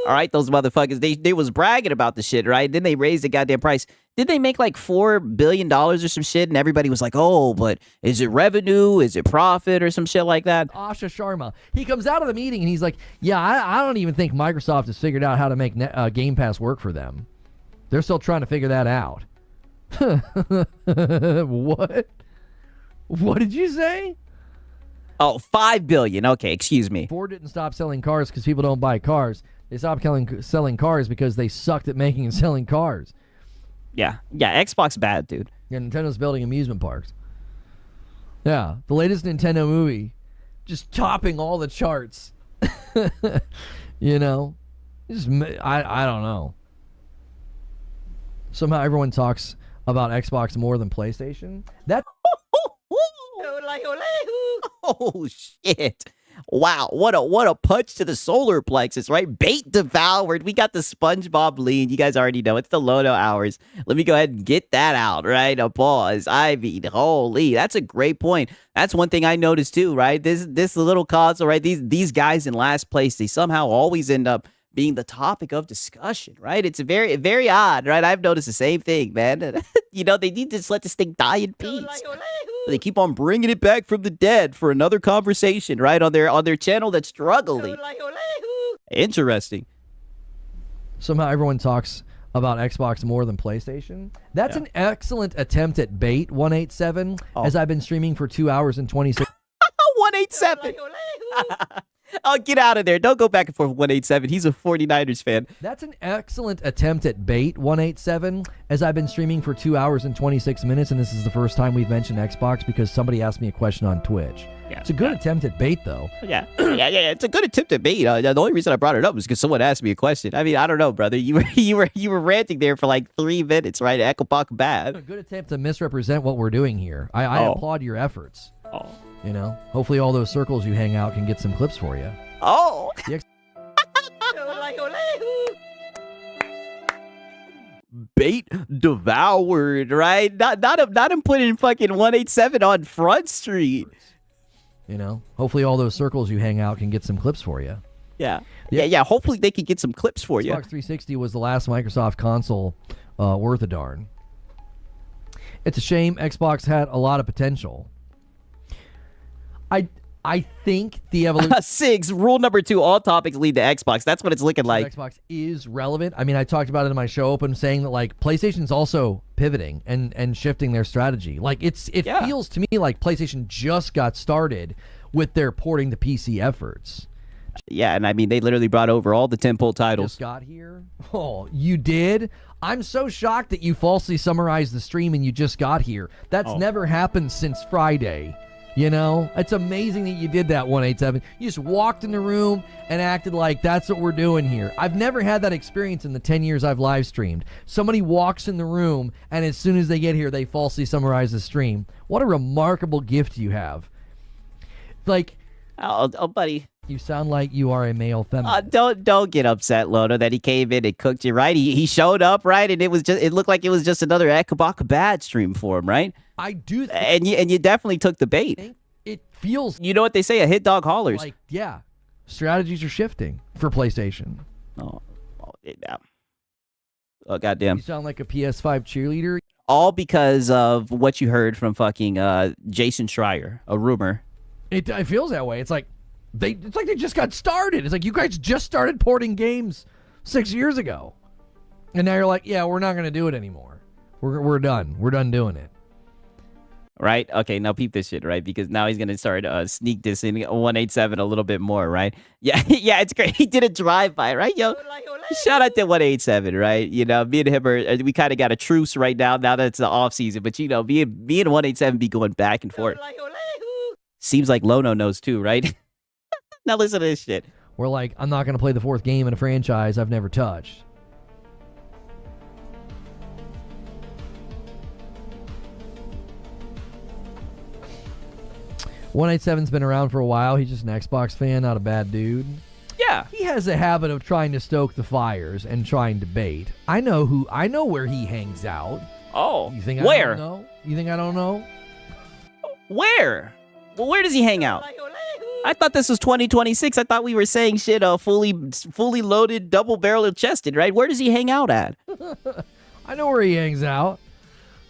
All right, those motherfuckers, they was bragging about the shit, right? Then they raised the goddamn price. Did they make $4 billion or some shit? And everybody was like, oh, but is it revenue? Is it profit or some shit like that? Asha Sharma. He comes out of the meeting and he's like, yeah, I don't even think Microsoft has figured out how to make Game Pass work for them. They're still trying to figure that out. What? What did you say? Oh, $5 billion. Okay, excuse me. Ford didn't stop selling cars because people don't buy cars. They stopped selling cars because they sucked at making and selling cars. Yeah, Xbox bad, dude. Yeah, Nintendo's building amusement parks. Yeah, the latest Nintendo movie, just topping all the charts. You know, I don't know. Somehow everyone talks about Xbox more than PlayStation. That. Oh shit. Wow, what a punch to the solar plexus, right? Bait devoured. We got the SpongeBob lean. You guys already know it's the Lono hours. Let me go ahead and get that out, right? A pause. I mean, holy, that's a great point. That's one thing I noticed too, right? This little console, right? These guys in last place, they somehow always end up being the topic of discussion, right? It's very, very odd, right? I've noticed the same thing, man. They need to just let this thing die in peace. They keep on bringing it back from the dead for another conversation, right? On their channel that's struggling. Interesting. Somehow everyone talks about Xbox more than PlayStation. That's an excellent attempt at bait, 187, as I've been streaming for 2 hours and 26. 187. Oh, get out of there. Don't go back and forth with 187. He's a 49ers fan. That's an excellent attempt at bait, 187, as I've been streaming for 2 hours and 26 minutes, and this is the first time we've mentioned Xbox because somebody asked me a question on Twitch. Yeah, it's a good attempt at bait, though. Yeah. It's a good attempt at bait. The only reason I brought it up was because someone asked me a question. I mean, I don't know, brother. You were ranting there for 3 minutes, right? Echo Bach bad. A good attempt to misrepresent what we're doing here. I applaud your efforts. Oh. You know, hopefully all those circles you hang out can get some clips for you. Oh. bait devoured, right? Not him putting fucking 187 on Front Street. You know, hopefully all those circles you hang out can get some clips for you. Yeah. Hopefully they could get some clips for you. Xbox 360 was the last Microsoft console worth a darn. It's a shame. Xbox had a lot of potential. I think the evolution... Sigs, rule number 2, all topics lead to Xbox. That's what it's looking like. Xbox is relevant. I mean, I talked about it in my show open, saying that, like, PlayStation's also pivoting and shifting their strategy. Like, it feels to me like PlayStation just got started with their porting to PC efforts. Yeah, and I mean, they literally brought over all the tentpole titles. Just got here? Oh, you did? I'm so shocked that you falsely summarized the stream and you just got here. That's never happened since Friday. You know, it's amazing that you did that, 187. You just walked in the room and acted like that's what we're doing here. I've never had that experience in the 10 years I've live streamed. Somebody walks in the room and as soon as they get here, they falsely summarize the stream. What a remarkable gift you have. Like, buddy. You sound like you are a male feminist. Don't get upset, Lono, that he came in and cooked you, right? He showed up, right? And it looked like it was just another Ekabaka Bad stream for him, right? I do think... And you definitely took the bait. It feels... You know what they say, a hit dog hollers. Like, yeah. Strategies are shifting for PlayStation. Oh, goddamn. You sound like a PS5 cheerleader. All because of what you heard from fucking Jason Schreier, a rumor. It feels that way. It's like they just got started. It's like you guys just started porting games 6 years ago, and now you're like, yeah, we're not gonna do it anymore. We're done. We're done doing it. Right? Okay, now peep this shit, right? Because now he's gonna start sneak dissing 187 a little bit more, right? Yeah, yeah, it's great. He did a drive-by, right? Yo, shout out to 187, right? You know, me and him we kind of got a truce right now that it's the off season, but you know, me and 187 be going back and forth. Seems like Lono knows too, right? Now listen to this shit. We're like, I'm not gonna play the 4th game in a franchise I've never touched. $187's been around for a while. He's just an Xbox fan, not a bad dude. Yeah. He has a habit of trying to stoke the fires and trying to bait. I know where he hangs out. Oh. You think where? I don't know? You think I don't know? Where? Well, where does he hang out? I thought this was 2026. I thought we were saying shit fully loaded, double-barreled chested, right? Where does he hang out at? I know where he hangs out.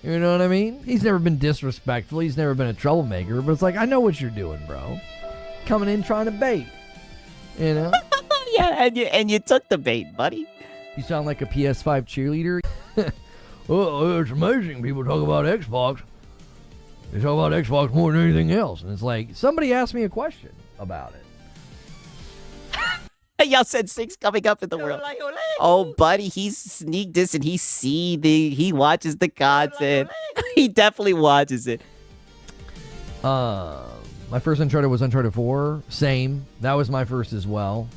You know what I mean? He's never been disrespectful. He's never been a troublemaker. But it's like, I know what you're doing, bro. Coming in trying to bait. You know? Yeah, and you took the bait, buddy. You sound like a PS5 cheerleader. Oh, it's amazing. People talk about Xbox. They talk about Xbox more than anything else. And it's like, somebody asked me a question about it. Y'all said 6 coming up in the world. Oh, buddy, he's sneak dissing. He watches the content. He definitely watches it. My first Uncharted was Uncharted 4. Same. That was my first as well.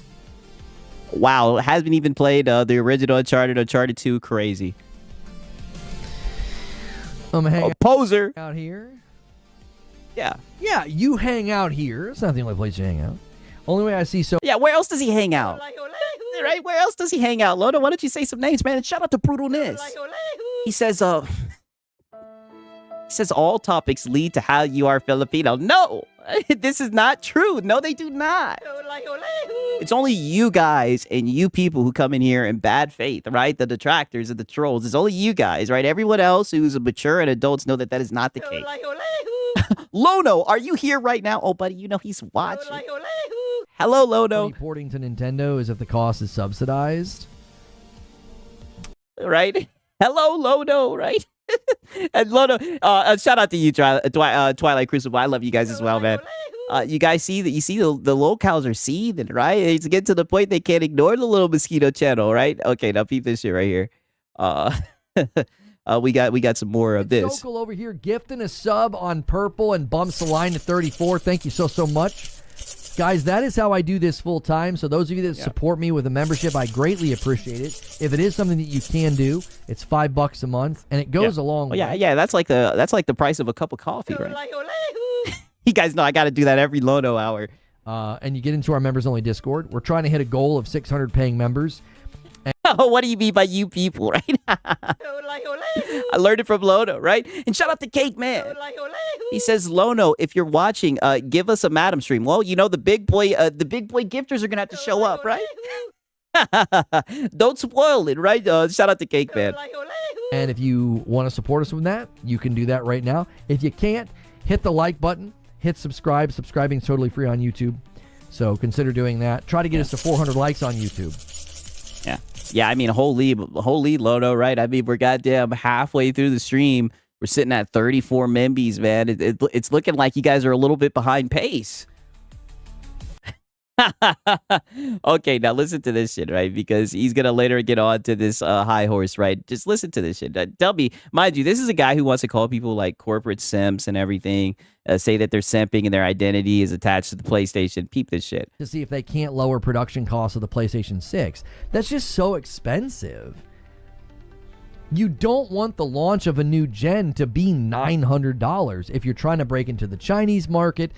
Wow, hasn't even played the original Uncharted 2. Crazy. I'm hanging poser out here. Yeah. Yeah, you hang out here. It's not the only place you hang out. Only way I see so. Yeah, where else does he hang out? Right? Where else does he hang out? Lono, why don't you say some names, man? And shout out to Brutalness. He says, all topics lead to how you are Filipino. No, this is not true. No, they do not. It's only you guys and you people who come in here in bad faith, right? The detractors and the trolls. It's only you guys, right? Everyone else who's mature and adults know that is not the case. Lono, are you here right now? Oh, buddy, you know he's watching. Hello, Lono. Reporting to Nintendo is if the cost is subsidized. Right? Hello, Lono, right? And Lono, shout out to you, Twilight Crucible. I love you guys as well, man. You guys see that? You see the locals are seething, right? It's getting to the point they can't ignore the little mosquito channel, right? Okay, now peep this shit right here. We got some more of this. Sokol over here gifting a sub on purple and bumps the line to 34. Thank you so much. Guys, that is how I do this full time. So those of you that support me with a membership, I greatly appreciate it. If it is something that you can do, it's $5 a month, and it goes a long way. Yeah, that's like the price of a cup of coffee, right? You guys know I got to do that every Lono hour. And you get into our members only Discord. We're trying to hit a goal of 600 paying members. What do you mean by you people, right? I learned it from Lono, right? And shout out to Cake Man. He says, Lono, if you're watching, give us a Madam stream. Well, you know the big boy gifters are gonna have to show up, right? Don't spoil it, right? Shout out to Cake Man. And if you want to support us with that, you can do that right now. If you can't, hit the like button, hit subscribe. Subscribing is totally free on YouTube. So consider doing that. Try to get us to 400 likes on YouTube. Yeah, I mean, holy Lono, right? I mean, we're goddamn halfway through the stream. We're sitting at 34 Membies, man. It's looking like you guys are a little bit behind pace. Okay, now listen to this shit, right? Because he's gonna later get on to this high horse, right? Just listen to this shit. Tell me, mind you, this is a guy who wants to call people like corporate simps and everything, say that they're simping and their identity is attached to the PlayStation. Peep this shit. To see if they can't lower production costs of the PlayStation 6. That's just so expensive. You don't want the launch of a new gen to be $900 if you're trying to break into the Chinese market.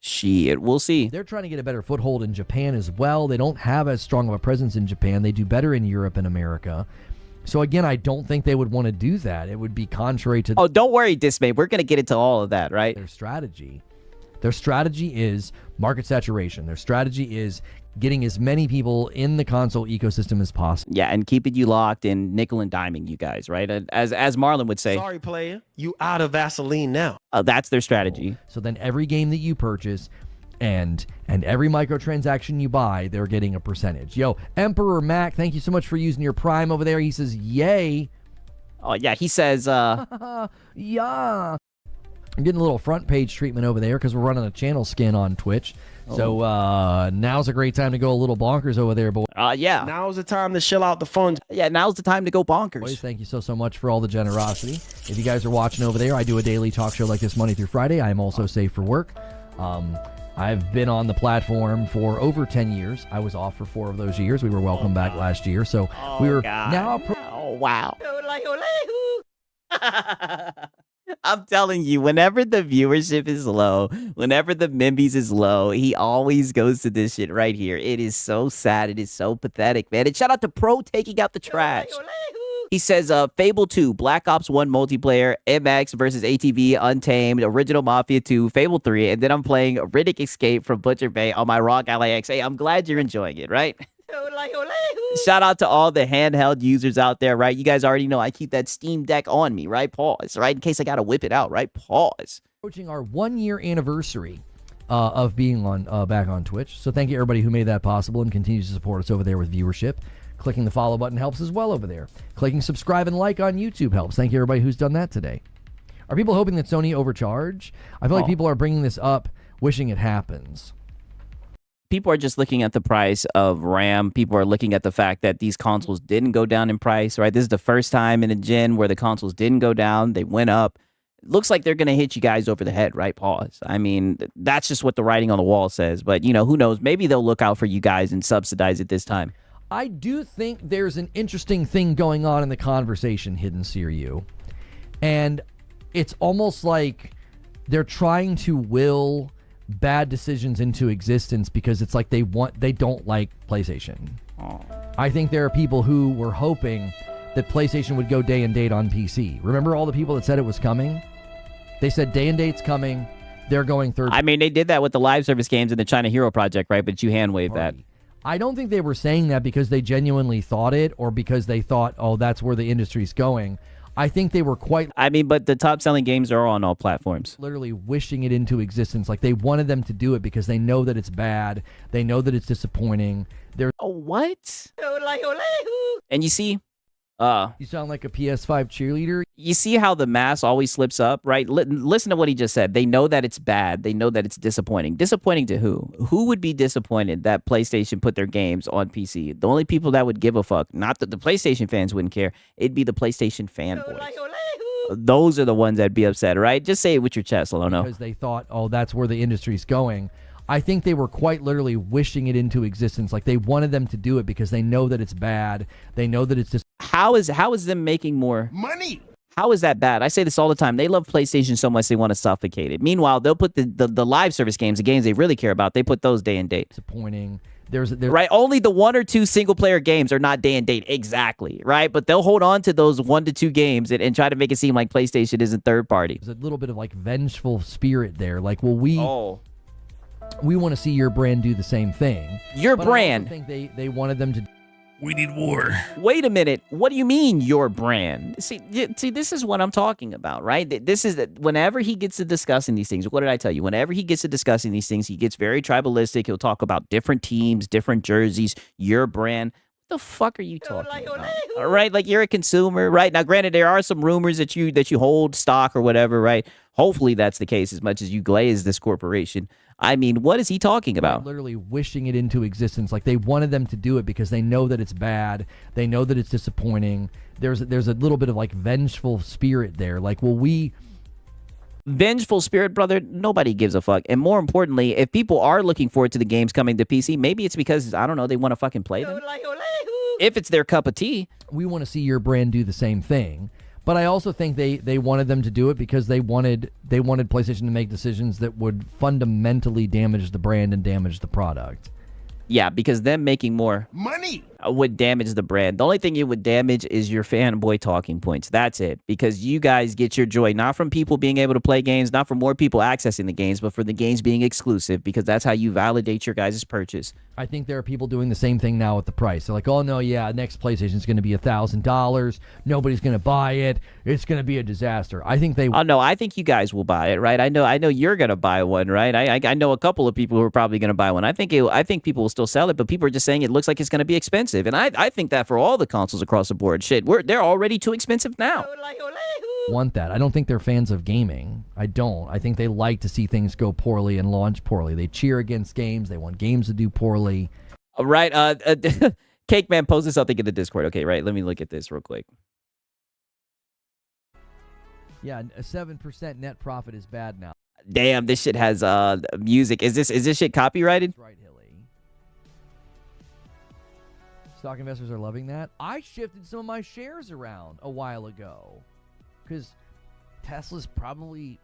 Shit, we'll see. They're trying to get a better foothold in Japan as well. They don't have as strong of a presence in Japan. They do better in Europe and America. So again, I don't think they would want to do that. It would be contrary to... Oh, don't worry, Dismay. We're going to get into all of that, right? Their strategy. Their strategy is market saturation. Their strategy is getting as many people in the console ecosystem as possible. Yeah, and keeping you locked in nickel and diming you guys, right? As Marlon would say. Sorry, player. You out of Vaseline now. That's their strategy. So then every game that you purchase and every microtransaction you buy, they're getting a percentage. Yo, Emperor Mac, thank you so much for using your Prime over there. He says, yay. Oh, yeah, he says, yeah. I'm getting a little front page treatment over there because we're running a channel skin on Twitch. So now's a great time to go a little bonkers over there, boy. Yeah. Now's the time to shill out the funds. Yeah, now's the time to go bonkers. Boys, thank you so much for all the generosity. If you guys are watching over there, I do a daily talk show like this Monday through Friday. I am also safe for work. I've been on the platform for over 10 years. I was off for 4 of those years. We were welcome back last year. So we were now... Oh, wow. I'm telling you, whenever the viewership is low, whenever the Membies is low, he always goes to this shit right here. It is so sad. It is so pathetic, man. And shout out to Pro taking out the trash. He says, Fable 2, Black Ops 1 multiplayer, MX versus ATV, Untamed, Original Mafia 2, Fable 3, and then I'm playing Riddick Escape from Butcher Bay on my ROG Ally X. Hey, I'm glad you're enjoying it, right? Shout out to all the handheld users out there, right? You guys already know I keep that Steam Deck on me, right? Pause, right? In case I got to whip it out, right? Pause. Approaching our 1-year anniversary of being on back on Twitch. So thank you everybody who made that possible and continues to support us over there with viewership. Clicking the follow button helps as well over there. Clicking subscribe and like on YouTube helps. Thank you everybody who's done that today. Are people hoping that Sony overcharge? I feel like people are bringing this up wishing it happens. People are just looking at the price of RAM. People are looking at the fact that these consoles didn't go down in price, right? This is the first time in a gen where the consoles didn't go down. They went up. It looks like they're going to hit you guys over the head, right? Pause. I mean, that's just what the writing on the wall says. But, you know, who knows? Maybe they'll look out for you guys and subsidize it this time. I do think there's an interesting thing going on in the conversation, Hidden Seer. And it's almost like they're trying to will bad decisions into existence because it's like they don't like PlayStation. I think there are people who were hoping that PlayStation would go day and date on PC. Remember all the people that said it was coming? They said day and date's coming. They're going third. I mean, they did that with the live service games and the China Hero Project, right? But you hand waved that. I don't think they were saying that because they genuinely thought it or because they thought, oh, that's where the industry's going. I think they were quite... I mean, but the top-selling games are on all platforms. Literally wishing it into existence. Like, they wanted them to do it because they know that it's bad. They know that it's disappointing. They're... Oh, what? And you see... you sound like a PS5 cheerleader. You see how the mask always slips up, right? Listen to what he just said. They know that it's bad. They know that it's disappointing. Disappointing to who? Who would be disappointed that PlayStation put their games on PC? The only people that would give a fuck, not that the PlayStation fans wouldn't care, it'd be the PlayStation fanboys. Those are the ones that'd be upset, right? Just say it with your chest, Lono. Because they thought, oh, that's where the industry's going. I think they were quite literally wishing it into existence. Like, they wanted them to do it because they know that it's bad. They know that it's just... How is them making more money? How is that bad? I say this all the time. They love PlayStation so much they want to suffocate it. Meanwhile, they'll put the live service games, the games they really care about, they put those day and date. Disappointing. There's right. Only the 1 or 2 single player games are not day and date. Exactly. Right. But they'll hold on to those 1 to 2 games and try to make it seem like PlayStation isn't third party. There's a little bit of like vengeful spirit there. Like, well, we want to see your brand do the same thing. Your but brand. I think they wanted them to. We need war. Wait a minute. What do you mean your brand? See, this is what I'm talking about, right? This is whenever he gets to discussing these things. What did I tell you? Whenever he gets to discussing these things, he gets very tribalistic. He'll talk about different teams, different jerseys, your brand. What the fuck are you talking about? All right, like you're a consumer, right? Now, granted, there are some rumors that you hold stock or whatever, right? Hopefully that's the case as much as you glaze this corporation. I mean, what is he talking about? Literally wishing it into existence. Like they wanted them to do it because they know that it's bad. They know that it's disappointing. There's a little bit of like vengeful spirit there. Like, well, vengeful spirit, brother, nobody gives a fuck. And more importantly, if people are looking forward to the games coming to PC, maybe it's because, I don't know, they want to fucking play them. If it's their cup of tea. We want to see your brand do the same thing. But I also think they wanted them to do it because they wanted PlayStation to make decisions that would fundamentally damage the brand and damage the product. Yeah, because them making more money would damage the brand. The only thing it would damage is your fanboy talking points. That's it. Because you guys get your joy not from people being able to play games, not from more people accessing the games, but for the games being exclusive, because that's how you validate your guys' purchase. I think there are people doing the same thing now with the price. They're like, oh, no, yeah, next PlayStation is going to be $1,000. Nobody's going to buy it. It's going to be a disaster. I think they... Oh, no, I think you guys will buy it, right? I know you're going to buy one, right? I know a couple of people who are probably going to buy one. I think people will still sell it, but people are just saying it looks like it's going to be expensive. And I think that for all the consoles across the board. Shit, they're already too expensive now. Want that. I don't think they're fans of gaming. I don't. I think they like to see things go poorly and launch poorly. They cheer against games. They want games to do poorly. All right. Cake Man posted something in the Discord. Okay, right. Let me look at this real quick. Yeah, a 7% net profit is bad now. Damn, this shit has music. Is this shit copyrighted? That's right, Hilly. Stock investors are loving that. I shifted some of my shares around a while ago because Tesla's probably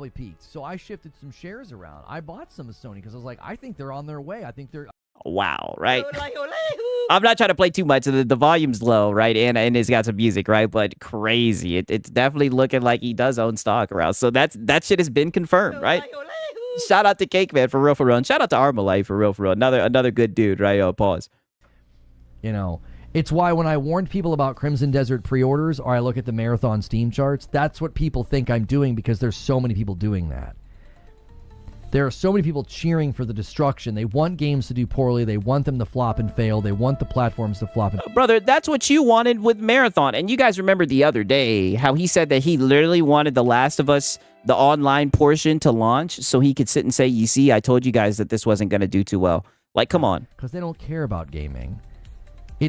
peaked. So I shifted some shares around. I bought some of Sony because I was like, I think they're on their way. I think they're... Wow, right? I'm not trying to play too much. The volume's low, right? And it's got some music, right? But crazy. It's definitely looking like he does own stock around. So that shit has been confirmed, right? Shout out to Cake Man for real. Shout out to Armalite for real. Another good dude, right? Pause. You know, it's why when I warned people about Crimson Desert pre-orders or I look at the Marathon Steam charts, that's what people think I'm doing because there's so many people doing that. There are so many people cheering for the destruction. They want games to do poorly. They want them to flop and fail. They want the platforms to flop and... Brother, that's what you wanted with Marathon. And you guys remember the other day how he said that he literally wanted The Last of Us, the online portion, to launch so he could sit and say, you see, I told you guys that this wasn't going to do too well. Like, come on. Because they don't care about gaming.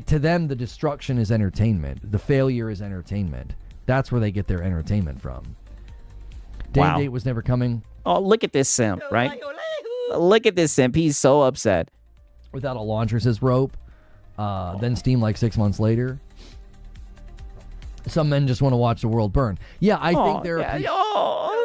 To them, the destruction is entertainment. The failure is entertainment. That's where they get their entertainment from. Day and date was never coming. Oh, look at this simp, right? Look at this simp. He's so upset. Without a launcher, says Rope. Then Steam like 6 months later. Some men just want to watch the world burn. Yeah, I think there are people...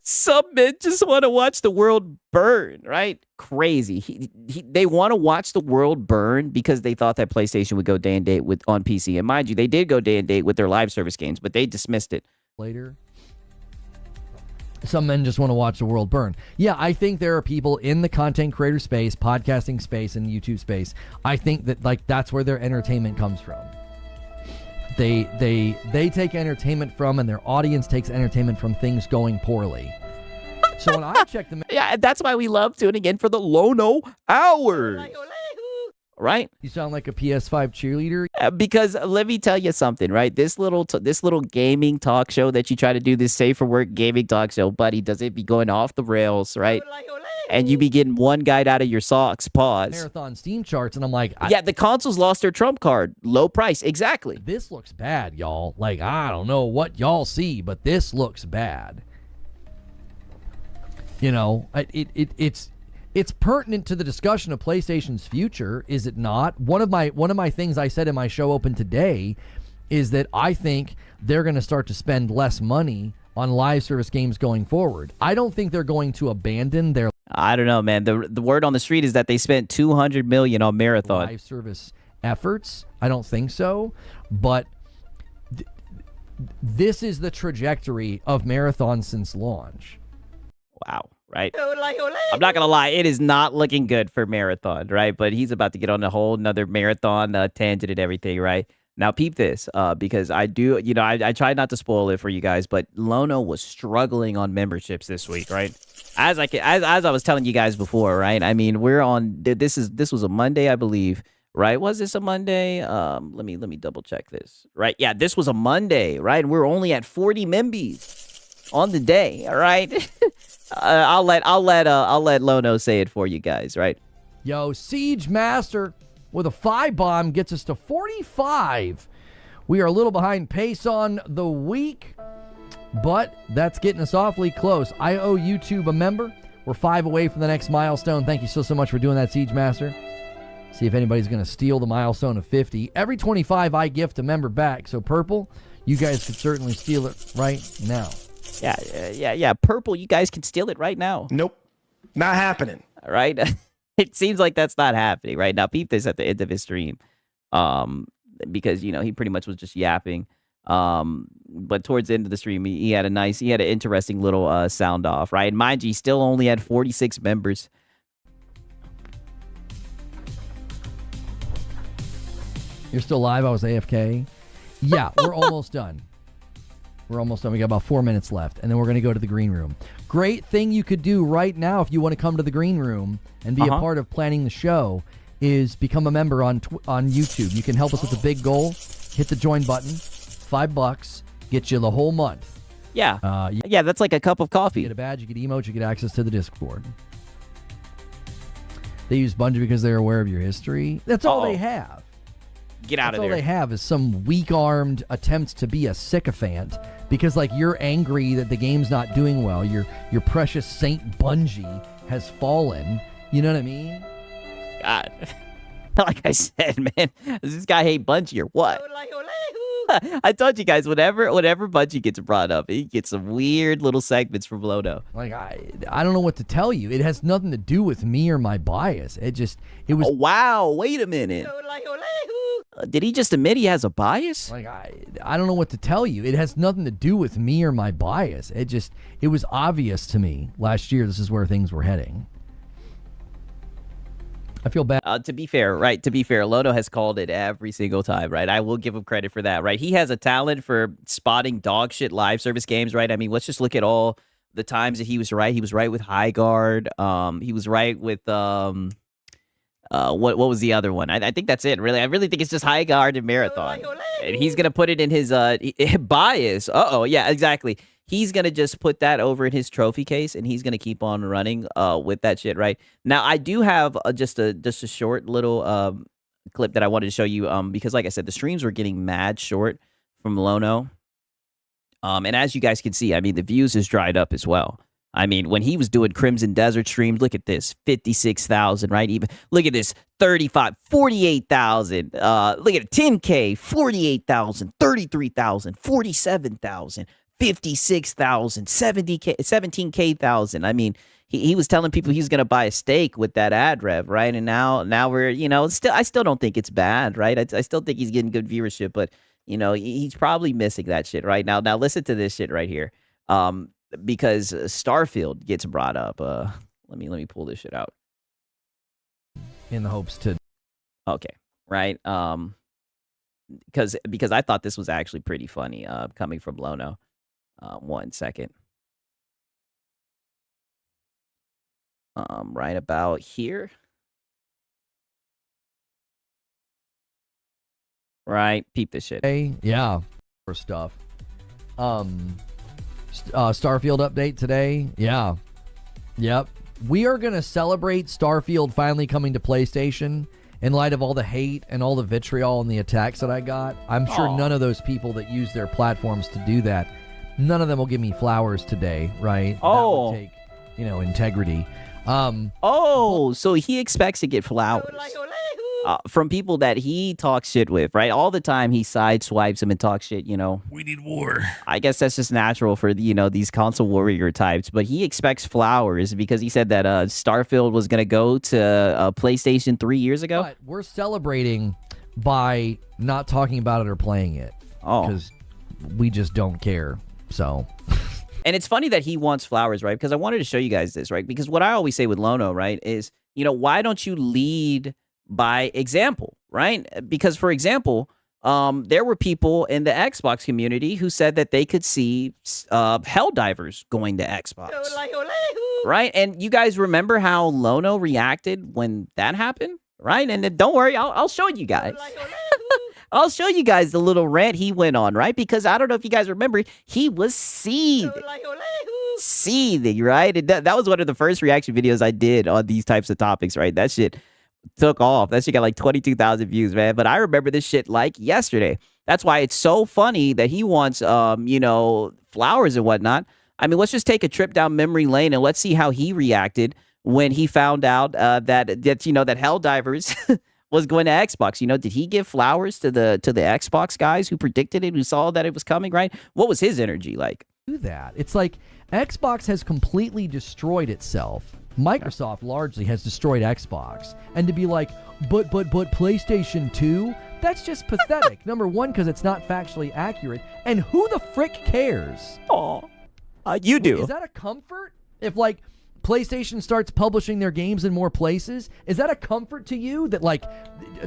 Some men just want to watch the world burn, right? Crazy. They want to watch the world burn because they thought that PlayStation would go day and date on PC. And mind you, they did go day and date with their live service games, but they dismissed it. Later. Some men just want to watch the world burn. Yeah, I think there are people in the content creator space, podcasting space, and YouTube space. I think that that's where their entertainment comes from. They take entertainment from, and their audience takes entertainment from things going poorly. So when I check them, yeah, that's why we love tuning in for the Lono Hours. Right? You sound like a PS5 cheerleader. Because let me tell you something, right? This little gaming talk show that you try to do, this safe for work gaming talk show, buddy, does it be going off the rails, right? And you be getting one guide out of your socks. Pause. Marathon Steam charts, and I'm like, yeah, the consoles lost their trump card. Low price, exactly. This looks bad, y'all. Like, I don't know what y'all see, but this looks bad. You know, it's pertinent to the discussion of PlayStation's future, is it not? One of my things I said in my show open today is that I think they're going to start to spend less money on live service games going forward. I don't think they're going to abandon their I don't know, man. The word on the street is that they spent $200 million on Marathon. live service efforts. I don't think so, but this is the trajectory of Marathon since launch. Wow, right? I'm not going to lie. It is not looking good for Marathon, right? But he's about to get on a whole nother Marathon tangent and everything, right? Now, peep this, because I do, I tried not to spoil it for you guys, but Lono was struggling on memberships this week, right? As I was telling you guys before, right? I mean, we're on, this was a Monday, I believe, right? Was this a Monday? Let me double check this, right? Yeah, this was a Monday, right? And we're only at 40 membies on the day, all right? I'll let Lono say it for you guys, right? Yo, Siege Master with a 5 bomb gets us to 45. We are a little behind pace on the week, but that's getting us awfully close. I owe YouTube a member. We're 5 away from the next milestone. Thank you so much for doing that, Siege Master. See if anybody's going to steal the milestone of 50. Every 25, I gift a member back. So, Purple, you guys could certainly steal it right now. Yeah. Purple, you guys can steal it right now. Nope. Not happening. All right. It seems like that's not happening right now. Peep this at the end of his stream. Because, he pretty much was just yapping. But towards the end of the stream, he had an interesting little sound off, right? And mind you, he still only had 46 members. You're still live? I was AFK. Yeah, we're almost done. We're almost done. We got about 4 minutes left, and then we're going to go to the green room. Great thing you could do right now if you want to come to the green room and be a part of planning the show is become a member on YouTube. You can help us with the big goal. Hit the join button. $5 gets you the whole month. Yeah. Yeah, that's like a cup of coffee. You get a badge, you get emotes, you get access to the Discord. They use Bungie because they're aware of your history. That's all they have. Get out of there. That's all they have is some weak-armed attempt to be a sycophant because, you're angry that the game's not doing well. Your precious Saint Bungie has fallen. You know what I mean? God. Like I said, man, does this guy hate Bungie or what? I told you guys, whenever Bungie gets brought up, he gets some weird little segments from Lono. I don't know what to tell you. It has nothing to do with me or my bias. It was. Oh, wow, wait a minute. Did he just admit he has a bias? I don't know what to tell you. It has nothing to do with me or my bias. It was obvious to me last year this is where things were heading. I feel bad. To be fair, Lono has called it every single time, right? I will give him credit for that, right? He has a talent for spotting dog shit live service games, right? I mean, let's just look at all the times that he was right. He was right with High Guard. He was right with what was the other one? I think that's it, really. I really think it's just High Guard and Marathon. And he's going to put it in his bias. Yeah, exactly. He's going to just put that over in his trophy case, and he's going to keep on running with that shit, right? Now, I do have just a short little clip that I wanted to show you because, like I said, the streams were getting mad short from Lono. And as you guys can see, I mean, the views has dried up as well. I mean, when he was doing Crimson Desert streams, look at this, 56,000, right? Even look at this, 35, 48,000. Look at it, 10K, 48,000, 33,000, 47,000. 56,000, 70K, 17K thousand. I mean, he was telling people he's going to buy a steak with that ad rev, right? And now we're, I still don't think it's bad, right? I still think he's getting good viewership, but he's probably missing that shit right now. Now listen to this shit right here. Because Starfield gets brought up. Let me pull this shit out. In the hopes to. Okay, right. Because I thought this was actually pretty funny. Coming from Lono. 1 second. Right about here. Right, peep this shit. Hey, yeah, for stuff. Starfield update today. Yeah, yep. We are gonna celebrate Starfield finally coming to PlayStation. In light of all the hate and all the vitriol and the attacks that I got, I'm sure none of those people that use their platforms to do that, none of them will give me flowers today, right? That would take, integrity. So he expects to get flowers. from people that he talks shit with, right? All the time he sideswipes him and talks shit, We need war. I guess that's just natural for, these console warrior types. But he expects flowers because he said that Starfield was going to go to PlayStation 3 years ago. But we're celebrating by not talking about it or playing it. Oh. Because we just don't care. So... And it's funny that he wants flowers, right? Because I wanted to show you guys this, right? Because what I always say with Lono, right, is, why don't you lead by example, right? Because, for example, there were people in the Xbox community who said that they could see Helldivers going to Xbox, right? And you guys remember how Lono reacted when that happened, right? And then, don't worry, I'll show you guys. I'll show you guys the little rant he went on, right? Because I don't know if you guys remember, he was seething, right? And that was one of the first reaction videos I did on these types of topics, right? That shit took off. That shit got like 22,000 views, man. But I remember this shit like yesterday. That's why it's so funny that he wants, flowers and whatnot. I mean, let's just take a trip down memory lane and let's see how he reacted when he found out that Helldivers was going to Xbox. Did he give flowers to the Xbox guys who predicted it, who saw that it was coming, right? What was his energy like? Do that. It's like Xbox has completely destroyed itself. Microsoft largely has destroyed Xbox. And to be like, but PlayStation 2? That's just pathetic. Number one, because it's not factually accurate. And who the frick cares? Oh, you do. Is that a comfort? If, PlayStation starts publishing their games in more places, is that a comfort to you that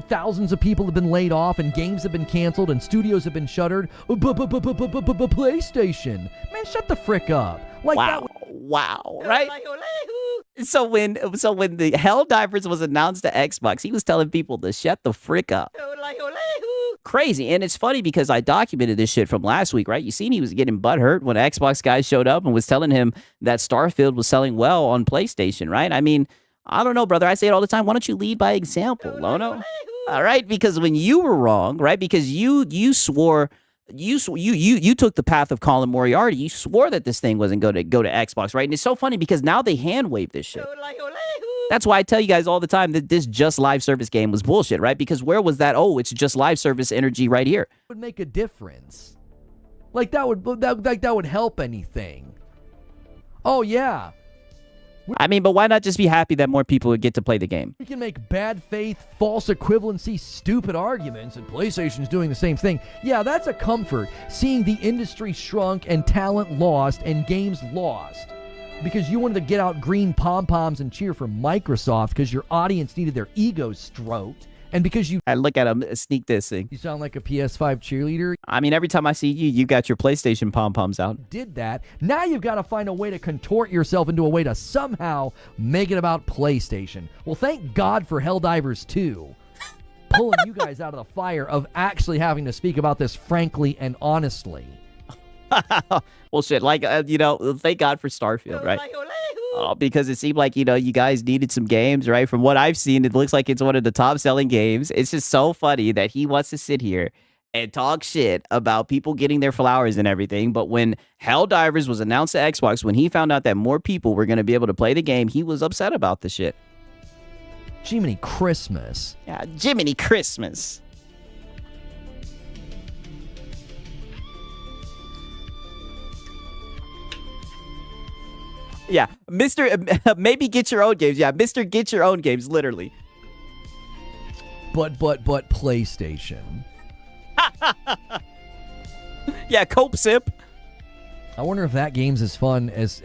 thousands of people have been laid off and games have been canceled and studios have been shuttered? PlayStation, man, shut the frick up! Wow, right? So when the Helldivers was announced to Xbox, he was telling people to shut the frick up. Crazy. And it's funny because I documented this shit from last week, right? You seen he was getting butthurt when Xbox guys showed up and was telling him that Starfield was selling well on PlayStation, right? I mean, I don't know, brother. I say it all the time. Why don't you lead by example, Lono? All right, because when you were wrong, right? Because you swore, you took the path of Colin Moriarty. You swore that this thing wasn't going to go to Xbox, right? And it's so funny because now they hand wave this shit. That's why I tell you guys all the time that this just live service game was bullshit, right? Because where was that? Oh, it's just live service energy right here. Would make a difference. That would help anything. Oh yeah. I mean, but why not just be happy that more people would get to play the game? We can make bad faith, false equivalency, stupid arguments, and PlayStation's doing the same thing. Yeah, that's a comfort, seeing the industry shrunk and talent lost and games lost. Because you wanted to get out green pom-poms and cheer for Microsoft because your audience needed their egos stroked. And because you... I look at him, sneak this thing. You sound like a PS5 cheerleader. I mean, every time I see you, you got your PlayStation pom-poms out. Did that. Now you've got to find a way to contort yourself into a way to somehow make it about PlayStation. Well, thank God for Helldivers 2. Pulling you guys out of the fire of actually having to speak about this frankly and honestly. Well, shit, thank God for Starfield, right? Because it seemed like, you guys needed some games, right? From what I've seen, it looks like it's one of the top-selling games. It's just so funny that he wants to sit here and talk shit about people getting their flowers and everything. But when Helldivers was announced to Xbox, when he found out that more people were going to be able to play the game, he was upset about the shit. Jiminy Christmas. Yeah, Jiminy Christmas. Yeah, Mr. Maybe get your own games. Yeah, Mr. Get your own games, literally. But PlayStation. Yeah, Cope Sip. I wonder if that game's as fun as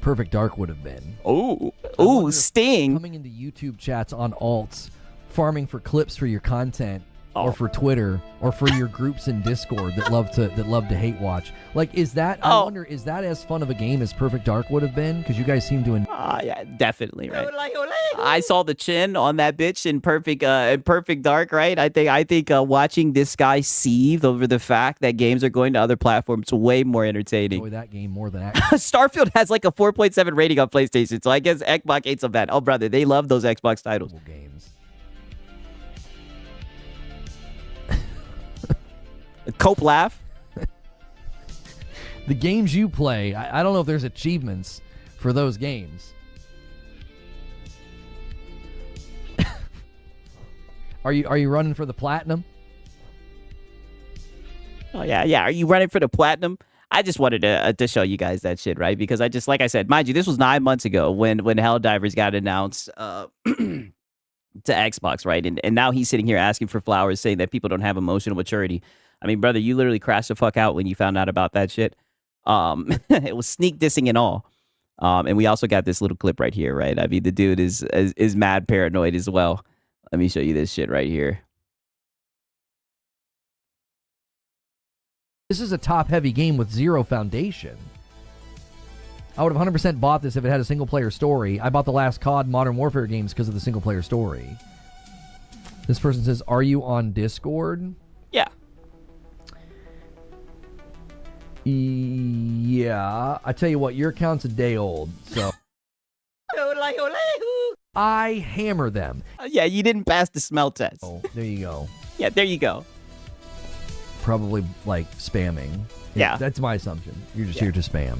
Perfect Dark would have been. Ooh, Sting. Coming into YouTube chats on alts, farming for clips for your content. Or for Twitter, or for your groups in Discord that love to hate watch. Is that? I wonder, is that as fun of a game as Perfect Dark would have been? Because you guys seem to. Yeah, definitely, right. I saw the chin on that bitch in Perfect Dark, right? I think watching this guy seethe over the fact that games are going to other platforms is way more entertaining. Enjoy that game more than Starfield has like a 4.7 rating on PlayStation, so I guess Xbox ain't so bad. Oh, brother, they love those Xbox titles. Games. Cope laugh. The games you play, I don't know if there's achievements for those games. Are you running for the platinum? Oh yeah. Are you running for the platinum? I just wanted to show you guys that shit, right? Because I just, like I said, mind you, this was 9 months ago when Helldivers got announced to Xbox, right? And now he's sitting here asking for flowers, saying that people don't have emotional maturity. I mean, brother, you literally crashed the fuck out when you found out about that shit. It was sneak dissing and all. And we also got this little clip right here, right? I mean, the dude is mad paranoid as well. Let me show you this shit right here. This is a top-heavy game with zero foundation. I would have 100% bought this if it had a single-player story. I bought the last COD Modern Warfare games because of the single-player story. This person says, are you on Discord? Yeah. Yeah. I tell you what, your account's a day old, so... I hammer them. Yeah, you didn't pass the smell test. Oh, there you go. Yeah, there you go. Probably, like, spamming. Yeah. That's my assumption. You're just here to spam.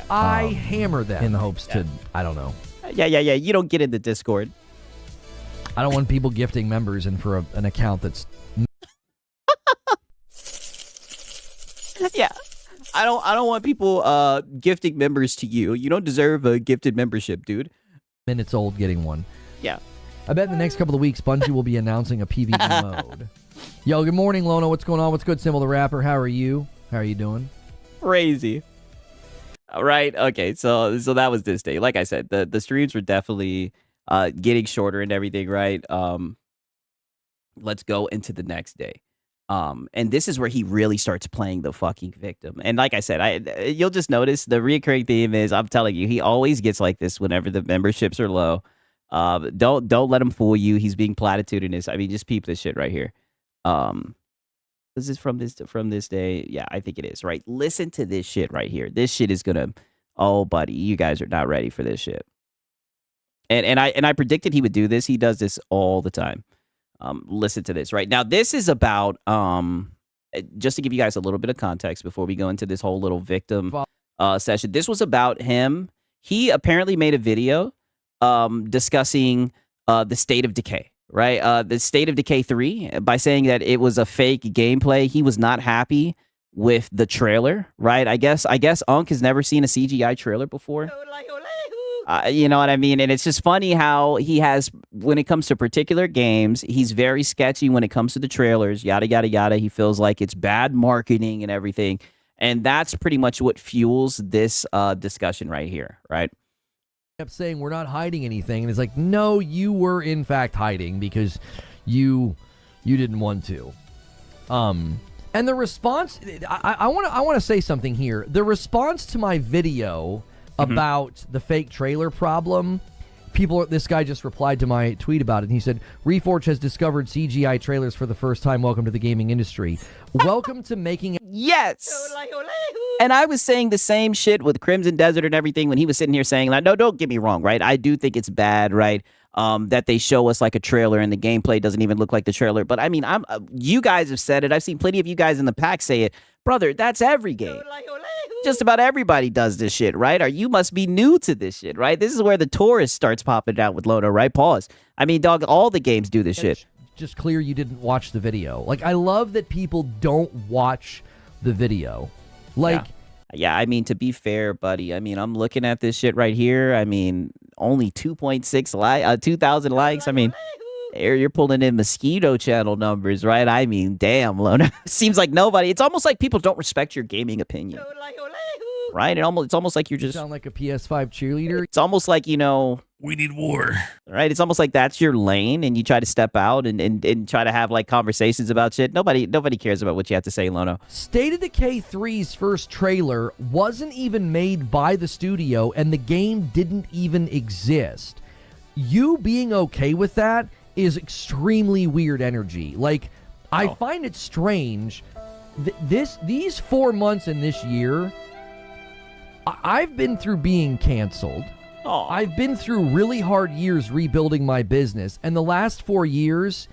I hammer them in the hopes to, I don't know. Yeah. You don't get in the Discord. I don't want people gifting members and for an account that's... Yeah. I don't want people gifting members to you. You don't deserve a gifted membership, dude. Minutes old getting one. Yeah. I bet in the next couple of weeks, Bungie will be announcing a PvE mode. Yo, good morning, Lono. What's going on? What's good, Symbol the Rapper? How are you? How are you doing? Crazy. All right. Okay. So that was this day. Like I said, the streams were definitely getting shorter and everything, right? Let's go into the next day. And this is where he really starts playing the fucking victim. And like I said, you'll just notice the recurring theme is, I'm telling you, he always gets like this whenever the memberships are low. Don't let him fool you. He's being platitudinous. I mean, just peep this shit right here. This is from this day. Yeah, I think it is, right? Listen to this shit right here. This shit is gonna, oh buddy, you guys are not ready for this shit. And I predicted he would do this. He does this all the time. Listen to this right now. This is about just to give you guys a little bit of context before we go into this whole little victim session. This was about him. He apparently made a video discussing the State of Decay, right? The State of Decay 3, by saying that it was a fake gameplay. He was not happy with the trailer, right? I guess Unk has never seen a CGI trailer before. You know what I mean? And it's just funny how he has, when it comes to particular games, he's very sketchy when it comes to the trailers, yada, yada, yada. He feels like it's bad marketing and everything. And that's pretty much what fuels this discussion right here, right? Kept saying we're not hiding anything, and it's like, no, you were in fact hiding because you didn't want to. And the response, I want to say something here. The response to my video about the fake trailer problem, this guy just replied to my tweet about it, and he said, Reforge has discovered CGI trailers for the first time. Welcome to the gaming industry. Welcome to making it. Yes. And I was saying the same shit with Crimson Desert and everything when he was sitting here saying, like, no, don't get me wrong, right? I do think it's bad, right? That they show us like a trailer and the gameplay doesn't even look like the trailer. But I mean, you guys have said it. I've seen plenty of you guys in the pack say it. Brother, that's every game. Just about everybody does this shit, right? Or you must be new to this shit, right? This is where the tourist starts popping out with Lono, right? Pause. I mean, dog, all the games do this shit. Just clear you didn't watch the video. Like, I love that people don't watch the video. Like, yeah, I mean, to be fair, buddy, I mean, I'm looking at this shit right here. I mean, only 2,000 likes. I mean, you're pulling in mosquito channel numbers, right? I mean, damn, Lona. Seems like nobody. It's almost like people don't respect your gaming opinion, right? It's almost like you're just sound like a PS5 cheerleader. It's almost like, you know, we need war, right? It's almost like that's your lane, and you try to step out and try to have like conversations about shit. Nobody cares about what you have to say, Lono. State of Decay 3's first trailer wasn't even made by the studio, and the game didn't even exist. You being okay with that is extremely weird energy. Like, I find it strange. These 4 months in this year, I've been through being canceled. I've been through really hard years rebuilding my business, and the last 4 years,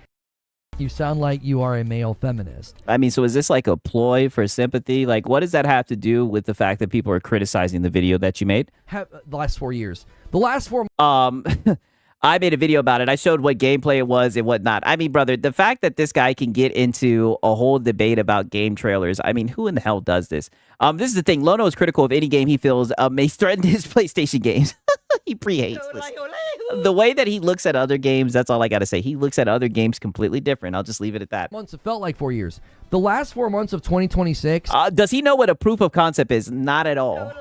you sound like you are a male feminist. I mean, so is this like a ploy for sympathy? Like, what does that have to do with the fact that people are criticizing the video that you made? The last 4 years. The last 4 I made a video about it. I showed what gameplay it was and whatnot. I mean, brother, the fact that this guy can get into a whole debate about game trailers, I mean, who in the hell does this? This is the thing. Lono is critical of any game he feels may threaten his PlayStation games. He pre-hates this. The way that he looks at other games, that's all I got to say. He looks at other games completely different. I'll just leave it at that. Months, it felt like 4 years. The last 4 months of 2026. Does he know what a proof of concept is? Not at all.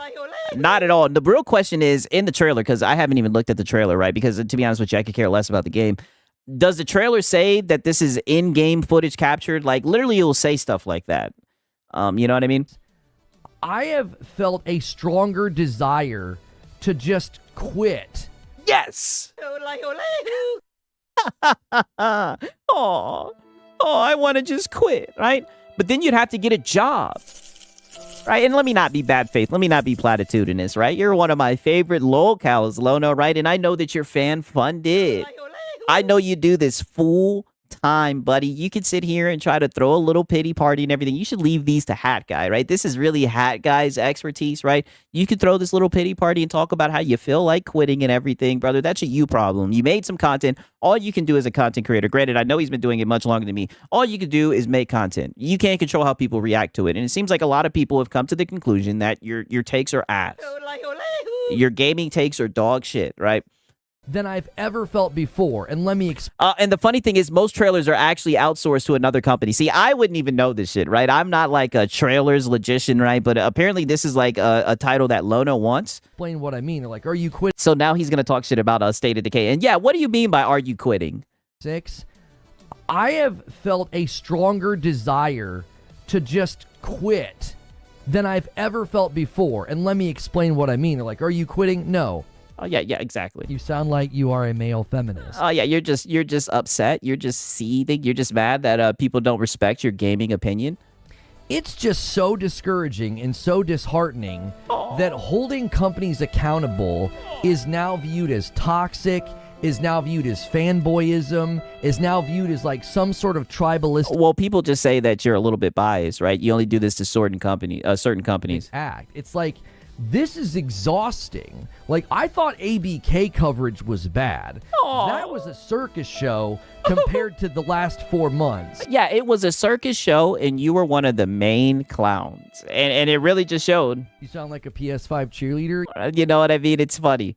Not at all. The real question is in the trailer, because I haven't even looked at the trailer, right? Because to be honest with you, I could care less about the game. Does the trailer say that this is in-game footage captured? Like, literally, it will say stuff like that. You know what I mean? I have felt a stronger desire to just quit. Yes! Oh, I want to just quit, right? But then you'd have to get a job. Right, and let me not be bad faith. Let me not be platitudinous, right? You're one of my favorite locals, Lono, right? And I know that you're fan-funded. I know you do this full time, buddy. You can sit here and try to throw a little pity party and everything. You should leave these to Hat Guy, right? This is really Hat Guy's expertise, right? You could throw this little pity party and talk about how you feel like quitting and everything, brother. That's a you problem. You made some content. All you can do as a content creator, granted, I know he's been doing it much longer than me. All you can do is make content. You can't control how people react to it. And it seems like a lot of people have come to the conclusion that your takes are ass. Your gaming takes are dog shit, right? Than I've ever felt before. And let me explain. And the funny thing is, most trailers are actually outsourced to another company. See, I wouldn't even know this shit, right? I'm not like a trailers logician, right? But apparently this is like a title that Lono wants. Explain what I mean. They're like, are you quitting? So now he's going to talk shit about State of Decay. And yeah, what do you mean by are you quitting? 6. I have felt a stronger desire to just quit than I've ever felt before. And let me explain what I mean. They're like, are you quitting? No. Oh, yeah, exactly. You sound like you are a male feminist. Oh, yeah, you're just upset. You're just seething. You're just mad that people don't respect your gaming opinion. It's just so discouraging and so disheartening that holding companies accountable is now viewed as toxic, is now viewed as fanboyism, is now viewed as like some sort of tribalist. Well, people just say that you're a little bit biased, right? You only do this to certain companies. Act. It's like, this is exhausting. Like, I thought ABK coverage was bad. That was a circus show compared to the last 4 months. Yeah, it was a circus show, and you were one of the main clowns. And it really just showed. You sound like a PS5 cheerleader. You know what I mean? It's funny.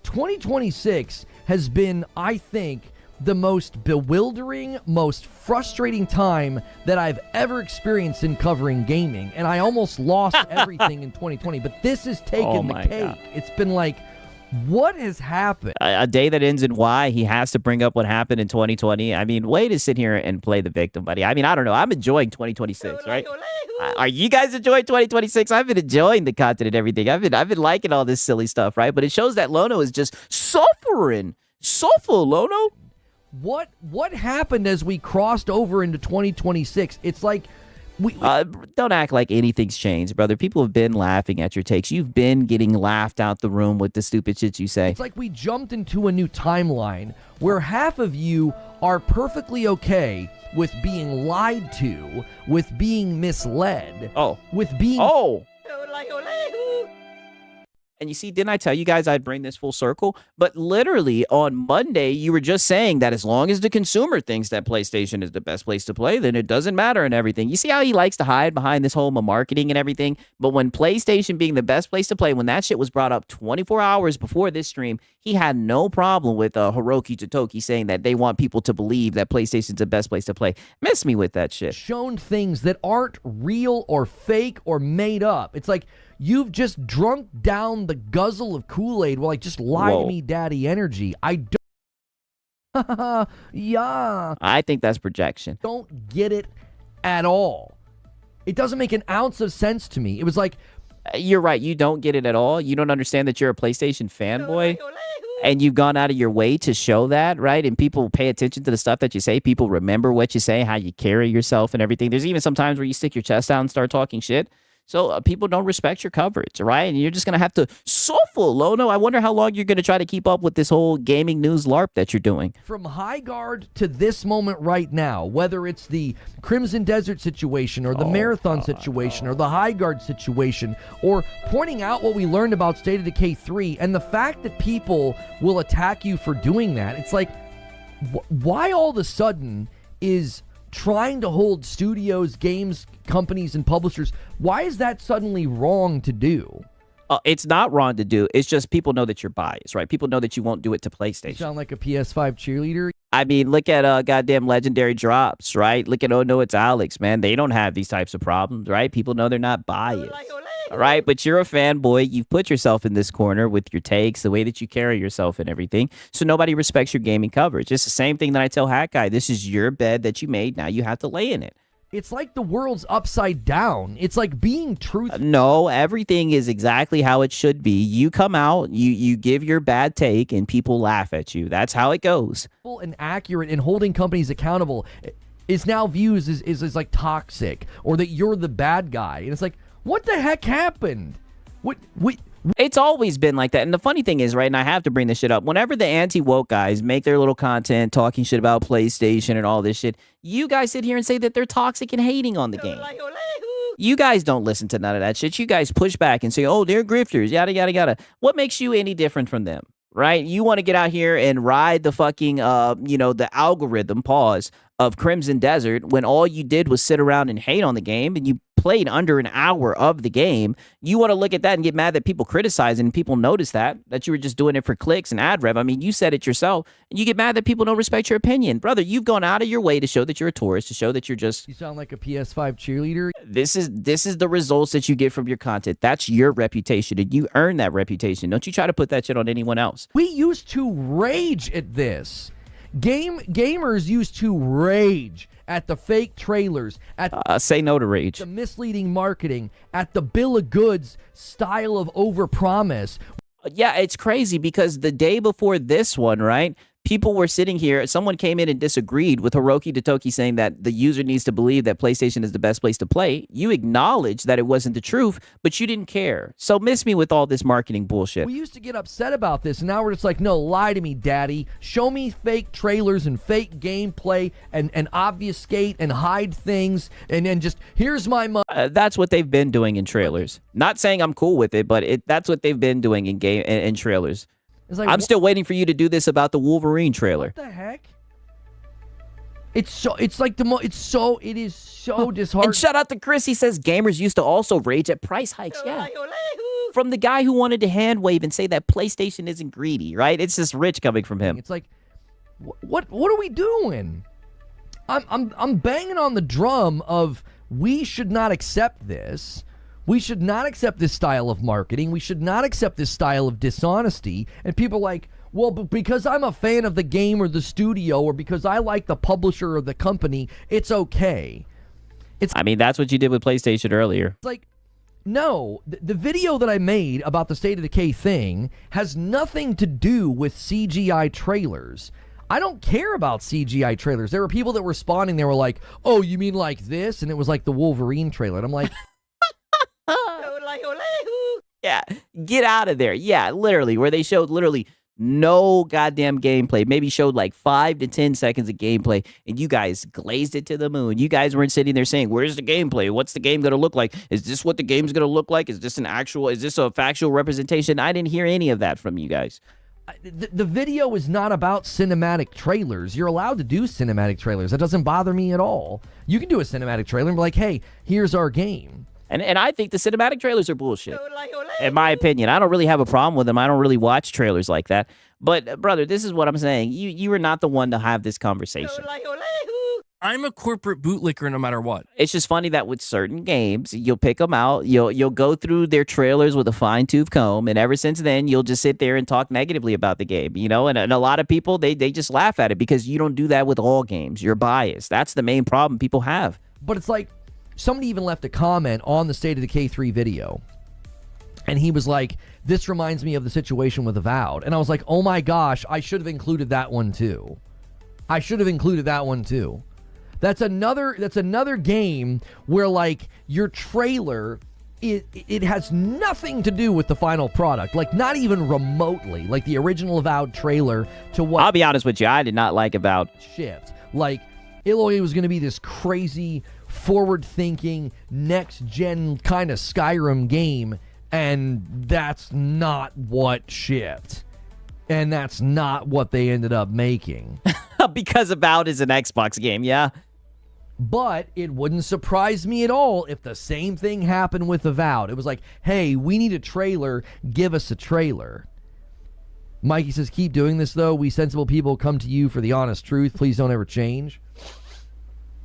2026 has been, I think, the most bewildering, most frustrating time that I've ever experienced in covering gaming. And I almost lost everything in 2020. But this has taken the cake. God. It's been like, what has happened? A day that ends in Y, he has to bring up what happened in 2020. I mean, way to sit here and play the victim, buddy. I mean, I don't know. I'm enjoying 2026, right? Are you guys enjoying 2026? I've been enjoying the content and everything. I've been liking all this silly stuff, right? But it shows that Lono is just suffering. Suffer, Lono. What happened as we crossed over into 2026? It's like don't act like anything's changed, brother. People have been laughing at your takes. You've been getting laughed out the room with the stupid shit you say. It's like we jumped into a new timeline where half of you are perfectly okay with being lied to, with being misled, with being And you see, didn't I tell you guys I'd bring this full circle? But literally on Monday, you were just saying that as long as the consumer thinks that PlayStation is the best place to play, then it doesn't matter and everything. You see how he likes to hide behind this whole marketing and everything? But when PlayStation being the best place to play, when that shit was brought up 24 hours before this stream, he had no problem with Hiroki Totoki saying that they want people to believe that PlayStation's the best place to play. Miss me with that shit. Shown things that aren't real or fake or made up. It's like, you've just drunk down the guzzle of Kool-Aid while like, just lie to me, daddy energy. I don't. Yeah. I think that's projection. Don't get it at all. It doesn't make an ounce of sense to me. It was like, you're right. You don't get it at all. You don't understand that you're a PlayStation fanboy. And you've gone out of your way to show that, right? And people pay attention to the stuff that you say. People remember what you say, how you carry yourself and everything. There's even some times where you stick your chest out and start talking shit. So people don't respect your coverage, right? And you're just going to have to suffer, Lono. I wonder how long you're going to try to keep up with this whole gaming news LARP that you're doing. From High Guard to this moment right now, whether it's the Crimson Desert situation or the Marathon situation or the High Guard situation, or pointing out what we learned about State of Decay 3 and the fact that people will attack you for doing that, it's like, why all of a sudden is trying to hold studios, games, companies, and publishers, why is that suddenly wrong to do? It's not wrong to do. It's just people know that you're biased, right? People know that you won't do it to PlayStation. You sound like a PS5 cheerleader. I mean, look at goddamn Legendary Drops, right? Look at Oh No, It's Alex, man. They don't have these types of problems, right? People know they're not biased, right? But you're a fanboy. You've put yourself in this corner with your takes, the way that you carry yourself and everything. So nobody respects your gaming coverage. It's the same thing that I tell Hat Guy. This is your bed that you made. Now you have to lay in it. It's like the world's upside down. It's like being truthful. No, everything is exactly how it should be. You come out, you give your bad take, and people laugh at you. That's how it goes. And accurate and holding companies accountable is now viewed as like toxic, or that you're the bad guy. And it's like, what the heck happened? It's always been like that. And the funny thing is, right, and I have to bring this shit up, whenever the anti-woke guys make their little content talking shit about PlayStation and all this shit, you guys sit here and say that they're toxic and hating on the game. You guys don't listen to none of that shit. You guys push back and say, oh, they're grifters, yada, yada, yada. What makes you any different from them, right? You want to get out here and ride the fucking, the algorithm, of Crimson Desert when all you did was sit around and hate on the game and you played under an hour of the game. You want to look at that and get mad that people criticize and people notice that you were just doing it for clicks and ad rev. I mean, you said it yourself, and you get mad that people don't respect your opinion. Brother, you've gone out of your way to show that you're a tourist, to show that you're just... You sound like a PS5 cheerleader. This is the results that you get from your content. That's your reputation, and you earn that reputation. Don't you try to put that shit on anyone else. We used to rage at this. Gamers used to rage at the fake trailers, at say no to rage, the misleading marketing, at the bill of goods style of overpromise. Yeah, it's crazy because the day before this one, right, people were sitting here, someone came in and disagreed with Hiroki Totoki saying that the user needs to believe that PlayStation is the best place to play. You acknowledged that it wasn't the truth, but you didn't care. So miss me with all this marketing bullshit. We used to get upset about this, and now we're just like, no, lie to me, daddy. Show me fake trailers and fake gameplay and obfuscate and hide things, and then just, here's my money. That's what they've been doing in trailers. Not saying I'm cool with it, but that's what they've been doing in trailers. Like, I'm still waiting for you to do this about the Wolverine trailer. What the heck? It is so disheartening. And shout out to Chris. He says gamers used to also rage at price hikes. Yeah. From the guy who wanted to hand wave and say that PlayStation isn't greedy, right? It's just rich coming from him. It's like, what are we doing? I'm banging on the drum of we should not accept this. We should not accept this style of marketing. We should not accept this style of dishonesty. And people are like, well, but because I'm a fan of the game or the studio, or because I like the publisher or the company, it's okay. I mean, that's what you did with PlayStation earlier. It's like, no, the video that I made about the State of Decay thing has nothing to do with CGI trailers. I don't care about CGI trailers. There were people that were responding. They were like, oh, you mean like this? And it was like the Wolverine trailer. And I'm like... Yeah, get out of there. Yeah, literally, where they showed literally no goddamn gameplay. Maybe showed like 5 to 10 seconds of gameplay, and you guys glazed it to the moon. You guys weren't sitting there saying, where's the gameplay? What's the game going to look like? Is this what the game's going to look like? Is this a factual representation? I didn't hear any of that from you guys. The video is not about cinematic trailers. You're allowed to do cinematic trailers. That doesn't bother me at all. You can do a cinematic trailer and be like, hey, here's our game. And I think the cinematic trailers are bullshit, in my opinion. I don't really have a problem with them. I don't really watch trailers like that. But, brother, this is what I'm saying. You are not the one to have this conversation. I'm a corporate bootlicker no matter what. It's just funny that with certain games, you'll pick them out, you'll go through their trailers with a fine-tooth comb, and ever since then, you'll just sit there and talk negatively about the game, you know? And a lot of people, they just laugh at it because you don't do that with all games. You're biased. That's the main problem people have. But it's like, somebody even left a comment on the State of Decay 3 video, and he was like, this reminds me of the situation with Avowed. And I was like, oh my gosh, I should have included that one too. That's another game where, like, your trailer it has nothing to do with the final product, like not even remotely, like the original Avowed trailer to what. I'll be honest with you, I did not like Avowed. Shift. Like, it was going to be this crazy, forward-thinking, next-gen kind of Skyrim game, and that's not what shipped. And that's not what they ended up making. Because Avowed is an Xbox game, yeah? But it wouldn't surprise me at all if the same thing happened with Avowed. It was like, hey, we need a trailer. Give us a trailer. Mikey says, keep doing this, though. We sensible people come to you for the honest truth. Please don't ever change.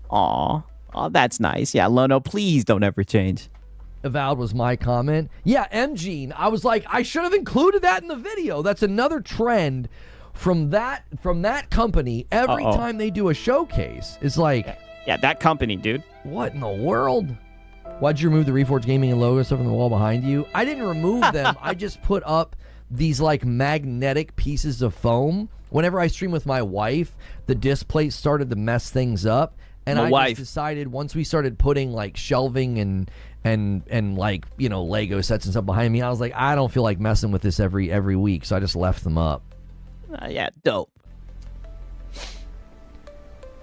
Aw. Oh, that's nice. Yeah, Lono, please don't ever change. Avowed was my comment. Yeah, M-Gene. I was like, I should have included that in the video. That's another trend from that company. Every time they do a showcase, it's like... Yeah, that company, dude. What in the world? Why'd you remove the Reforged Gaming and logo stuff from the wall behind you? I didn't remove them. I just put up these like magnetic pieces of foam. Whenever I stream with my wife, the display started to mess things up. And just decided once we started putting like shelving and like, you know, Lego sets and stuff behind me, I was like, I don't feel like messing with this every week. So I just left them up. Yeah, dope.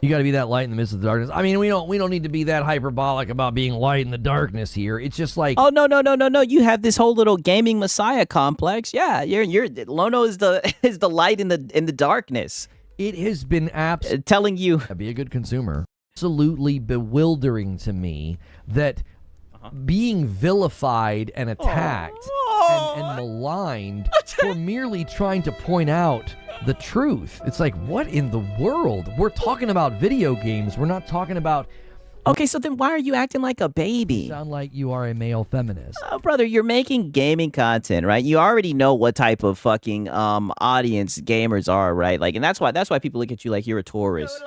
You got to be that light in the midst of the darkness. I mean, we don't need to be that hyperbolic about being light in the darkness here. It's just like, oh no. You have this whole little gaming messiah complex. Yeah, you're Lono is the light in the darkness. It has been telling you be a good consumer. Absolutely bewildering to me that being vilified and attacked and maligned for merely trying to point out the truth. It's like, what in the world? We're talking about video games. We're not talking about... Okay, so then why are you acting like a baby? You sound like you are a male feminist. Oh, brother, you're making gaming content, right? You already know what type of fucking audience gamers are, right? Like, and that's why people look at you like you're a tourist.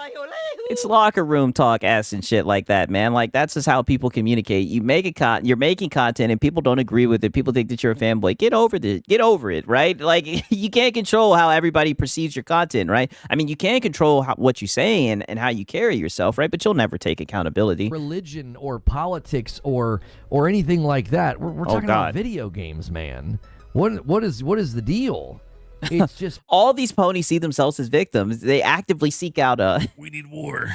It's locker room talk ass and shit like that, man. Like, that's just how people communicate. You're making content and people don't agree with it. People think that you're a fanboy. Get over it, right? Like, you can't control how everybody perceives your content, right? I mean, you can control what you say and how you carry yourself, right? But you'll never take accountability. Religion or politics or anything like that. We're talking about video games, man. What is the deal? It's just all these ponies see themselves as victims. They actively seek out we need war.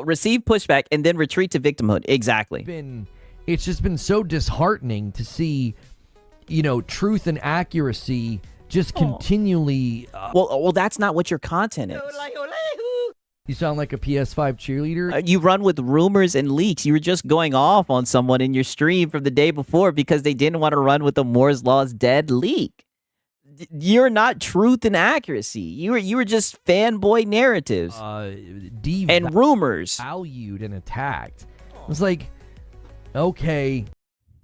Receive pushback and then retreat to victimhood. Exactly. It's just been so disheartening to see, you know, truth and accuracy just continually. Well, that's not what your content is. You sound like a PS5 cheerleader. You run with rumors and leaks. You were just going off on someone in your stream from the day before because they didn't want to run with the Moore's Law's dead leak. You're not truth and accuracy. You were just fanboy narratives and rumors. Valued and attacked. It's like, okay,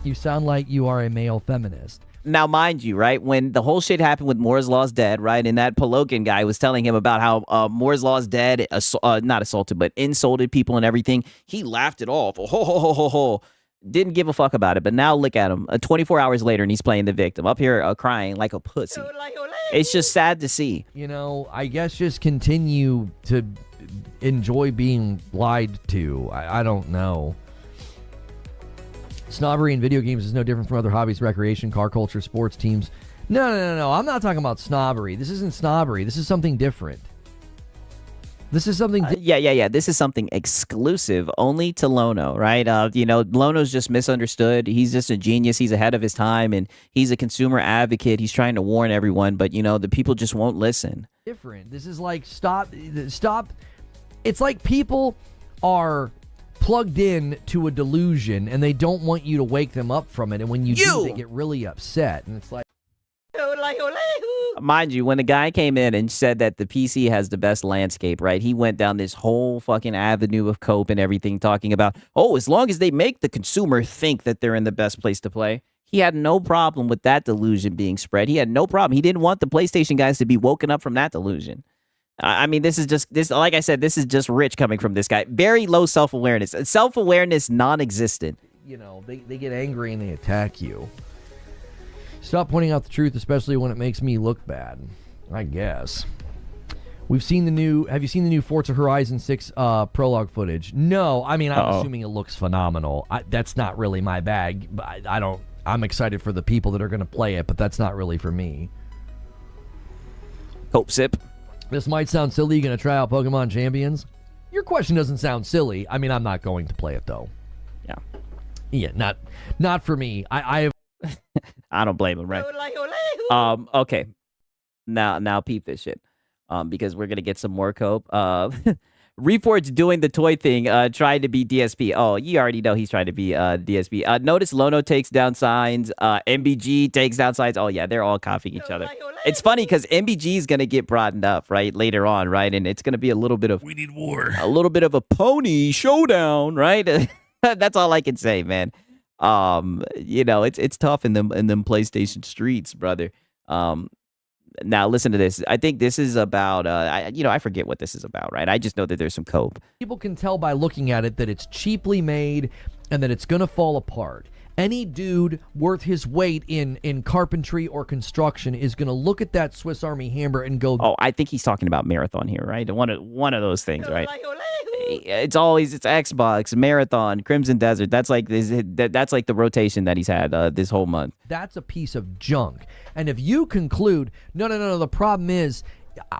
you sound like you are a male feminist. Now, mind you, right, when the whole shit happened with Moore's Law's dead, right, and that Polokin guy was telling him about how Moore's Law's dead, not assaulted, but insulted people and everything, he laughed it off. Didn't give a fuck about it, but now look at him 24 hours later and he's playing the victim up here crying like a pussy. It's just sad to see. You know, I guess just continue to enjoy being lied to. I don't know. Snobbery in video games is no different from other hobbies, recreation, car culture, sports teams. No. I'm not talking about snobbery. This isn't snobbery. This is something different. This is something... Yeah. This is something exclusive only to Lono, right? You know, Lono's just misunderstood. He's just a genius. He's ahead of his time, and he's a consumer advocate. He's trying to warn everyone, but, you know, the people just won't listen. Different. This is like, stop. It's like people are plugged in to a delusion, and they don't want you to wake them up from it, and when you do, they get really upset, and it's like... Mind you, when the guy came in and said that the PC has the best landscape, right? He went down this whole fucking avenue of cope and everything, talking about, as long as they make the consumer think that they're in the best place to play. He had no problem with that delusion being spread. He had no problem. He didn't want the PlayStation guys to be woken up from that delusion. I mean, like I said, this is just rich coming from this guy. Very low self-awareness. Self-awareness non-existent. You know, they get angry and they attack you. Stop pointing out the truth, especially when it makes me look bad, I guess. Have you seen the new Forza Horizon 6 prologue footage? No, I mean, I'm assuming it looks phenomenal. That's not really my bag. But I I'm excited for the people that are going to play it, but that's not really for me. Cope sip. This might sound silly. You going to try out Pokemon Champions? Your question doesn't sound silly. I mean, I'm not going to play it, though. Yeah. Yeah, not for me. I don't blame him, right? Okay. Now peep this shit. Because we're gonna get some more Cope. Reforge doing the toy thing, trying to be DSP. Oh, you already know he's trying to be DSP. Notice Lono takes down signs. MBG takes down signs. Oh yeah, they're all copying each other. It's funny because MBG is gonna get broadened up right later on, right? And it's gonna be a little bit of We need war. a little bit of a pony showdown, right? That's all I can say, man. It's tough in them PlayStation streets, brother. Now listen to this. I think this is about I forget what this is about, right? I just know that there's some Cope. People can tell by looking at it that it's cheaply made and that it's going to fall apart. Any dude worth his weight in carpentry or construction is going to look at that Swiss Army hammer and go, "Oh, I think he's talking about Marathon here, right? One of those things, right? It's Xbox, Marathon, Crimson Desert. That's like that's like the rotation that he's had this whole month. That's a piece of junk. And if you conclude, no, the problem is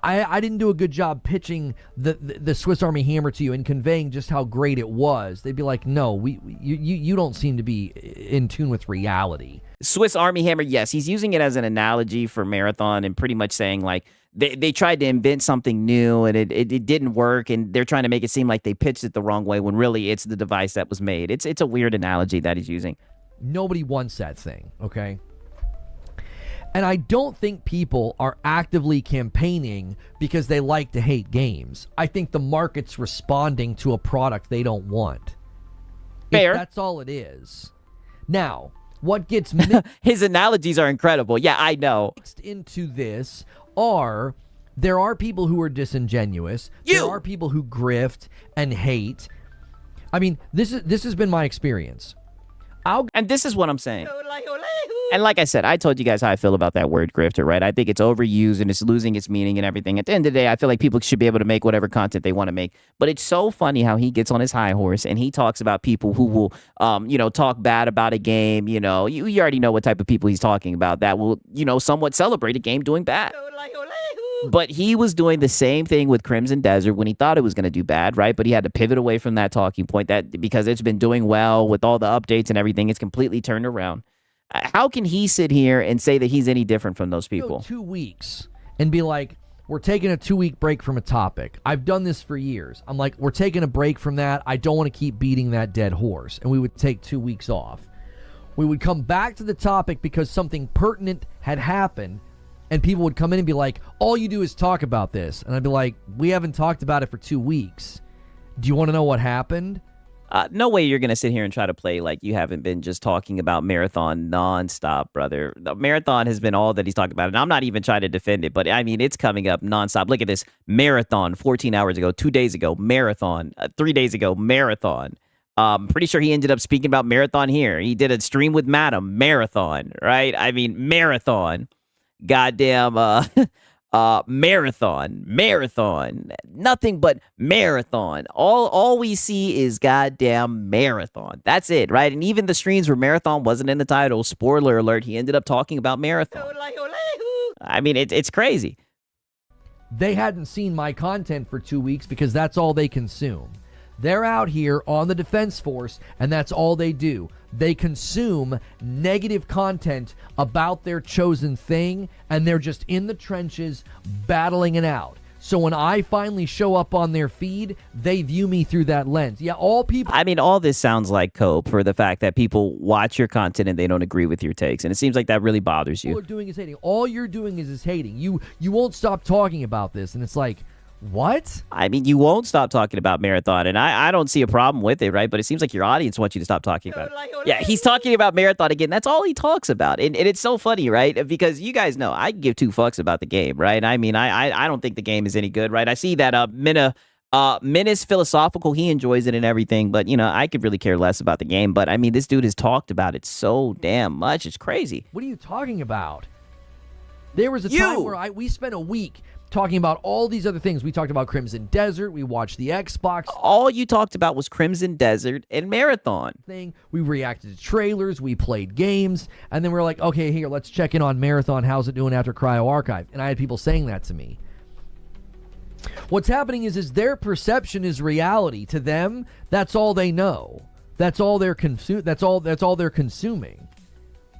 I didn't do a good job pitching the Swiss Army hammer to you and conveying just how great it was, they'd be like, no, you don't seem to be in tune with reality. Swiss Army hammer, yes, he's using it as an analogy for Marathon and pretty much saying like they tried to invent something new and it didn't work, and they're trying to make it seem like they pitched it the wrong way when really it's the device that was made. It's a weird analogy that he's using. Nobody wants that thing, okay? And I don't think people are actively campaigning because they like to hate games. I think the market's responding to a product they don't want. Fair. That's all it is. Now, what gets his analogies are incredible. Yeah, I know. Mixed into this there are people who are disingenuous. There are people who grift and hate. I mean, this has been my experience. And this is what I'm saying. And like I said, I told you guys how I feel about that word grifter, right? I think it's overused and it's losing its meaning and everything. At the end of the day, I feel like people should be able to make whatever content they want to make. But it's so funny how he gets on his high horse and he talks about people who will, talk bad about a game. You already know what type of people he's talking about that will, somewhat celebrate a game doing bad. But he was doing the same thing with Crimson Desert when he thought it was going to do bad, right? But he had to pivot away from that talking point that because it's been doing well with all the updates and everything, it's completely turned around. How can he sit here and say that he's any different from those people? 2 weeks and be like, we're taking a 2-week break from a topic. I've done this for years. I'm like, we're taking a break from that. I don't want to keep beating that dead horse. And we would take 2 weeks off. We would come back to the topic because something pertinent had happened. And people would come in and be like, all you do is talk about this. And I'd be like, we haven't talked about it for 2 weeks. Do you want to know what happened? No way you're going to sit here and try to play like you haven't been just talking about Marathon nonstop, brother. The Marathon has been all that he's talked about. And I'm not even trying to defend it, but I mean, it's coming up nonstop. Look at this. Marathon 14 hours ago, 2 days ago, Marathon, 3 days ago, Marathon. Pretty sure he ended up speaking about Marathon here. He did a stream with Madam, Marathon, right? I mean, Marathon. Goddamn marathon, nothing but marathon. All we see is goddamn marathon. That's it, right? And even the streams where marathon wasn't in the title, spoiler alert, he ended up talking about marathon. I mean, it's crazy. They hadn't seen my content for 2 weeks because that's all they consume. They're out here on the defense force, and that's all they do. They consume negative content about their chosen thing, and they're just in the trenches battling it out. So when I finally show up on their feed, they view me through that lens. Yeah, all people... I mean, all this sounds like cope for the fact that people watch your content and they don't agree with your takes, and it seems like that really bothers you. All you're doing is hating. All you're doing is hating. You won't stop talking about this, and it's like... What? I mean, you won't stop talking about Marathon, and I don't see a problem with it, right? But it seems like your audience wants you to stop talking about it. Yeah, he's talking about Marathon again. That's all he talks about. And it's so funny, right? Because you guys know I give 2 fucks about the game, right? I mean, I don't think the game is any good, right? I see that Minna's philosophical. He enjoys it and everything, but, I could really care less about the game. But, I mean, this dude has talked about it so damn much. It's crazy. What are you talking about? There was a time where we spent a week talking about all these other things. We talked about Crimson Desert. We watched the Xbox All you talked about was Crimson Desert and Marathon. thing. We reacted to trailers. We played games. And then we're like, okay, here, let's check in on Marathon. How's it doing after Cryo Archive? And I had people saying that to me. What's happening is their perception is reality. To them, that's all they know. That's all they're that's all they're consuming.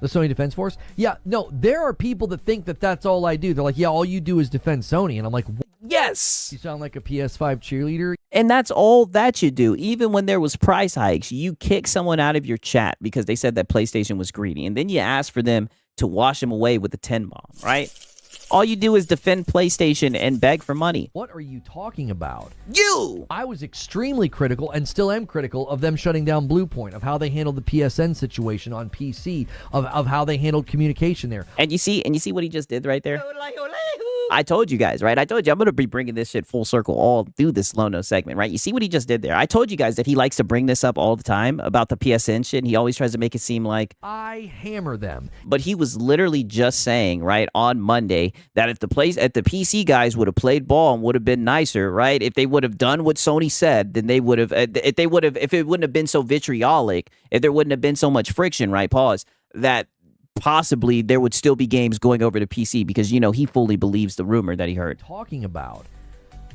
The Sony Defense Force? Yeah, no, there are people that think that that's all I do. They're like, yeah, all you do is defend Sony. And I'm like, Yes. you sound like a PS5 cheerleader. And that's all that you do. Even when there was price hikes, you kick someone out of your chat because they said that PlayStation was greedy. And then you ask for them to wash them away with a 10 bomb, right? All you do is defend PlayStation and beg for money. What are you talking about? You! I was extremely critical and still am critical of them shutting down Bluepoint, of how they handled the PSN situation on PC, of how they handled communication there. And you see what he just did right there? I told you guys, right? I told you I'm going to be bringing this shit full circle all through this Lono segment, right? You see what he just did there? I told you guys that he likes to bring this up all the time about the PSN shit, and he always tries to make it seem like I hammer them. But he was literally just saying, right, on Monday that if the PC guys would have played ball and would have been nicer, right? If they would have done what Sony said, then they would have if it wouldn't have been so vitriolic, if there wouldn't have been so much friction, right? Pause. That possibly there would still be games going over to PC because, he fully believes the rumor that he heard. Talking about.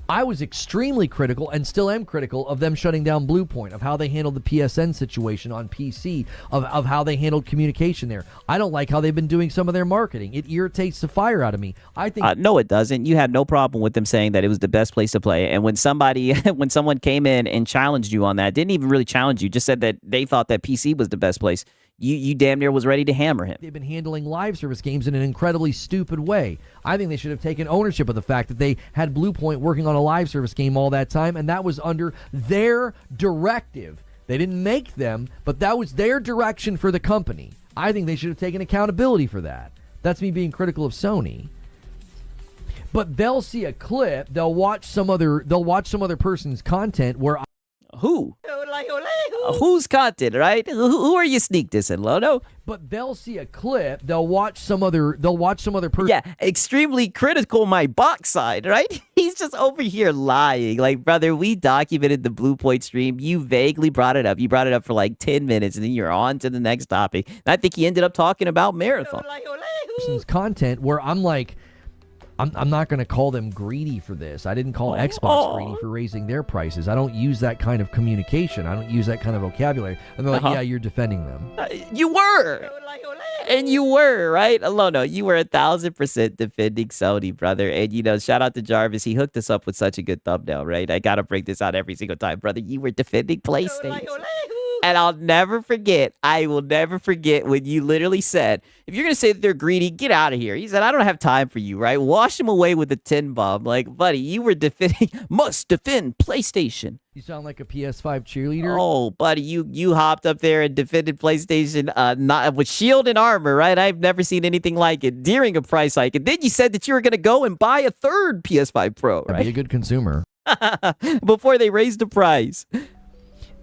I was extremely critical and still am critical of them shutting down Bluepoint, of how they handled the PSN situation on PC, of how they handled communication there. I don't like how they've been doing some of their marketing. It irritates the fire out of me. I think no, it doesn't. You had no problem with them saying that it was the best place to play. And when someone came in and challenged you on that, didn't even really challenge you, just said that they thought that PC was the best place. You damn near was ready to hammer him. They've been handling live service games in an incredibly stupid way. I think they should have taken ownership of the fact that they had Bluepoint working on a live service game all that time, and that was under their directive. They didn't make them, but that was their direction for the company. I think they should have taken accountability for that. That's me being critical of Sony. But they'll see a clip, they'll watch some other person's content where Who? Whose content, right? Who are you sneak dissing, Lono? But they'll see a clip, they'll watch some other person. Yeah, extremely critical my box side, right? He's just over here lying. Like, brother, we documented the Bluepoint stream. You vaguely brought it up. You brought it up for like 10 minutes, and then you're on to the next topic. And I think he ended up talking about Marathon. Person's content where I'm like, I'm not going to call them greedy for this. I didn't call Xbox greedy for raising their prices. I don't use that kind of communication. I don't use that kind of vocabulary. And they're like, yeah, you're defending them. You were. And you were, right? Lono, you were 1,000% defending Sony, brother. And, shout out to Jarvis. He hooked us up with such a good thumbnail, right? I got to break this out every single time, brother. You were defending PlayStation. And I will never forget when you literally said, if you're going to say that they're greedy, get out of here. He said, I don't have time for you, right? Wash them away with a 10 bomb. Like, buddy, you were must defend PlayStation. You sound like a PS5 cheerleader. Oh, buddy, you hopped up there and defended PlayStation not with shield and armor, right? I've never seen anything like it during a price hike. And then you said that you were going to go and buy a third PS5 Pro, right? Be a good consumer. Before they raised the price.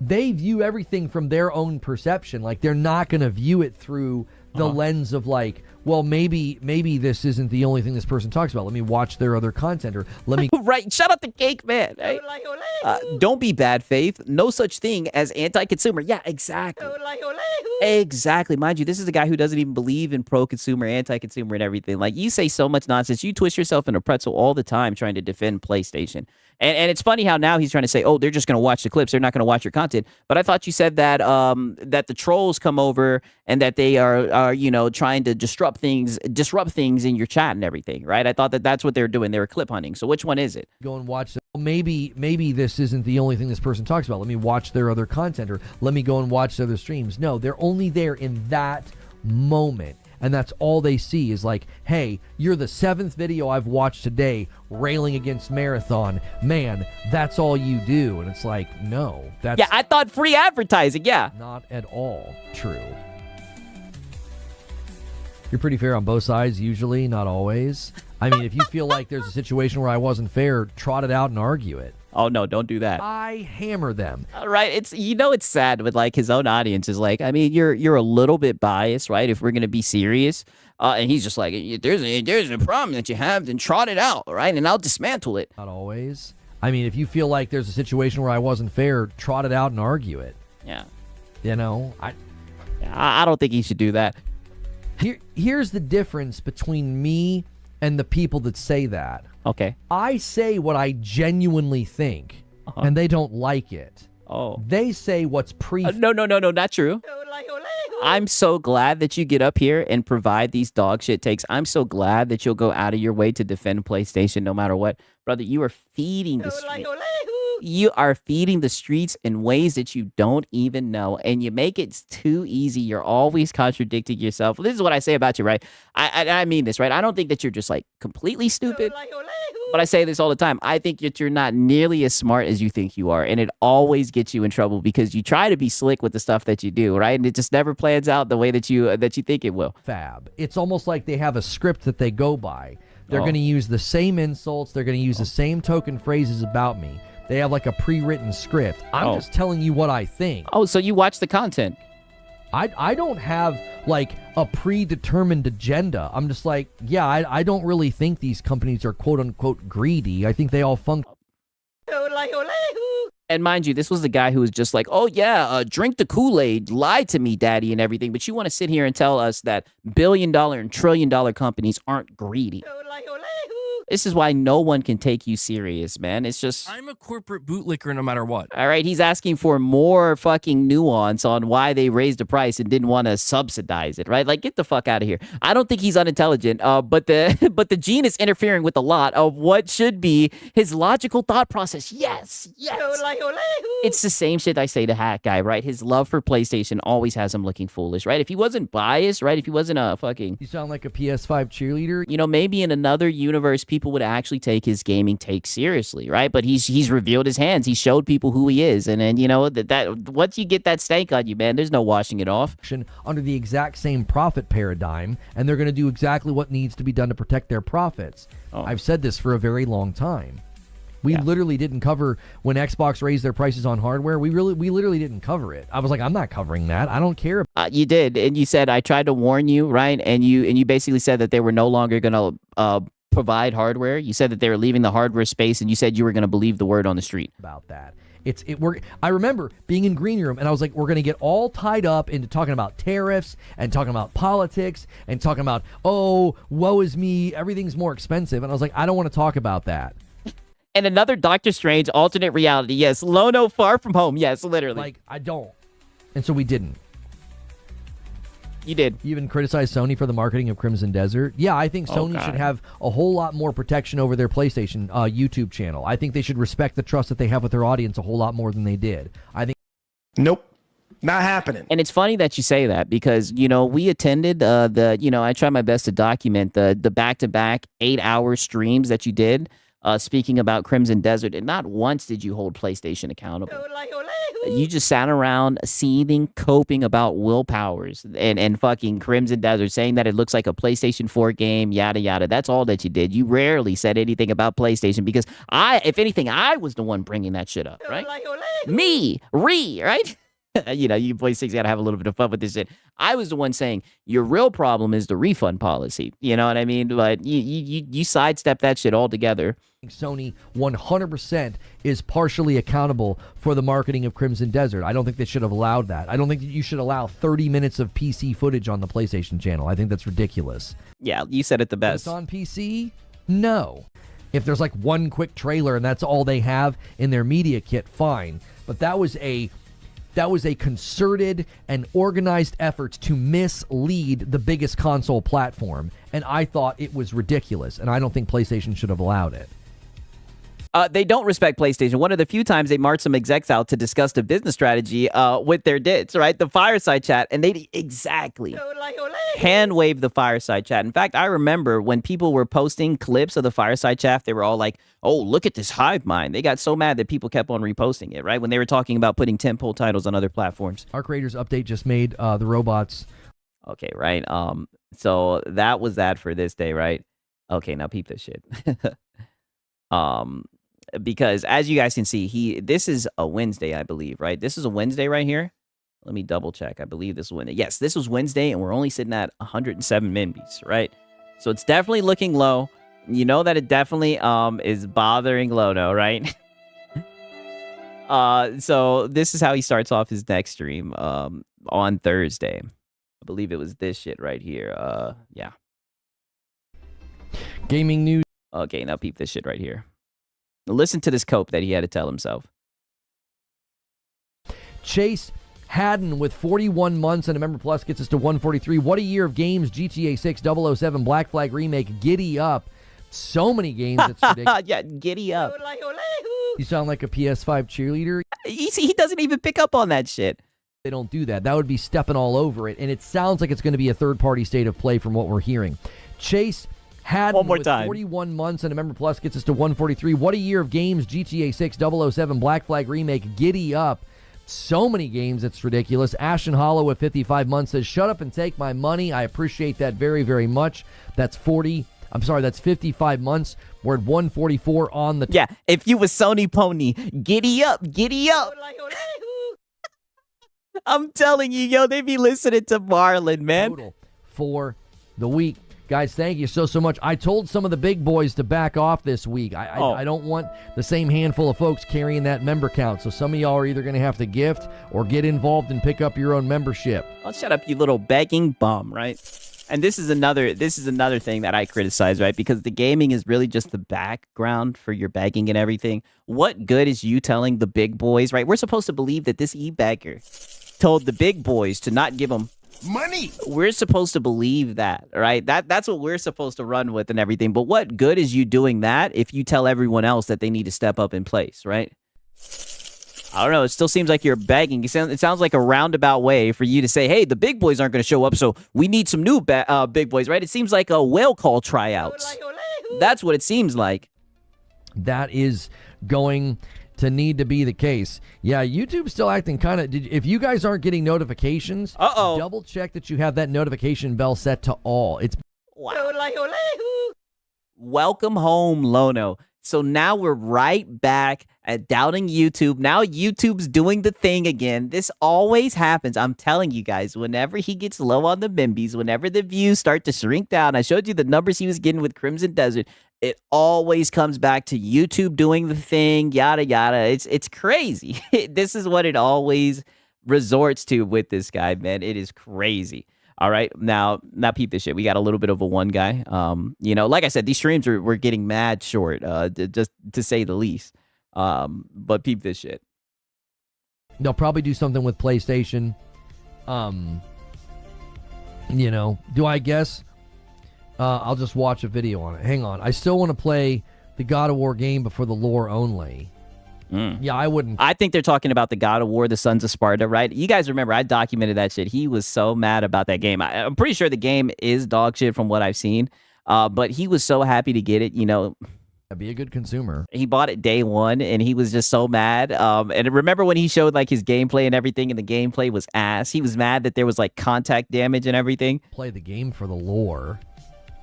They view everything from their own perception. Like, they're not going to view it through the lens of like, well, maybe this isn't the only thing this person talks about. Let me watch their other content, or let me right. Shut up, the cake man. Right? Don't be bad faith. No such thing as anti-consumer. Yeah, exactly. Exactly. Mind you, this is a guy who doesn't even believe in pro-consumer, anti-consumer, and everything. Like, you say so much nonsense. You twist yourself in a pretzel all the time trying to defend PlayStation. And it's funny how now he's trying to say, oh, they're just going to watch the clips. They're not going to watch your content. But I thought you said that that the trolls come over and that they are trying to disrupt things in your chat and everything, right? I thought that that's what they were doing. They were clip hunting. So which one is it? Go and watch them. Maybe this isn't the only thing this person talks about. Let me watch their other content, or let me go and watch their other streams. No, they're only there in that moment. And that's all they see is like, hey, you're the 7th video I've watched today railing against Marathon. Man, that's all you do. And it's like, no. That's yeah, I thought free advertising, yeah. Not at all true. You're pretty fair on both sides, usually, not always. I mean, if you feel like there's a situation where I wasn't fair, trot it out and argue it. Oh no, don't do that. I hammer them. Right? It's it's sad with like his own audience is like, I mean, you're a little bit biased, right? If we're gonna be serious, and he's just like, there's a problem that you have, then trot it out, right? And I'll dismantle it. Not always. I mean, if you feel like there's a situation where I wasn't fair, trot it out and argue it. Yeah. You know, I don't think he should do that. Here's the difference between me and the people that say that. Okay. I say what I genuinely think, and they don't like it. Oh. They say what's No, not true. I'm so glad that you get up here and provide these dog shit takes. I'm so glad that you'll go out of your way to defend PlayStation no matter what. Brother, you are feeding the streets. You are feeding the streets in ways that you don't even know, and you make it too easy. You're always contradicting yourself. This is what I say about you, right? I mean this, right? I don't think that you're just like completely stupid, but I say this all the time. I think that you're not nearly as smart as you think you are, and it always gets you in trouble because you try to be slick with the stuff that you do, right? And it just never plans out the way that you think it will. Fab. It's almost like they have a script that they go by. They're going to use the same insults. They're going to use the same token phrases about me. They have like a pre-written script. I'm just telling you what I think. Oh, so you watch the content. I don't have like a predetermined agenda. I'm just like, yeah, I don't really think these companies are quote unquote greedy. I think they all function. And mind you, this was the guy who was just like, oh yeah, drink the Kool-Aid, lie to me, daddy, and everything. But you want to sit here and tell us that billion-dollar and trillion-dollar companies aren't greedy. This is why no one can take you serious, man. It's just... I'm a corporate bootlicker no matter what. All right, he's asking for more fucking nuance on why they raised the price and didn't want to subsidize it, right? Like, get the fuck out of here. I don't think he's unintelligent, but the gene is interfering with a lot of what should be his logical thought process. Yes. It's the same shit I say to Hat Guy, right? His love for PlayStation always has him looking foolish, right? If he wasn't biased, right? If he wasn't a fucking... You sound like a PS5 cheerleader. You know, maybe in another universe, people would actually take his gaming take seriously, right? But he's revealed his hands. He showed people who he is, and then you know that once you get that stank on you, man, there's no washing it off. Under the exact same profit paradigm, and they're going to do exactly what needs to be done to protect their profits. I've said this for a very long time. We literally didn't cover when Xbox raised their prices on hardware. We literally didn't cover it. I was like, I'm not covering that. I don't care. You did, and you said I tried to warn you, right? And you basically said that they were no longer going to provide hardware. You said that they were leaving the hardware space, and you said you were going to believe the word on the street about that. I remember being in green room, and I was like, we're going to get all tied up into talking about tariffs and talking about politics and talking about, oh, woe is me, everything's more expensive. And I was like, I don't want to talk about that. And another Doctor Strange alternate reality. Yes, Lono Far From Home. Yes, literally. Like, I don't. And so we didn't. You did. You even criticized Sony for the marketing of Crimson Desert. Yeah, I think Sony should have a whole lot more protection over their PlayStation YouTube channel. I think they should respect the trust that they have with their audience a whole lot more than they did. I think. Nope. Not happening. And it's funny that you say that because, you know, we attended I tried my best to document the back-to-back 8-hour streams that you did. Speaking about Crimson Desert, and not once did you hold PlayStation accountable. You just sat around seething, coping about willpowers and fucking Crimson Desert, saying that it looks like a PlayStation 4 game, yada, yada. That's all that you did. You rarely said anything about PlayStation because if anything, I was the one bringing that shit up, right? Right? You know, you boys got to have a little bit of fun with this shit. I was the one saying your real problem is the refund policy. You know what I mean? But you sidestep that shit altogether. Sony 100% is partially accountable for the marketing of Crimson Desert. I don't think they should have allowed that. I don't think that you should allow 30 minutes of PC footage on the PlayStation channel. I think that's ridiculous. Yeah, you said it the best. It's on PC? No. If there's like one quick trailer and that's all they have in their media kit, fine. But that was a concerted and organized effort to mislead the biggest console platform, and I thought it was ridiculous, and I don't think PlayStation should have allowed it. They don't respect PlayStation. One of the few times they marched some execs out to discuss the business strategy with their dits, right? The fireside chat, and they exactly hand-waved the fireside chat. In fact, I remember when people were posting clips of the fireside chat, they were all like, oh, look at this hive mind. They got so mad that people kept on reposting it, right? When they were talking about putting tentpole titles on other platforms. Our creators update just made the robots. Okay, right. So that was that for this day, right? Okay, now peep this shit. because as you guys can see, this is a Wednesday, I believe, right? This is a Wednesday right here. Let me double check. I believe this was Wednesday. Yes, this was Wednesday, and we're only sitting at 107 Minbies, right? So it's definitely looking low. You know that it definitely is bothering Lono, right? So this is how he starts off his next stream on Thursday. I believe it was this shit right here. Yeah. Gaming news. Okay, now peep this shit right here. Listen to this cope that he had to tell himself. Chase Haddon with 41 months and a member plus gets us to 143. What a year of games. GTA 6, 007, Black Flag Remake, Giddy Up. So many games, it's ridiculous. Yeah, giddy up. You sound like a PS5 cheerleader. He doesn't even pick up on that shit. They don't do that. That would be stepping all over it. And it sounds like it's going to be a third-party state of play from what we're hearing. Chase Haddon One more with time. 41 months and a member plus gets us to 143. What a year of games. GTA 6, 007, Black Flag Remake, Giddy Up. So many games, it's ridiculous. Ashton Hollow with 55 months says, shut up and take my money. I appreciate that very, very much. That's 55 months. We're at 144 on the... Yeah, if you was Sony Pony, giddy up, giddy up. I'm telling you, yo, they be listening to Marlon, man. Total for the week. Guys, thank you so much. I told some of the big boys to back off this week. I don't want the same handful of folks carrying that member count. So some of y'all are either going to have to gift or get involved and pick up your own membership. Oh, shut up, you little begging bum, right? And this is another thing that I criticize, right? Because the gaming is really just the background for your begging and everything. What good is you telling the big boys, right? We're supposed to believe that this e-bagger told the big boys to not give them money. We're supposed to believe that, right? That's what we're supposed to run with and everything. But what good is you doing that if you tell everyone else that they need to step up in place, right? I don't know. It still seems like you're begging. It sounds like a roundabout way for you to say, hey, the big boys aren't going to show up, so we need some new big boys, right? It seems like a whale call tryouts. That's what it seems like. That is going to need to be the case. Yeah, YouTube's still acting kind of... If you guys aren't getting notifications, double check that you have that notification bell set to all. It's... Wow. Welcome home, Lono. So now we're right back at doubting YouTube. Now YouTube's doing the thing again. This always happens. I'm telling you guys, whenever he gets low on the Mimbies, whenever the views start to shrink down, I showed you the numbers he was getting with Crimson Desert. It always comes back to YouTube doing the thing, yada, yada. It's crazy. This is what it always resorts to with this guy, man. It is crazy. All right, now peep this shit. We got a little bit of a one guy. You know, like I said, these streams we're getting mad short, just to say the least. But peep this shit. They'll probably do something with PlayStation. You know, do I guess? I'll just watch a video on it. Hang on. I still want to play the God of War game, but for the lore only. Yeah, I wouldn't. I think they're talking about the God of War, the Sons of Sparta, right? You guys remember, I documented that shit. He was so mad about that game. I'm pretty sure the game is dog shit from what I've seen. But he was so happy to get it, you know. Be a good consumer. He bought it day one, and he was just so mad. And remember when he showed, like, his gameplay and everything, and the gameplay was ass? He was mad that there was, like, contact damage and everything. Play the game for the lore.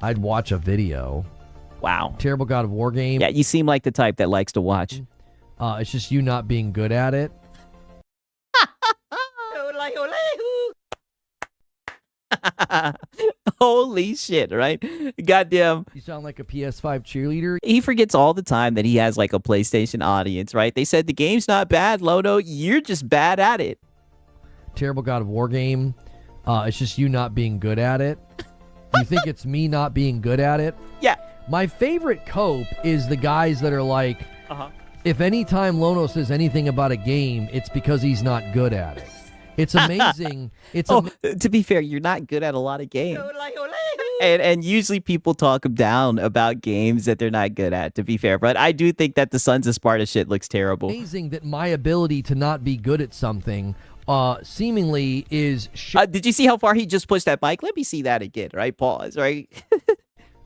I'd watch a video. Wow. Terrible God of War game. Yeah, you seem like the type that likes to watch. It's just you not being good at it. Holy shit, right? Goddamn. You sound like a PS5 cheerleader. He forgets all the time that he has like a PlayStation audience, right? They said the game's not bad, Lono. You're just bad at it. Terrible God of War game. It's just you not being good at it. You think it's me not being good at it? Yeah. My favorite cope is the guys that are like, if any time Lono says anything about a game, it's because he's not good at it. It's amazing. To be fair, you're not good at a lot of games. And usually people talk down about games that they're not good at, to be fair. But I do think that the Sons of Sparta shit looks terrible. Amazing that my ability to not be good at something seemingly is... did you see how far he just pushed that mic? Let me see that again, right? Pause, right?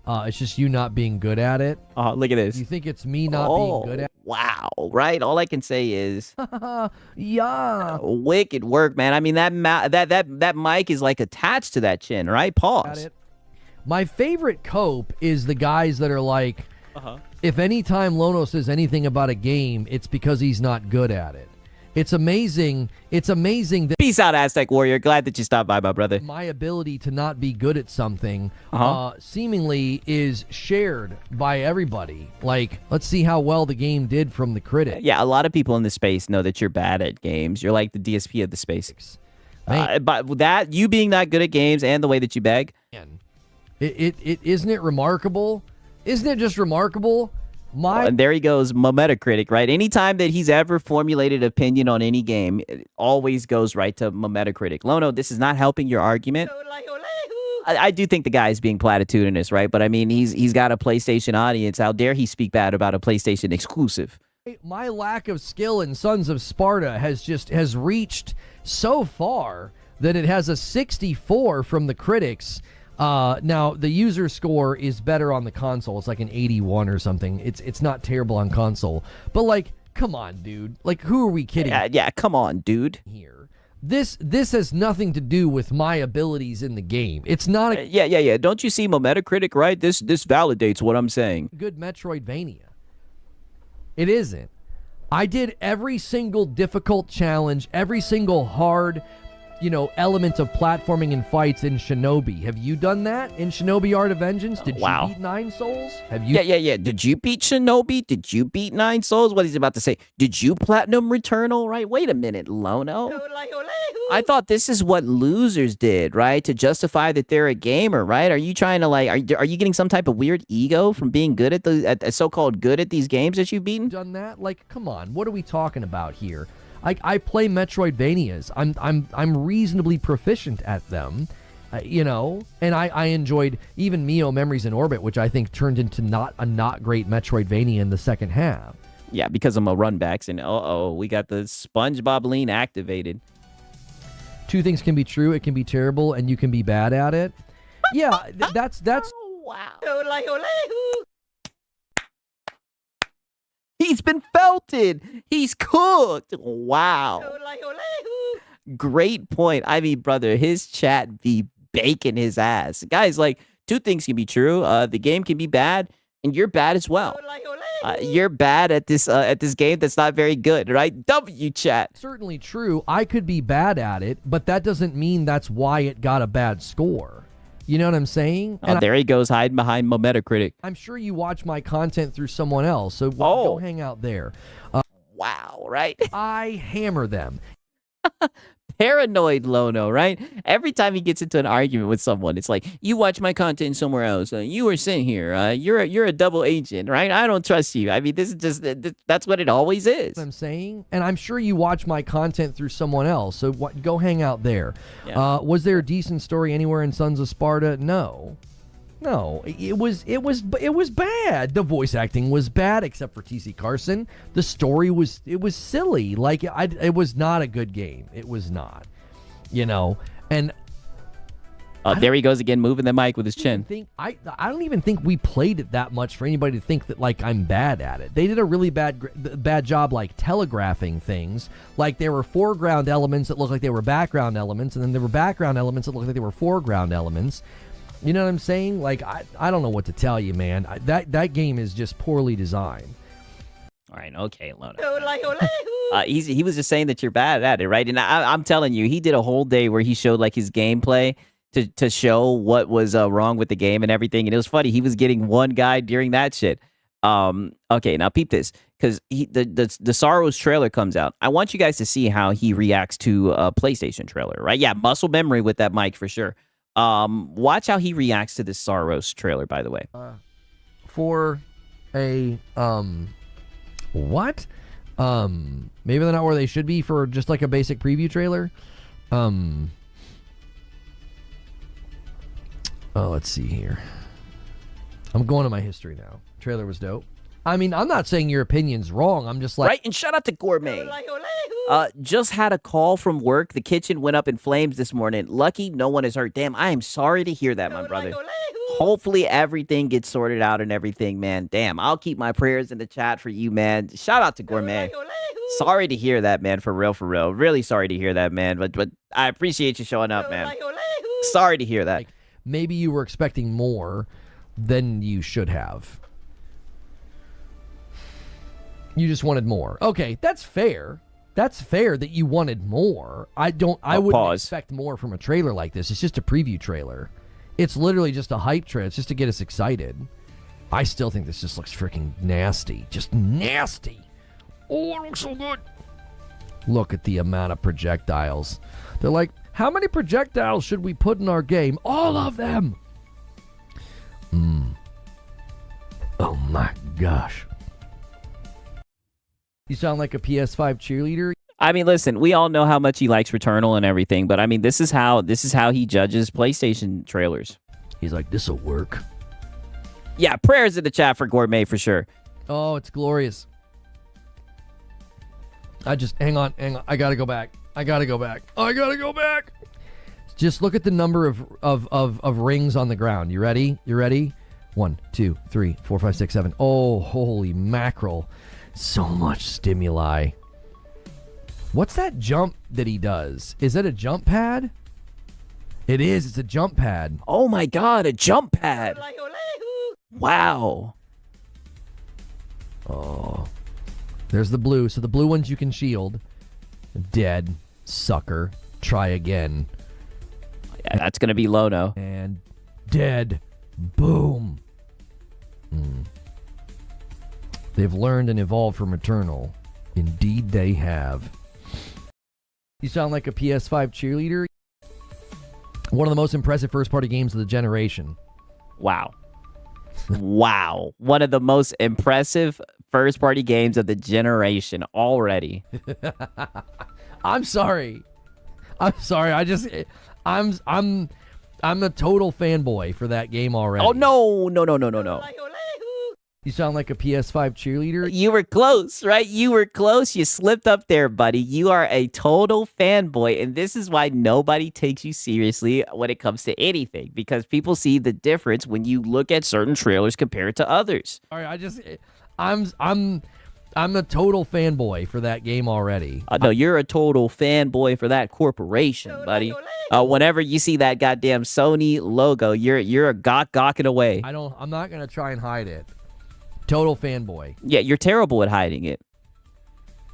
It's just you not being good at it. Look at this. You think it's me not being good at it? Wow, right? All I can say is... yeah. Wicked work, man. I mean, that mic is like attached to that chin, right? Pause. My favorite cope is the guys that are like, If any time Lono says anything about a game, it's because he's not good at it. It's amazing. It's amazing that Peace out, Aztec Warrior. Glad that you stopped by, my brother. my ability to not be good at something seemingly is shared by everybody. Like, let's see how well the game did from the critics. Yeah, a lot of people in the space know that you're bad at games. You're like the DSP of the space. But that, you being not good at games and the way that you beg. It isn't it remarkable? Isn't it just remarkable? And there he goes, Metacritic, right? Anytime that he's ever formulated an opinion on any game, it always goes right to Metacritic. Lono, this is not helping your argument. I do think the guy is being platitudinous, right? But I mean, he's got a PlayStation audience. How dare he speak bad about a PlayStation exclusive? My lack of skill in Sons of Sparta has reached so far that it has a 64 from the critics. Now the user score is better on the console. It's like an 81 or something. It's not terrible on console. But like, come on, dude. Like, who are we kidding? Yeah, come on, dude. Here. This has nothing to do with my abilities in the game. It's not a yeah. Don't you see Metacritic, right? This validates what I'm saying. Good Metroidvania. It isn't. I did every single difficult challenge, every single hard element of platforming and fights in Shinobi. Have you done that in Shinobi Art of Vengeance? Did you beat 9 Souls? Have you? Yeah. Did you beat Shinobi? Did you beat 9 Souls? What he's about to say. Did you platinum Returnal? Right? Wait a minute, Lono. I thought this is what losers did, right? To justify that they're a gamer, right? Are you trying to are you getting some type of weird ego from being good at so-called good at these games that you've beaten? Done that? Like, come on. What are we talking about here? I play Metroidvanias. I'm reasonably proficient at them, and I enjoyed even Mio Memories in Orbit, which I think turned into not great Metroidvania in the second half. Yeah, because of my runbacks, and we got the SpongeBob lean activated. Two things can be true. It can be terrible, and you can be bad at it. Yeah, that's. Wow. He's been felted. He's cooked. Wow. Great point. I mean, brother, his chat be baking his ass. Guys, like, two things can be true. The game can be bad, and you're bad as well. You're bad at this game that's not very good, right? W chat. Certainly true. I could be bad at it, but that doesn't mean that's why it got a bad score. You know what I'm saying? And there he goes, hiding behind Metacritic. I'm sure you watch my content through someone else, so go hang out there. Wow, right? I hammer them. Paranoid Lono, right? Every time he gets into an argument with someone, it's like, you watch my content somewhere else. You were sent here. You're a double agent, right? I don't trust you. I mean, this is just, that's what it always is. I'm saying, and I'm sure you watch my content through someone else, so go hang out there. Yeah. Was there a decent story anywhere in Sons of Sparta? No, it was bad. The voice acting was bad, except for T.C. Carson. The story was silly. Like, it was not a good game. It was not, and there he goes again, moving the mic with his chin. I don't even think we played it that much for anybody to think that, like, I'm bad at it. They did a really bad job, like, telegraphing things. Like, there were foreground elements that looked like they were background elements, and then there were background elements that looked like they were foreground elements. You know what I'm saying? Like, I don't know what to tell you, man. That game is just poorly designed. All right, okay, Lono. He was just saying that you're bad at it, right? And I'm telling you, he did a whole day where he showed, like, his gameplay to show what was wrong with the game and everything. And it was funny. He was getting one guy during that shit. Okay, now peep this, because the Sorrows trailer comes out. I want you guys to see how he reacts to a PlayStation trailer, right? Yeah, muscle memory with that mic for sure. Watch how he reacts to this Sorrows trailer, by the way. For a what? Maybe they're not where they should be for just like a basic preview trailer. Let's see here. I'm going to my history now. Trailer was dope. I mean, I'm not saying your opinion's wrong. I'm just like... Right, and shout out to Gourmet. Just had a call from work. The kitchen went up in flames this morning. Lucky no one is hurt. Damn, I am sorry to hear that, my brother. Hopefully everything gets sorted out and everything, man. Damn, I'll keep my prayers in the chat for you, man. Shout out to Gourmet. Sorry to hear that, man, for real, for real. Really sorry to hear that, man. But I appreciate you showing up, man. Sorry to hear that. Like, maybe you were expecting more than you should have. You just wanted more. Okay, that's fair. That's fair that you wanted more. I wouldn't expect more from a trailer like this. It's just a preview trailer. It's literally just a hype trailer. It's just to get us excited. I still think this just looks freaking nasty. Just nasty. Oh, it looks so good. Look at the amount of projectiles. They're like, how many projectiles should we put in our game? All of them. Oh my gosh. You sound like a PS5 cheerleader. I mean, listen, we all know how much he likes Returnal and everything, but I mean, this is how he judges PlayStation trailers. He's like, this'll work. Yeah, prayers in the chat for Gourmet for sure. Oh, it's glorious. Hang on. I gotta go back. Just look at the number of rings on the ground. You ready? 1, 2, 3, 4, 5, 6, 7. Oh, holy mackerel. So much stimuli. What's that jump that he does? Is that a jump pad? It is. It's a jump pad. Oh my God, a jump pad. Wow. Oh. There's the blue. So the blue ones you can shield. Dead. Sucker. Try again. Yeah, that's going to be Lono. And dead. Boom. They've learned and evolved from Returnal. Indeed they have. You sound like a PS5 cheerleader. One of the most impressive first-party games of the generation. Wow. Wow. One of the most impressive first-party games of the generation already. I'm sorry. I'm a total fanboy for that game already. Oh, no. You sound like a PS5 cheerleader. You were close, right? You were close. You slipped up there, buddy. You are a total fanboy, and this is why nobody takes you seriously when it comes to anything, because people see the difference when you look at certain trailers compared to others. All right, I'm a total fanboy for that game already. No, you're a total fanboy for that corporation, buddy. Whenever you see that goddamn Sony logo, you're a gawking away. I'm not gonna try and hide it. Total fanboy. Yeah, you're terrible at hiding it.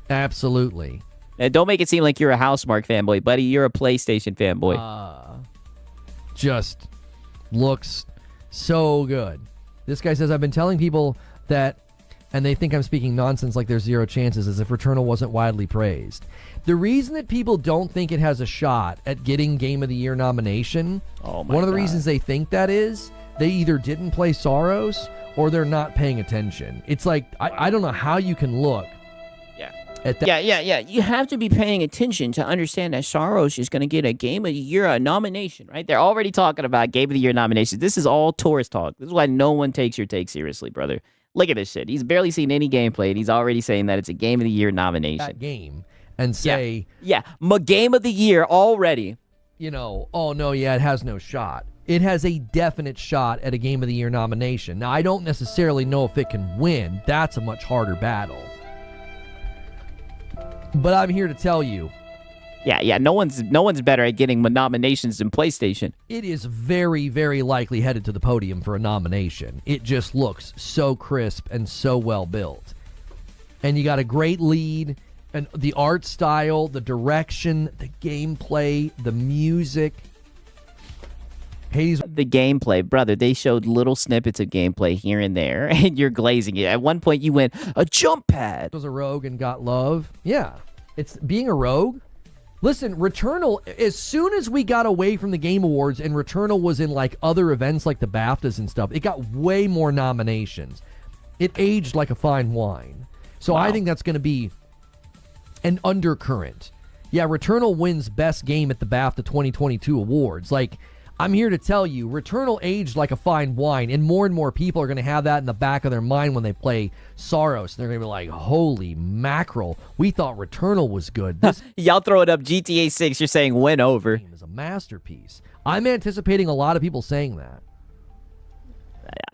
Absolutely. And don't make it seem like you're a Housemarque fanboy, buddy. You're a PlayStation fanboy. Just looks so good. This guy says, I've been telling people that, and they think I'm speaking nonsense like there's zero chances, as if Returnal wasn't widely praised. The reason that people don't think it has a shot at getting Game of the Year nomination, one of the reasons they think that is, they either didn't play Sorrows or they're not paying attention. It's like, I don't know how you can look at that. Yeah. You have to be paying attention to understand that Sorrows is going to get a Game of the Year nomination, right? They're already talking about Game of the Year nominations. This is all tourist talk. This is why no one takes your take seriously, brother. Look at this shit. He's barely seen any gameplay, and he's already saying that it's a Game of the Year nomination. That game and say... Yeah, Game of the Year already. You know, oh, no, yeah, it has no shot. It has a definite shot at a Game of the Year nomination. Now, I don't necessarily know if it can win. That's a much harder battle. But I'm here to tell you. Yeah, no one's better at getting nominations than PlayStation. It is very, very likely headed to the podium for a nomination. It just looks so crisp and so well built. And you got a great lead, and the art style, the direction, the gameplay, the music. The gameplay, brother, they showed little snippets of gameplay here and there, and you're glazing it. At one point, you went, a jump pad. Was a rogue and got love. Yeah, it's being a rogue. Listen, Returnal, as soon as we got away from the Game Awards and Returnal was in like other events like the BAFTAs and stuff, it got way more nominations. It aged like a fine wine. So I think that's going to be an undercurrent. Yeah, Returnal wins Best Game at the BAFTA 2022 Awards. Like, I'm here to tell you, Returnal aged like a fine wine, and more people are going to have that in the back of their mind when they play Sorrows. They're going to be like, holy mackerel, we thought Returnal was good. This Y'all throw it up GTA 6, you're saying win over. game is a masterpiece. I'm anticipating a lot of people saying that.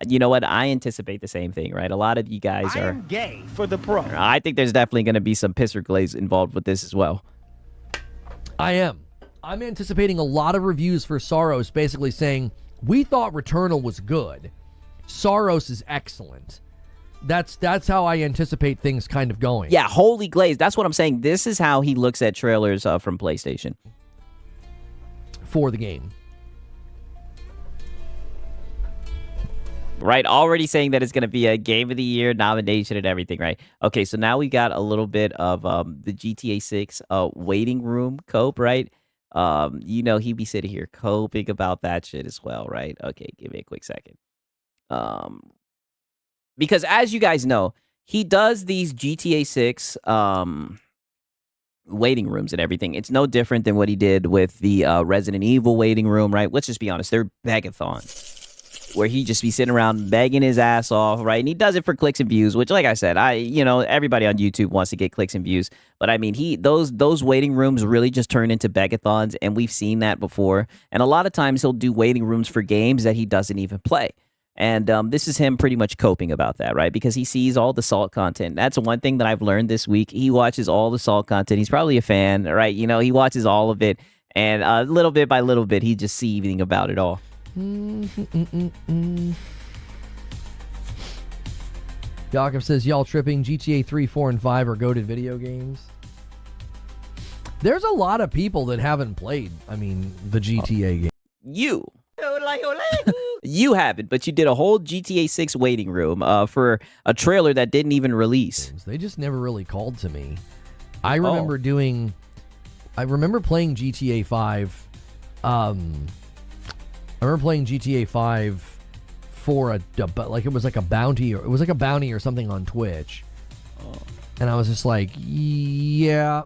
You know what? I anticipate the same thing, right? A lot of you guys are... I'm gay for the pro. I think there's definitely going to be some piss or glaze involved with this as well. I am. I'm anticipating a lot of reviews for Sorrows basically saying, we thought Returnal was good. Sorrows is excellent. That's how I anticipate things kind of going. Yeah, holy glaze. That's what I'm saying. This is how he looks at trailers from PlayStation. For the game. Right, already saying that it's going to be a Game of the Year nomination and everything, right? Okay, so now we got a little bit of the GTA 6 waiting room cope, right? He'd be sitting here coping about that shit as well, right? Okay, give me a quick second. Because as you guys know, he does these GTA 6 waiting rooms and everything. It's no different than what he did with the Resident Evil waiting room, right? Let's just be honest, they're begathons. Where he just be sitting around begging his ass off, right? And he does it for clicks and views, which, like I said, everybody on YouTube wants to get clicks and views. But I mean, those waiting rooms really just turn into begathons, and we've seen that before. And a lot of times he'll do waiting rooms for games that he doesn't even play. And this is him pretty much coping about that, right? Because he sees all the Salt content. That's one thing that I've learned this week. He watches all the Salt content. He's probably a fan, right? He watches all of it. And little bit by little bit, he just seething about it all. Jakob says, y'all tripping. GTA 3, 4, and 5 are goated video games. There's a lot of people that haven't played, the GTA game. You haven't, but you did a whole GTA 6 waiting room for a trailer that didn't even release. They just never really called to me. I remember playing GTA 5. I remember playing GTA 5 for it was like a bounty or something on Twitch. And I was just like, yeah.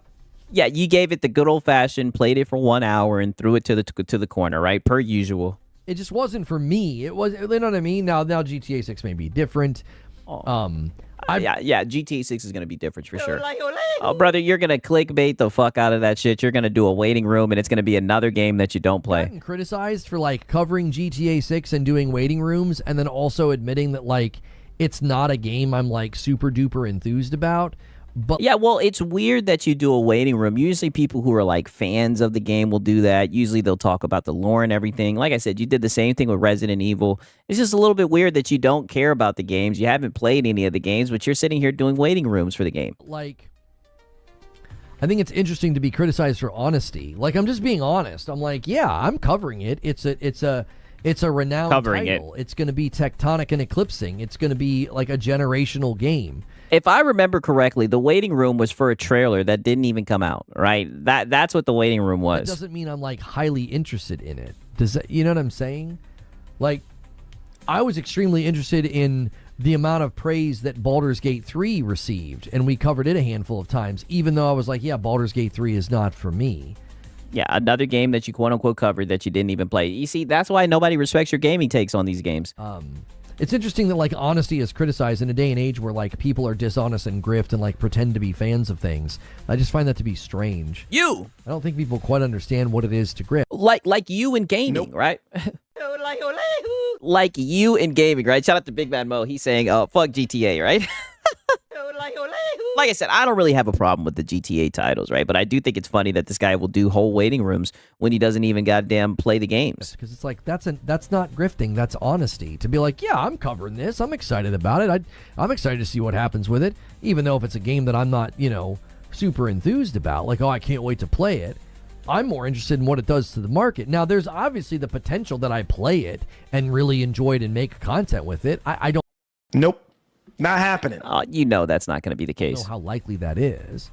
Yeah, you gave it the good old fashioned, played it for 1 hour and threw it to the corner, right? Per usual. It just wasn't for me. It was, you know what I mean? Now GTA 6 may be different. GTA 6 is going to be different for sure. Oh, brother, you're going to clickbait the fuck out of that shit. You're going to do a waiting room, and it's going to be another game that you don't play. I've gotten criticized for, covering GTA 6 and doing waiting rooms, and then also admitting that, it's not a game I'm, super duper enthused about. But yeah, well, it's weird that you do a waiting room. Usually people who are fans of the game will do that. Usually they'll talk about the lore and everything. Like I said, you did the same thing with Resident Evil. It's just a little bit weird that you don't care about the games. You haven't played any of the games, but you're sitting here doing waiting rooms for the game. I think it's interesting to be criticized for honesty. I'm just being honest. I'm yeah, I'm covering it. It's a renowned title. It's going to be tectonic and eclipsing. It's going to be a generational game. If I remember correctly, the waiting room was for a trailer that didn't even come out, right? That's what the waiting room was. That doesn't mean I'm highly interested in it. Does that, you know what I'm saying? I was extremely interested in the amount of praise that Baldur's Gate 3 received, and we covered it a handful of times, even though I was yeah, Baldur's Gate 3 is not for me. Yeah, another game that you quote-unquote covered that you didn't even play. You see, that's why nobody respects your gaming takes on these games. It's interesting that honesty is criticized in a day and age where people are dishonest and grift and pretend to be fans of things. I just find that to be strange. I don't think people quite understand what it is to grift. Like you in gaming, right? Like you in gaming, right? Shout out to Big Bad Mo. He's saying, fuck GTA, right? Like I said, I don't really have a problem with the GTA titles, right? But I do think it's funny that this guy will do whole waiting rooms when he doesn't even goddamn play the games. Because it's that's not grifting, that's honesty. To be yeah, I'm covering this, I'm excited about it, I'm excited to see what happens with it, even though if it's a game that I'm not, super enthused about, I can't wait to play it. I'm more interested in what it does to the market. Now, there's obviously the potential that I play it and really enjoy it and make content with it. I don't... Nope. Not happening. That's not going to be the case. I don't know how likely that is.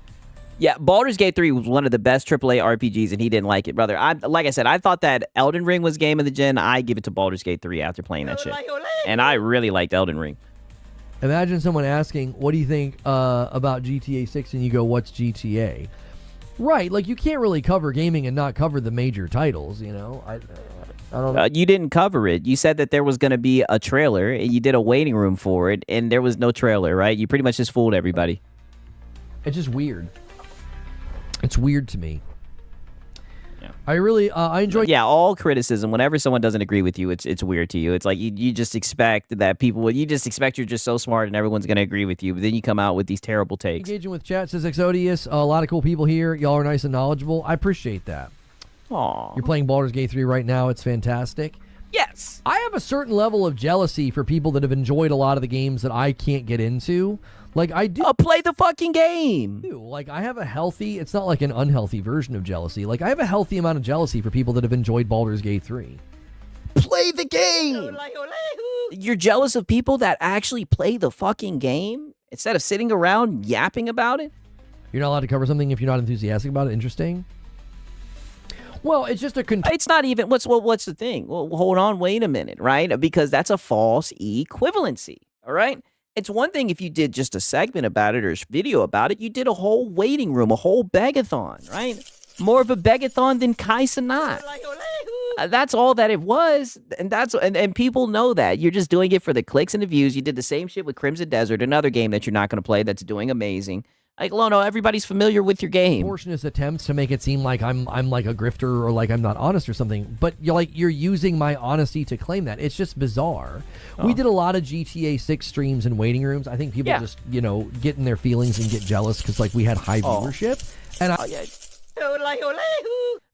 Yeah, Baldur's Gate 3 was one of the best AAA RPGs, and he didn't like it, brother. Like I said, I thought that Elden Ring was game of the gen. I give it to Baldur's Gate 3 after playing that shit. And I really liked Elden Ring. Imagine someone asking, what do you think about GTA 6? And you go, what's GTA? Right, you can't really cover gaming and not cover the major titles, I don't know. You didn't cover it. You said that there was going to be a trailer, and you did a waiting room for it, and there was no trailer, right? You pretty much just fooled everybody. It's just weird. It's weird to me. Yeah. I really, I enjoy... Yeah, all criticism, whenever someone doesn't agree with you, it's weird to you. It's you just expect that people... You just expect you're just so smart and everyone's going to agree with you, but then you come out with these terrible takes. Engaging with chat, says Exodius. A lot of cool people here. Y'all are nice and knowledgeable. I appreciate that. Aww. You're playing Baldur's Gate 3 right now. It's fantastic. Yes. I have a certain level of jealousy for people that have enjoyed a lot of the games that I can't get into. Like, I do. Play the fucking game. Like, I have a healthy, it's not like an unhealthy version of jealousy. Like, I have a healthy amount of jealousy for people that have enjoyed Baldur's Gate 3. Play the game. You're jealous of people that actually play the fucking game instead of sitting around yapping about it? You're not allowed to cover something if you're not enthusiastic about it. Interesting. Well, it's just a... It's not even... What's the thing? Well, hold on. Wait a minute, right? Because that's a false equivalency, all right? It's one thing if you did just a segment about it or a video about it. You did a whole waiting room, a whole begathon, right? More of a begathon than Kai Cenat. That's all that it was, and people know that. You're just doing it for the clicks and the views. You did the same shit with Crimson Desert, another game that you're not going to play that's doing amazing. Like, Lono, everybody's familiar with your game. Portionist attempts to make it seem like I'm like a grifter or like I'm not honest or something, but you're using my honesty to claim that. It's just bizarre. We did a lot of GTA 6 streams and waiting rooms. I think people just, get in their feelings and get jealous because, like, we had high viewership. And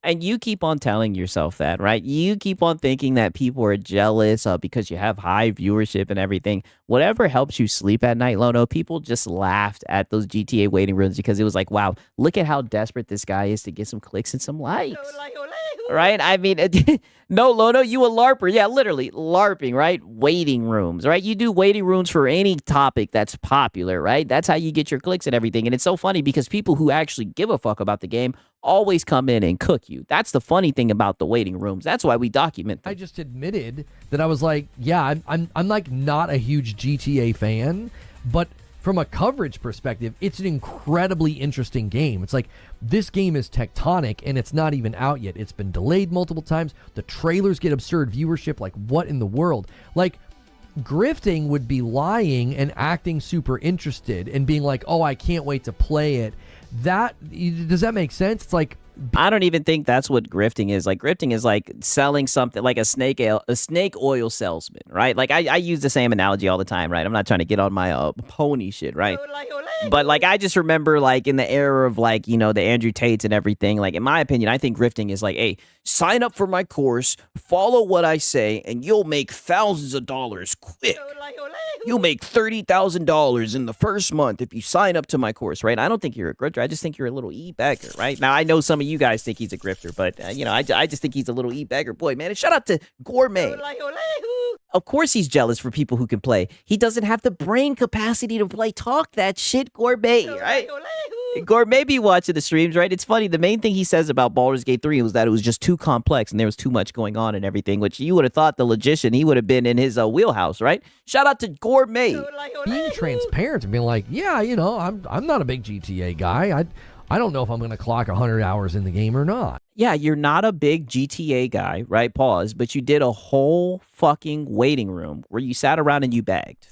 And you keep on telling yourself that, right? You keep on thinking that people are jealous because you have high viewership and everything. Whatever helps you sleep at night, Lono, people just laughed at those GTA waiting rooms because it was like, wow, look at how desperate this guy is to get some clicks and some likes. Right? I mean, no, Lono, you a LARPer. Yeah, literally, LARPing, right? Waiting rooms, right? You do waiting rooms for any topic that's popular, right? That's how you get your clicks and everything. And it's so funny because people who actually give a fuck about the game always come in and cook you. That's the funny thing about the waiting rooms. That's why we document them. I just admitted that I was like, yeah, I'm like not a huge GTA fan, but from a coverage perspective, it's an incredibly interesting game. It's like, this game is tectonic and it's not even out yet. It's been delayed multiple times. The trailers get absurd viewership. Like, what in the world? Like, grifting would be lying and acting super interested and being like, oh, I can't wait to play it. Does that make sense? It's like, I don't even think that's what grifting is. Like, grifting is like selling something, like a snake oil salesman, right? Like, I use the same analogy all the time, right? I'm not trying to get on my pony shit, right? But like, I just remember, like, in the era of, like, the Andrew Tates and everything, like, in my opinion, I think grifting is like, hey, sign up for my course, follow what I say, and you'll make thousands of dollars quick. You'll make $30,000 in the first month if you sign up to my course, right? I don't think you're a grifter. I just think you're a little e-beggar, right? Now, I know some of you guys think he's a grifter, but, I just think he's a little e-beggar. Boy, man, and shout out to Gourmet. Of course he's jealous for people who can play. He doesn't have the brain capacity to play. Talk that shit, Gourmet, right? Gourmet be watching the streams, right? It's funny. The main thing he says about Baldur's Gate 3 was that it was just too complex and there was too much going on and everything, which you would have thought the logician, he would have been in his wheelhouse, right? Shout out to Gourmet. Being transparent and being like, yeah, I'm not a big GTA guy. I don't know if I'm going to clock 100 hours in the game or not. Yeah, you're not a big GTA guy, right? Pause. But you did a whole fucking waiting room where you sat around and you begged.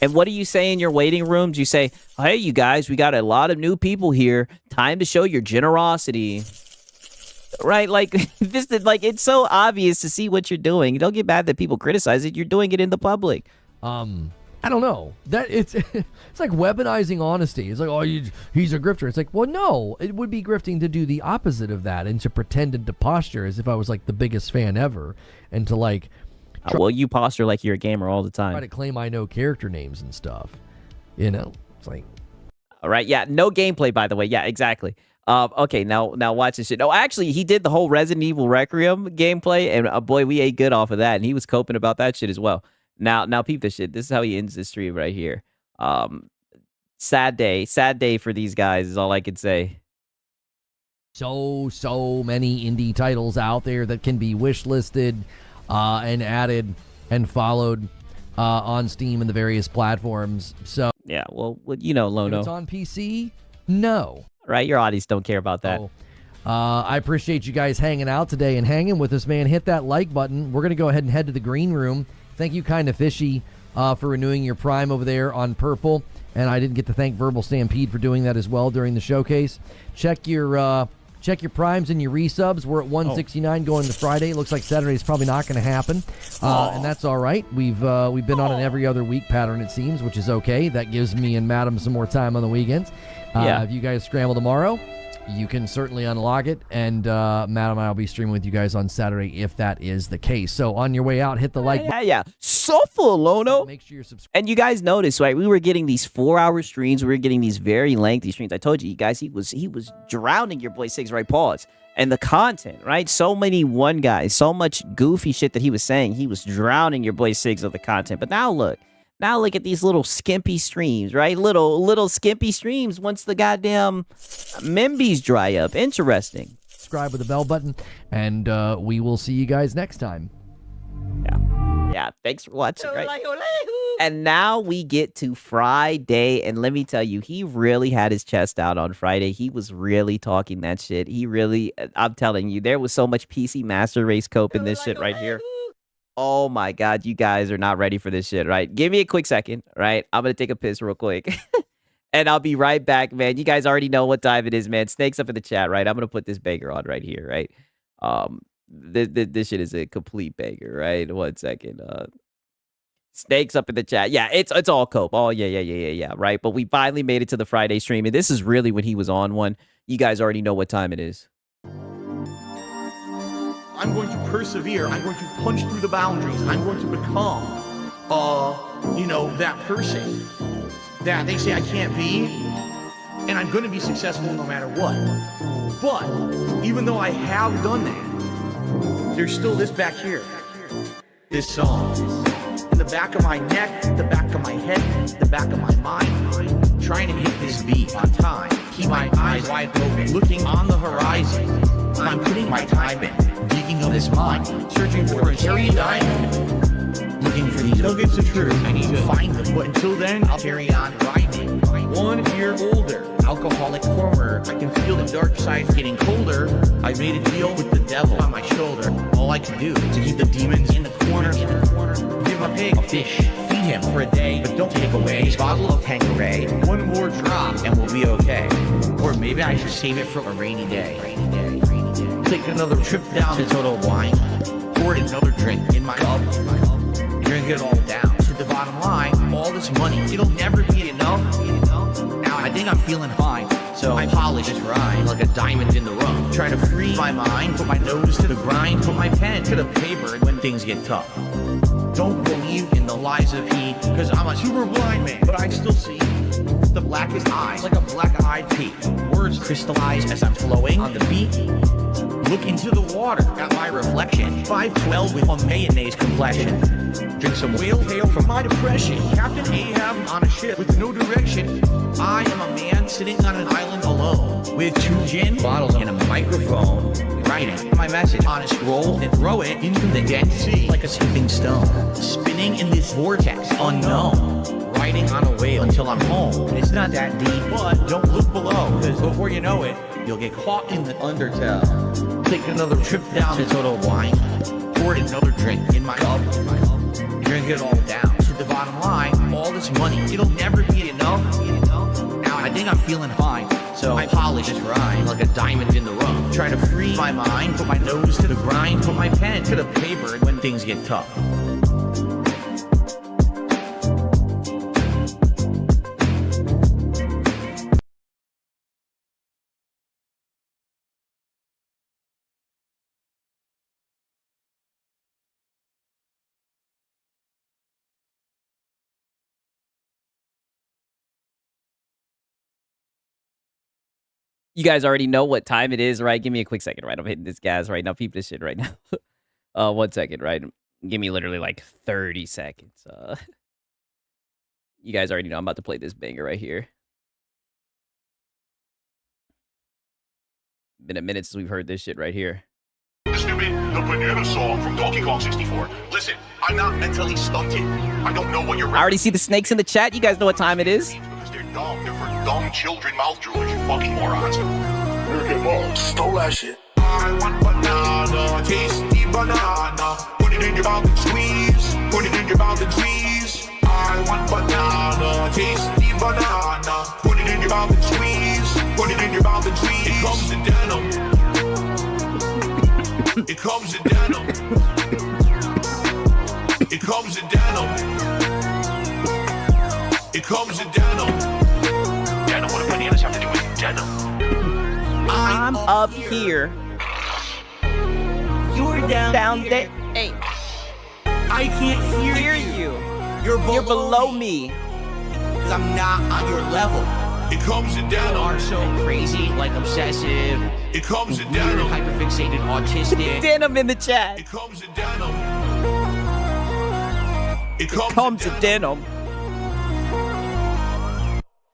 And what do you say in your waiting rooms? You say, hey, you guys, we got a lot of new people here. Time to show your generosity. Right? Like, this is like, it's so obvious to see what you're doing. Don't get mad that people criticize it. You're doing it in the public. I don't know. That it's like weaponizing honesty. It's like, oh, he's a grifter. It's like, well, no, it would be grifting to do the opposite of that and to pretend and to posture as if I was like the biggest fan ever and to like. Well, you posture like you're a gamer all the time. Try to claim I know character names and stuff. It's like. All right. Yeah. No gameplay, by the way. Yeah, exactly. Okay. Now watch this shit. No, actually, he did the whole Resident Evil Requiem gameplay, and boy, we ate good off of that, and he was coping about that shit as well. Now, peep this shit. This is how he ends this stream right here. Sad day for these guys is all I could say. So many indie titles out there that can be wish listed, and added and followed on Steam and the various platforms. So yeah, well, Lono. If it's on PC, no. Right, your audience don't care about that. I appreciate you guys hanging out today and hanging with us, man. Hit that like button. We're gonna go ahead and head to the green room. Thank you, Kinda Fishy, for renewing your Prime over there on Purple. And I didn't get to thank Verbal Stampede for doing that as well during the showcase. Check your Primes and your resubs. We're at 169 going to Friday. Looks like Saturday's probably not going to happen, and that's all right. We've been on an every other week pattern, it seems, which is okay. That gives me and Madam some more time on the weekends. Yeah. Have you guys scramble tomorrow? you can certainly unlock it, and Matt and I will be streaming with you guys on Saturday if that is the case. So on your way out, hit the like button. Yeah. So full, Lono. Make sure you're subscribed. And you guys noticed, right? We were getting these 4-hour streams. We were getting these very lengthy streams. I told you guys, he was drowning your boy Six, right? Pause. And the content, right? So many one guys, so much goofy shit that he was saying. He was drowning your boy Six of the content. But now look at these little skimpy streams, right? Little skimpy streams once the goddamn membies dry up. Interesting. Subscribe with the bell button, and we will see you guys next time. Yeah. Thanks for watching, right? And now we get to Friday, and let me tell you, he really had his chest out on Friday. He was really talking that shit. He really, I'm telling you, there was so much PC Master Race cope in this shit right here. Oh my God, you guys are not ready for this shit, right? Give me a quick second, right? I'm going to take a piss real quick. And I'll be right back, man. You guys already know what time it is, man. Snake's up in the chat, right? I'm going to put this banger on right here, right? This shit is a complete banger, right? 1 second. Snake's up in the chat. Yeah, it's all cope. Oh, yeah, right? But we finally made it to the Friday stream, and this is really when he was on one. You guys already know what time it is. I'm going to persevere. I'm going to punch through the boundaries. I'm going to become, that person that they say I can't be. And I'm going to be successful no matter what. But even though I have done that, there's still this back here. This song. In the back of my neck, the back of my head, the back of my mind. Trying to hit this beat on time. Keep my eyes wide open, looking on the horizon. I'm putting my time in, digging up this mine, searching for a cherry diamond, looking for these nuggets of truth. I need to find them, but until then, I'll carry on grinding. 1 year older, alcoholic former. I can feel the dark side getting colder. I made a deal with the devil on my shoulder. All I can do is to keep the demons in the corner. Give my pig a fish, feed him for a day, but don't take away his bottle of Tanqueray. 1 more drop and we'll be okay. Or maybe I should save it for a rainy day. Take another trip down to Total Wine. Pour another drink in my cup. Drink it all down to the bottom line. All this money, it'll never be enough. Now I think I'm feeling fine, so I polish this rhyme like a diamond in the rough. Try to free my mind, put my nose to the grind, put my pen to the paper when things get tough. Don't believe in the lies of he, cause I'm a super blind man, but I still see the blackest eyes like a black-eyed pea. Words crystallize as I'm flowing on the beat. Look into the water at my reflection. 5'12" with a mayonnaise complexion. Drink some whale tail from my depression. Captain Ahab on a ship with no direction. I am a man sitting on an island alone with 2 gin bottles and a microphone. Writing my message on a scroll and throw it into the Dead Sea like a skipping stone. Spinning in this vortex unknown. Riding on a whale until I'm home. It's not that deep, but don't look below, cause before you know it, you'll get caught in the undertow. Take another trip down to Total Wine. Pour another drink in my cup. Drink it all down to the bottom line. All this money, it'll never be enough. Now I think I'm feeling fine, so I polish this rhyme like a diamond in the rough. Try to free my mind, put my nose to the grind, put my pen to the paper when things get tough. You guys already know what time it is, right? Give me a quick second, right? I'm hitting this gas right now. Peep this shit right now. 1 second, right? Give me literally like 30 seconds. You guys already know I'm about to play this banger right here. Been a minute since we've heard this shit right here. Stupid, the banana song from Donkey Kong 64. Listen, I'm not mentally stunted. I don't know what you're... I already see the snakes in the chat. You guys know what time it is. Because they're dumb. They're for dumb children mouth droolers, you fucking morons. American mom stole that shit. I want banana, tasty banana. Put it in your mouth and squeeze. Put it in your mouth and squeeze. I want banana, tasty banana. Put it in your mouth and squeeze. Put it in your mouth and squeeze. It comes in denim. It comes in denim. It comes in denim. It comes in denim. Denim, what do bananas have to do with denim? up here. You're down there. Hey, I can't hear you. You're below me. Because I'm not on your level. It comes and down You on. are so crazy, like obsessive, It comes and weird, down on. hyperfixated, autistic. Denim in the chat. It comes and down on. It Comes to denim.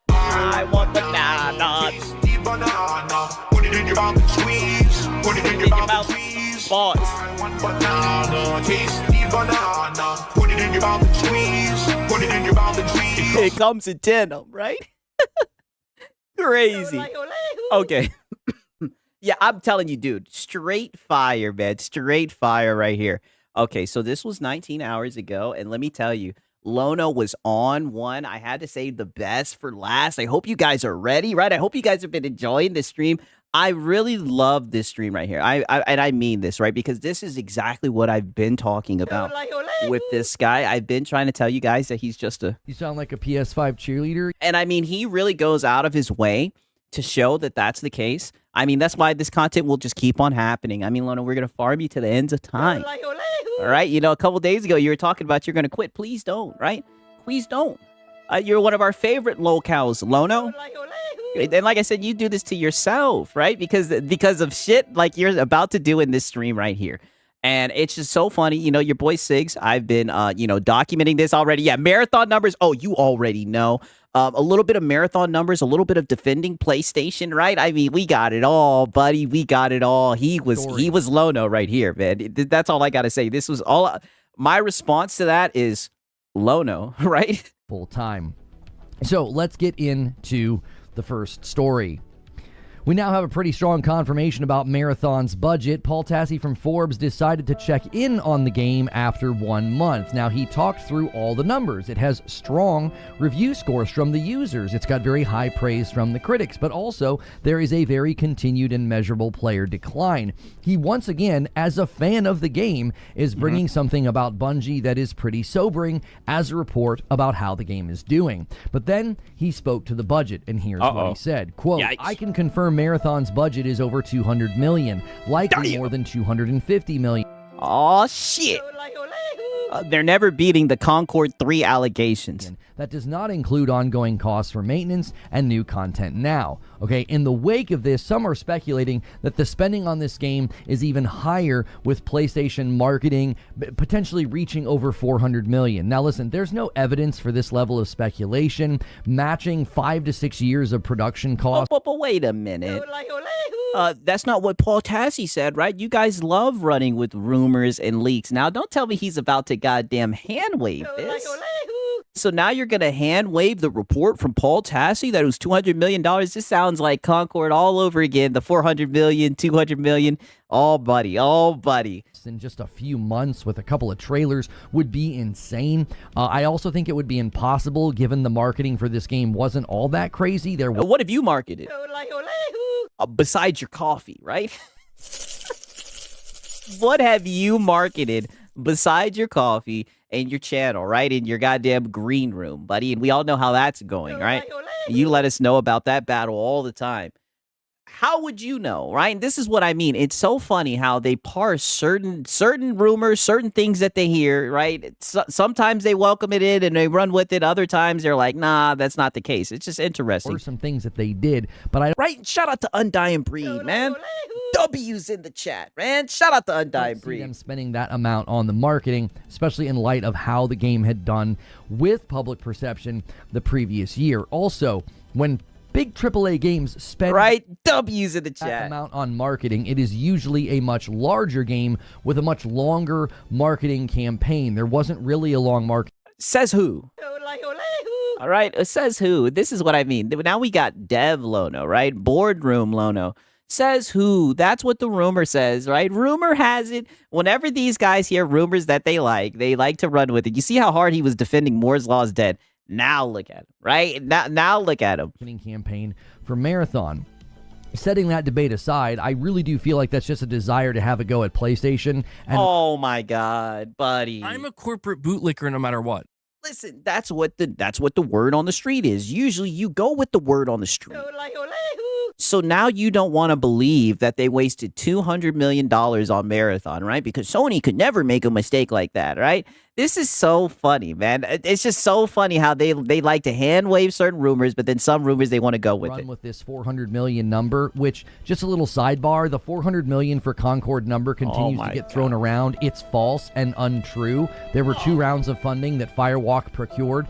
I want banana. Tasty banana. Put it in your mouth and squeeze. Put it in your mouth and squeeze. Boss. I want banana. Tasty banana. Put it in your mouth and squeeze. Put it in your mouth and squeeze. It comes in denim, right? Crazy. Okay. Yeah, I'm telling you, dude. Straight fire, man. Straight fire right here. Okay, so this was 19 hours ago, and let me tell you, Lono was on one. I had to save the best for last. I hope you guys are ready, right? I hope you guys have been enjoying this stream. I really love this stream right here. And I mean this, right? Because this is exactly what I've been talking about with this guy. I've been trying to tell you guys that he's just a... You sound like a PS5 cheerleader. And I mean, he really goes out of his way to show that that's the case. I mean, that's why this content will just keep on happening. I mean, Lono, we're going to farm you to the ends of time. All right? You know, a couple days ago, you were talking about you're going to quit. Please don't, right? Please don't. You're one of our favorite locals, Lono. And like I said, you do this to yourself, right? Because of shit like you're about to do in this stream right here. And it's just so funny. You know, your boy Sigs, I've been, documenting this already. Yeah, marathon numbers. Oh, you already know. A little bit of marathon numbers, a little bit of defending PlayStation, right? I mean, we got it all, buddy. We got it all. He was Lono right here, man. That's all I got to say. This was all. My response to that is Lono, right? Full time. So let's get into the first story. We now have a pretty strong confirmation about Marathon's budget. Paul Tassi from Forbes decided to check in on the game after 1 month. Now, he talked through all the numbers. It has strong review scores from the users. It's got very high praise from the critics, but also there is a very continued and measurable player decline. He, once again, as a fan of the game, is bringing something about Bungie that is pretty sobering as a report about how the game is doing. But then he spoke to the budget, and here's what he said. Quote, Yikes. I can confirm Marathon's budget is over 200 million, likely more than 250 million. Oh shit. They're never beating the Concord 3 allegations. That does not include ongoing costs for maintenance and new content now. Okay, in the wake of this, some are speculating that the spending on this game is even higher with PlayStation marketing, potentially reaching over 400 million. Now listen, there's no evidence for this level of speculation, matching 5 to 6 years of production costs. But wait a minute. That's not what Paul Tassi said, right? You guys love running with rumors and leaks. Now, don't tell me he's about to goddamn hand wave this. So now you're going to hand wave the report from Paul Tassi that it was $200 million. This sounds like Concord all over again. The 400 million, 200 million. Oh, buddy. Oh, buddy. In just a few months with a couple of trailers would be insane. I also think it would be impossible given the marketing for this game wasn't all that crazy. What have you marketed? Besides your coffee, right? What have you marketed besides your coffee and your channel, right? In your goddamn green room, buddy. And we all know how that's going, right? You let us know about that battle all the time. How would you know, right? And this is what I mean. It's so funny how they parse certain rumors, certain things that they hear, right? Sometimes they welcome it in and they run with it. Other times they're like, nah, that's not the case. It's just interesting. Or some things that they did, but Right? Shout out to Undying Breed, man. W's in the chat, man. Shout out to Undying Breed. Them spending that amount on the marketing, especially in light of how the game had done with public perception the previous year. Also, when big AAA games spend W's in the chat that amount on marketing, it is usually a much larger game with a much longer marketing campaign. There wasn't really a long market. Says who? All right, says who? This is what I mean. Now we got Dev Lono, right? Boardroom Lono. Says who? That's what the rumor says, right? Rumor has it. Whenever these guys hear rumors that they like to run with it. You see how hard he was defending Moore's Law is dead. Now look at him, right? Now look at him. Campaign for Marathon. Setting that debate aside, I really do feel like that's just a desire to have a go at PlayStation. And oh my God, buddy! I'm a corporate bootlicker no matter what. Listen, that's what the word on the street is. Usually, you go with the word on the street. So now you don't want to believe that they wasted $200 million on Marathon, right? Because Sony could never make a mistake like that, right? This is so funny, man. It's just so funny how they like to hand wave certain rumors, but then some rumors they want to go with Run it. with this 400 million number, which, just a little sidebar, the 400 million for Concord number continues to get thrown around. It's false and untrue. There were 2 rounds of funding that Firewalk procured.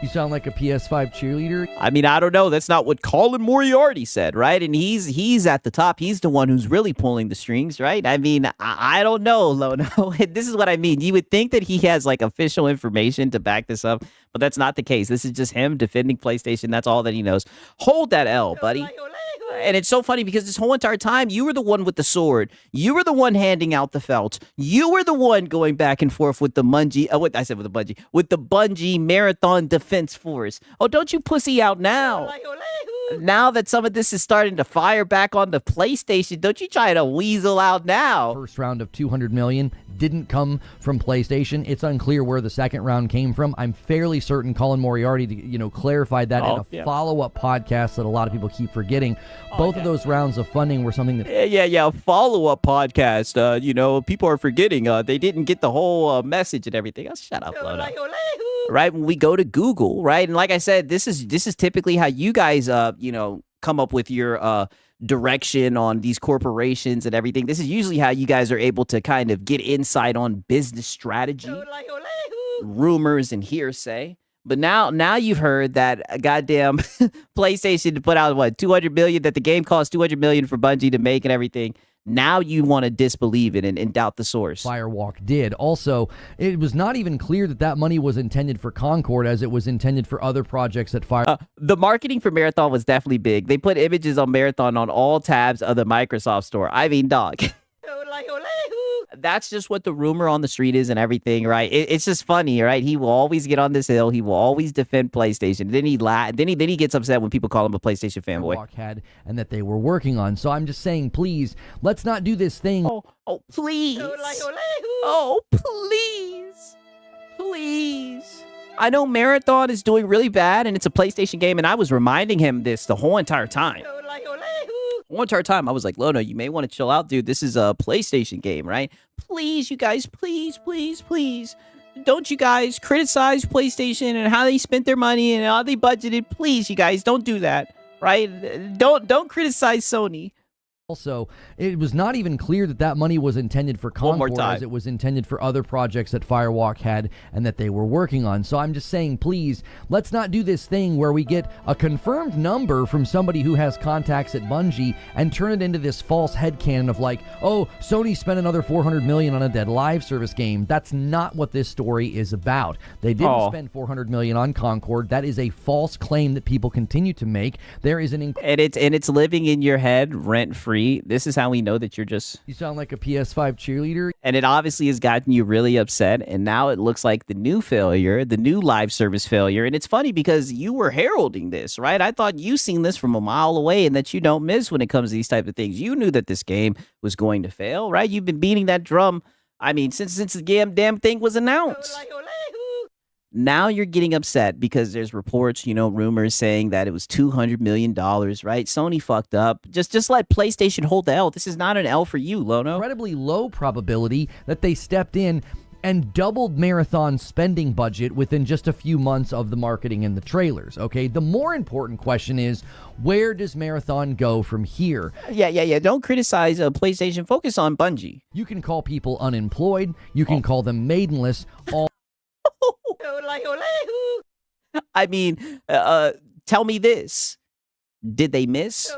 You sound like a PS5 cheerleader. I mean, I don't know. That's not what Colin Moriarty said, right? And he's at the top. He's the one who's really pulling the strings, right? I mean, I don't know, Lono. This is what I mean. You would think that he has like official information to back this up, but that's not the case. This is just him defending PlayStation. That's all that he knows. Hold that L, buddy. And it's so funny because this whole entire time, you were the one with the sword. You were the one handing out the felt. You were the one going back and forth with the Bungie. With the Bungie Marathon Defense Force. Oh, don't you pussy out now. Now that some of this is starting to fire back on the PlayStation, don't you try to weasel out now. First round of 200 million didn't come from PlayStation. It's unclear where the second round came from. I'm fairly certain Colin Moriarty, clarified that in a follow-up podcast that a lot of people keep forgetting. Both of those rounds of funding were something that... Yeah, follow-up podcast. People are forgetting. They didn't get the whole message and everything. Oh, shut up, Lono. Right, when we go to Google, right? And like I said, this is typically how you guys, come up with your direction on these corporations and everything. This is usually how you guys are able to kind of get insight on business strategy, rumors, and hearsay. But now you've heard that a goddamn PlayStation put out, $200 million, that the game cost $200 million for Bungie to make and everything. Now you want to disbelieve it and doubt the source. Firewalk did. Also, it was not even clear that money was intended for Concord as it was intended for other projects at Fire. The marketing for Marathon was definitely big. They put images on Marathon on all tabs of the Microsoft store. I mean, dog. That's just what the rumor on the street is and everything, right? It's just funny, right? He will always get on this hill. He will always defend PlayStation. Then he gets upset when people call him a PlayStation fanboy. Had and that they were working on. So I'm just saying, please, let's not do this thing. Oh, please. Oh, please. Please. I know Marathon is doing really bad and it's a PlayStation game, and I was reminding him this the whole entire time. One entire time, I was like, Lono, you may want to chill out, dude. This is a PlayStation game, right? Please, you guys, please. Don't you guys criticize PlayStation and how they spent their money and how they budgeted. Please, you guys, don't do that, right? Don't criticize Sony. Also, it was not even clear that money was intended for Concord as it was intended for other projects that Firewalk had and that they were working on. So I'm just saying, please, let's not do this thing where we get a confirmed number from somebody who has contacts at Bungie and turn it into this false headcanon of like, oh, Sony spent another $400 million on a dead live service game. That's not what this story is about. They didn't spend $400 million on Concord. That is a false claim that people continue to make. There is and it's living in your head rent free. This is how we know that you're just... You sound like a PS5 cheerleader. And it obviously has gotten you really upset. And now it looks like the new failure, the new live service failure. And it's funny because you were heralding this, right? I thought you seen this from a mile away and that you don't miss when it comes to these type of things. You knew that this game was going to fail, right? You've been beating that drum, I mean, since the damn thing was announced. Now you're getting upset because there's reports, rumors saying that it was $200 million, right? Sony fucked up. Just let PlayStation hold the L. This is not an L for you, Lono. Incredibly low probability that they stepped in and doubled Marathon's spending budget within just a few months of the marketing and the trailers, okay? The more important question is, where does Marathon go from here? Yeah. Don't criticize PlayStation. Focus on Bungie. You can call people unemployed. You can call them maidenless. I mean, tell me this. Did they miss?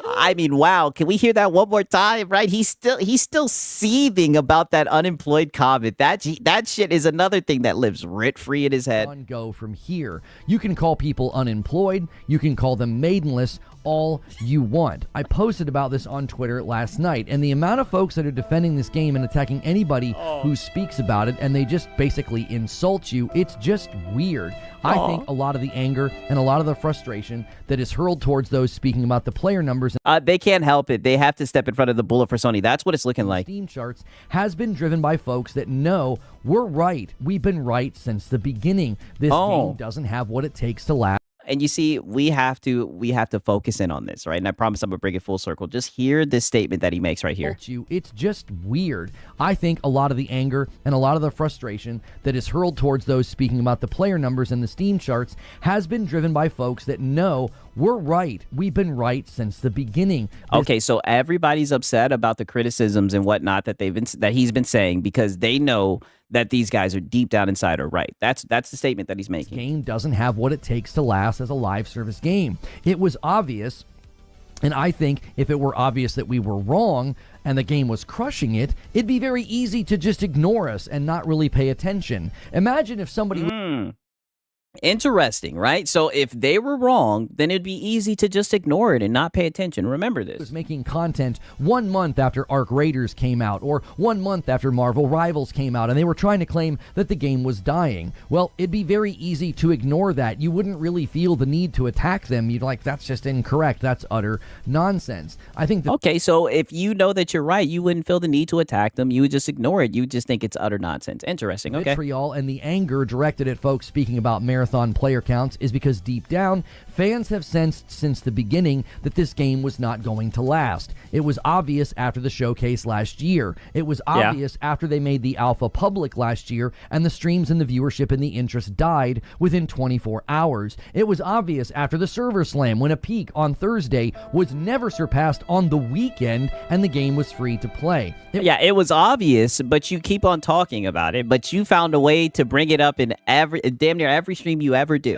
I mean, wow. Can we hear that one more time? Right? He's still seething about that unemployed comment. That shit is another thing that lives rent free in his head. Go from here. You can call people unemployed. You can call them maidenless. All you want. I posted about this on Twitter last night, and the amount of folks that are defending this game and attacking anybody who speaks about it, and they just basically insult you, it's just weird. I think a lot of the anger and a lot of the frustration that is hurled towards those speaking about the player numbers, they can't help it. They have to step in front of the bullet for Sony. That's what it's looking like. Steam charts has been driven by folks that know we're right. We've been right since the beginning. This game doesn't have what it takes to last. And you see, we have to focus in on this, right? And I promise I'm gonna bring it full circle. Just hear this statement that he makes right here. It's just weird. I think a lot of the anger and a lot of the frustration that is hurled towards those speaking about the player numbers and the Steam charts has been driven by folks that know we're right. We've been right since the beginning. Okay, so everybody's upset about the criticisms and whatnot that he's been saying because they know that these guys are deep down inside are right. That's the statement that he's making. This game doesn't have what it takes to last as a live service game. It was obvious, and I think if it were obvious that we were wrong and the game was crushing it, it'd be very easy to just ignore us and not really pay attention. Imagine if somebody... Interesting, right? So if they were wrong, then it'd be easy to just ignore it and not pay attention. Remember this. Was making content 1 month after Arc Raiders came out or 1 month after Marvel Rivals came out, and they were trying to claim that the game was dying. Well, it'd be very easy to ignore that. You wouldn't really feel the need to attack them. You'd like, that's just incorrect. That's utter nonsense. I think okay, so if you know that you're right, you wouldn't feel the need to attack them. You would just ignore it. You would just think it's utter nonsense. Interesting. Okay. Vitriol and the anger directed at folks speaking about marathon player counts is because deep down, fans have sensed since the beginning that this game was not going to last. It was obvious after the showcase last year. It was obvious after they made the alpha public last year and the streams and the viewership and the interest died within 24 hours. It was obvious after the server slam when a peak on Thursday was never surpassed on the weekend and the game was free to play. It was obvious, but you keep on talking about it, but you found a way to bring it up in damn near every stream you ever do.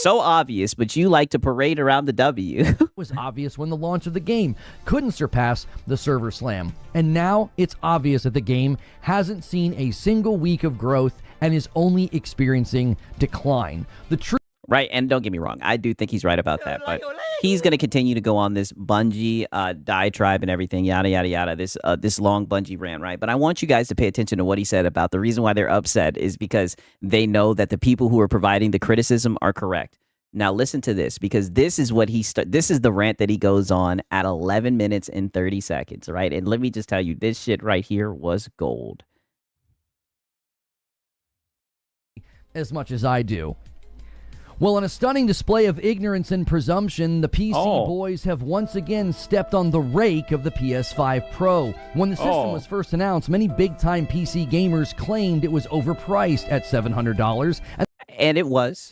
So obvious, but you like to parade around the W. It was obvious when the launch of the game couldn't surpass the server slam. And now it's obvious that the game hasn't seen a single week of growth and is only experiencing decline. The truth. Right, and don't get me wrong, I do think he's right about that, but he's going to continue to go on this Bungie diatribe and everything, yada, yada, yada, this long Bungie rant, right? But I want you guys to pay attention to what he said about the reason why they're upset is because they know that the people who are providing the criticism are correct. Now listen to this, because this is what this is the rant that he goes on at 11 minutes and 30 seconds, right? And let me just tell you, this shit right here was gold. As much as I do. Well, in a stunning display of ignorance and presumption, the PC boys have once again stepped on the rake of the PS5 Pro. When the system was first announced, many big-time PC gamers claimed it was overpriced at $700. And it was.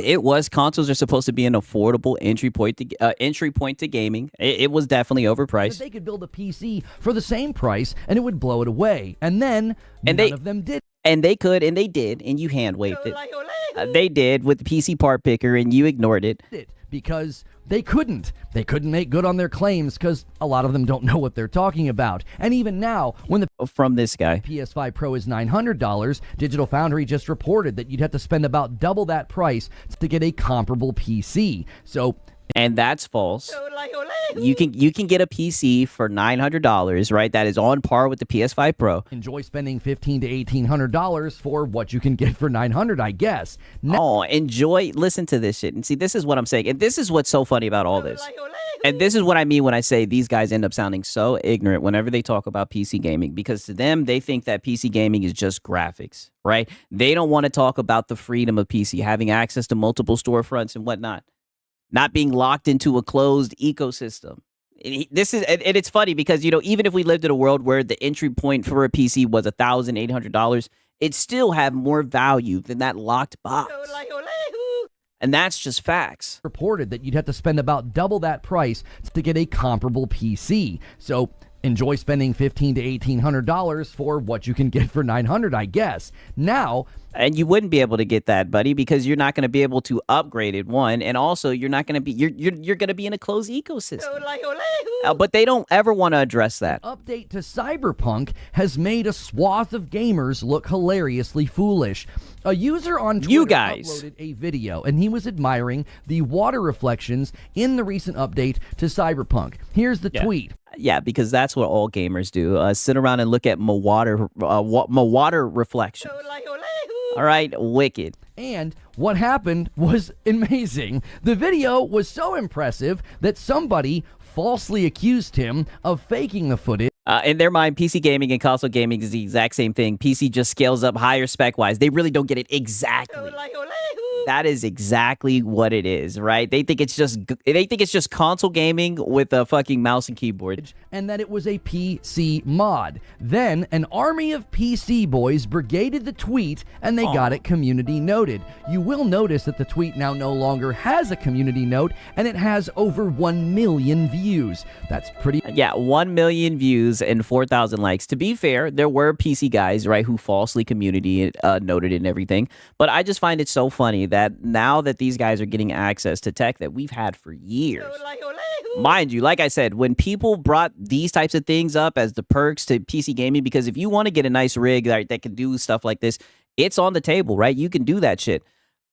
It was. Consoles are supposed to be an affordable entry point to gaming. It was definitely overpriced. They could build a PC for the same price, and it would blow it away. And then none of them did. And they could, and they did, and you hand-waved it. They did with the PC part picker, and you ignored it. Because they couldn't. They couldn't make good on their claims because a lot of them don't know what they're talking about. And even now, when the from this guy PS5 Pro is $900, Digital Foundry just reported that you'd have to spend about double that price to get a comparable PC. And that's false. You can get a PC for $900, right? That is on par with the PS5 Pro. Enjoy spending $1,500 to $1,800 for what you can get for $900, I guess. Listen to this shit. And see, this is what I'm saying. And this is what's so funny about all this. And this is what I mean when I say these guys end up sounding so ignorant whenever they talk about PC gaming, because to them, they think that PC gaming is just graphics, right? They don't want to talk about the freedom of PC, having access to multiple storefronts and whatnot. Not being locked into a closed ecosystem. It's funny because, even if we lived in a world where the entry point for a PC was $1,800, it still have more value than that locked box. And that's just facts. Reported that you'd have to spend about double that price to get a comparable PC. So enjoy spending $1,500 to $1,800 for what you can get for $900, I guess. Now, and you wouldn't be able to get that, buddy, because you're not going to be able to upgrade it, one, and also you're not going to be you're going to be in a closed ecosystem. But they don't ever want to address that. Update to Cyberpunk has made a swath of gamers look hilariously foolish. A user on Twitter uploaded a video, and he was admiring the water reflections in the recent update to Cyberpunk. Here's the tweet. Yeah, because that's what all gamers do. Sit around and look at my water reflections. All right, wicked. And what happened was amazing. The video was so impressive that somebody falsely accused him of faking the footage. In their mind, PC gaming and console gaming is the exact same thing. PC just scales up higher spec-wise. They really don't get it exactly. That is exactly what it is, right? They think it's just console gaming with a fucking mouse and keyboard. And that it was a PC mod. Then an army of PC boys brigaded the tweet and they got it community noted. You will notice that the tweet now no longer has a community note and it has over 1 million views. That's pretty... Yeah, 1 million views and 4,000 likes. To be fair, there were PC guys, right, who falsely community noted it and everything. But I just find it so funny that now that these guys are getting access to tech that we've had for years. Mind you, like I said, when people brought these types of things up as the perks to PC gaming, because if you want to get a nice rig that can do stuff like this, it's on the table, right? You can do that shit.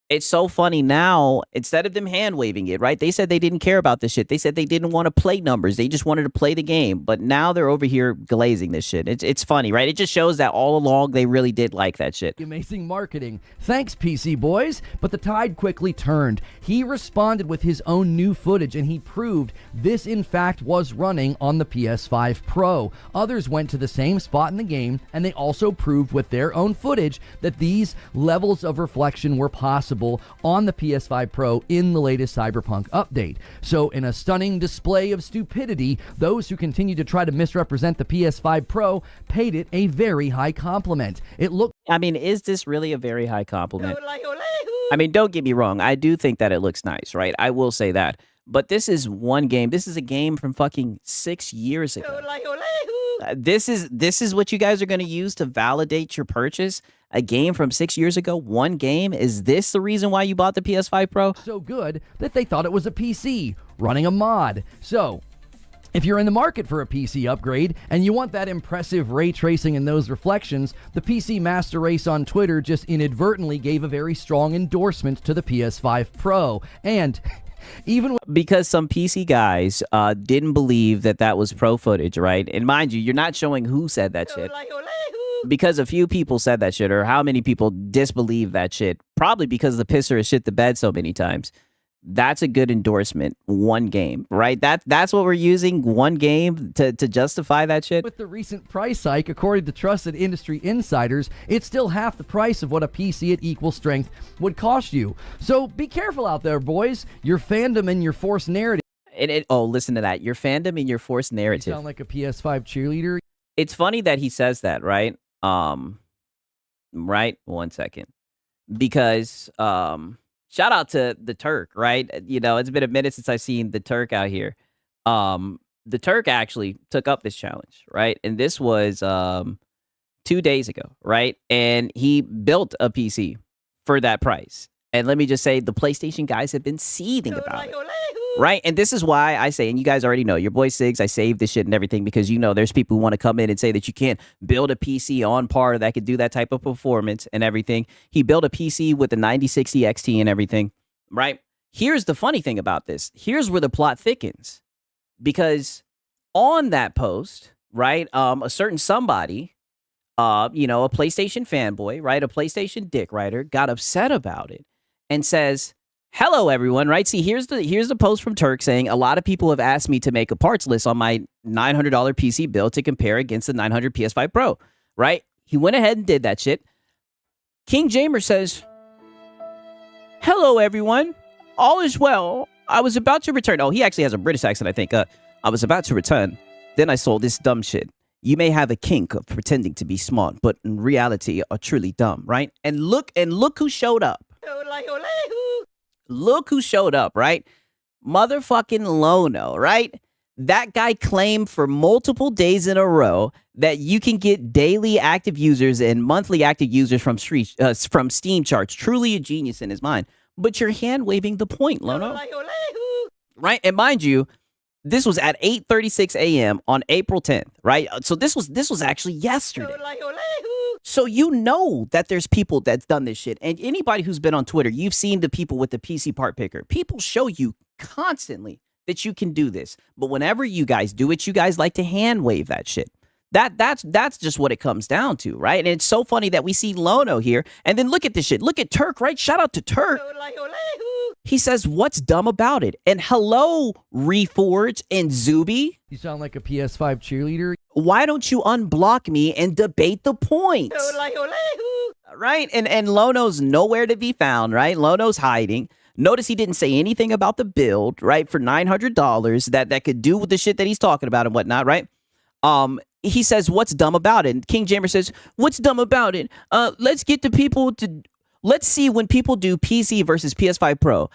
It's so funny now, instead of them hand waving it, right? They said they didn't care about this shit. They said they didn't want to play numbers. They just wanted to play the game. But now they're over here glazing this shit. It's funny, right? It just shows that all along they really did like that shit. Amazing marketing. Thanks, PC boys. But the tide quickly turned. He responded with his own new footage and he proved this in fact was running on the PS5 Pro. Others went to the same spot in the game and they also proved with their own footage that these levels of reflection were possible on the PS5 Pro in the latest Cyberpunk update. So in a stunning display of stupidity, those who continue to try to misrepresent the PS5 Pro paid it a very high compliment. It looked... I mean, is this really a very high compliment? I mean, don't get me wrong. I do think that it looks nice, right? I will say that. But this is one game. This is a game from fucking 6 years ago. This is what you guys are going to use to validate your purchase? A game from 6 years ago? One game? Is this the reason why you bought the PS5 Pro? So good that they thought it was a PC running a mod. So if you're in the market for a PC upgrade and you want that impressive ray tracing and those reflections, the PC Master Race on Twitter just inadvertently gave a very strong endorsement to the PS5 Pro. And even because some PC guys didn't believe that was pro footage, right? And mind you, you're not showing who said that shit. Because a few people said that shit, or how many people disbelieve that shit. Probably because the pisser has shit the bed so many times. That's a good endorsement. One game, right? That's what we're using. One game to justify that shit. With the recent price hike, according to trusted industry insiders, it's still half the price of what a PC at equal strength would cost you. So be careful out there, boys. Your fandom and your forced narrative. Oh, listen to that. Your fandom and your forced narrative. You sound like a PS5 cheerleader. It's funny that he says that, right? Right? 1 second. Because, shout out to the Turk, right? You know, it's been a minute since I've seen the Turk out here. The Turk actually took up this challenge, right? And this was 2 days ago, right? And he built a PC for that price. And let me just say, the PlayStation guys have been seething about it. Right? And this is why I say, and you guys already know, your boy Siggs, I saved this shit and everything because, you know, there's people who want to come in and say that you can't build a PC on par that could do that type of performance and everything. He built a PC with the 9060 XT and everything, right? Here's the funny thing about this. Here's where the plot thickens. Because on that post, right, a certain somebody, you know, a PlayStation fanboy, right, a PlayStation dick writer, got upset about it and says, hello, everyone, right? See, here's the post from Turk saying, a lot of people have asked me to make a parts list on my $900 PC build to compare against the 900 PS5 Pro, right? He went ahead and did that shit. King Jamer says, hello, everyone. All is well. I was about to return. Oh, he actually has a British accent, I think. I was about to return. Then I saw this dumb shit. You may have a kink of pretending to be smart, but in reality are truly dumb, right? And look who showed up. Look who showed up, right? Motherfucking Lono, right? That guy claimed for multiple days in a row that you can get daily active users and monthly active users from Steam charts. Truly a genius in his mind. But you're hand-waving the point, Lono. Right? And mind you, this was at 8:36 a.m. on April 10th, right? So this was actually yesterday. So you know that there's people that's done this shit. And anybody who's been on Twitter, you've seen the people with the PC part picker. People show you constantly that you can do this. But whenever you guys do it, you guys like to hand wave that shit. That's just what it comes down to, right? And it's so funny that we see Lono here. And then look at this shit. Look at Turk, right? Shout out to Turk. He says, what's dumb about it? And hello, Reforge and Zuby. You sound like a PS5 cheerleader. Why don't you unblock me and debate the points? Right? And Lono's nowhere to be found, right? Lono's hiding. Notice he didn't say anything about the build, right? For $900 that could do with the shit that he's talking about and whatnot, right? He says, what's dumb about it? And King Jammer says, what's dumb about it? Let's get the people to... Let's see when people do PC versus PS5 Pro,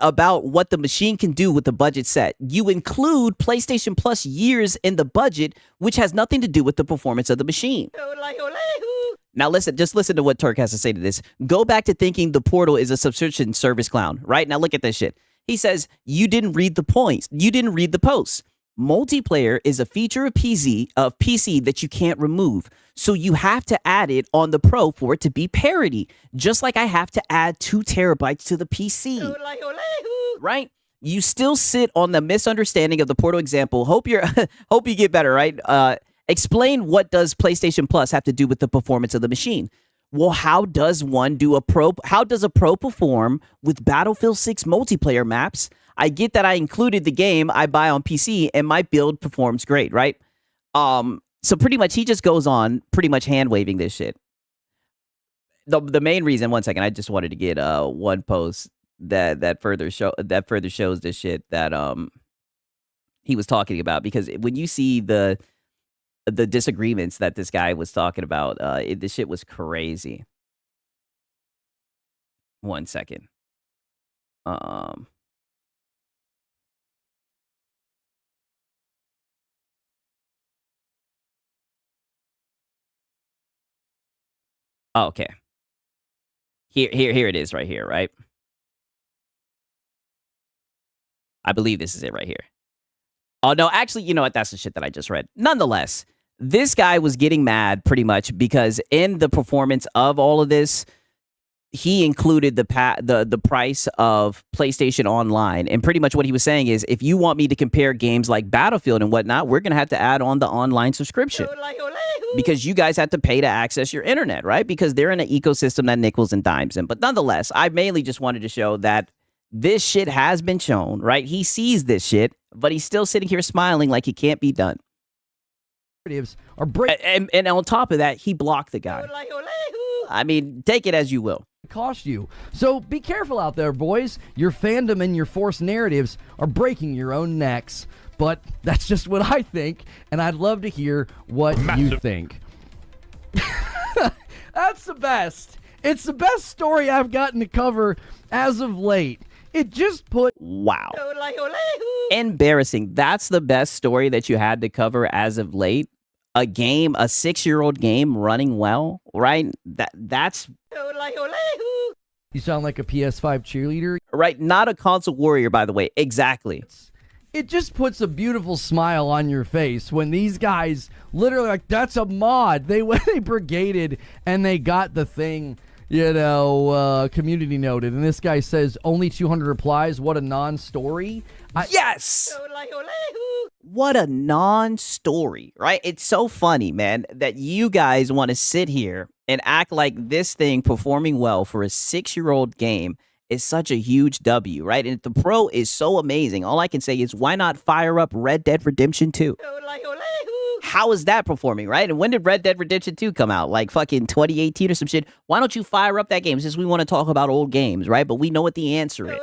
about what the machine can do with the budget set. You include PlayStation Plus years in the budget, which has nothing to do with the performance of the machine. Now just listen to what Turk has to say to this. Go back to thinking the Portal is a subscription service clown, right? Now look at this shit. He says, you didn't read the points. You didn't read the posts. Multiplayer is a feature of PC that you can't remove. So you have to add it on the Pro for it to be parity. Just like I have to add 2 terabytes to the PC. Right? You still sit on the misunderstanding of the Portal example. Hope you get better, right? Explain what does PlayStation Plus have to do with the performance of the machine? Well, how does a Pro perform with Battlefield 6 multiplayer maps? I get that I included the game I buy on PC and my build performs great, right? So pretty much he just goes on pretty much hand waving this shit. The main reason, one second, I just wanted to get one post that further shows this shit that he was talking about, because when you see the disagreements that this guy was talking about, this shit was crazy. One second. Oh, okay. Here it is right here, right? I believe this is it right here. Oh, no, actually, you know what? That's the shit that I just read. Nonetheless, this guy was getting mad pretty much because in the performance of all of this, he included the price of PlayStation Online. And pretty much what he was saying is, if you want me to compare games like Battlefield and whatnot, we're going to have to add on the online subscription. Because you guys have to pay to access your internet, right? Because they're in an ecosystem that nickels and dimes in. But nonetheless, I mainly just wanted to show that this shit has been shown, right? He sees this shit, but he's still sitting here smiling like it can't be done. And on top of that, he blocked the guy. I mean, take it as you will. Cost you. So be careful out there, boys. Your fandom and your forced narratives are breaking your own necks. But that's just what I think, and I'd love to hear what you think. That's the best. It's the best story I've gotten to cover as of late. It just put... Wow. Embarrassing. That's the best story that you had to cover as of late. A 6-year-old game running well, right? That's... You sound like a PS5 cheerleader. Right, not a console warrior, by the way. Exactly. It just puts a beautiful smile on your face when these guys literally like, that's a mod. They brigaded and they got the thing, community noted. And this guy says only 200 replies. What a non-story. Yes. What a non-story, right? It's so funny, man, that you guys want to sit here and act like this thing performing well for a 6-year-old game is such a huge W, right? And the Pro is so amazing. All I can say is, why not fire up Red Dead Redemption 2? How is that performing, right? And when did Red Dead Redemption 2 come out? Like fucking 2018 or some shit? Why don't you fire up that game? Since we want to talk about old games, right? But we know what the answer is.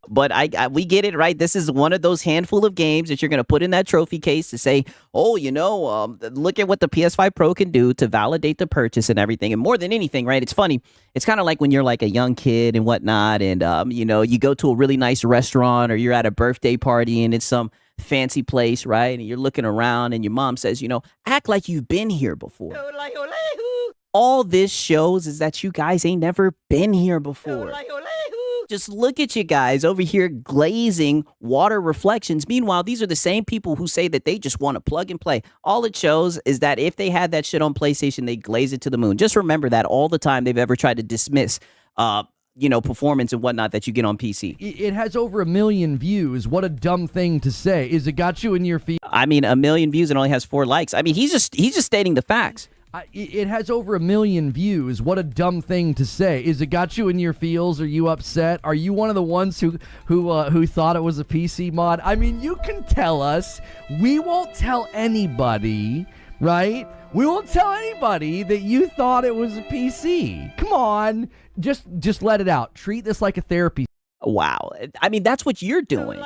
But we get it, right? This is one of those handful of games that you're going to put in that trophy case to say, oh, look at what the PS5 Pro can do to validate the purchase and everything. And more than anything, right? It's funny. It's kind of like when you're like a young kid and whatnot, and, you go to a really nice restaurant or you're at a birthday party and it's some fancy place, right? And you're looking around and your mom says, act like you've been here before. All this shows is that you guys ain't never been here before. Just look at you guys over here glazing water reflections. Meanwhile, these are the same people who say that they just want to plug and play. All it shows is that if they had that shit on PlayStation, they glaze it to the moon. Just remember that all the time they've ever tried to dismiss, performance and whatnot that you get on PC. It has over 1 million views. What a dumb thing to say. Is it got you in your feed? I mean, 1 million views and only has 4 likes. I mean, he's just stating the facts. It has over 1 million views. What a dumb thing to say. Is it got you in your feels? Are you upset? Are you one of the ones who thought it was a PC mod? I mean, you can tell us. We won't tell anybody, right? We won't tell anybody that you thought it was a PC. Come on. Just let it out. Treat this like a therapy. Wow. I mean, that's what you're doing.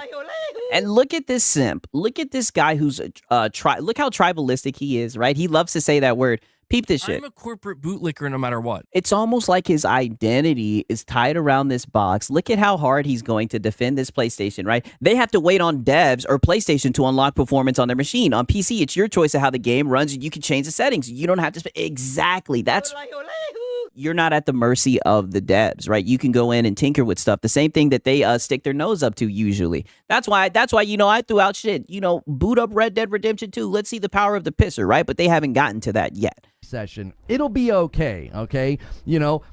And look at this simp. Look at this guy who's look how tribalistic he is, right? He loves to say that word. Peep this shit. I'm a corporate bootlicker no matter what. It's almost like his identity is tied around this box. Look at how hard he's going to defend this PlayStation, right? They have to wait on devs or PlayStation to unlock performance on their machine. On PC, it's your choice of how the game runs. You can change the settings. You don't have to... Exactly. That's... You're not at the mercy of the devs, right? You can go in and tinker with stuff. The same thing that they stick their nose up to usually. That's why, I threw out shit. Boot up Red Dead Redemption 2. Let's see the power of the pisser, right? But they haven't gotten to that yet. Session. It'll be okay, okay?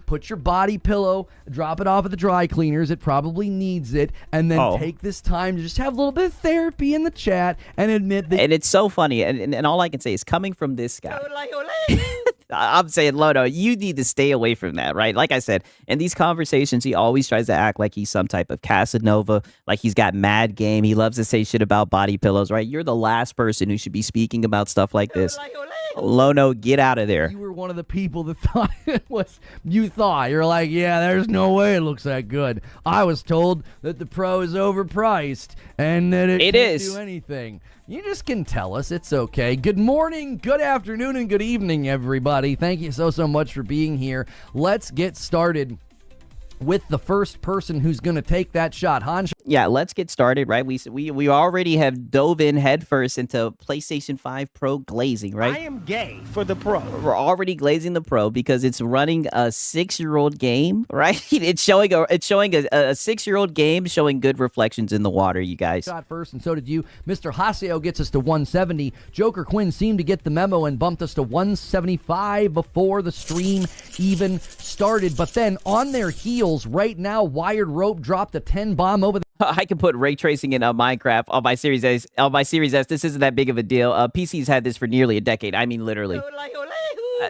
Put your body pillow, drop it off at the dry cleaners. It probably needs it. And then take this time to just have a little bit of therapy in the chat and admit that. And it's so funny. And all I can say is coming from this guy. I'm saying, Lono, you need to stay away from that, right? Like I said, in these conversations, he always tries to act like he's some type of Casanova, like he's got mad game. He loves to say shit about body pillows, right? You're the last person who should be speaking about stuff like this. Lono, get out of there. You were one of the people that thought it was, you're like, yeah, there's no way it looks that good. I was told that the Pro is overpriced and that it can't do anything. You just can tell us. It's okay. Good morning, good afternoon, and good evening, everybody. Thank you so much for being here. Let's get started with the first person who's going to take that shot. Hans. Yeah, let's get started, right? We already have dove in headfirst into PlayStation 5 Pro glazing, right? I am gay for the Pro. We're already glazing the Pro because it's running a 6-year-old game, right? It's showing a 6-year-old game showing good reflections in the water, you guys. Shot first, and so did you. Mr. Haseo gets us to 170. Joker Quinn seemed to get the memo and bumped us to 175 before the stream even started. But then on their heels right now, Wired Rope dropped a 10 bomb over the I can put ray tracing in Minecraft on my Series S. On my Series S, this isn't that big of a deal. PC's had this for nearly a decade. I mean, literally.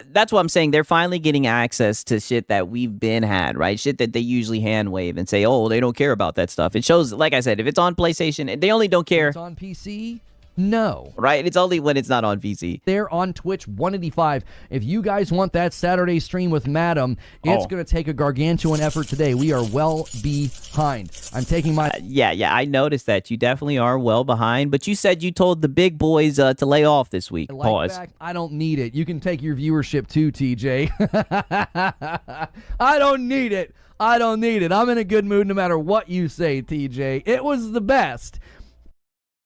That's what I'm saying. They're finally getting access to shit that we've been had, right? Shit that they usually hand wave and say, oh, they don't care about that stuff. It shows, like I said, if it's on PlayStation, they only don't care. It's on PC? No. Right? It's only when it's not on PC. They're on Twitch 185. If you guys want that Saturday stream with Madam, it's going to take a gargantuan effort today. We are well behind. I'm taking my... Yeah, I noticed that. You definitely are well behind, but you said you told the big boys to lay off this week. Pause. Back, I don't need it. You can take your viewership too, TJ. I don't need it. I'm in a good mood no matter what you say, TJ. It was the best.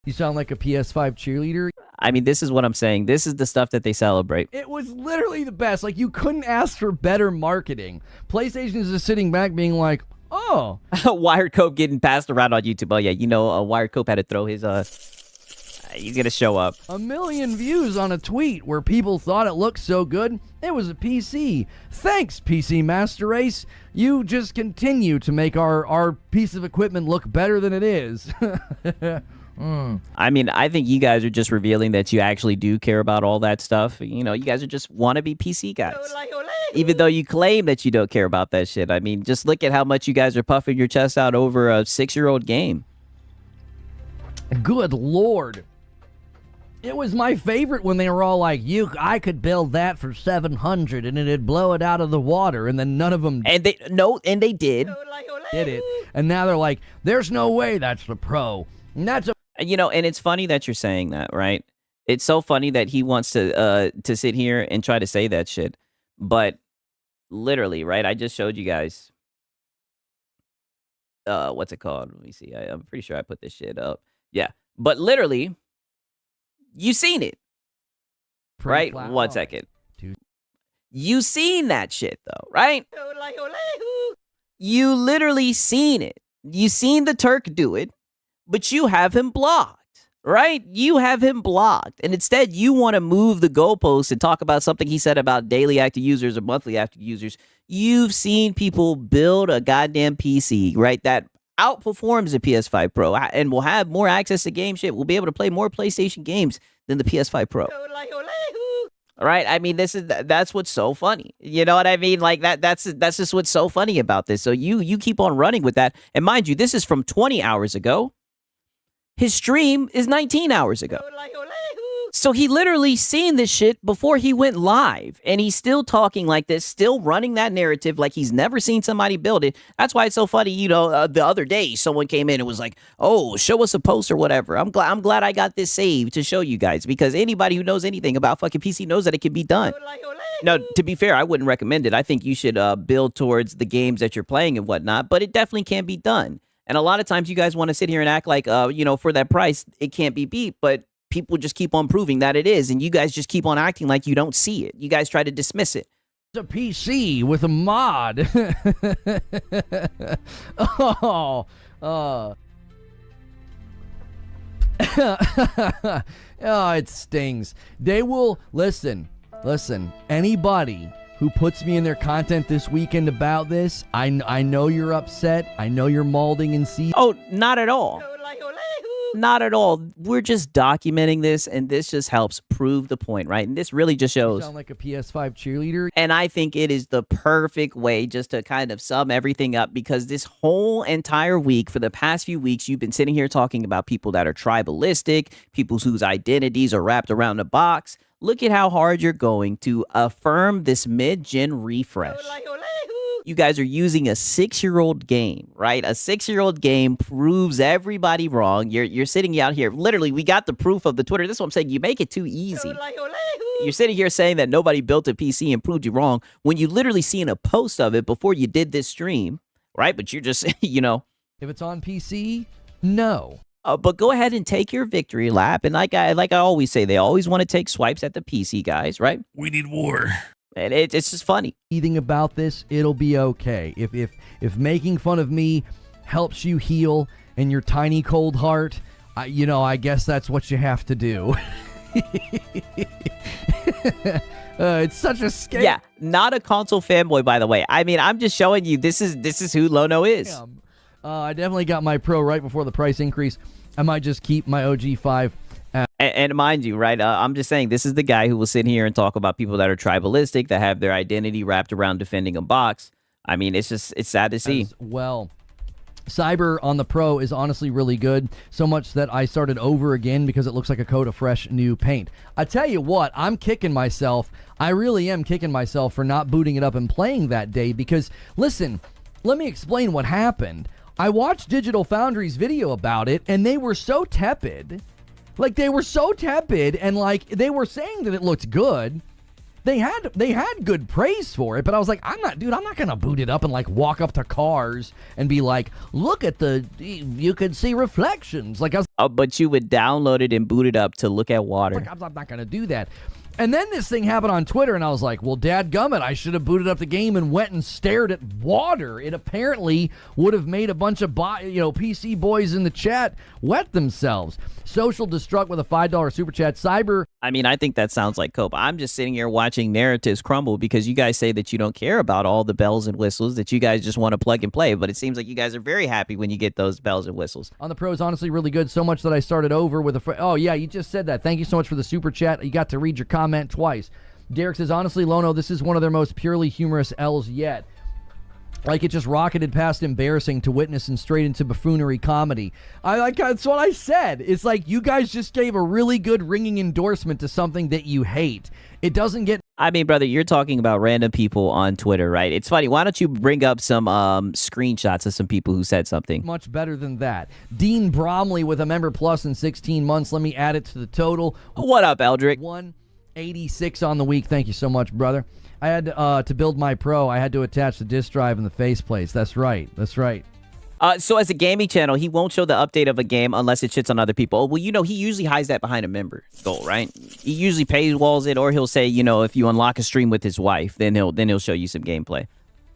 You sound like a PS5 cheerleader. I mean, this is what I'm saying. This is the stuff that they celebrate. It was literally the best. Like, you couldn't ask for better marketing. PlayStation is just sitting back being like, oh. Wired Cope getting passed around on YouTube. Oh, yeah, Wired Cope had to throw his, he's going to show up. 1 million views on a tweet where people thought it looked so good, it was a PC. Thanks, PC Master Race. You just continue to make our piece of equipment look better than it is. I mean, I think you guys are just revealing that you actually do care about all that stuff. You guys are just wannabe PC guys. Even though you claim that you don't care about that shit. I mean, just look at how much you guys are puffing your chest out over a 6-year-old game. Good Lord. It was my favorite when they were all like, I could build that for 700 and it'd blow it out of the water, and then none of them and they did it. And now they're like, there's no way that's the Pro. And that's a and it's funny that you're saying that, right? It's so funny that he wants to sit here and try to say that shit. But literally, right? I just showed you guys what's it called? Let me see. I'm pretty sure I put this shit up. Yeah. But literally, you seen it. Right? 1 second. You seen that shit though, right? You literally seen it. You seen the Turk do it. But you have him blocked, right? You have him blocked. And instead, you want to move the goalposts and talk about something he said about daily active users or monthly active users. You've seen people build a goddamn PC, right, that outperforms the PS5 Pro and will have more access to game shit. We'll be able to play more PlayStation games than the PS5 Pro. All right. I mean, that's what's so funny. You know what I mean? Like that's just what's so funny about this. So you keep on running with that. And mind you, this is from 20 hours ago. His stream is 19 hours ago. So he literally seen this shit before he went live, and he's still talking like this, still running that narrative like he's never seen somebody build it. That's why it's so funny. You know, the other day someone came in and was like, "Oh, show us a post or whatever." I'm glad I got this saved to show you guys, because anybody who knows anything about fucking PC knows that it can be done. No, to be fair, I wouldn't recommend it. I think you should build towards the games that you're playing and whatnot, but it definitely can be done. And a lot of times you guys want to sit here and act like, you know, for that price, it can't be beat, but people just keep on proving that it is, and you guys just keep on acting like you don't see it. You guys try to dismiss it. It's a PC with a mod. Oh, it stings. They will listen. Anybody who puts me in their content this weekend about this, I know you're upset. I know you're malding and seething. Oh, not at all. Not at all. We're just documenting this, and this just helps prove the point, right? And this really just shows. You sound like a PS5 cheerleader. And I think it is the perfect way just to kind of sum everything up, because this whole entire week, for the past few weeks, you've been sitting here talking about people that are tribalistic, people whose identities are wrapped around a box. Look at how hard you're going to affirm this mid-gen refresh. You guys are using a 6-year-old game, right? A 6-year-old game proves everybody wrong. You're sitting out here. Literally, we got the proof of the Twitter. This is what I'm saying. You make it too easy. You're sitting here saying that nobody built a PC and proved you wrong when you literally seen a post of it before you did this stream, right? But you're just, you know. If it's on PC, no. But go ahead and take your victory lap. And like I always say, they always want to take swipes at the PC guys, right? We need war. And it's just funny. Anything about this, it'll be okay. If making fun of me helps you heal in your tiny cold heart, I guess that's what you have to do. It's such a scam. Yeah, not a console fanboy, by the way. I mean, I'm just showing you this is who Lono is. I definitely got my Pro right before the price increase. I might just keep my OG 5. And mind you, right, I'm just saying, this is the guy who will sit here and talk about people that are tribalistic, that have their identity wrapped around defending a box. I mean, it's sad to see. Well, Cyber on the Pro is honestly really good, so much that I started over again because it looks like a coat of fresh new paint. I tell you what, I'm kicking myself. I really am kicking myself for not booting it up and playing that day because, listen, let me explain what happened. I watched Digital Foundry's video about it, and they were so tepid. Like, they were so tepid, and, like, they were saying that it looked good. They had good praise for it, but I was like, I'm not going to boot it up and, like, walk up to cars and be like, look at you can see reflections. Like, I was, but you would download it and boot it up to look at water. Like, I'm not going to do that. And then this thing happened on Twitter, and I was like, well, dadgummit, I should have booted up the game and went and stared at water. It apparently would have made a bunch of PC boys in the chat wet themselves. Social Destruct with a $5 super chat. Cyber. I mean, I think that sounds like cope. I'm just sitting here watching narratives crumble because you guys say that you don't care about all the bells and whistles, that you guys just want to plug and play. But it seems like you guys are very happy when you get those bells and whistles. On the Pro is honestly really good, so much that I started over with a oh, yeah, you just said that. Thank you so much for the super chat. You got to read your comment twice. Derek says, honestly, Lono, this is one of their most purely humorous L's yet. Like, it just rocketed past embarrassing to witness and straight into buffoonery comedy. That's what I said. It's like you guys just gave a really good ringing endorsement to something that you hate. It doesn't get... I mean, brother, you're talking about random people on Twitter, right? It's funny. Why don't you bring up some screenshots of some people who said something? Much better than that. Dean Bromley with a member plus in 16 months. Let me add it to the total. What up, Eldrick? 186 on the week. Thank you so much, brother. I had to build my Pro, I had to attach the disk drive and the faceplates. That's right. So as a gaming channel, he won't show the update of a game unless it shits on other people. Well, he usually hides that behind a member goal, right? He usually paywalls it, or he'll say, if you unlock a stream with his wife, then he'll show you some gameplay.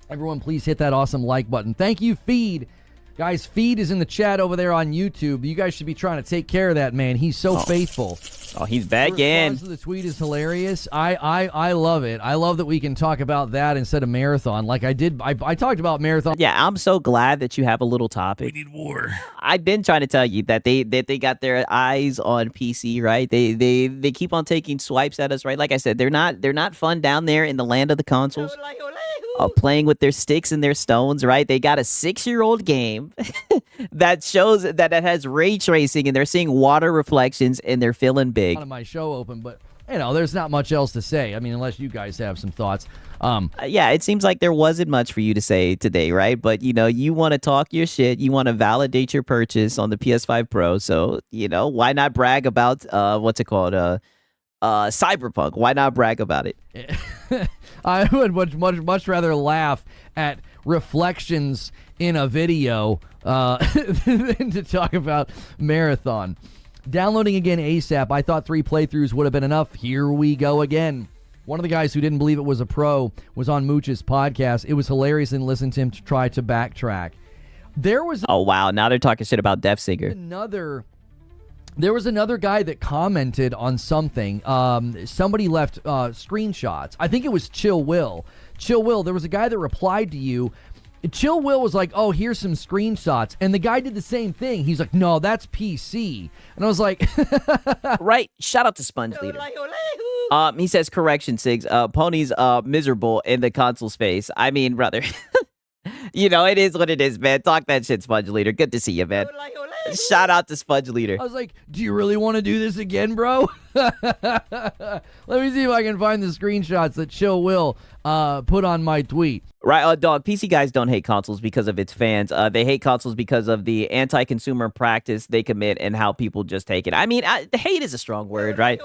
Everyone, please hit that awesome like button. Thank you, Feed. Guys, Feed is in the chat over there on YouTube. You guys should be trying to take care of that man. He's so faithful. Oh, he's back The in. response to the tweet is hilarious. I love it. I love that we can talk about that instead of marathon. Like I did, I talked about marathon. Yeah, I'm so glad that you have a little topic. We need war. I've been trying to tell you that they got their eyes on PC, right? They keep on taking swipes at us, right? Like I said, they're not fun down there in the land of the consoles. Playing with their sticks and their stones, right? They got a 6-year-old game that shows that it has ray tracing, and they're seeing water reflections, and they're feeling big. My show open, but there's not much else to say. I mean, unless you guys have some thoughts. Yeah, it seems like there wasn't much for you to say today, right? But you want to talk your shit, you want to validate your purchase on the PS5 Pro, so why not brag about what's it called? Cyberpunk. Why not brag about it? I would much rather laugh at reflections in a video than to talk about marathon. Downloading again ASAP. I thought 3 playthroughs would have been enough. Here we go again. One of the guys who didn't believe it was a pro was on Mooch's podcast. It was hilarious and listened to him to try to backtrack. There was oh wow, now they're talking shit about Death Singer. There was another guy that commented on something. Somebody left screenshots. I think it was Chill Will. Chill Will, there was a guy that replied to you. Chill Will was like, oh, here's some screenshots. And the guy did the same thing. He's like, no, that's PC. And I was like... Right. Shout out to Sponge Leader. He says, correction, Sigs. Pony's miserable in the console space. I mean, brother. It is what it is, man. Talk that shit, Sponge Leader. Good to see you, man. Shout out to Sponge Leader. I was like, do you really want to do this again, bro? Let me see if I can find the screenshots that Chill Will put on my tweet. Right, dog, PC guys don't hate consoles because of its fans. They hate consoles because of the anti-consumer practice they commit and how people just take it. I mean, hate is a strong word, right?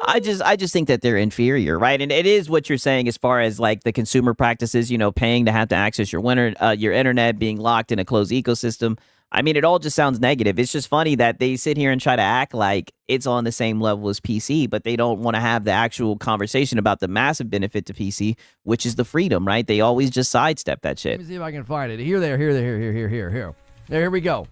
I just think that they're inferior, right? And it is what you're saying as far as like the consumer practices, paying to have to access your internet, being locked in a closed ecosystem. I mean, it all just sounds negative. It's just funny that they sit here and try to act like it's on the same level as PC, but they don't want to have the actual conversation about the massive benefit to PC, which is the freedom, right? They always just sidestep that shit. Let me see if I can find it. Here. There we go.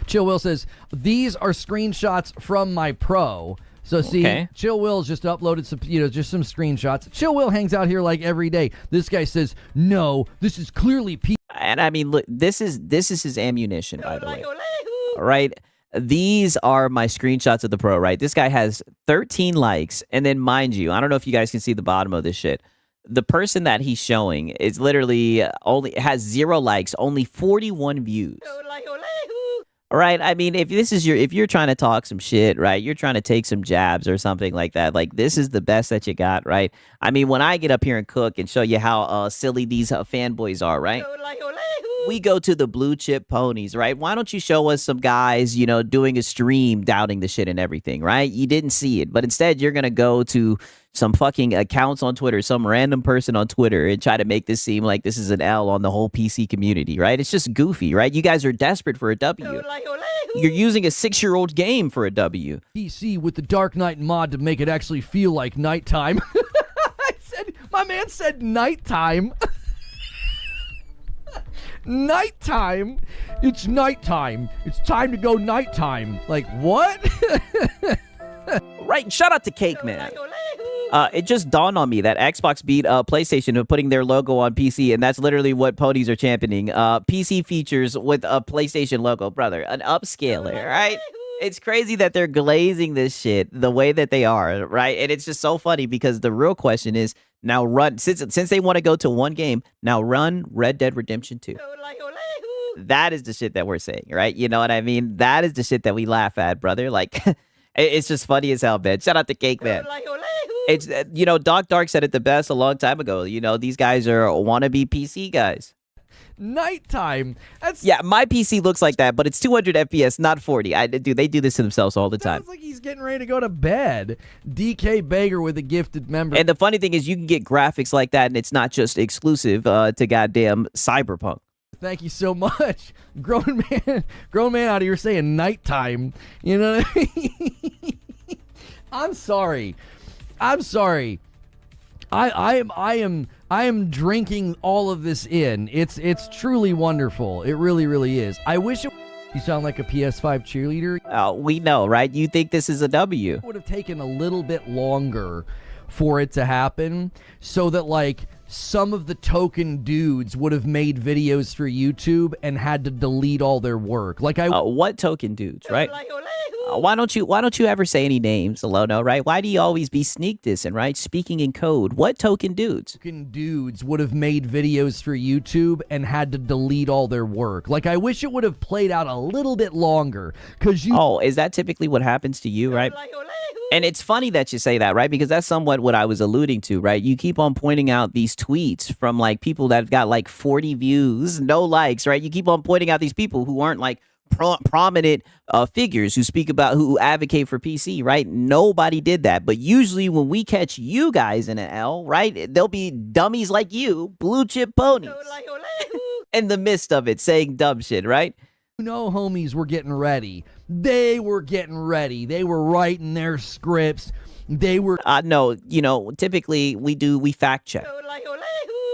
Chill Will says, these are screenshots from my Pro. So see, okay. Chill Will's just uploaded some, just some screenshots. Chill Will hangs out here like every day. This guy says, no, this is clearly PC. And I mean, look, this is his ammunition, by the way. Right? These are my screenshots of the Pro, right? This guy has 13 likes. And then, mind you, I don't know if you guys can see the bottom of this shit. The person that he's showing is literally has 0 likes, only 41 views. All right. I mean, if you're trying to talk some shit, right? You're trying to take some jabs or something like that. Like, this is the best that you got, right? I mean, when I get up here and cook and show you how silly these fanboys are, right? We go to the blue chip ponies, right? Why don't you show us some guys, doing a stream doubting the shit and everything, right? You didn't see it, but instead you're going to go to some fucking accounts on Twitter, some random person on Twitter, and try to make this seem like this is an L on the whole PC community, right? It's just goofy, right? You guys are desperate for a W. You're using a 6-year-old game for a W. PC with the Dark Knight mod to make it actually feel like nighttime. My man said nighttime. Nighttime? It's nighttime. It's time to go nighttime. Like, what? Right, shout out to Cake Man. It just dawned on me that Xbox beat PlayStation of putting their logo on PC, and that's literally what ponies are championing. PC features with a PlayStation logo, brother. An upscaler, right? It's crazy that they're glazing this shit the way that they are, right? And it's just so funny because the real question is, now run, since they want to go to one game, now run Red Dead Redemption 2. That is the shit that we're saying, right? You know what I mean? That is the shit that we laugh at, brother. Like, it's just funny as hell, man. Shout out to Cake Man. It's, Doc Dark said it the best a long time ago. These guys are wannabe PC guys. Nighttime. Yeah, my PC looks like that, but it's 200 FPS, not 40. They do this to themselves all the time. Sounds like he's getting ready to go to bed. DK Baker with a gifted member. And the funny thing is, you can get graphics like that, and it's not just exclusive to goddamn Cyberpunk. Thank you so much. Grown man out here saying nighttime. You know what I mean? I'm sorry. I am I am drinking all of this in. It's truly wonderful. It really, really is. I wish it... You sound like a PS5 cheerleader. We know, right? You think this is a W. It would have taken a little bit longer for it to happen so that, like, some of the token dudes would have made videos for YouTube and had to delete all their work. Like, what token dudes, right? Why don't you ever say any names, Alono, right? Why do you always be sneak dissing, right? Speaking in code. What token dudes? Token dudes would have made videos for YouTube and had to delete all their work. Like, I wish it would have played out a little bit longer, because you... Oh, is that typically what happens to you, right? And it's funny that you say that, right? Because that's somewhat what I was alluding to, right? You keep on pointing out these tweets from, like, people that have got, like, 40 views, no likes, right? You keep on pointing out these people who aren't, like, prominent figures who advocate for PC, right? Nobody did that. But usually when we catch you guys in an L, right, there'll be dummies like you, blue chip ponies, in the midst of it saying dumb shit, right? You know, homies were getting ready. They were getting ready. They were writing their scripts. They were... No, you know, typically we fact check.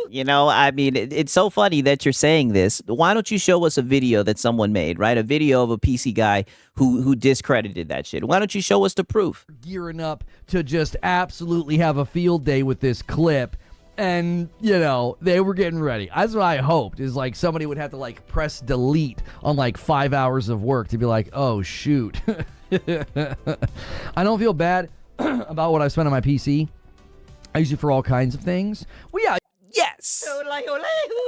You know, I mean, it's so funny that you're saying this. Why don't you show us a video that someone made, right? A video of a PC guy who discredited that shit. Why don't you show us the proof? Gearing up to just absolutely have a field day with this clip. And, you know, they were getting ready. That's what I hoped, is like somebody would have to like press delete on like 5 hours of work to be like, oh, shoot. I don't feel bad about what I spent on my PC. I use it for all kinds of things. Well, yeah. Yes.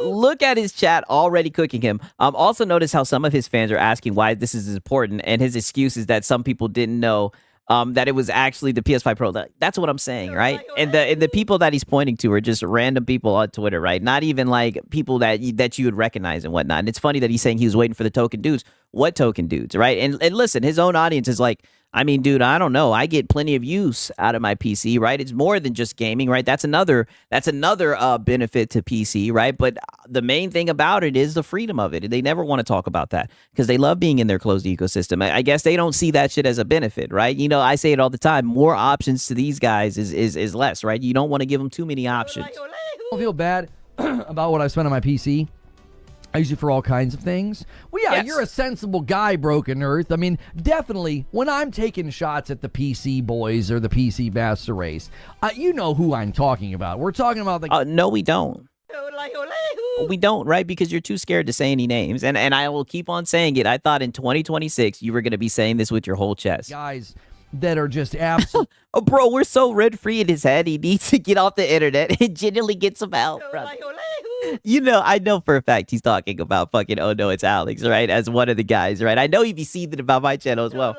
Look at his chat already cooking him. Also notice how some of his fans are asking why this is important, and his excuse is that some people didn't know that it was actually the PS5 Pro. That's what I'm saying, right? And the people that he's pointing to are just random people on Twitter, right? Not even like people that you would recognize and whatnot. And it's funny that he's saying he was waiting for the token dudes. What token dudes, right? And listen, his own audience is like, I mean, dude, I don't know. I get plenty of use out of my PC, right? It's more than just gaming, right? That's another benefit to PC, right? But the main thing about it is the freedom of it. They never want to talk about that because they love being in their closed ecosystem. I guess they don't see that shit as a benefit, right? You know, I say it all the time. More options to these guys is less, right? You don't want to give them too many options. I don't feel bad about what I spent on my PC. I use it for all kinds of things. Well, yeah, Yes. You're a sensible guy, Broken Earth. I mean, definitely, when I'm taking shots at the PC boys or the PC Master Race, you know who I'm talking about. We're talking about the... No, we don't. We don't, right? Because you're too scared to say any names. And I will keep on saying it. I thought in 2026, you were going to be saying this with your whole chest. Guys that are just absolute... Oh, bro, we're so rent-free in his head. He needs to get off the internet and genuinely get some help, bro. You know, I know for a fact he's talking about fucking, oh no, it's Alex, right? As one of the guys, right? I know he'd be seething about my channel as well.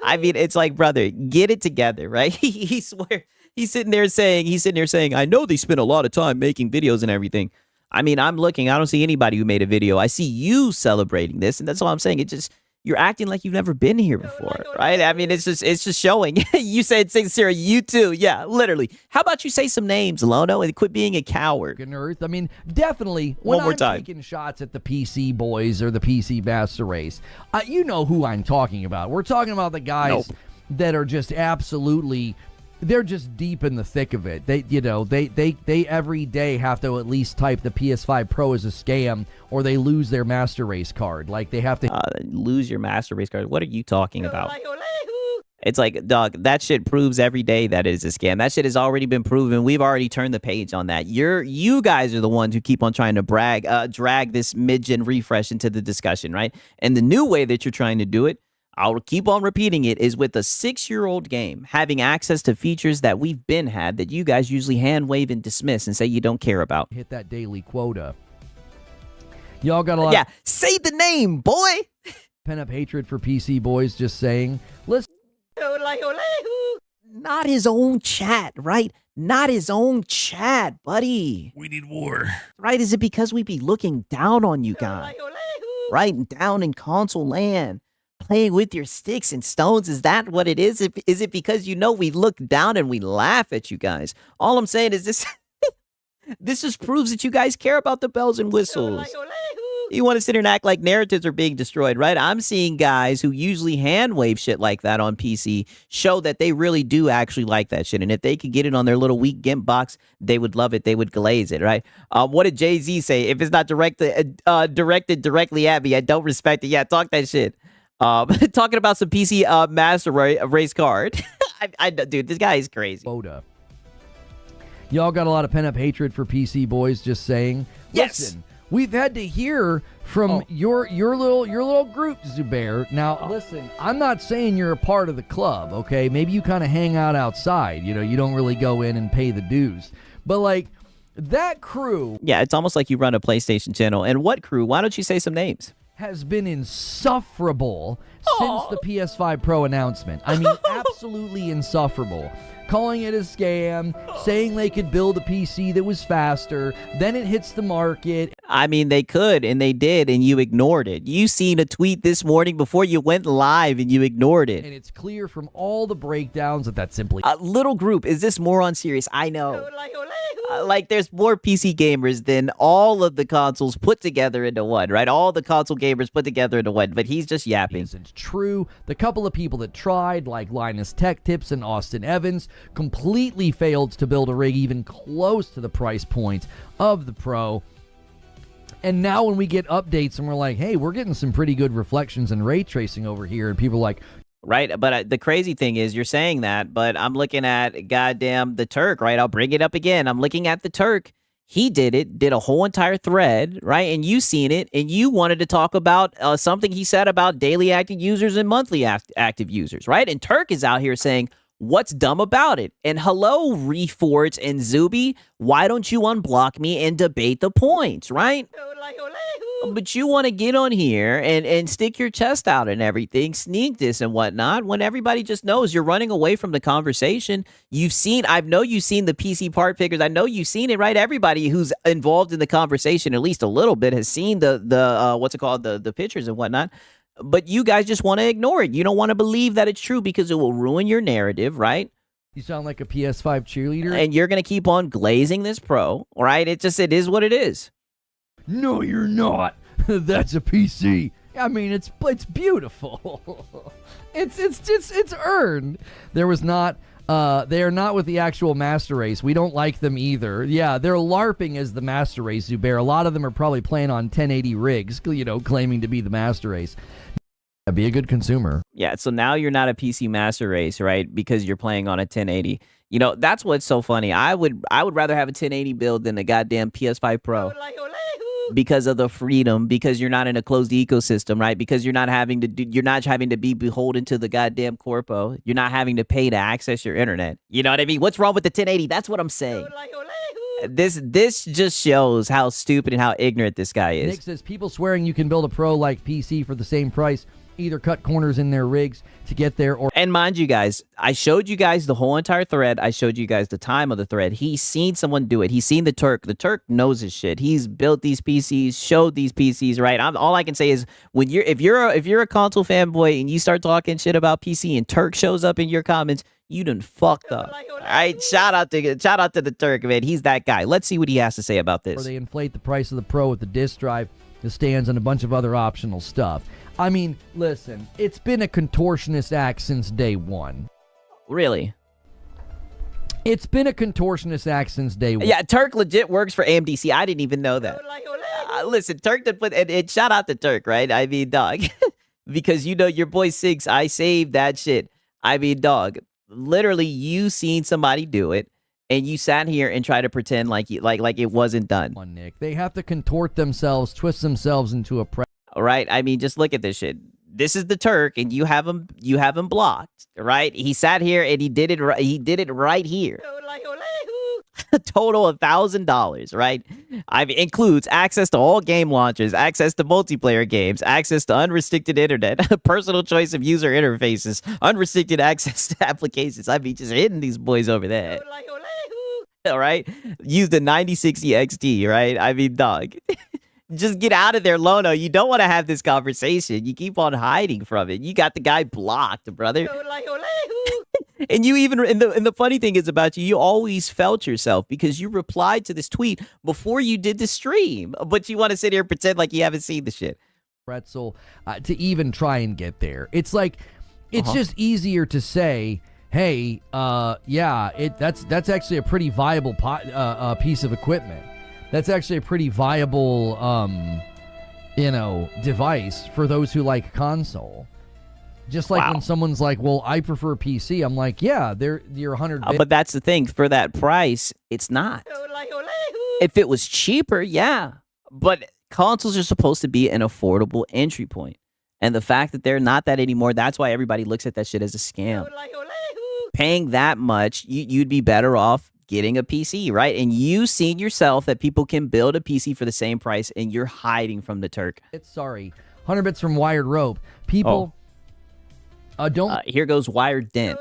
I mean, it's like, brother, get it together, right? He swear he's sitting there saying, I know they spent a lot of time making videos and everything. I mean, I'm looking, I don't see anybody who made a video. I see you celebrating this, and that's all I'm saying. It just, you're acting like you've never been here before, right? I mean, it's just showing. You said sincere, you too. Yeah, literally. How about you say some names, Lono, and quit being a coward? Earth. I mean, definitely, when One more I'm time. taking shots at the PC boys or the PC Master Race, you know who I'm talking about. We're talking about the guys that are just absolutely... They're just deep in the thick of it. They every day have to at least type the PS5 Pro is a scam, or they lose their Master Race card. Like, they have to lose your Master Race card. What are you talking about? It's like, dog, that shit proves every day that it is a scam. That shit has already been proven. We've already turned the page on that. You guys are the ones who keep on trying to drag this mid-gen refresh into the discussion, right? And the new way that you're trying to do it, I'll keep on repeating it, is with a 6-year-old game having access to features that we've had that you guys usually hand wave and dismiss and say you don't care about. hit that daily quota. Y'all got a lot. Yeah, say the name, boy. Pent-up hatred for PC boys. Just saying. Listen. Not his own chat, right? Not his own chat, buddy. We need war. Right? Is it because we be looking down on you guys? Right? Down in console land, playing with your sticks and stones. Is that what it is? Is it because, you know, we look down and we laugh at you guys? All I'm saying is this. This just proves that you guys care about the bells and whistles. You want to sit here and act like narratives are being destroyed, right? I'm seeing guys who usually hand wave shit like that on PC show that they really do actually like that shit. And if they could get it on their little weak GIMP box, they would love it. They would glaze it, right? What did Jay-Z say? If it's not directed directly at me, I don't respect it. Yeah, talk that shit. Talking about some PC master race card. Dude, this guy is crazy. Boda. Y'all got a lot of pent-up hatred for PC boys, just saying. Yes. Listen, we've had to hear from your little group, Zubair. Now, listen, I'm not saying you're a part of the club, okay? Maybe you kind of hang out outside. You know, you don't really go in and pay the dues. But, like, that crew... Yeah, it's almost like you run a PlayStation channel. And what crew? Why don't you say some names? Has been insufferable since the PS5 Pro announcement. I mean, absolutely insufferable. Calling it a scam, saying they could build a PC that was faster, then it hits the market. I mean, they could, and they did, and you ignored it. You seen a tweet this morning before you went live, and you ignored it. And it's clear from all the breakdowns that that's simply... Little group, is this more on serious? I know. Like, there's more PC gamers than all of the consoles put together into one, right? All the console gamers put together into one, but he's just yapping. Isn't true. The couple of people that tried, like Linus Tech Tips and Austin Evans, completely failed to build a rig even close to the price point of the Pro. And now when we get updates and we're like, hey, we're getting some pretty good reflections and ray tracing over here, and people are like... Right, but the crazy thing is you're saying that, but I'm looking at goddamn the Turk, right? I'll bring it up again. I'm looking at the Turk. He did a whole entire thread, right? And you seen it, and you wanted to talk about something he said about daily active users and monthly active users, right? And Turk is out here saying, what's dumb about it? And hello, Reforts and Zuby, why don't you unblock me and debate the points, right? But you want to get on here and stick your chest out and everything, sneak this and whatnot, when everybody just knows you're running away from the conversation. I know you've seen the PC part pickers. I know you've seen it, right? Everybody who's involved in the conversation, at least a little bit, has seen the pictures and whatnot. But you guys just want to ignore it. You don't want to believe that it's true because it will ruin your narrative, right? You sound like a PS5 cheerleader. And you're going to keep on glazing this Pro, right? It is what it is. No, you're not. That's a PC. I mean, it's beautiful. it's earned. There was not. They are not with the actual master race. We don't like them either. Yeah, they're LARPing as the master race, Zubair. A lot of them are probably playing on 1080 rigs, claiming to be the master race. Be a good consumer. Yeah, so now you're not a PC master race, right? Because you're playing on a 1080. That's what's so funny. I would rather have a 1080 build than a goddamn PS5 Pro. Because of the freedom, because you're not in a closed ecosystem, right? Because you're not having to be beholden to the goddamn corpo. You're not having to pay to access your internet. You know what I mean? What's wrong with the 1080? That's what I'm saying. This just shows how stupid and how ignorant this guy is. Nick says people swearing you can build a Pro like PC for the same price either cut corners in their rigs to get there or... And mind you guys, I showed you guys the whole entire thread. I showed you guys the time of the thread. He's seen someone do it. He's seen the Turk. The Turk knows his shit. He's built these PCs, showed these PCs, right? All I can say is if you're a console fanboy and you start talking shit about PC and Turk shows up in your comments, you done fucked up. All right, shout out to the Turk, man. He's that guy. Let's see what he has to say about this. Or they inflate the price of the Pro with the disk drive, the stands, and a bunch of other optional stuff. I mean, listen, it's been a contortionist act since day one. Really? It's been a contortionist act since day one. Yeah, Turk legit works for AMDC. I didn't even know that. Listen, Turk did put and shout out to Turk, right? I mean, dog, because your boy Six, I saved that shit. I mean, dog, literally, you seen somebody do it, and you sat here and tried to pretend like it wasn't done. Nick, they have to contort themselves, twist themselves into a all right, I mean, just look at this shit. This is the Turk, and you have him blocked, right? He sat here and he did it right here. A total of $1,000, right? Includes access to all game launchers, access to multiplayer games, access to unrestricted internet, personal choice of user interfaces, unrestricted access to applications. I mean, just hitting these boys over there. All right, use the 9060 XT, right? I mean, dog. Just get out of there, Lono. You don't want to have this conversation. You keep on hiding from it. You got the guy blocked, brother. And you even and the funny thing is about you, you always felt yourself because you replied to this tweet before you did the stream, but you want to sit here and pretend like you haven't seen the shit. Pretzel to even try and get there. It's like it's just easier to say, hey, yeah, that's actually a pretty viable piece of equipment. That's actually a pretty viable device for those who like console. Just like when someone's like, well, I prefer PC. I'm like, yeah, you're 100. But that's the thing. For that price, it's not. If it was cheaper, yeah. But consoles are supposed to be an affordable entry point. And the fact that they're not that anymore, that's why everybody looks at that shit as a scam. Paying that much, you'd be better off getting a PC, right? And you seen yourself that people can build a PC for the same price, and you're hiding from the Turk. Sorry. 100 bits from Wired Rope. People... don't here goes Wired Dent.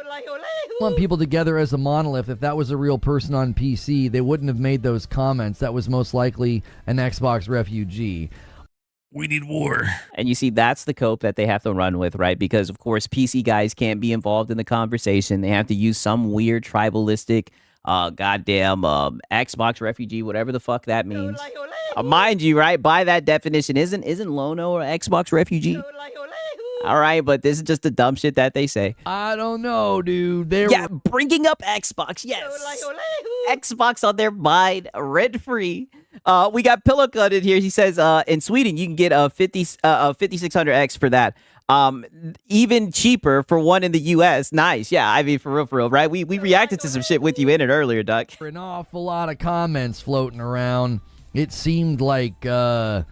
Want people together as a monolith. If that was a real person on PC, they wouldn't have made those comments. That was most likely an Xbox refugee. We need war. And you see, that's the cope that they have to run with, right? Because, of course, PC guys can't be involved in the conversation. They have to use some weird tribalistic, goddamn Xbox refugee, whatever the fuck that means. Mind you, right? By that definition, isn't Lono an Xbox refugee? All right, but this is just the dumb shit that they say. I don't know, dude. Bringing up Xbox, yes. Xbox on their mind, rent-free. We got Pillow Cut in here. He says, in Sweden, you can get a 5600X for that. Even cheaper for one in the U.S. Nice. Yeah, I mean, for real, right? We reacted to some shit with you in it earlier, Duck. An awful lot of comments floating around. It seemed like, don't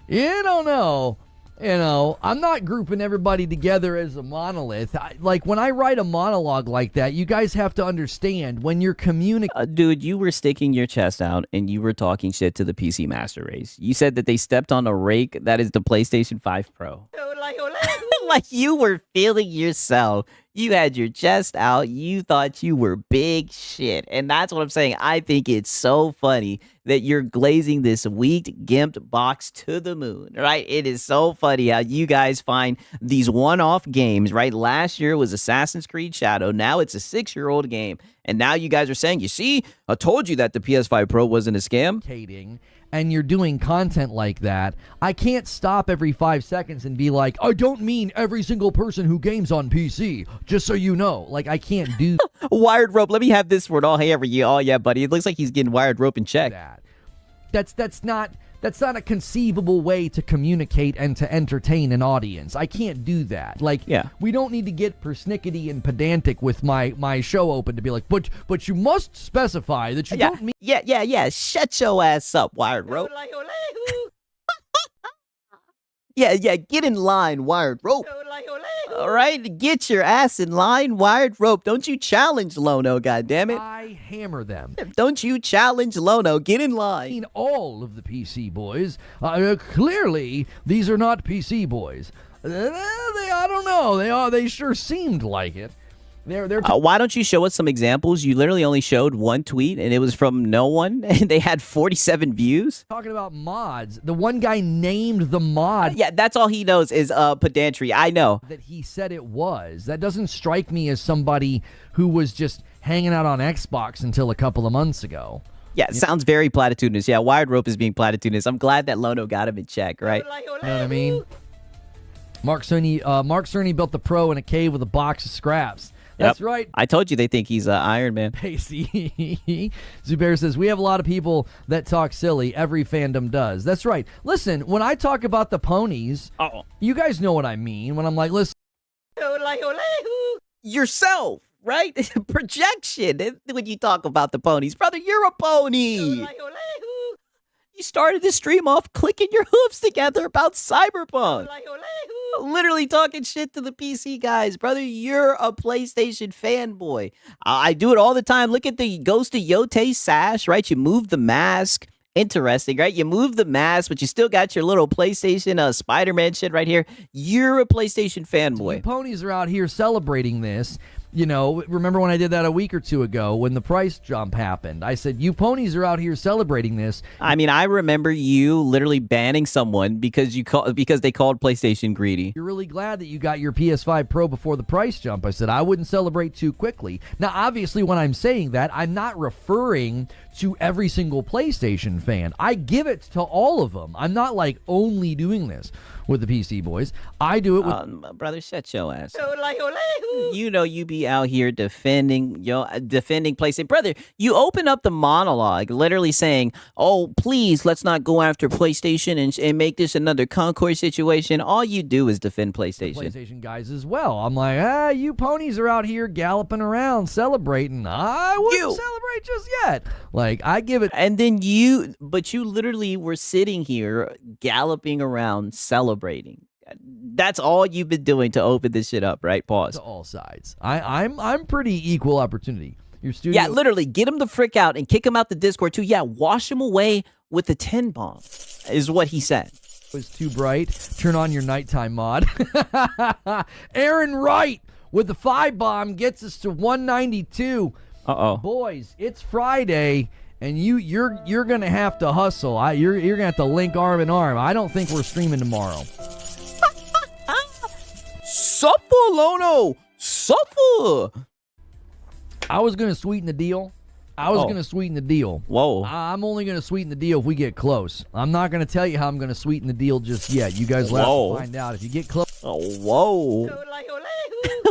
know. I'm not grouping everybody together as a monolith. When I write a monologue like that, you guys have to understand when you're communicating. Dude, you were sticking your chest out and you were talking shit to the PC Master Race. You said that they stepped on a rake that is the PlayStation 5 Pro. Like you were feeling yourself. You had your chest out. You thought you were big shit. And that's what I'm saying. I think it's so funny that you're glazing this weak, gimped box to the moon, right? It is so funny how you guys find these one-off games, right? Last year was Assassin's Creed Shadow. Now it's a 6-year-old game. And now you guys are saying, you see, I told you that the PS5 Pro wasn't a scam. And you're doing content like that, I can't stop every 5 seconds and be like, I don't mean every single person who games on PC, just so you know. Like, I can't do Wired Rope. Let me have this word. Oh, hey, yeah, buddy. It looks like he's getting Wired Rope in check. That's not a conceivable way to communicate and to entertain an audience. I can't do that. We don't need to get persnickety and pedantic with my show open to be like, but you must specify that you don't mean. Yeah. Shut your ass up, Wired Rope. Yeah, get in line, Wired Rope. All right, get your ass in line, Wired Rope. Don't you challenge Lono, goddammit. I hammer them. Don't you challenge Lono. Get in line. I mean, all of the PC boys. Clearly, these are not PC boys. I don't know. They sure seemed like it. Why don't you show us some examples? You literally only showed one tweet, and it was from no one, and they had 47 views. Talking about mods, the one guy named the mod. Yeah, that's all he knows is pedantry. I know. That he said it was. That doesn't strike me as somebody who was just hanging out on Xbox until a couple of months ago. Yeah, it sounds very platitudinous. Yeah, Wired Rope is being platitudinous. I'm glad that Lono got him in check, right? You know what I mean? Mark Cerny built the Pro in a cave with a box of scraps. That's right. I told you they think he's Iron Man. Pacey. Zubair says, we have a lot of people that talk silly. Every fandom does. That's right. Listen, when I talk about the ponies, you guys know what I mean. When I'm like, listen. Yourself, right? Projection. When you talk about the ponies. Brother, you're a pony. You started the stream off clicking your hooves together about Cyberpunk. Literally talking shit to the PC guys. Brother, you're a PlayStation fanboy. I do it all the time. Look at the Ghost of Yote sash, right? You move the mask. Interesting, right? You move the mask, but you still got your little PlayStation Spider-Man shit right here. You're a PlayStation fanboy. The ponies are out here celebrating this, You know, remember when I did that a week or two ago when the price jump happened? I said, you ponies are out here celebrating this. I mean, I remember you literally banning someone because they called PlayStation greedy. You're really glad that you got your PS5 Pro before the price jump. I said, I wouldn't celebrate too quickly. Now, obviously, when I'm saying that, I'm not referring to every single PlayStation fan. I give it to all of them. I'm not like only doing this with the PC boys. I do it with brother, shut your ass. You know you be out here defending PlayStation. Brother, you open up the monologue literally saying, oh, please, let's not go after PlayStation and make this another Concord situation. All you do is defend PlayStation. PlayStation guys as well. I'm like, you ponies are out here galloping around celebrating. I wouldn't celebrate just yet. Like, I give it. And then you literally were sitting here galloping around celebrating. That's all you've been doing to open this shit up, right? Pause. To all sides. I'm pretty equal opportunity. Your studio. Yeah, literally, get him the frick out and kick him out the Discord too. Yeah, wash him away with the 10 bomb, is what he said. Was too bright. Turn on your nighttime mod. Aaron Wright with the 5 bomb gets us to 192. Boys, it's Friday. And you're gonna have to hustle. You're gonna have to link arm in arm. I don't think we're streaming tomorrow. Suffer, Lono! Suffer! I was gonna sweeten the deal. Whoa. I'm only gonna sweeten the deal if we get close. I'm not gonna tell you how I'm gonna sweeten the deal just yet. You guys will have to find out if you get close. Oh, whoa.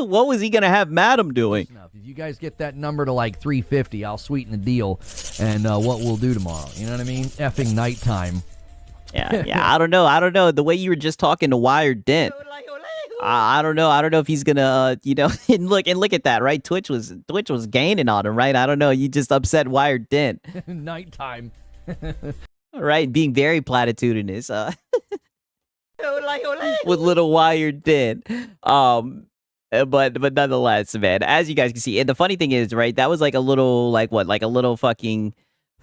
What was he gonna have Madam doing? If you guys get that number to like 350, I'll sweeten the deal and what we'll do tomorrow. You know what I mean? Effing nighttime. Yeah, I don't know. The way you were just talking to Wired Dent. I don't know if he's gonna, and look at that, right? Twitch was gaining on him, right? I don't know. You just upset Wired Dent. Nighttime. Right, being very platitudinous. With little Wired Dent. But nonetheless, man, as you guys can see, and the funny thing is, right, that was like a little, like a little fucking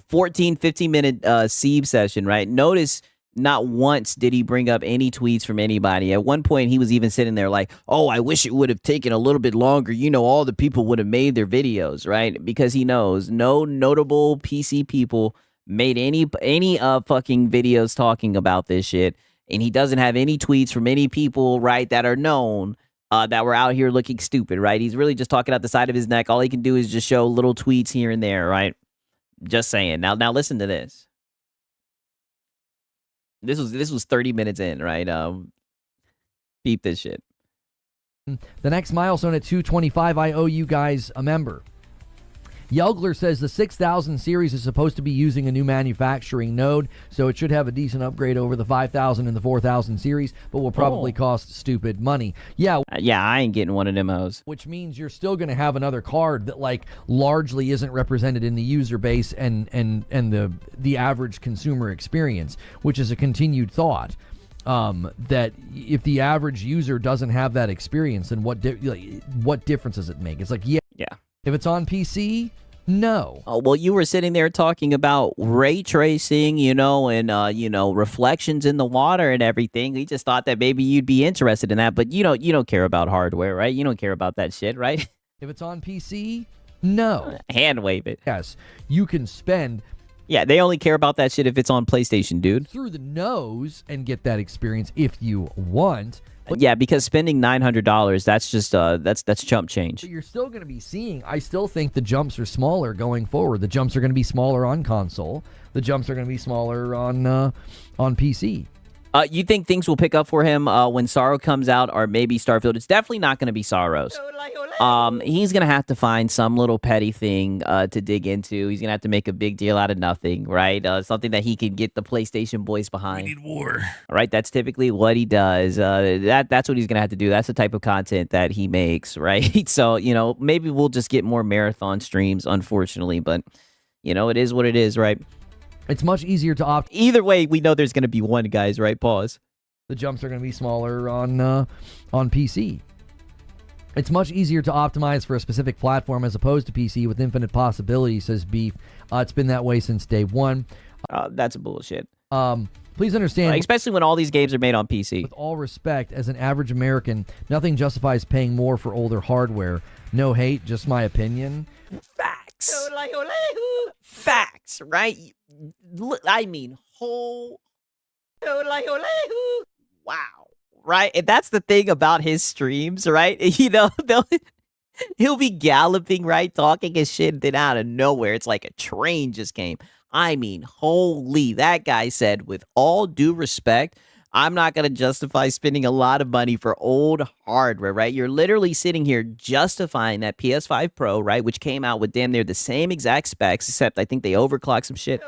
14, 15-minute sieve session, right? Notice not once did he bring up any tweets from anybody. At one point, he was even sitting there like, oh, I wish it would have taken a little bit longer. All the people would have made their videos, right? Because he knows no notable PC people made any fucking videos talking about this shit. And he doesn't have any tweets from any people, right, that are known that were out here looking stupid, right? He's really just talking out the side of his neck. All he can do is just show little tweets here and there, right? Just saying. Now listen to this. This was 30 minutes in, right? Beep this shit. The next milestone at 225, I owe you guys a member. Yelgler says the 6000 series is supposed to be using a new manufacturing node, so it should have a decent upgrade over the 5000 and the 4000 series, but will probably cost stupid money. Yeah, I ain't getting one of them hoes. Which means you're still going to have another card that like largely isn't represented in the user base and the average consumer experience, which is a continued thought. That if the average user doesn't have that experience, then what difference does it make? It's like, yeah. If it's on PC, no. Oh, well, you were sitting there talking about ray tracing, and reflections in the water and everything. We just thought that maybe you'd be interested in that, but you don't care about hardware, right? You don't care about that shit, right? If it's on PC, no. Hand wave it. Yes, you can spend. Yeah, they only care about that shit if it's on PlayStation, dude. Through the nose and get that experience if you want. Yeah, because spending $900, that's just that's chump change. But you're still going to be seeing. I still think the jumps are smaller going forward. The jumps are going to be smaller on console. The jumps are going to be smaller on PC. You think things will pick up for him when Sorrow comes out, or maybe Starfield? It's definitely not going to be Sorrow's. He's going to have to find some little petty thing to dig into. He's going to have to make a big deal out of nothing, right? Something that he can get the PlayStation boys behind. We need war. Right? That's typically what he does. That's what he's going to have to do. That's the type of content that he makes, right? So, maybe we'll just get more marathon streams, unfortunately. But, it is what it is, right? It's much easier to opt. Either way, we know there's going to be one, guys, right? Pause. The jumps are going to be smaller on PC. It's much easier to optimize for a specific platform as opposed to PC with infinite possibilities, says Beef. It's been that way since day one. That's bullshit. Please understand, especially when all these games are made on PC. With all respect, as an average American, nothing justifies paying more for older hardware. No hate, just my opinion. Facts. Facts, right? I mean, whole. Wow. Right? And that's the thing about his streams, right? You know, he'll be galloping, right? Talking his shit, then out of nowhere, it's like a train just came. I mean, holy, that guy said, with all due respect, I'm not going to justify spending a lot of money for old hardware, right? You're literally sitting here justifying that PS5 Pro, right? Which came out with damn near the same exact specs, except I think they overclocked some shit,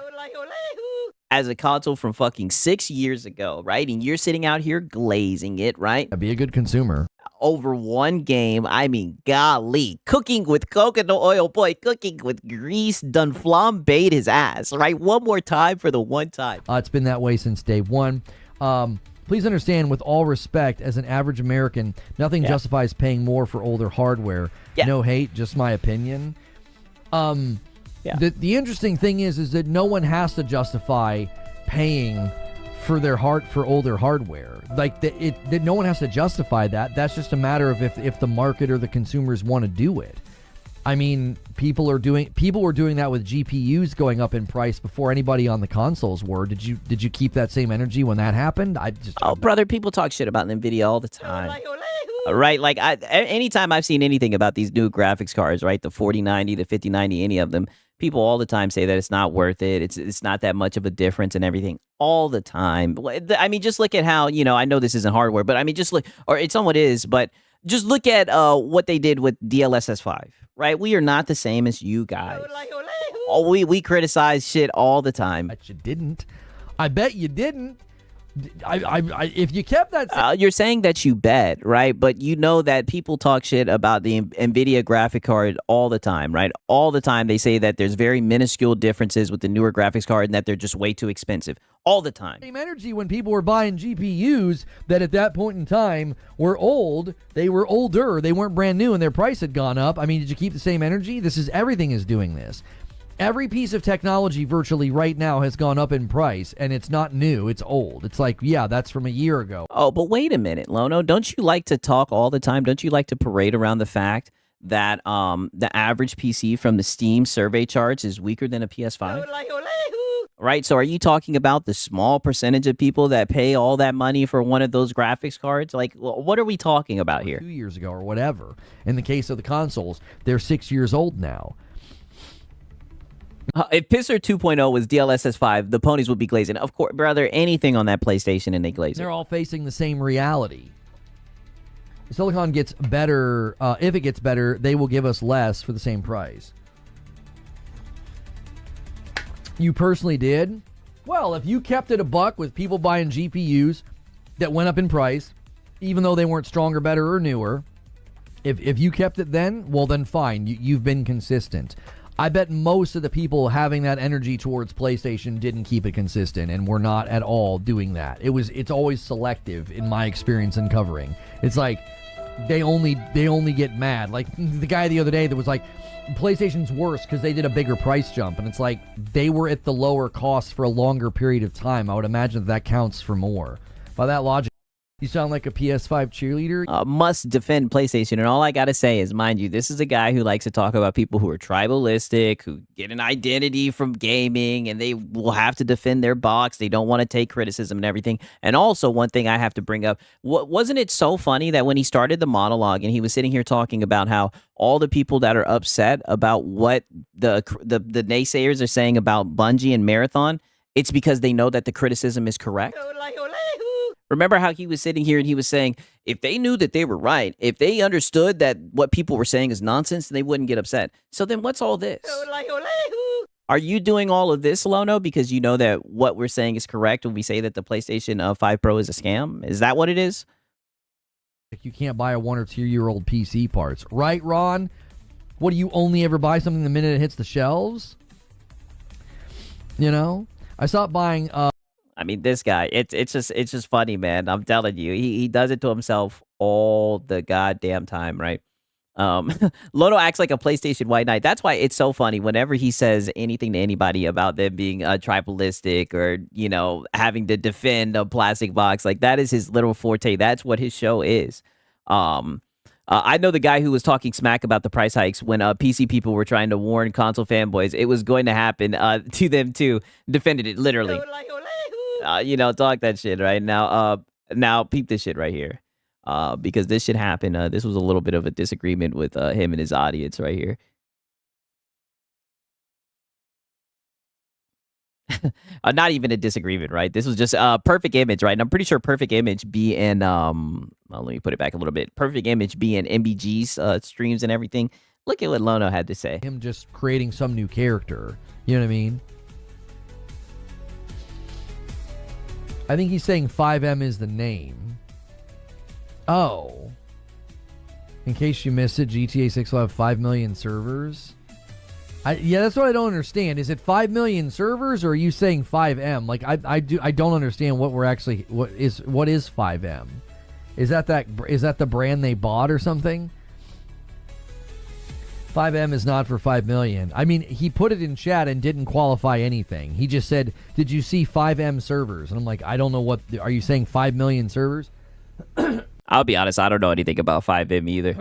as a console from fucking 6 years ago, right? And you're sitting out here glazing it, right? Be a good consumer. Over one game, I mean, golly, cooking with coconut oil, boy, cooking with grease, done flambéed his ass, right? One more time for the one time. It's been that way since day one. Please understand, with all respect, as an average American, nothing justifies paying more for older hardware. No hate, just my opinion. The interesting thing is that no one has to justify paying for older hardware. Like that no one has to justify that. That's just a matter of if the market or the consumers want to do it. I mean, people were doing that with GPUs going up in price before anybody on the consoles were. Did you keep that same energy when that happened? Brother, people talk shit about Nvidia all the time. Right? Like, anytime I've seen anything about these new graphics cards, right? The 4090, the 5090, any of them, people all the time say that it's not worth it. It's not that much of a difference and everything all the time. I mean, just look at how, you know, I know this isn't hardware, but I mean, just look, or it somewhat is, but just look at what they did with DLSS 5, right? We are not the same as you guys. Oh, we criticize shit all the time. I bet you didn't. I bet you didn't. If you kept that, you're saying that you bet, right? But you know that people talk shit about the Nvidia graphic card all the time, right? All the time they say that there's very minuscule differences with the newer graphics card and that they're just way too expensive. All the time. Same energy when people were buying GPUs that at that point in time were old. They were older. They weren't brand new and their price had gone up. I mean, did you keep the same energy? Everything is doing this. Every piece of technology virtually right now has gone up in price, and it's not new, it's old. It's like, yeah, that's from a year ago. Oh, but wait a minute, Lono. Don't you like to talk all the time? Don't you like to parade around the fact that the average PC from the Steam survey charts is weaker than a PS5? Right? So are you talking about the small percentage of people that pay all that money for one of those graphics cards? Like, what are we talking about here? 2 years ago or whatever. In the case of the consoles, they're 6 years old now. If Pisser 2.0 was DLSS 5, the ponies would be glazing. Of course, brother, anything on that PlayStation and they glaze it. They're all facing the same reality. If Silicon gets better, if it gets better, they will give us less for the same price. You personally did? Well, if you kept it a buck with people buying GPUs that went up in price, even though they weren't stronger, better, or newer, if you kept it then, well, then fine. You've been consistent. I bet most of the people having that energy towards PlayStation didn't keep it consistent and were not at all doing that. It's always selective in my experience in covering. It's like they only get mad. Like the guy the other day that was like, PlayStation's worse because they did a bigger price jump, and it's like they were at the lower cost for a longer period of time. I would imagine that counts for more. By that logic, you sound like a PS5 cheerleader. Must defend PlayStation, and all I gotta say is, mind you, this is a guy who likes to talk about people who are tribalistic, who get an identity from gaming, and they will have to defend their box. They don't want to take criticism and everything. And also, one thing I have to bring up, wasn't it so funny that when he started the monologue and he was sitting here talking about how all the people that are upset about what the naysayers are saying about Bungie and Marathon, it's because they know that the criticism is correct? Remember how he was sitting here and he was saying, if they knew that they were right, if they understood that what people were saying is nonsense, they wouldn't get upset. So then what's all this? Are you doing all of this, Lono, because you know that what we're saying is correct when we say that the PlayStation 5 Pro is a scam? Is that what it is? You can't buy a 1 or 2 year old PC parts. Right, Ron? What, do you only ever buy something the minute it hits the shelves? You know? I stopped buying... I mean, this guy, it's just funny, man. I'm telling you, he does it to himself all the goddamn time, right? Lono acts like a PlayStation White Knight. That's why it's so funny whenever he says anything to anybody about them being tribalistic or, you know, having to defend a plastic box. Like, that is his little forte. That's what his show is. I know the guy who was talking smack about the price hikes when PC people were trying to warn console fanboys it was going to happen to them too. Defended it literally. Talk that shit right now. Now peep this shit right here. Because this shit happened. This was a little bit of a disagreement with him and his audience right here. Not even a disagreement, right? This was just Perfect Image, right? And I'm pretty sure Perfect Image being let me put it back a little bit. Perfect Image being MBG's streams and everything. Look at what Lono had to say. Him just creating some new character. You know what I mean? I think he's saying 5M is the name. Oh. In case you missed it, GTA 6 will have 5 million servers. Yeah, that's what I don't understand. Is it 5 million servers, or are you saying 5M? Like I don't understand what we're actually what is 5M? Is that the brand they bought or something? 5M is not for 5 million. I mean, he put it in chat and didn't qualify anything. He just said, "Did you see 5M servers?" And I'm like, I don't know what. Are you saying 5 million servers? I'll be honest, I don't know anything about 5M either.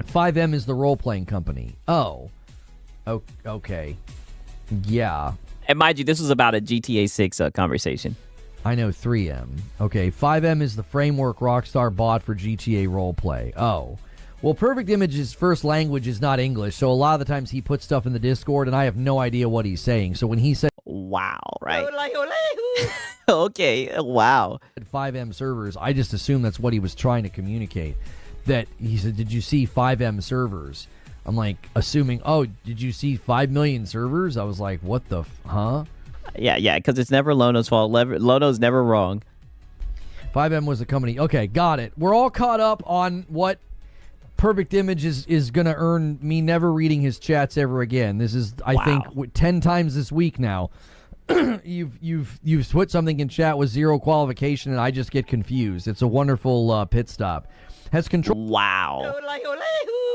5M is the role-playing company. Oh. Okay. Yeah. And mind you, this was about a GTA 6 conversation. I know 3M. Okay, 5M is the framework Rockstar bought for GTA roleplay. Oh. Well, Perfect Image's first language is not English, so a lot of the times he puts stuff in the Discord, and I have no idea what he's saying. So when he said... Wow, right? Okay, wow. 5M servers, I just assume that's what he was trying to communicate. That he said, did you see 5M servers? I'm like, assuming, oh, did you see 5 million servers? I was like, what the, huh? Yeah, because it's never Lono's fault. Lono's never wrong. 5M was the company. Okay, got it. We're all caught up on what Perfect Image is going to earn me never reading his chats ever again. This is, I think, 10 times this week now. You've put something in chat with zero qualification, and I just get confused. It's a wonderful pit stop. Has control. Wow.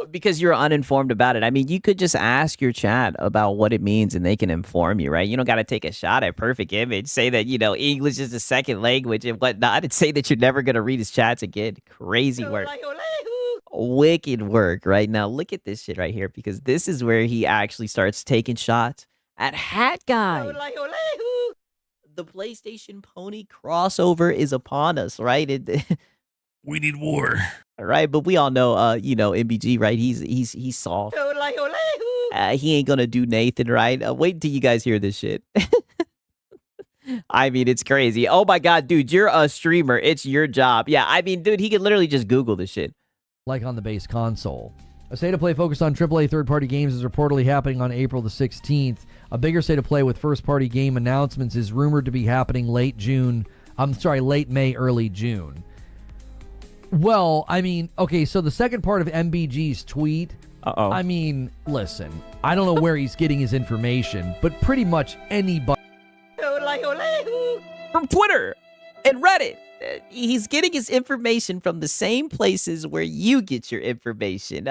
Because you're uninformed about it. I mean, you could just ask your chat about what it means and they can inform you, right? You don't got to take a shot at Perfect Image, say that, English is a second language and whatnot, and say that you're never going to read his chats again. Crazy work. Wicked work, right? Now, look at this shit right here, because this is where he actually starts taking shots at Hat Guy. The PlayStation Pony crossover is upon us, right? We need war. Right, but we all know, MBG, right? He's soft. He ain't gonna do Nathan, right? Wait until you guys hear this shit. I mean, it's crazy. Oh my god, dude, you're a streamer. It's your job. Yeah, I mean, dude, he could literally just Google this shit. Like on the base console. A state of play focused on AAA third-party games is reportedly happening on April the 16th. A bigger state of play with first-party game announcements is rumored to be happening late May, early June. Well, I mean, okay, so the second part of MBG's tweet, I mean, listen, I don't know where he's getting his information, but pretty much anybody... From Twitter and Reddit. He's getting his information from the same places where you get your information.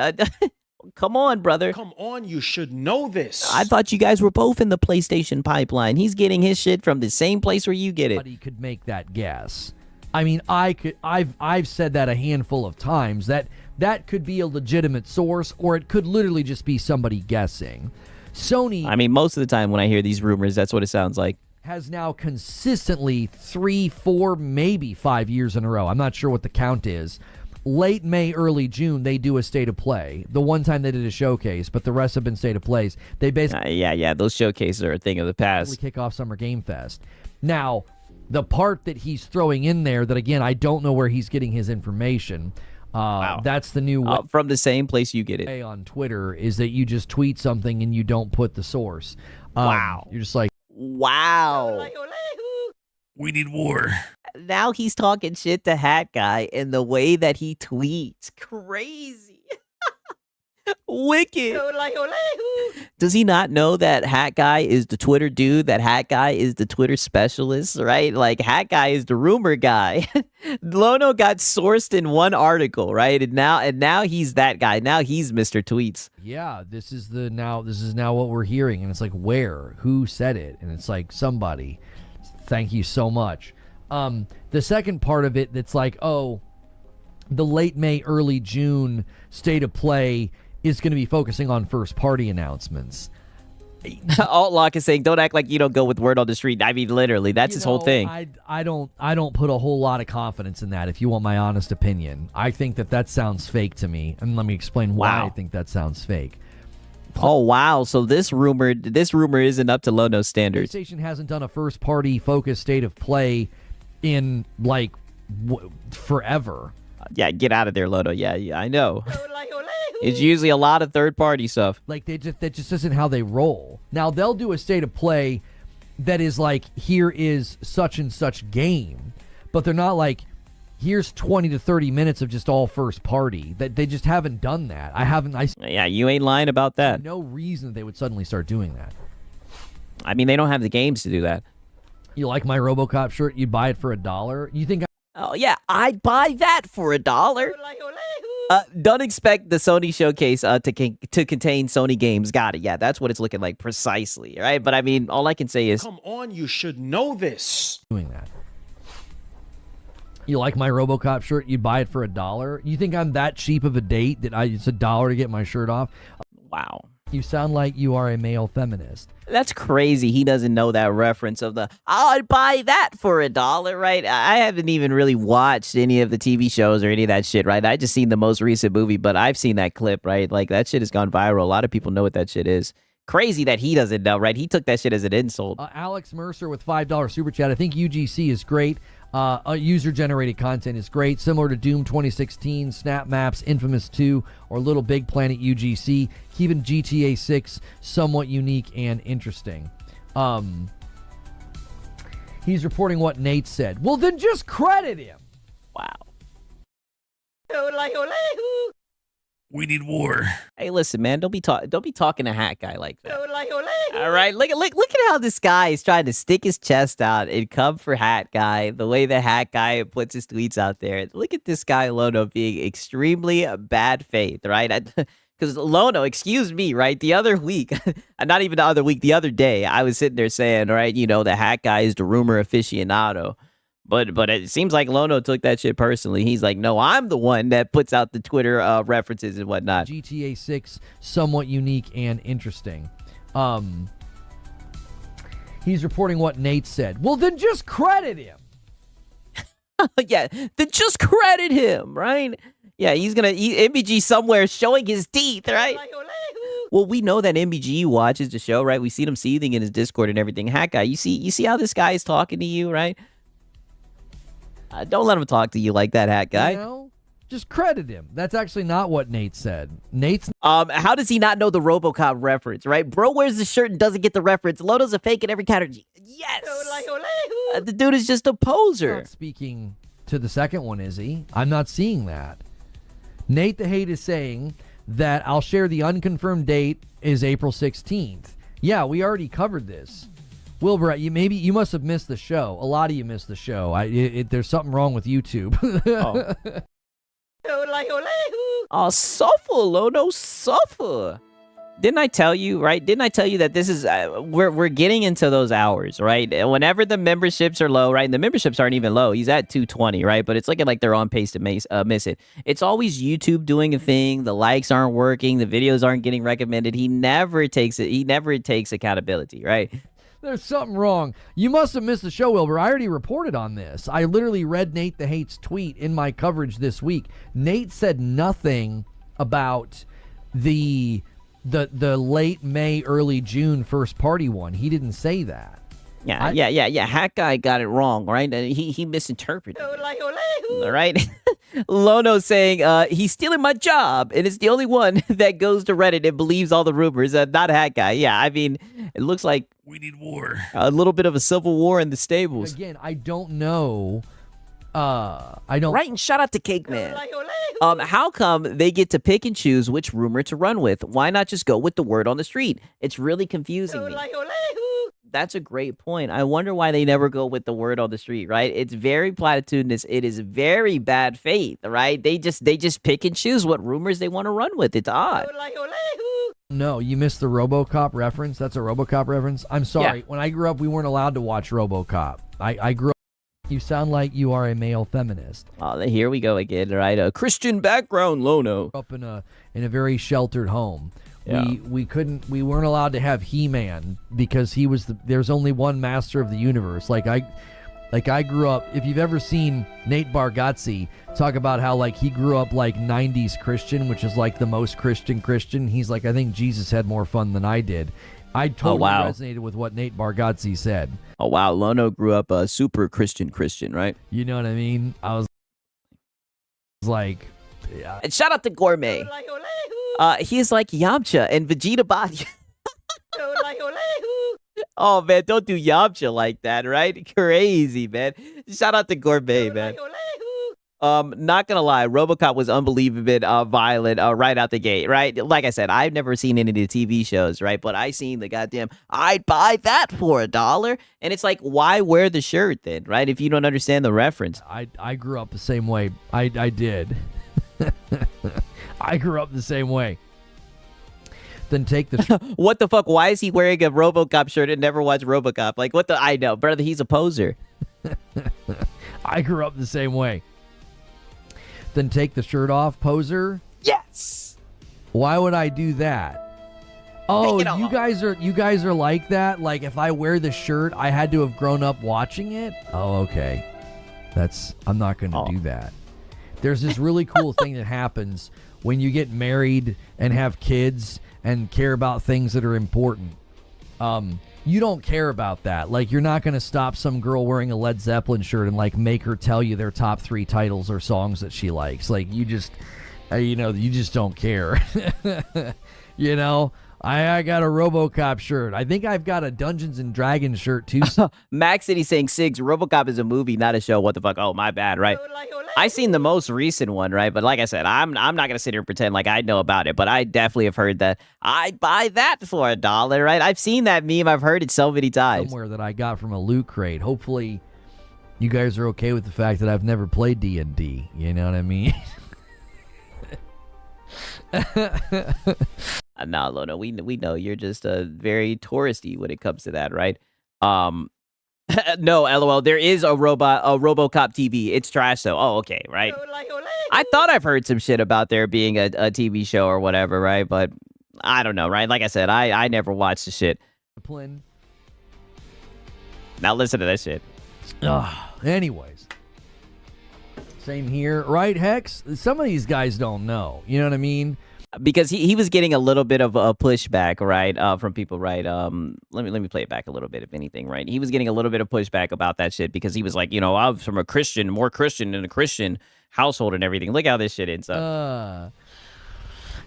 Come on, brother. Come on, you should know this. I thought you guys were both in the PlayStation pipeline. He's getting his shit from the same place where you get it. Anybody could make that guess. I mean, I've said that a handful of times, that could be a legitimate source, or it could literally just be somebody guessing. Sony... I mean, most of the time when I hear these rumors, that's what it sounds like. Has now consistently 3, 4, maybe 5 years in a row. I'm not sure what the count is. Late May, early June, they do a state of play. The one time they did a showcase, but the rest have been state of plays. They basically... yeah, those showcases are a thing of the past. Kick off Summer Game Fest. Now, the part that he's throwing in there that, again, I don't know where he's getting his information. Wow. That's the new... from the same place you get it. On Twitter is that you just tweet something and you don't put the source. Wow. You're just like... Wow. We need war. Now he's talking shit to Hat Guy in the way that he tweets. Crazy. Wicked. Does he not know that Hat Guy is the Twitter dude? That Hat Guy is the Twitter specialist, right? Like, Hat Guy is the rumor guy. Lono got sourced in one article, right? And now he's that guy. Now he's Mr. Tweets. Yeah, this is now what we're hearing, and it's like, where? Who said it? And it's like, somebody. Thank you so much. The second part of it that's like, oh, the late May, early June state of play is going to be focusing on first-party announcements. Altlock is saying, don't act like you don't go with word on the street. I mean, literally, that's his whole thing. I don't put a whole lot of confidence in that, if you want my honest opinion. I think that sounds fake to me, and let me explain why I think that sounds fake. Oh, wow. So this rumor isn't up to Lono's standards. PlayStation hasn't done a first-party focused state of play in, like, forever. Yeah, get out of there, Lono. Yeah, I know. It's usually a lot of third-party stuff. Like, that just isn't how they roll. Now, they'll do a state of play that is like, here is such and such game, but they're not like, here's 20 to 30 minutes of just all first party. That they just haven't done that. Yeah, you ain't lying about that. No reason they would suddenly start doing that. I mean, they don't have the games to do that. You like my RoboCop shirt? You'd buy it for $1? You think? Oh yeah, I'd buy that for $1. Don't expect the Sony showcase to contain Sony games. Got it. Yeah, that's what it's looking like precisely, right? But I mean, all I can say is, come on, you should know this. Doing that. You like my RoboCop shirt? You'd buy it for $1? You think I'm that cheap of a date that it's $1 to get my shirt off? Wow. You sound like you are a male feminist. That's crazy. He doesn't know that reference of I'd buy that for $1, right? I haven't even really watched any of the TV shows or any of that shit, right? I just seen the most recent movie, but I've seen that clip, right? Like, that shit has gone viral. A lot of people know what that shit is. Crazy that he doesn't know, right? He took that shit as an insult. Alex Mercer with $5 super chat. I think UGC is great. User-generated content is great, similar to Doom 2016, Snap Maps, Infamous 2, or Little Big Planet UGC, keeping GTA 6 somewhat unique and interesting. He's reporting what Nate said. Well, then just credit him. Wow. We need war. Hey, listen, man, don't be talking to Hat Guy like that. All right, look at how this guy is trying to stick his chest out and come for Hat Guy. The way the Hat Guy puts his tweets out there. Look at this guy Lono being extremely bad faith, right? Because Lono, excuse me, right? The other week, not even the other week, the other day, I was sitting there saying, right, you know, the Hat Guy is the rumor aficionado. But it seems like Lono took that shit personally. He's like, no, I'm the one that puts out the Twitter references and whatnot. GTA 6, somewhat unique and interesting. He's reporting what Nate said. Well, then just credit him. Yeah, then just credit him, right? Yeah, he's gonna MBG somewhere showing his teeth, right? Well, we know that MBG watches the show, right? We see him seething in his Discord and everything. Hat Guy, you see how this guy is talking to you, right? Don't let him talk to you like that, Hat Guy. You know, just credit him. That's actually not what Nate said. How does he not know the RoboCop reference, right? Bro wears the shirt and doesn't get the reference. Lono's a fake in every category. Yes! The dude is just a poser. Not speaking to the second one, is he? I'm not seeing that. Nate the Hate is saying that I'll share the unconfirmed date is April 16th. Yeah, we already covered this. Wilbur, you must have missed the show. A lot of you missed the show. There's something wrong with YouTube. Oh, suffer, Lono, suffer. Didn't I tell you, right? Didn't I tell you that this is we're getting into those hours, right? Whenever the memberships are low, right? And the memberships aren't even low. He's at 220, right? But it's looking like they're on pace to miss it. It's always YouTube doing a thing. The likes aren't working. The videos aren't getting recommended. He never takes it. He never takes accountability, right? There's something wrong. You must have missed the show, Wilbur. I already reported on this. I literally read Nate the Hate's tweet in my coverage this week. Nate said nothing about the late May, early June first party one. He didn't say that. Yeah. Hat Guy got it wrong, right? He misinterpreted it. All right? Lono saying he's stealing my job, and it's the only one that goes to Reddit and believes all the rumors. Not Hat Guy. Yeah, I mean, it looks like we need war. A little bit of a civil war in the stables. Again, I don't know. I don't. Right, and shout out to Cake Man. How come they get to pick and choose which rumor to run with? Why not just go with the word on the street? It's really confusing me. That's a great point. I wonder why they never go with the word on the street, right? It's very platitudinous. It is very bad faith, right? They just pick and choose what rumors they want to run with. It's odd. No, you missed the RoboCop reference. That's a RoboCop reference. I'm sorry. Yeah. When I grew up, we weren't allowed to watch RoboCop. I grew up. You sound like you are a male feminist. Oh, here we go again, right? A Christian background, Lono. Up in a very sheltered home. Yeah. We weren't allowed to have He-Man because there's only one master of the universe. Like I grew up, if you've ever seen Nate Bargatze talk about how like he grew up like 90s Christian, which is like the most Christian, he's like, I think Jesus had more fun than I did. I totally resonated with what Nate Bargatze said. Oh, wow. Lono grew up a super Christian, right? You know what I mean? I was like... Yeah. And shout out to Gourmet. He is like Yamcha and Vegeta body. Oh, man, don't do Yamcha like that, right? Crazy, man. Shout out to Gourmet, man. Not gonna lie, RoboCop was unbelievably violent right out the gate, right? Like I said, I've never seen any of the TV shows, right? But I seen the goddamn, I'd buy that for $1. And it's like, why wear the shirt then, right? If you don't understand the reference. I grew up the same way. I did. I grew up the same way. Then take the... What the fuck? Why is he wearing a RoboCop shirt and never watched RoboCop? Like, what the... I know, brother, he's a poser. I grew up the same way. Then take the shirt off, poser. Yes. Why would I do that? Oh, you guys are like that? Like if I wear the shirt, I had to have grown up watching it? Oh, okay. I'm not going to do that. There's this really cool thing that happens when you get married and have kids and care about things that are important. You don't care about that. Like, you're not going to stop some girl wearing a Led Zeppelin shirt and, like, make her tell you their top 3 titles or songs that she likes. Like, you just, you just don't care. You know? I got a RoboCop shirt. I think I've got a Dungeons and Dragons shirt, too. Max City saying, Sigs, RoboCop is a movie, not a show. What the fuck? Oh, my bad, right? I seen the most recent one, right? But like I said, I'm not going to sit here and pretend like I know about it, but I definitely have heard that. I'd buy that for $1, right? I've seen that meme. I've heard it so many times. Somewhere that I got from a loot crate. Hopefully, you guys are okay with the fact that I've never played D&D. You know what I mean? No, Lono, we know you're just very touristy when it comes to that, right? No, LOL. There is a RoboCop TV. It's trash, though. Oh, okay, right. I thought I've heard some shit about there being a TV show or whatever, right? But I don't know, right? Like I said, I never watched the shit. Now listen to this shit. Anyways. Same here, right, Hex? Some of these guys don't know. You know what I mean? Because he was getting a little bit of a pushback, right, from people, right? Let me play it back a little bit, if anything, right? He was getting a little bit of pushback about that shit because he was like, I'm from a Christian, more Christian in a Christian household and everything. Look how this shit ends up.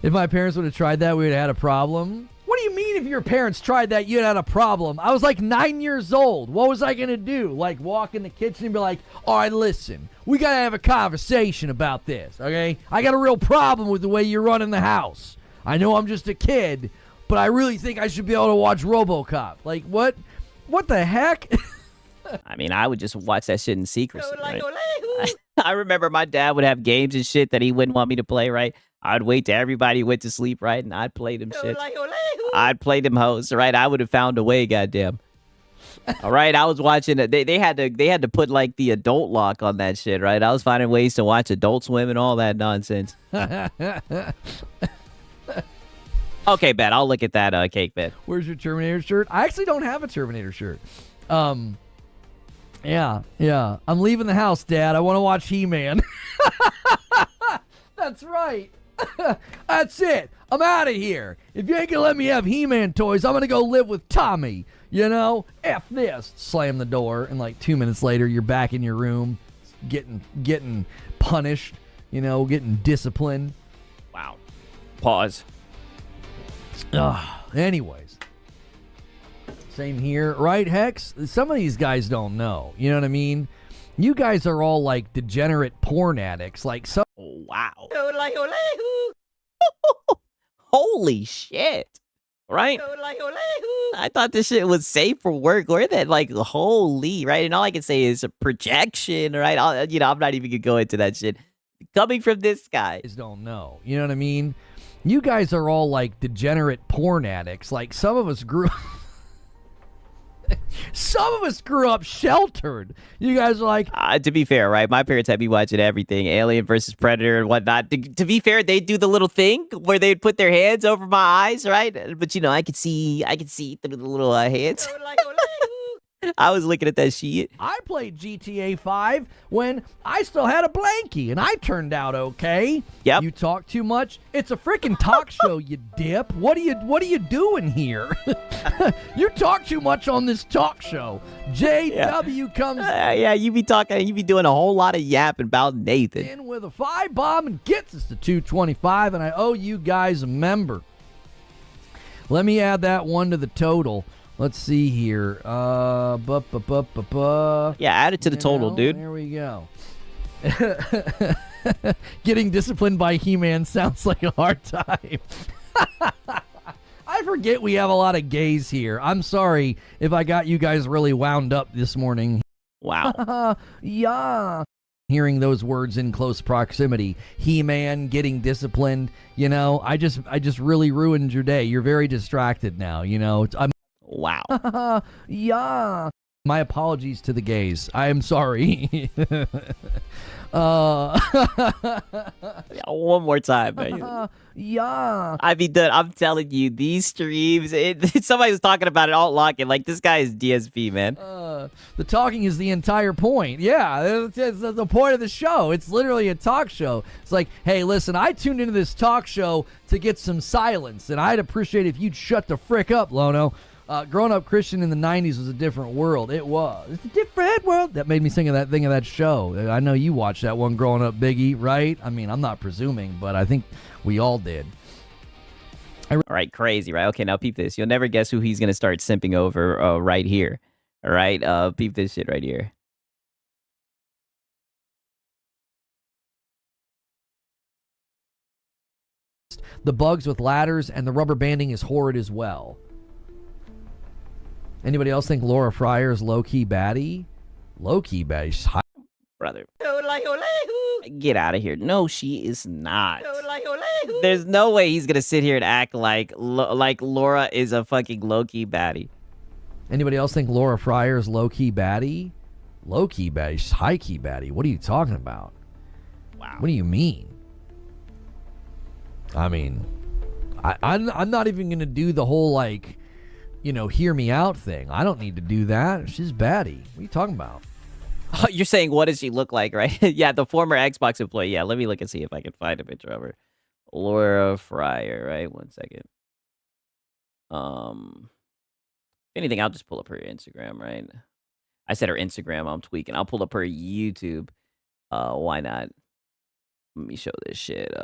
If my parents would have tried that, we would have had a problem. What do you mean if your parents tried that, you'd had a problem? I was like 9 years old. What was I going to do? Like walk in the kitchen and be like, all right, listen, we got to have a conversation about this, okay? I got a real problem with the way you're running the house. I know I'm just a kid, but I really think I should be able to watch RoboCop. Like, what? What the heck? I mean, I would just watch that shit in secrecy, right? I remember my dad would have games and shit that he wouldn't want me to play, right? I'd wait till everybody went to sleep, right? And I'd play them shit. I'd play them hoes, right? I would have found a way, goddamn. All right, I was watching it. They had to put like the adult lock on that shit, right? I was finding ways to watch Adult Swim and all that nonsense. Okay, bet. I'll look at that cake, bet. Where's your Terminator shirt? I actually don't have a Terminator shirt. Yeah. I'm leaving the house, Dad. I want to watch He-Man. That's right. That's it. I'm out of here. If you ain't gonna let me have He-Man toys, I'm gonna go live with Tommy. You know? F this. Slam the door, and like 2 minutes later, you're back in your room, getting punished. You know, getting disciplined. Wow. Pause. Anyways. Same here, right, Hex? Some of these guys don't know. You know what I mean? You guys are all like degenerate porn addicts. Like some. Oh, wow. Holy shit. Right? I thought this shit was safe for work. Or that, like, holy, right? And all I can say is a projection, right? I'm not even gonna go into that shit. Coming from this guy. Don't know. You know what I mean? You guys are all like degenerate porn addicts. Like some of us grew. Some of us grew up sheltered. You guys are like... To be fair, right? My parents had me watching everything, Alien versus Predator and whatnot. To be fair, they'd do the little thing where they'd put their hands over my eyes, right? But, I could see through the little hands. I was looking at that shit. I played GTA 5 when I still had a blankie, and I turned out okay. Yep. You talk too much. It's a freaking talk show, you dip. What are you doing here? You talk too much on this talk show. JW comes yeah, you be talking, you be doing a whole lot of yapping about Nathan. in with a 5 bomb and gets us to 225, and I owe you guys a member. Let me add that one to the total. Let's see here. Yeah, add it to the total, dude. There we go. Getting disciplined by He-Man sounds like a hard time. I forget we have a lot of gays here. I'm sorry if I got you guys really wound up this morning. Wow. Yeah. Hearing those words in close proximity. He-Man getting disciplined. I just really ruined your day. You're very distracted now. Wow. Yeah. My apologies to the gays. I am sorry. One more time, man. Yeah. I mean, dude, I'm telling you, these streams, somebody was talking about it all locking. Like, this guy is DSP, man. The talking is the entire point. Yeah, it's the point of the show. It's literally a talk show. It's like, hey, listen, I tuned into this talk show to get some silence, and I'd appreciate if you'd shut the frick up, Lono. Growing up Christian in the 90s was a different world. It was. It's a different world. That made me think of that show. I know you watched that one growing up, Biggie, right? I mean, I'm not presuming, but I think we all did. All right, crazy, right? Okay, now peep this. You'll never guess who he's going to start simping over right here. All right? Peep this shit right here. The bugs with ladders and the rubber banding is horrid as well. Anybody else think Laura Fryer is low-key baddie? Low-key baddie. She's high. Brother. Get out of here. No, she is not. There's no way he's going to sit here and act like Laura is a fucking low-key baddie. Anybody else think Laura Fryer is low-key baddie? Low-key baddie. She's high-key baddie. What are you talking about? Wow. What do you mean? I mean, I'm not even going to do the whole, hear me out thing. I don't need to do that. She's baddie. What are you talking about? Oh, you're saying, what does she look like, right? Yeah, the former Xbox employee. Yeah, let me look and see if I can find a picture of her. Laura Fryer, right? 1 second. If anything, I'll just pull up her Instagram, right? I said her Instagram. I'm tweaking. I'll pull up her YouTube. Why not? Let me show this shit.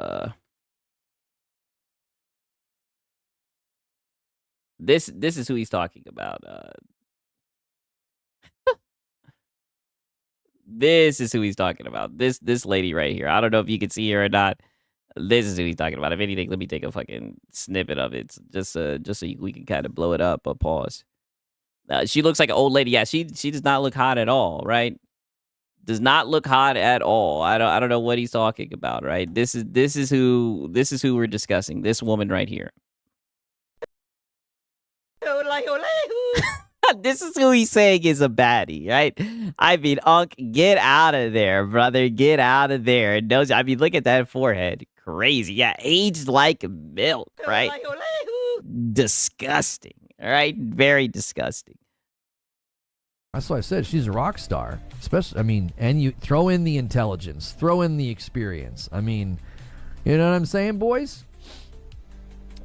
This is who he's talking about. This is who he's talking about. This lady right here. I don't know if you can see her or not. This is who he's talking about. If anything, let me take a fucking snippet of it, just so we can kind of blow it up. But pause. She looks like an old lady. Yeah, she does not look hot at all, right? Does not look hot at all. I don't know what he's talking about, right? This is who we're discussing. This woman right here. This is who he's saying is a baddie, right? I mean, Unc, get out of there, brother. Get out of there. I mean, look at that forehead. Crazy. Yeah, aged like milk, right? Disgusting, all right? Very disgusting. That's what I said. She's a rock star. Especially, and you throw in the intelligence, throw in the experience. You know what I'm saying, boys?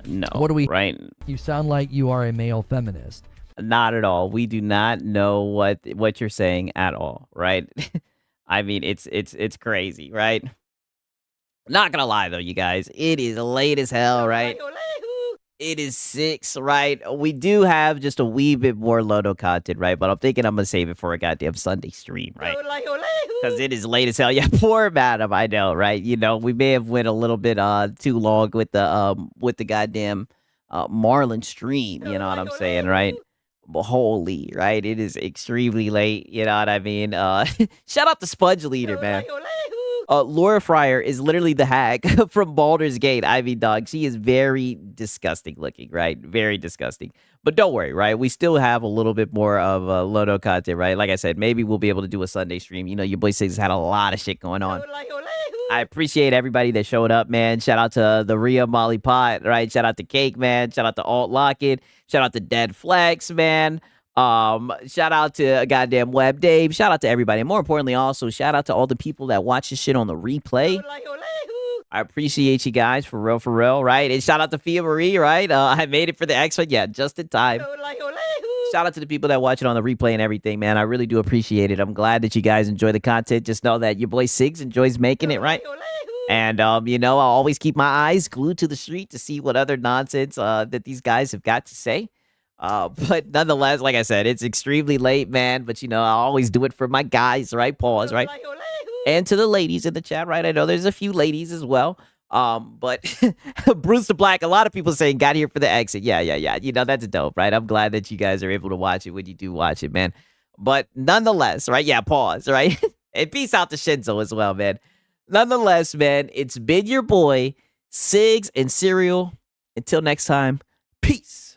No. What do we? Right. You sound like you are a male feminist. Not at all. We do not know what you're saying at all, right? I mean, it's crazy, right? Not gonna lie though, you guys. It is late as hell, right? It is 6, right? We do have just a wee bit more Lodo content, right? But I'm thinking I'm gonna save it for a goddamn Sunday stream, right? Because it is late as hell. Yeah, poor madam, I know, right? We may have went a little bit too long with the goddamn Marlin stream. You know what I'm saying, right? But holy, right? It is extremely late. You know what I mean? Shout out to Sponge Leader, man. Laura Fryer is literally the hag from Baldur's Gate. I mean, dog, she is very disgusting looking, right? Very disgusting. But don't worry, right? We still have a little bit more of Lodo content, right? Like I said, maybe we'll be able to do a Sunday stream. You know, your boy Six has had a lot of shit going on. I appreciate everybody that showed up, man. Shout out to the Rhea Molly Pot, right? Shout out to Cake, man. Shout out to Alt Locket. Shout out to Dead Flex, man. Shout out to goddamn Web Dave. Shout out to everybody. And more importantly, also, shout out to all the people that watch this shit on the replay. I appreciate you guys for real, right? And shout out to Fia Marie, right? I made it for the X-Men. Yeah, just in time. Shout out to the people that watch it on the replay and everything, man. I really do appreciate it. I'm glad that you guys enjoy the content. Just know that your boy Siggs enjoys making it, right? And, you know, I'll always keep my eyes glued to the street to see what other nonsense that these guys have got to say. But nonetheless, like I said, it's extremely late, man. But, you know, I always do it for my guys, right? Pause, right? And to the ladies in the chat, right? I know there's a few ladies as well. But Bruce the Black, a lot of people saying got here for the exit. Yeah. You know, that's dope, right? I'm glad that you guys are able to watch it when you do watch it, man. But nonetheless, right? Yeah, pause, right? And peace out to Shinzo as well, man. Nonetheless, man, it's been your boy, Siggs and Serial. Until next time, peace.